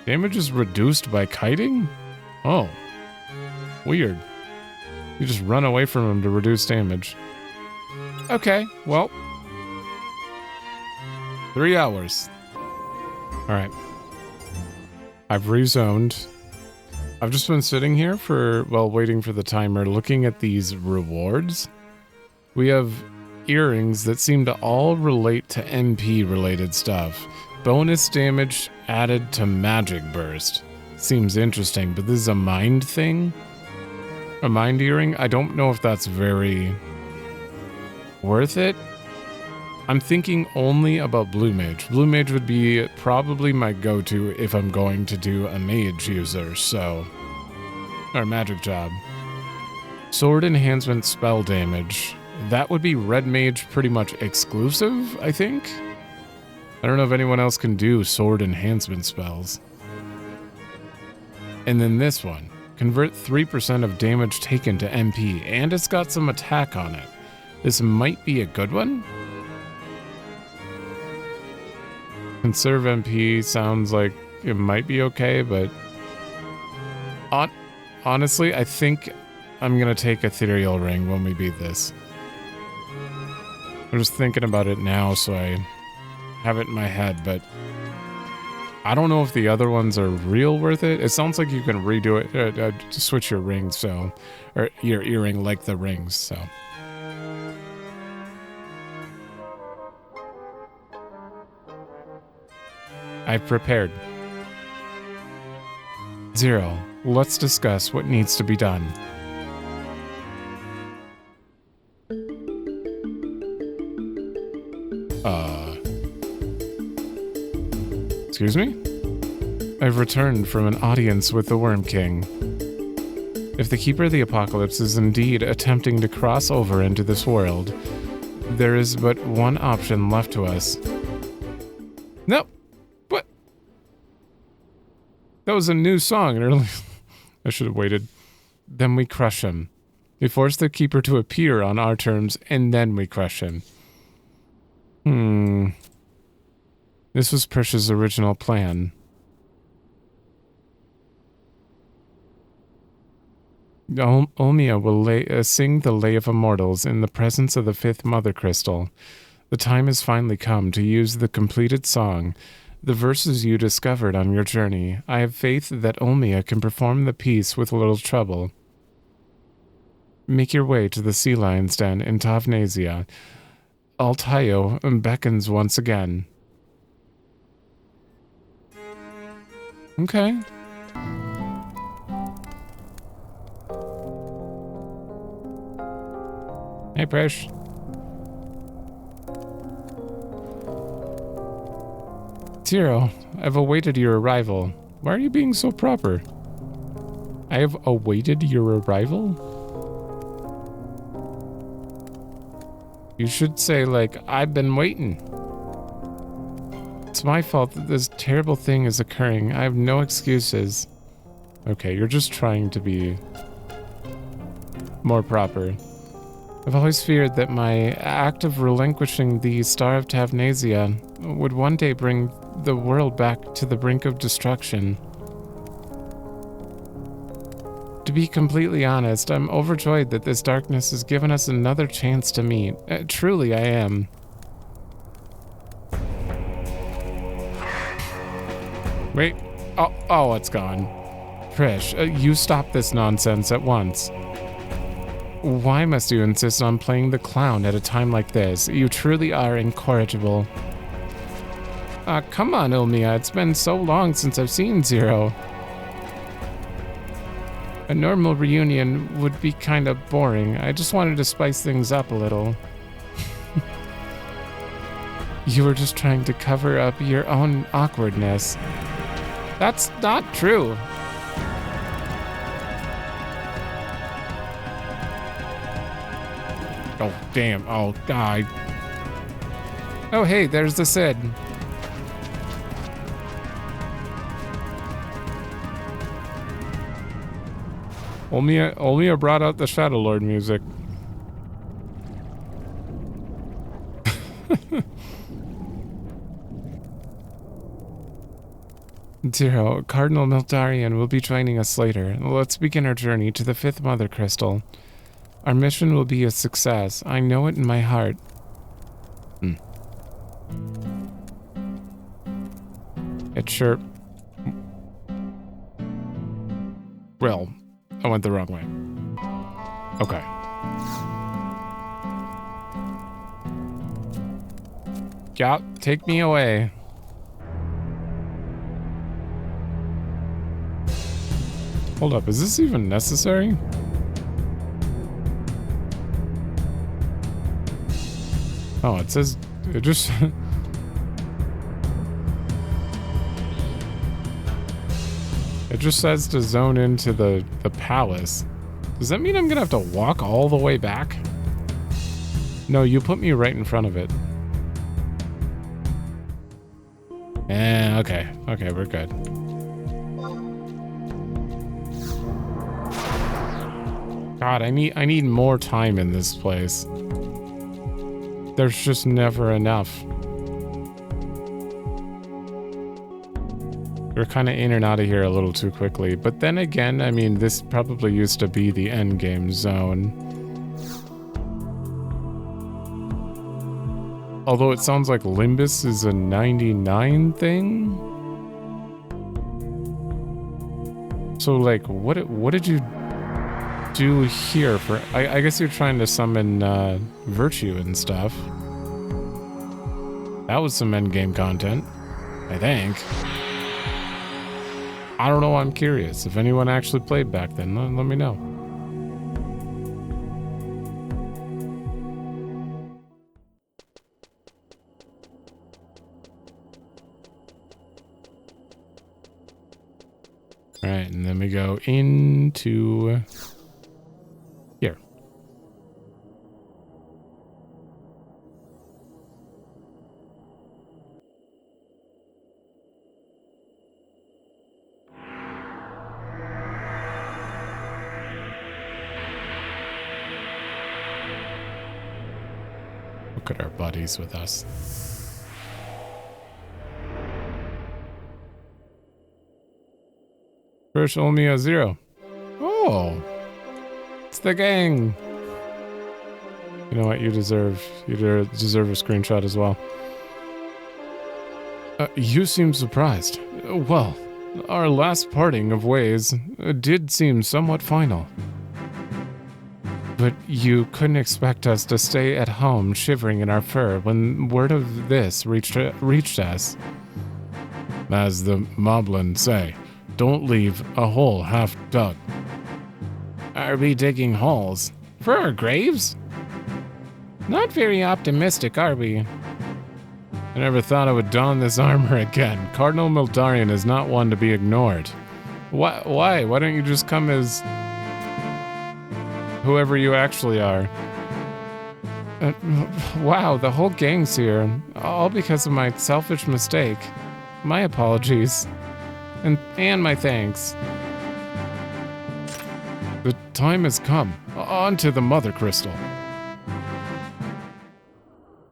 Speaker 1: Damage is reduced by kiting? Oh. Weird. You just run away from him to reduce damage. Okay, well. 3 hours. Alright. I've rezoned. I've just been sitting here waiting for the timer, looking at these rewards. We have earrings that seem to all relate to NP-related stuff. Bonus damage added to magic burst. Seems interesting, but this is a mind thing? A mind earring? I don't know if that's very worth it. I'm thinking only about Blue Mage. Blue Mage would be probably my go-to if I'm going to do a mage user, so... Or magic job. Sword enhancement spell damage. That would be Red Mage pretty much exclusive, I think? I don't know if anyone else can do sword enhancement spells. And then this one. Convert 3% of damage taken to MP, and it's got some attack on it. This might be a good one? Conserve MP sounds like it might be okay, but... Honestly, I think I'm gonna take Ethereal Ring when we beat this. I'm just thinking about it now, so I have it in my head, but... I don't know if the other ones are real worth it. It sounds like you can redo it, switch your rings, so... Or your earring like the rings, so... I've prepared. Zero, let's discuss what needs to be done. Excuse me? I've returned from an audience with the Worm King. If the Keeper of the Apocalypse is indeed attempting to cross over into this world, there is but one option left to us. No! What? That was a new song earlier. I should have waited. Then we crush him. We force the Keeper to appear on our terms, and then we crush him. This was Prishe's original plan. Olmia will sing the Lay of Immortals in the presence of the fifth Mother Crystal. The time has finally come to use the completed song, the verses you discovered on your journey. I have faith that Olmia can perform the piece with little trouble. Make your way to the Sea Lion's Den in Tavnasia. Altayo beckons once again. Okay. Hey, Prishe. Zero, I've awaited your arrival. Why are you being so proper? I have awaited your arrival? You should say, like, I've been waiting. It's my fault that this terrible thing is occurring. I have no excuses. Okay, you're just trying to be more proper. I've always feared that my act of relinquishing the Star of Tavnasia would one day bring the world back to the brink of destruction. To be completely honest, I'm overjoyed that this darkness has given us another chance to meet. Truly, I am. Wait. Oh, it's gone. Prishe, you stop this nonsense at once. Why must you insist on playing the clown at a time like this? You truly are incorrigible. Come on, Olmia. It's been so long since I've seen Zero. A normal reunion would be kind of boring. I just wanted to spice things up a little. You were just trying to cover up your own awkwardness. That's not true. Oh, damn. Oh, God. Oh, hey, there's the Cid. Olmia brought out the Shadow Lord music. Zero, Cardinal Miltarian will be joining us later. Let's begin our journey to the fifth Mother Crystal. Our mission will be a success. I know it in my heart. It sure... Well, I went the wrong way. Okay. Yeah, take me away. Hold up, is this even necessary? Oh, it says It just... It just says to zone into the palace. Does that mean I'm gonna have to walk all the way back? No, you put me right in front of it. Okay. Okay, we're good. God, I need more time in this place. There's just never enough. We're kind of in and out of here a little too quickly. But then again, I mean, this probably used to be the endgame zone. Although it sounds like Limbus is a 99 thing? So, like, what did you do here for... I guess you're trying to summon Virtue and stuff. That was some endgame content, I think. I don't know, I'm curious. If anyone actually played back then, let me know. Alright, and then we go into here. Look at our buddies with us. First only a 0. Oh, it's the gang. You know what? You deserve a screenshot as well. You seem surprised. Well, our last parting of ways did seem somewhat final. But you couldn't expect us to stay at home shivering in our fur when word of this reached us. As the Moblin say, don't leave a hole half dug. Are we digging holes? For our graves? Not very optimistic, are we? I never thought I would don this armor again. Cardinal Mildarian is not one to be ignored. Why? Why don't you just come as... whoever you actually are? Wow, the whole gang's here. All because of my selfish mistake. My apologies. And my thanks. The time has come. On to the Mother Crystal.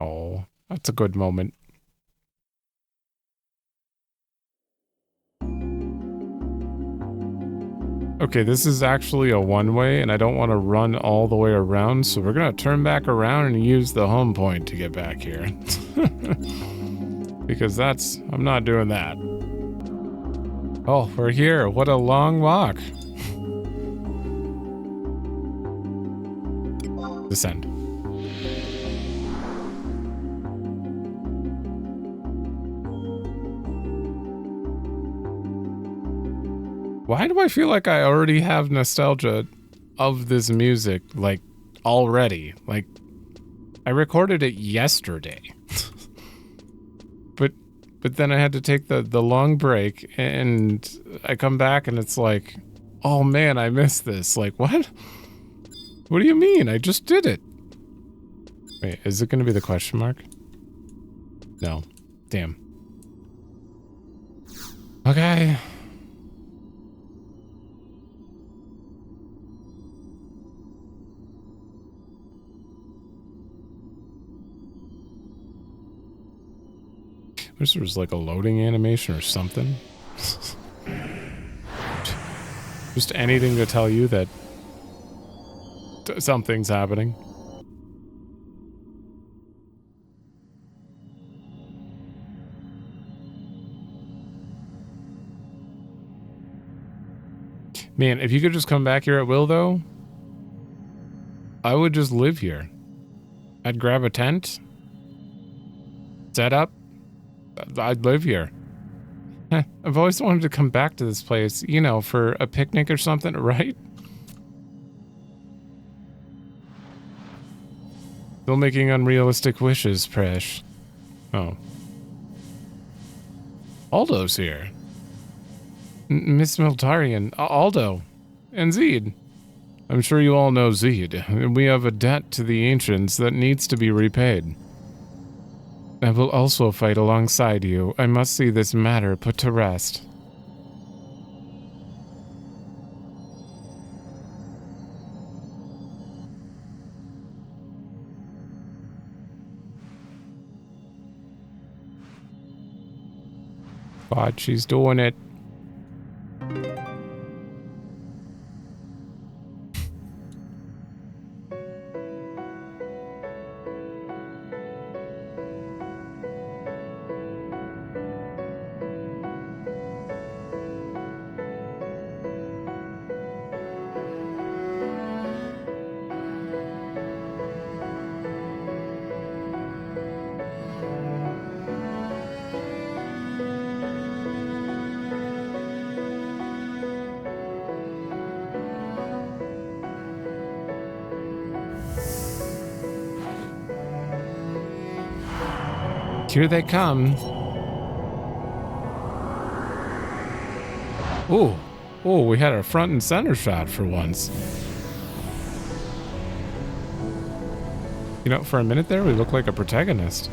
Speaker 1: Oh, that's a good moment. Okay, this is actually a one-way, and I don't want to run all the way around, so we're gonna turn back around and use the home point to get back here. Because I'm not doing that. Oh, we're here. What a long walk. Descend. Why do I feel like I already have nostalgia of this music, like, already? Like, I recorded it yesterday. But then I had to take the long break, and I come back and it's like, oh man, I missed this. Like, what? What do you mean? I just did it. Wait, is it going to be the question mark? No. Damn. Okay. Wish there was like a loading animation or something. Just anything to tell you that something's happening. Man, if you could just come back here at will, though, I would just live here. I'd grab a tent, set up, I'd live here. I've always wanted to come back to this place, you know, for a picnic or something, right? Still making unrealistic wishes, Prishe. Oh. Aldo's here. Miss Miltarian, Aldo, and Zed. I'm sure you all know Zed. We have a debt to the ancients that needs to be repaid. I will also fight alongside you. I must see this matter put to rest. God, she's doing it. Here they come. Oh, we had our front and center shot for once. You know, for a minute there, we looked like a protagonist.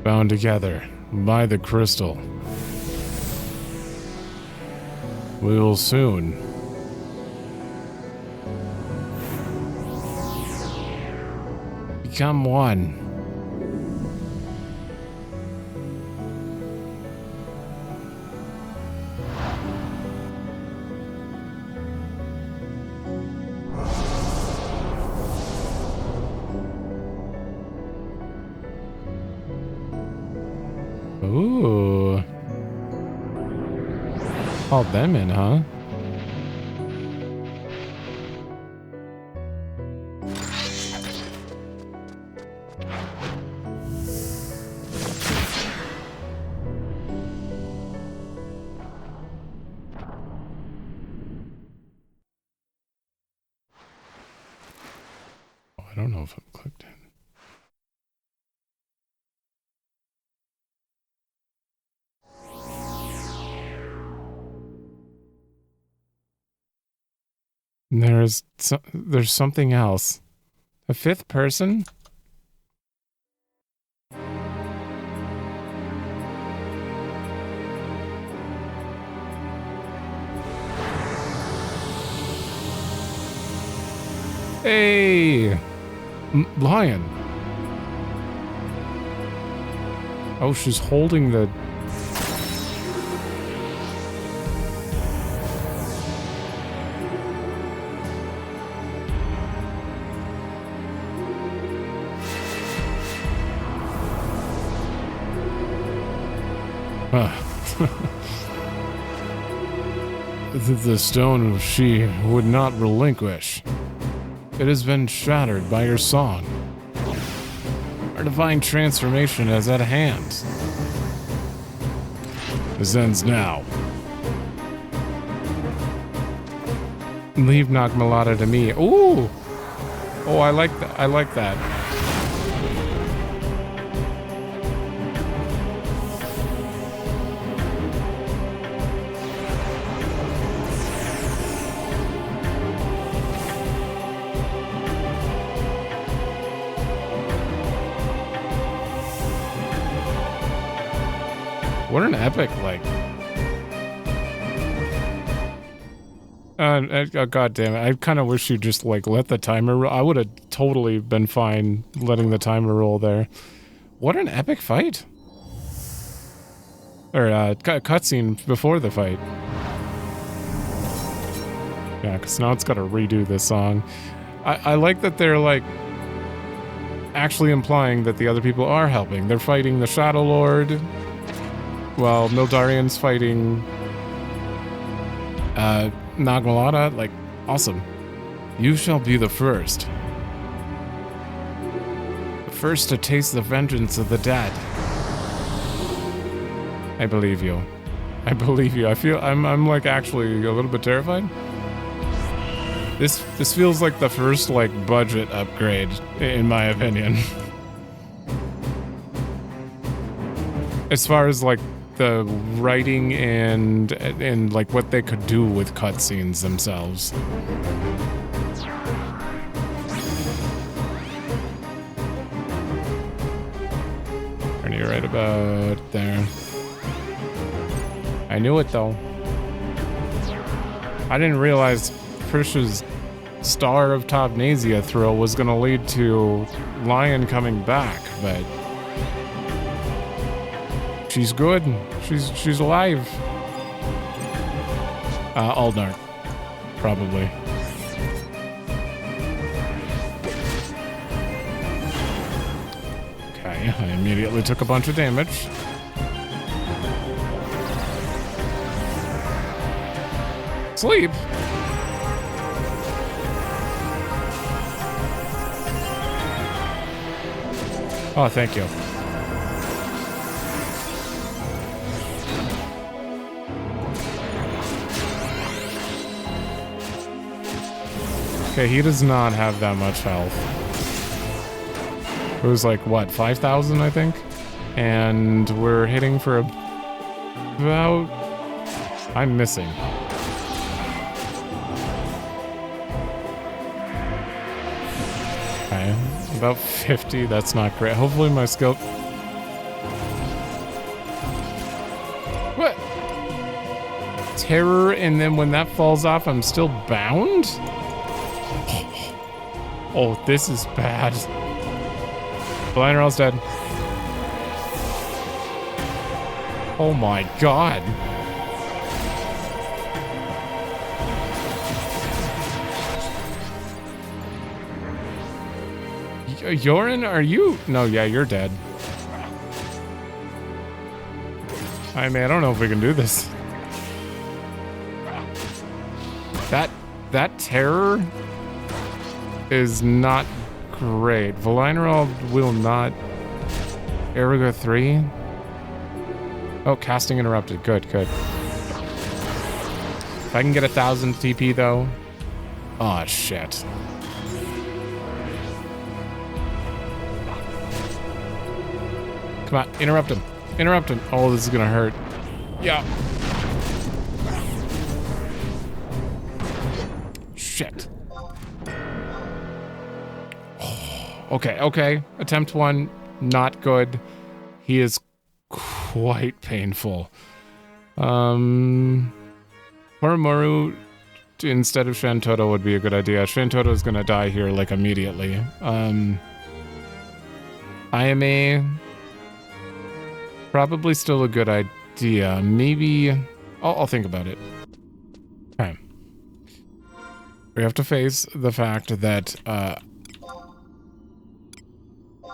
Speaker 1: Bound together by the crystal. We will soon become one. Ooh. Called them in, huh? I don't know if I'm clicked in. There's something else. A fifth person? Hey! Lion. Oh, she's holding the... The stone she would not relinquish. It has been shattered by your song. Our divine transformation is at hand. This ends now. Leave Nagmalada to me. Ooh! Oh, I like that. I like that. What an epic, like... God damn it. I kind of wish you just, like, let the timer roll. I would have totally been fine letting the timer roll there. What an epic fight. Or, cutscene before the fight. Yeah, because now it's got to redo this song. I like that they're, like, actually implying that the other people are helping. They're fighting the Shadow Lord... Well, Mildarian's fighting Nagmalada, like, awesome. You shall be the first. The first to taste the vengeance of the dead. I believe you. I believe you. I feel I'm like actually a little bit terrified. This feels like the first like budget upgrade, in my opinion. As far as like the writing and like what they could do with cutscenes themselves. You're right about there. I knew it though. I didn't realize Prishe's Star of Tobnasia thrill was gonna lead to Lion coming back, but she's good. She's alive. Aldnark, probably. Okay, I immediately took a bunch of damage. Sleep. Oh, thank you. Okay, he does not have that much health. It was like, what, 5,000, I think? And we're hitting for about... I'm missing. Okay, about 50, that's not great. Hopefully my skill... What? Terror, and then when that falls off, I'm still bound? Oh, this is bad. Vana'diel's dead. Oh my god. Yorin, are you? No, yeah, you're dead. I mean, I don't know if we can do this. That terror is not great. Vana'diel will not. Ergo 3. Oh, casting interrupted. Good, good. If I can get 1,000 TP though. Oh shit. Come on, interrupt him. Interrupt him. Oh, this is gonna hurt. Yeah. Shit. Okay, okay. Attempt 1, not good. He is quite painful. Koromoru instead of Shantotto would be a good idea. Shantotto is gonna die here like immediately. IMA probably still a good idea. Maybe I'll think about it. Okay. We have to face the fact that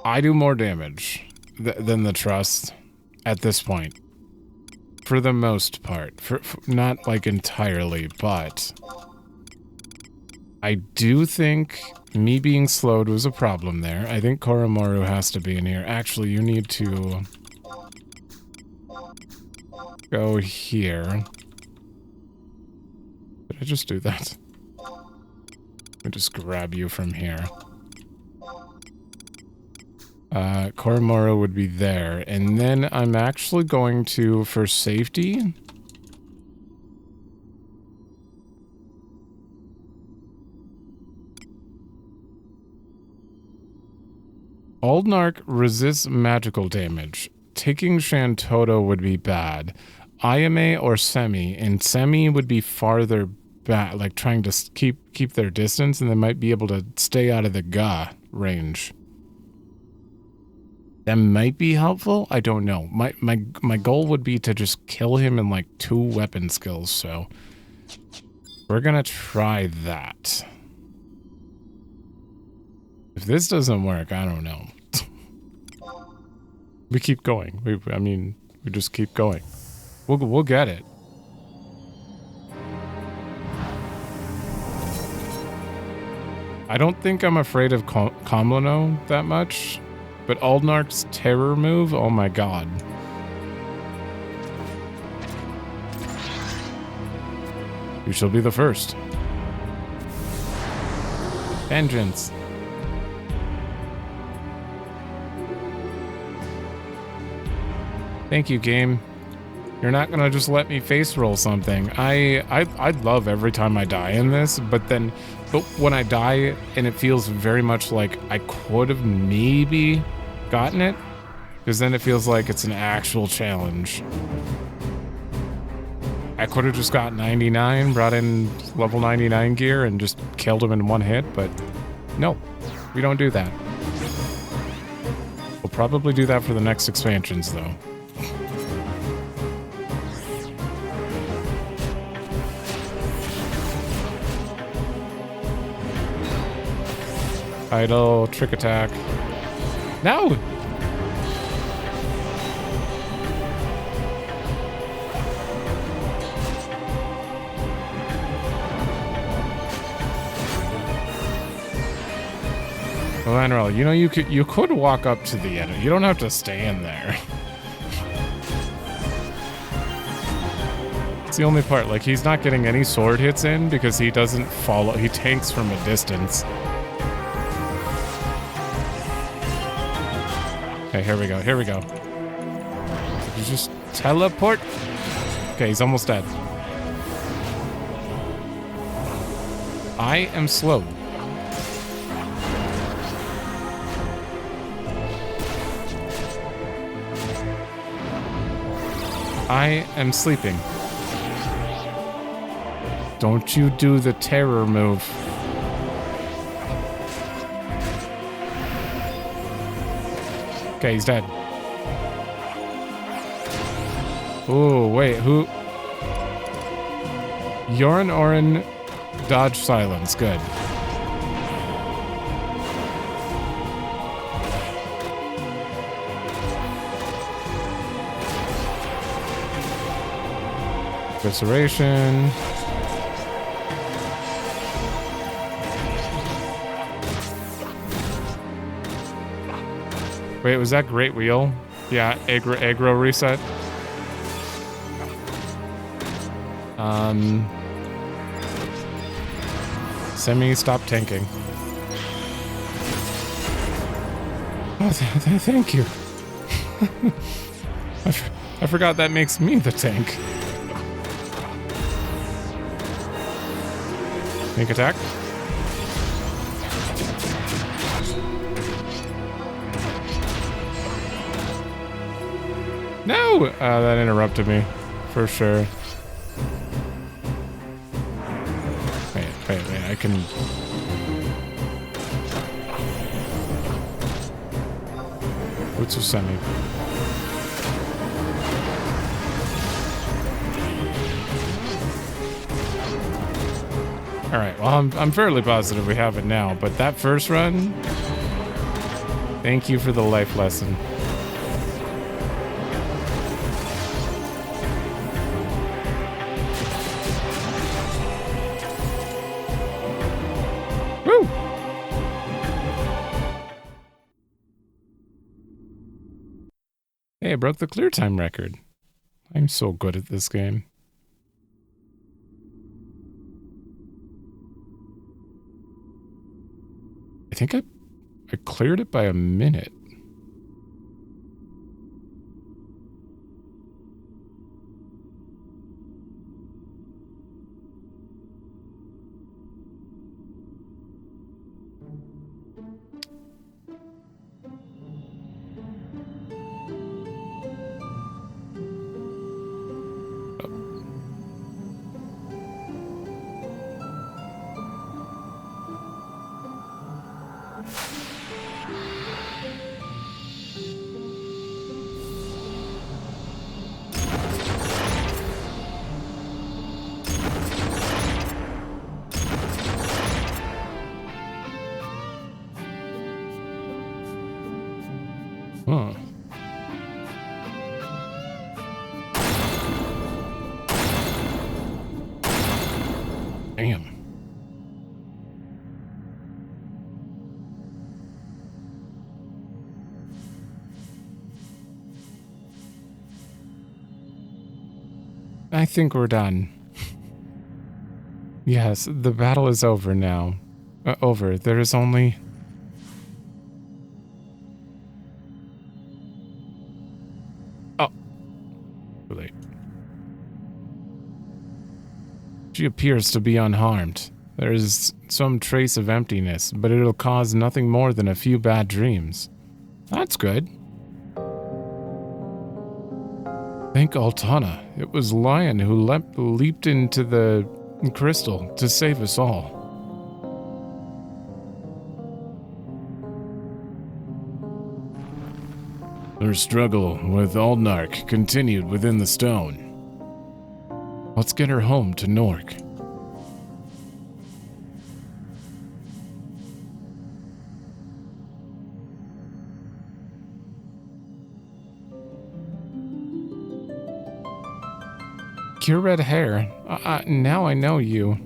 Speaker 1: I do more damage than the trust at this point. For the most part. For not like entirely, but I do think me being slowed was a problem there. I think Koromoru has to be in here. Actually, you need to go here. Did I just do that? Let me just grab you from here. Koromoru would be there, and then I'm actually going to, for safety, Aldnark resists magical damage. Taking Shantotto would be bad. Ayame or Semi, and Semi would be farther back, like trying to keep their distance, and they might be able to stay out of the Ga range. That might be helpful. I don't know. My goal would be to just kill him in like 2 weapon skills, so we're gonna try that. If this doesn't work, I don't know. We keep going. We just keep going. We'll get it. I don't think I'm afraid of Komlano that much. But Aldnark's terror move, oh my god. You shall be the first. Vengeance. Thank you, game. You're not gonna just let me face roll something. I love every time I die in this, but when I die and it feels very much like I could have maybe gotten it, because then it feels like it's an actual challenge. I could have just got 99, brought in level 99 gear, and just killed him in one hit, but no, we don't do that. We'll probably do that for the next expansions, though. Idle, trick attack. No! Vana'diel, you know, you could walk up to the enemy. You don't have to stand there. It's the only part. Like, he's not getting any sword hits in because he doesn't follow. He tanks from a distance. Okay, here we go. Here we go. You just teleport. Okay, he's almost dead. I am slow. I am sleeping. Don't you do the terror move. Okay, he's dead. Oh, wait, who? Yorin Orin, dodge silence, good. Restoration. Wait, was that Great Wheel? Yeah, aggro reset. Semi, stop tanking. Oh, thank you. I forgot that makes me the tank. Sneak attack. No! That interrupted me. For sure. Wait, I can... What's a semi? Alright, well, I'm fairly positive we have it now, but that first run... Thank you for the life lesson. Woo! Hey, I broke the clear time record. I'm so good at this game. I think I cleared it by a minute. Huh. Damn. I think we're done. Yes, the battle is over now.
Speaker 2: Over. There is only... Oh. Too late. She appears to be unharmed. There is some trace of emptiness, but it'll cause nothing more than a few bad dreams. That's good. Thank Altana. It was Lion who leaped into the crystal to save us all. Her struggle with Aldnark continued within the stone. Let's get her home to Nork. Your red hair. Now I know you.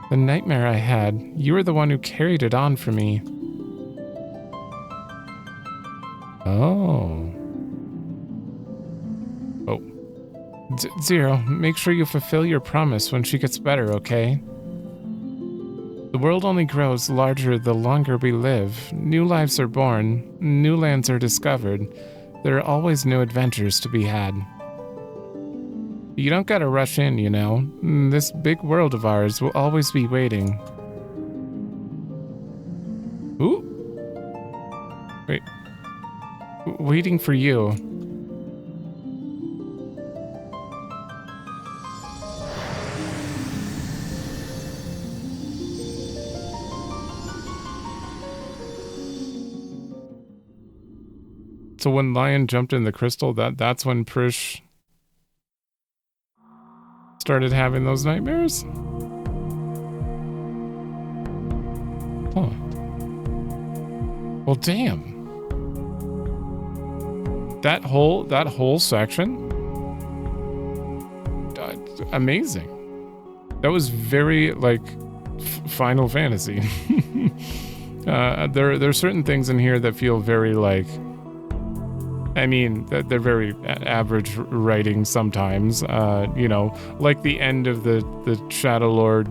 Speaker 2: The nightmare I had, you were the one who carried it on for me. Oh. Zero, make sure you fulfill your promise when she gets better, okay? The world only grows larger the longer we live. New lives are born, new lands are discovered. There are always new adventures to be had. You don't gotta rush in, you know. This big world of ours will always be waiting. Ooh. Wait. Waiting for you. So when Lion jumped in the crystal, that's when Prishe started having those nightmares? Huh. Well, damn. That whole section? Amazing. That was very, like, Final Fantasy. There's certain things in here that feel very, like... I mean, they're very average writing sometimes, you know, like the end of the Shadow Lord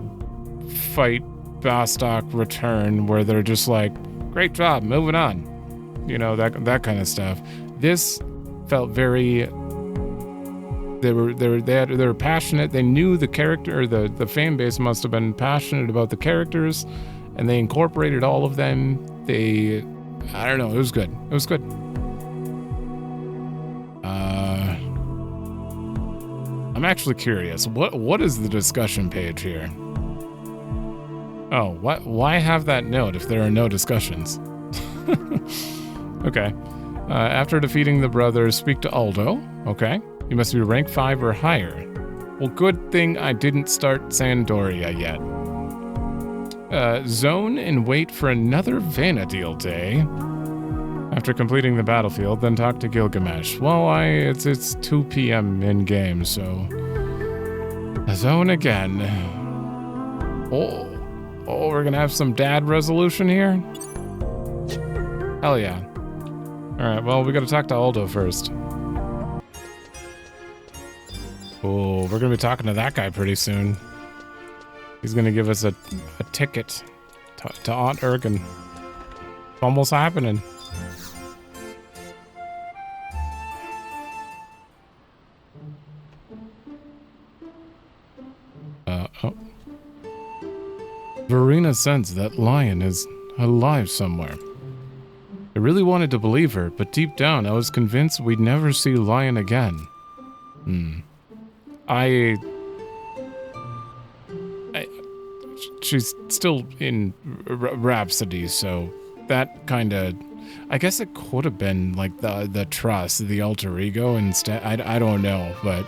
Speaker 2: fight Bastok return, where they're just like, great job, moving on. You know, that kind of stuff. This felt very, they were passionate. They knew the character, or the fan base must have been passionate about the characters, and they incorporated all of them. I don't know, it was good. It was good. I'm actually curious. What is the discussion page here? Oh, why have that note if there are no discussions? Okay. After defeating the brothers, speak to Aldo. Okay. You must be rank 5 or higher. Well, good thing I didn't start Sandoria yet. Zone and wait for another Vana'diel day. After completing the battlefield, then talk to Gilgamesh. Well, it's 2 p.m. in game, so zone again. Oh, we're gonna have some dad resolution here. Hell yeah! All right, well, we gotta talk to Aldo first. Oh, we're gonna be talking to that guy pretty soon. He's gonna give us a ticket to Aunt Ergen. It's almost happening. Verena sensed that Lion is alive somewhere. I really wanted to believe her, but deep down I was convinced we'd never see Lion again. She's still in Rhapsodies, so that kinda... I guess it could have been like the trust, the alter ego instead. I don't know, but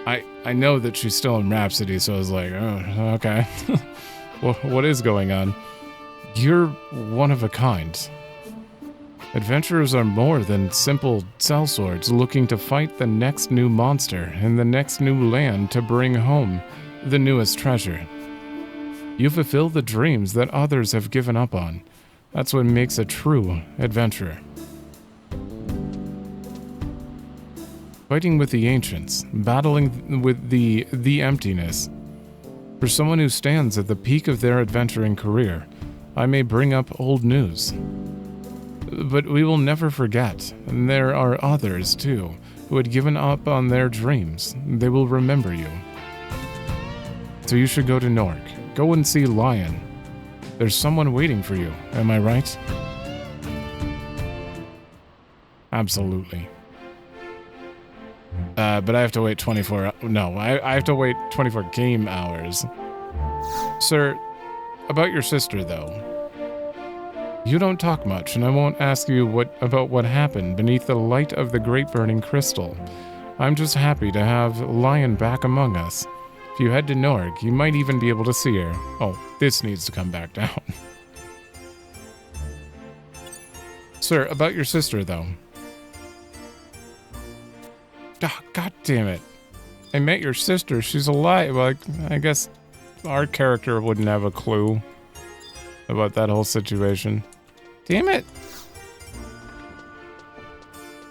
Speaker 2: I know that she's still in Rhapsody, so I was like, oh, okay. What is going on? You're one of a kind. Adventurers are more than simple sellswords looking to fight the next new monster in the next new land to bring home the newest treasure. You fulfill the dreams that others have given up on. That's what makes a true adventurer. Fighting with the ancients, battling with the emptiness. For someone who stands at the peak of their adventuring career, I may bring up old news. But we will never forget, and there are others, too, who had given up on their dreams. They will remember you. So you should go to Nork. Go and see Lion. There's someone waiting for you, am I right? Absolutely. But I have to wait 24... No, I have to wait 24 game hours. Sir, about your sister, though. You don't talk much, and I won't ask you about what happened beneath the light of the great burning crystal. I'm just happy to have Lion back among us. If you head to Norg, you might even be able to see her. Oh, this needs to come back down. Sir, about your sister, though. Oh, God damn it. I met your sister. She's alive. Well, I guess our character wouldn't have a clue about that whole situation. Damn it.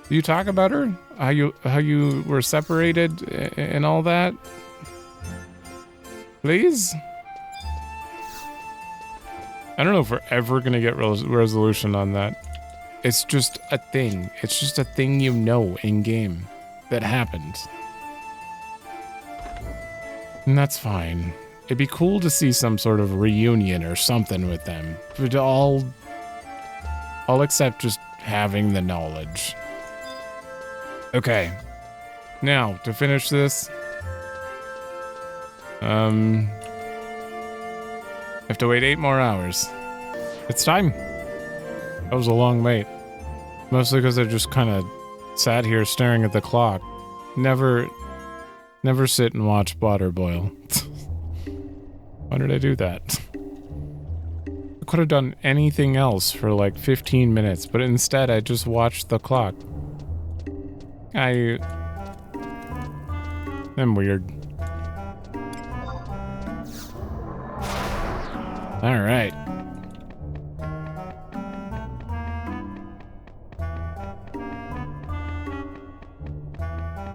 Speaker 2: Do you talk about her? How you were separated and all that? Please? I don't know if we're ever going to get resolution on that. It's just a thing. It's just a thing you know in-game that happened. And that's fine. It'd be cool to see some sort of reunion or something with them. But I'll accept just having the knowledge. Okay. Now, to finish this... I have to wait 8 more hours. It's time. That was a long wait. Mostly because I just kind of sat here staring at the clock. Never sit and watch water boil. Why did I do that? I could have done anything else for like 15 minutes, but instead I just watched the clock. I'm weird. Alright.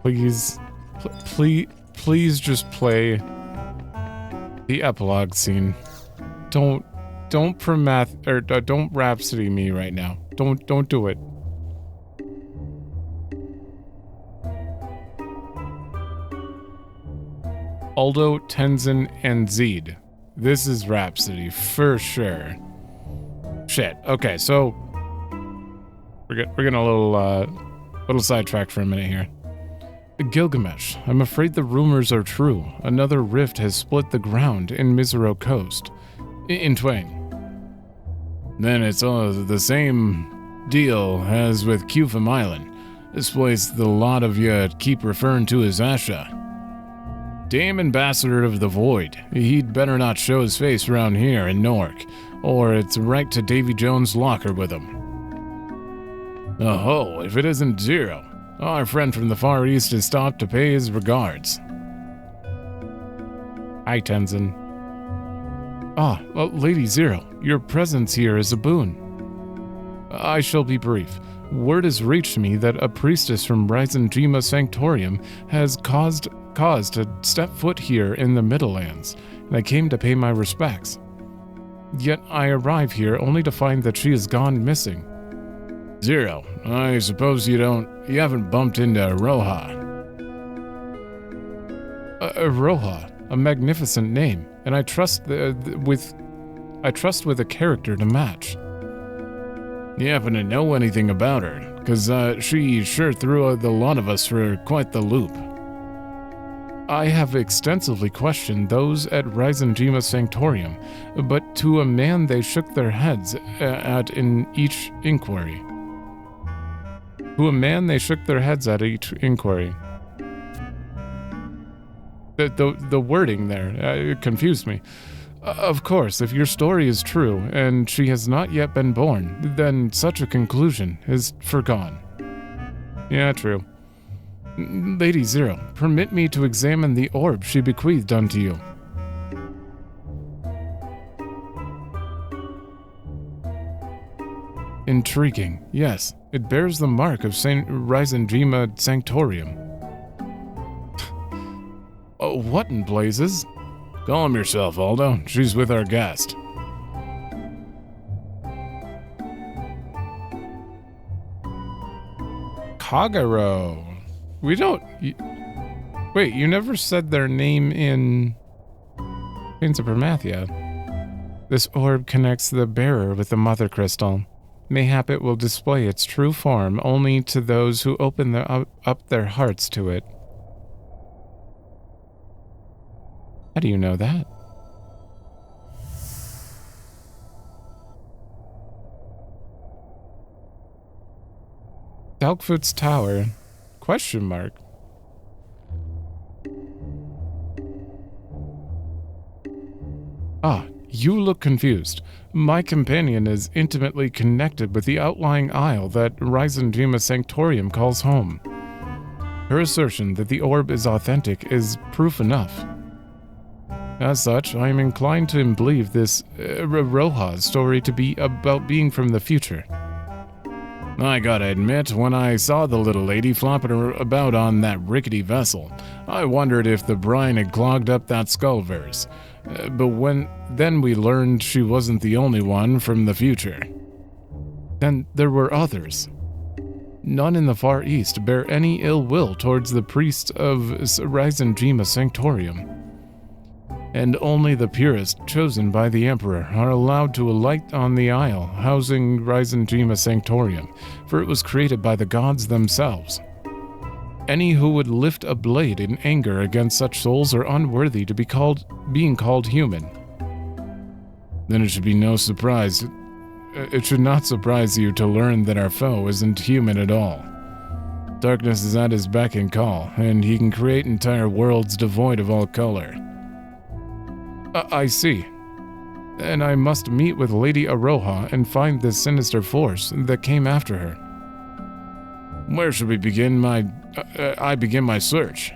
Speaker 2: Please just play the epilogue scene. Don't don't Rhapsody me right now. Don't do it. Aldo, Tenzin, and Zed. This is Rhapsody for sure. Shit. Okay, so we're getting a little sidetracked for a minute here. Gilgamesh, I'm afraid the rumors are true. Another rift has split the ground in Mizero Coast. In twain. Then it's all the same deal as with Kufum Island. This place the lot of you keep referring to as Asha. Damn ambassador of the Void. He'd better not show his face around here in Nork, or it's right to Davy Jones' locker with him. Oh, if it isn't Zero. Our friend from the Far East has stopped to pay his regards. Hi, Tenzin. Well, Lady Zero, your presence here is a boon. I shall be brief. Word has reached me that a priestess from Rhapsodies Sanctorium has caused to step foot here in the Middlelands, and I came to pay my respects. Yet I arrive here only to find that she has gone missing. Zero, I suppose you haven't bumped into Roha. Roha, a magnificent name, and I trust with a character to match. You happen to know anything about her? Because she sure threw the lot of us for quite the loop. I have extensively questioned those at Rhapsodies Sanctorium, but to a man they shook their heads at in each inquiry. The wording there it confused me. Of course, if your story is true, and she has not yet been born, then such a conclusion is foregone. Yeah, true. Lady Zero, permit me to examine the orb she bequeathed unto you. Intriguing, yes. It bears the mark of St. Rhapsodies Sanctorium. What in blazes? Calm yourself, Aldo. She's with our guest.
Speaker 1: Kagero. We don't... Wait, you never said their name in... Prince of Promathia. This orb connects the bearer with the mother crystal. Mayhap it will display its true form only to those who open up their hearts to it. How do you know that? Dalkfoot's Tower? Question mark. Ah, you look confused. My companion is intimately connected with the outlying isle that Rhapsodies Sanctorium calls home. Her assertion that the orb is authentic is proof enough. As such, I am inclined to believe this Roja's story to be about being from the future. I gotta admit, when I saw the little lady flopping about on that rickety vessel, I wondered if the brine had clogged up that skull of hers. But then we learned she wasn't the only one from the future. Then there were others. None in the Far East bear any ill will towards the priests of Rhapsodies Sanctorium. And only the purest, chosen by the Emperor, are allowed to alight on the isle housing Rhapsodies Sanctorium, for it was created by the gods themselves. Any who would lift a blade in anger against such souls are unworthy to be being called human. Then it should be no surprise. It should not surprise you to learn that our foe isn't human at all. Darkness is at his beck and call, and he can create entire worlds devoid of all color. I see. And I must meet with Lady Aroha and find this sinister force that came after her. Where should we begin I begin my search?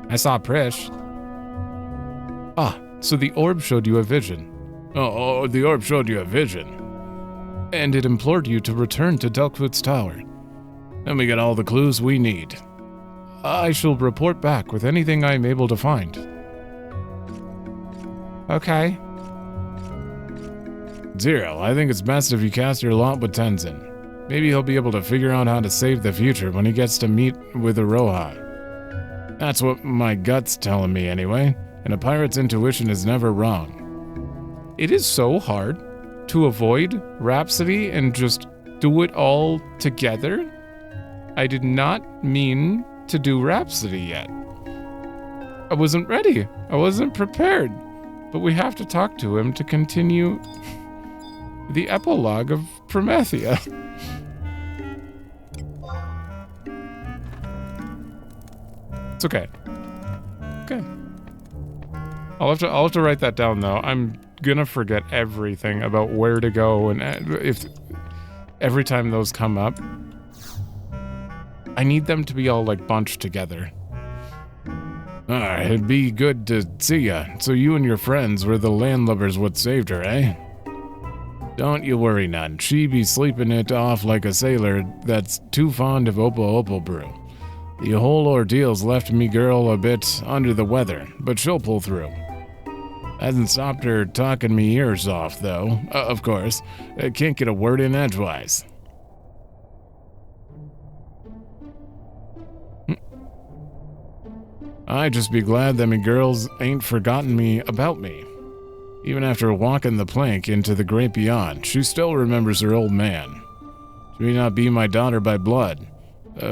Speaker 1: I saw Prishe. Ah, so the orb showed you a vision. Oh, the orb showed you a vision. And it implored you to return to Dalkfoot's Tower. And we got all the clues we need. I shall report back with anything I am able to find. Okay. Zero, I think it's best if you cast your lot with Tenzin. Maybe he'll be able to figure out how to save the future when he gets to meet with Aroha. That's what my gut's telling me anyway, and a pirate's intuition is never wrong. It is so hard to avoid Rhapsody and just do it all together. I did not mean to do Rhapsody yet. I wasn't ready. I wasn't prepared. But we have to talk to him to continue the epilogue of Promathia. It's okay. Okay. I'll have to write that down though. I'm gonna forget everything about where to go, and if every time those come up, I need them to be all like bunched together. It'd be good to see ya. So you and your friends were the landlubbers what saved her, eh? Don't you worry none. She be sleeping it off like a sailor that's too fond of Opal brew. The whole ordeal's left me girl a bit under the weather, but she'll pull through. Hasn't stopped her talking me ears off, though. Of course. Can't get a word in edgewise. I just be glad that me girls ain't forgotten me about me. Even after walking the plank into the great beyond, she still remembers her old man. She may not be my daughter by blood,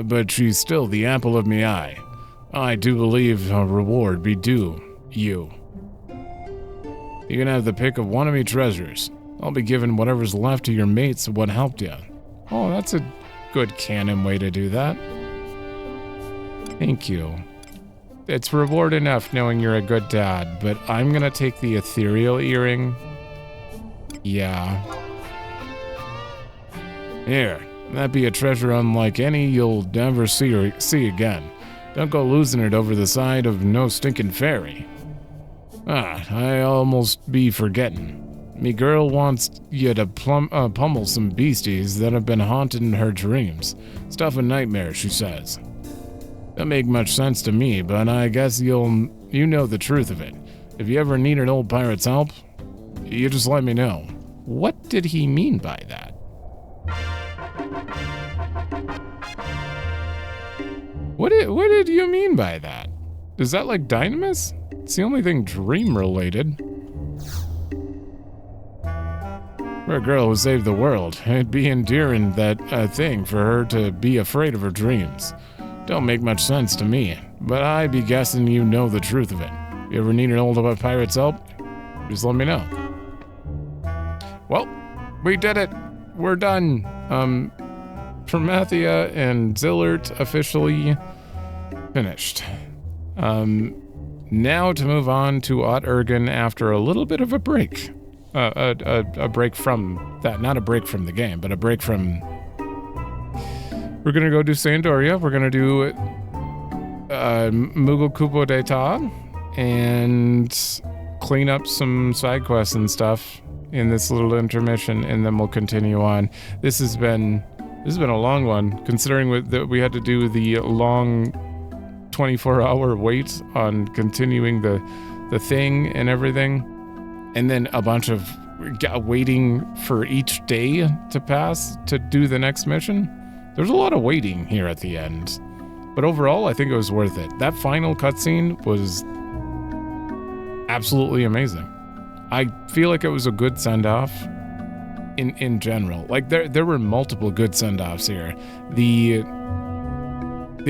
Speaker 1: but she's still the apple of me eye. I do believe a reward be due you. You can have the pick of one of me treasures. I'll be giving whatever's left to your mates what helped you. Oh, that's a good canon way to do that. Thank you. It's reward enough knowing you're a good dad, but I'm gonna take the ethereal earring. Yeah. Here, that be a treasure unlike any you'll never see again. Don't go losing it over the side of no stinking ferry. I almost be forgetting. Me girl wants you to pummel some beasties that have been haunting her dreams. Stuff of nightmares, she says. Don't make much sense to me, but I guess you know the truth of it.
Speaker 2: If you ever need an old pirate's help, you just let me know. What did he mean by that? What did you mean by that? Is that like Dynamis? It's the only thing dream related. For a girl who saved the world, it'd be endearing that thing for her to be afraid of her dreams. Don't make much sense to me, but I be guessing you know the truth of it. If you ever need an old pirate's help, just let me know. Well, we did it. We're done. Promathia and Zilart officially finished. Now to move on to Ergen after a little bit of a break. A break from that, not a break from the game, but a break from... We're gonna go do Sandoria, we're gonna do Mughal Kupo d'Etat, and clean up some side quests and stuff in this little intermission, and then we'll continue on. This has been a long one, considering that we had to do the long 24-hour wait on continuing the thing and everything, and then a bunch of waiting for each day to pass to do the next mission. There's a lot of waiting here at the end, but overall I think it was worth it. That final cutscene was absolutely amazing. I feel like it was a good send-off in general. Like there were multiple good send-offs here. The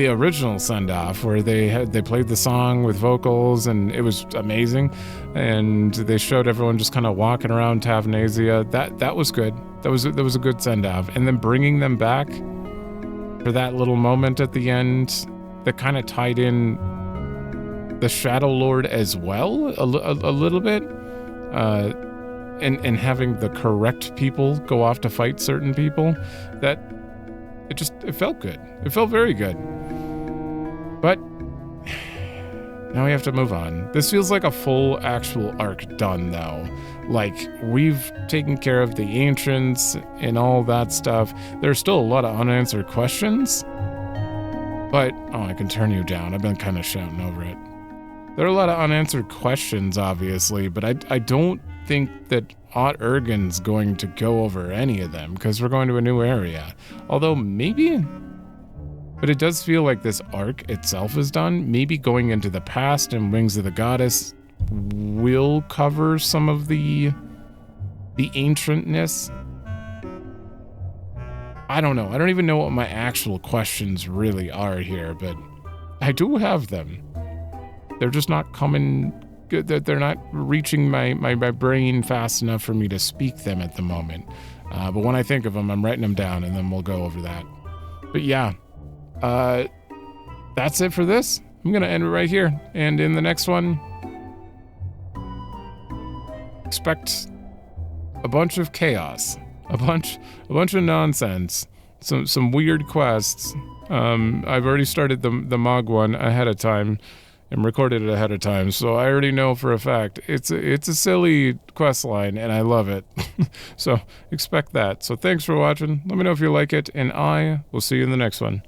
Speaker 2: original send-off where they played the song with vocals and it was amazing, and they showed everyone just kind of walking around Tavnasia. That was good. That was a good send-off. And then bringing them back for that little moment at the end that kind of tied in the Shadow Lord as well a little bit, and having the correct people go off to fight certain people, that it felt good. It felt very good. But now we have to move on. This feels like a full actual arc done though. Like, we've taken care of the ancients and all that stuff. There's still a lot of unanswered questions. But, oh, I can turn you down. I've been kind of shouting over it. There are a lot of unanswered questions, obviously, but I don't think that Ergen's going to go over any of them, because we're going to a new area. Although, maybe? But it does feel like this arc itself is done. Maybe going into the past and Wings of the Goddess will cover some of the ancientness. I don't know. I don't even know what my actual questions really are here, but I do have them. They're just not coming... They're not reaching my brain fast enough for me to speak them at the moment. But when I think of them, I'm writing them down, and then we'll go over that. But yeah, that's it for this. I'm going to end it right here. And in the next one, expect a bunch of chaos, a bunch of nonsense, some weird quests. I've already started the Mog one ahead of time and recorded it ahead of time, so I already know for a fact it's a silly quest line, and I love it. So expect that. So thanks for watching. Let me know if you like it, and I will see you in the next one.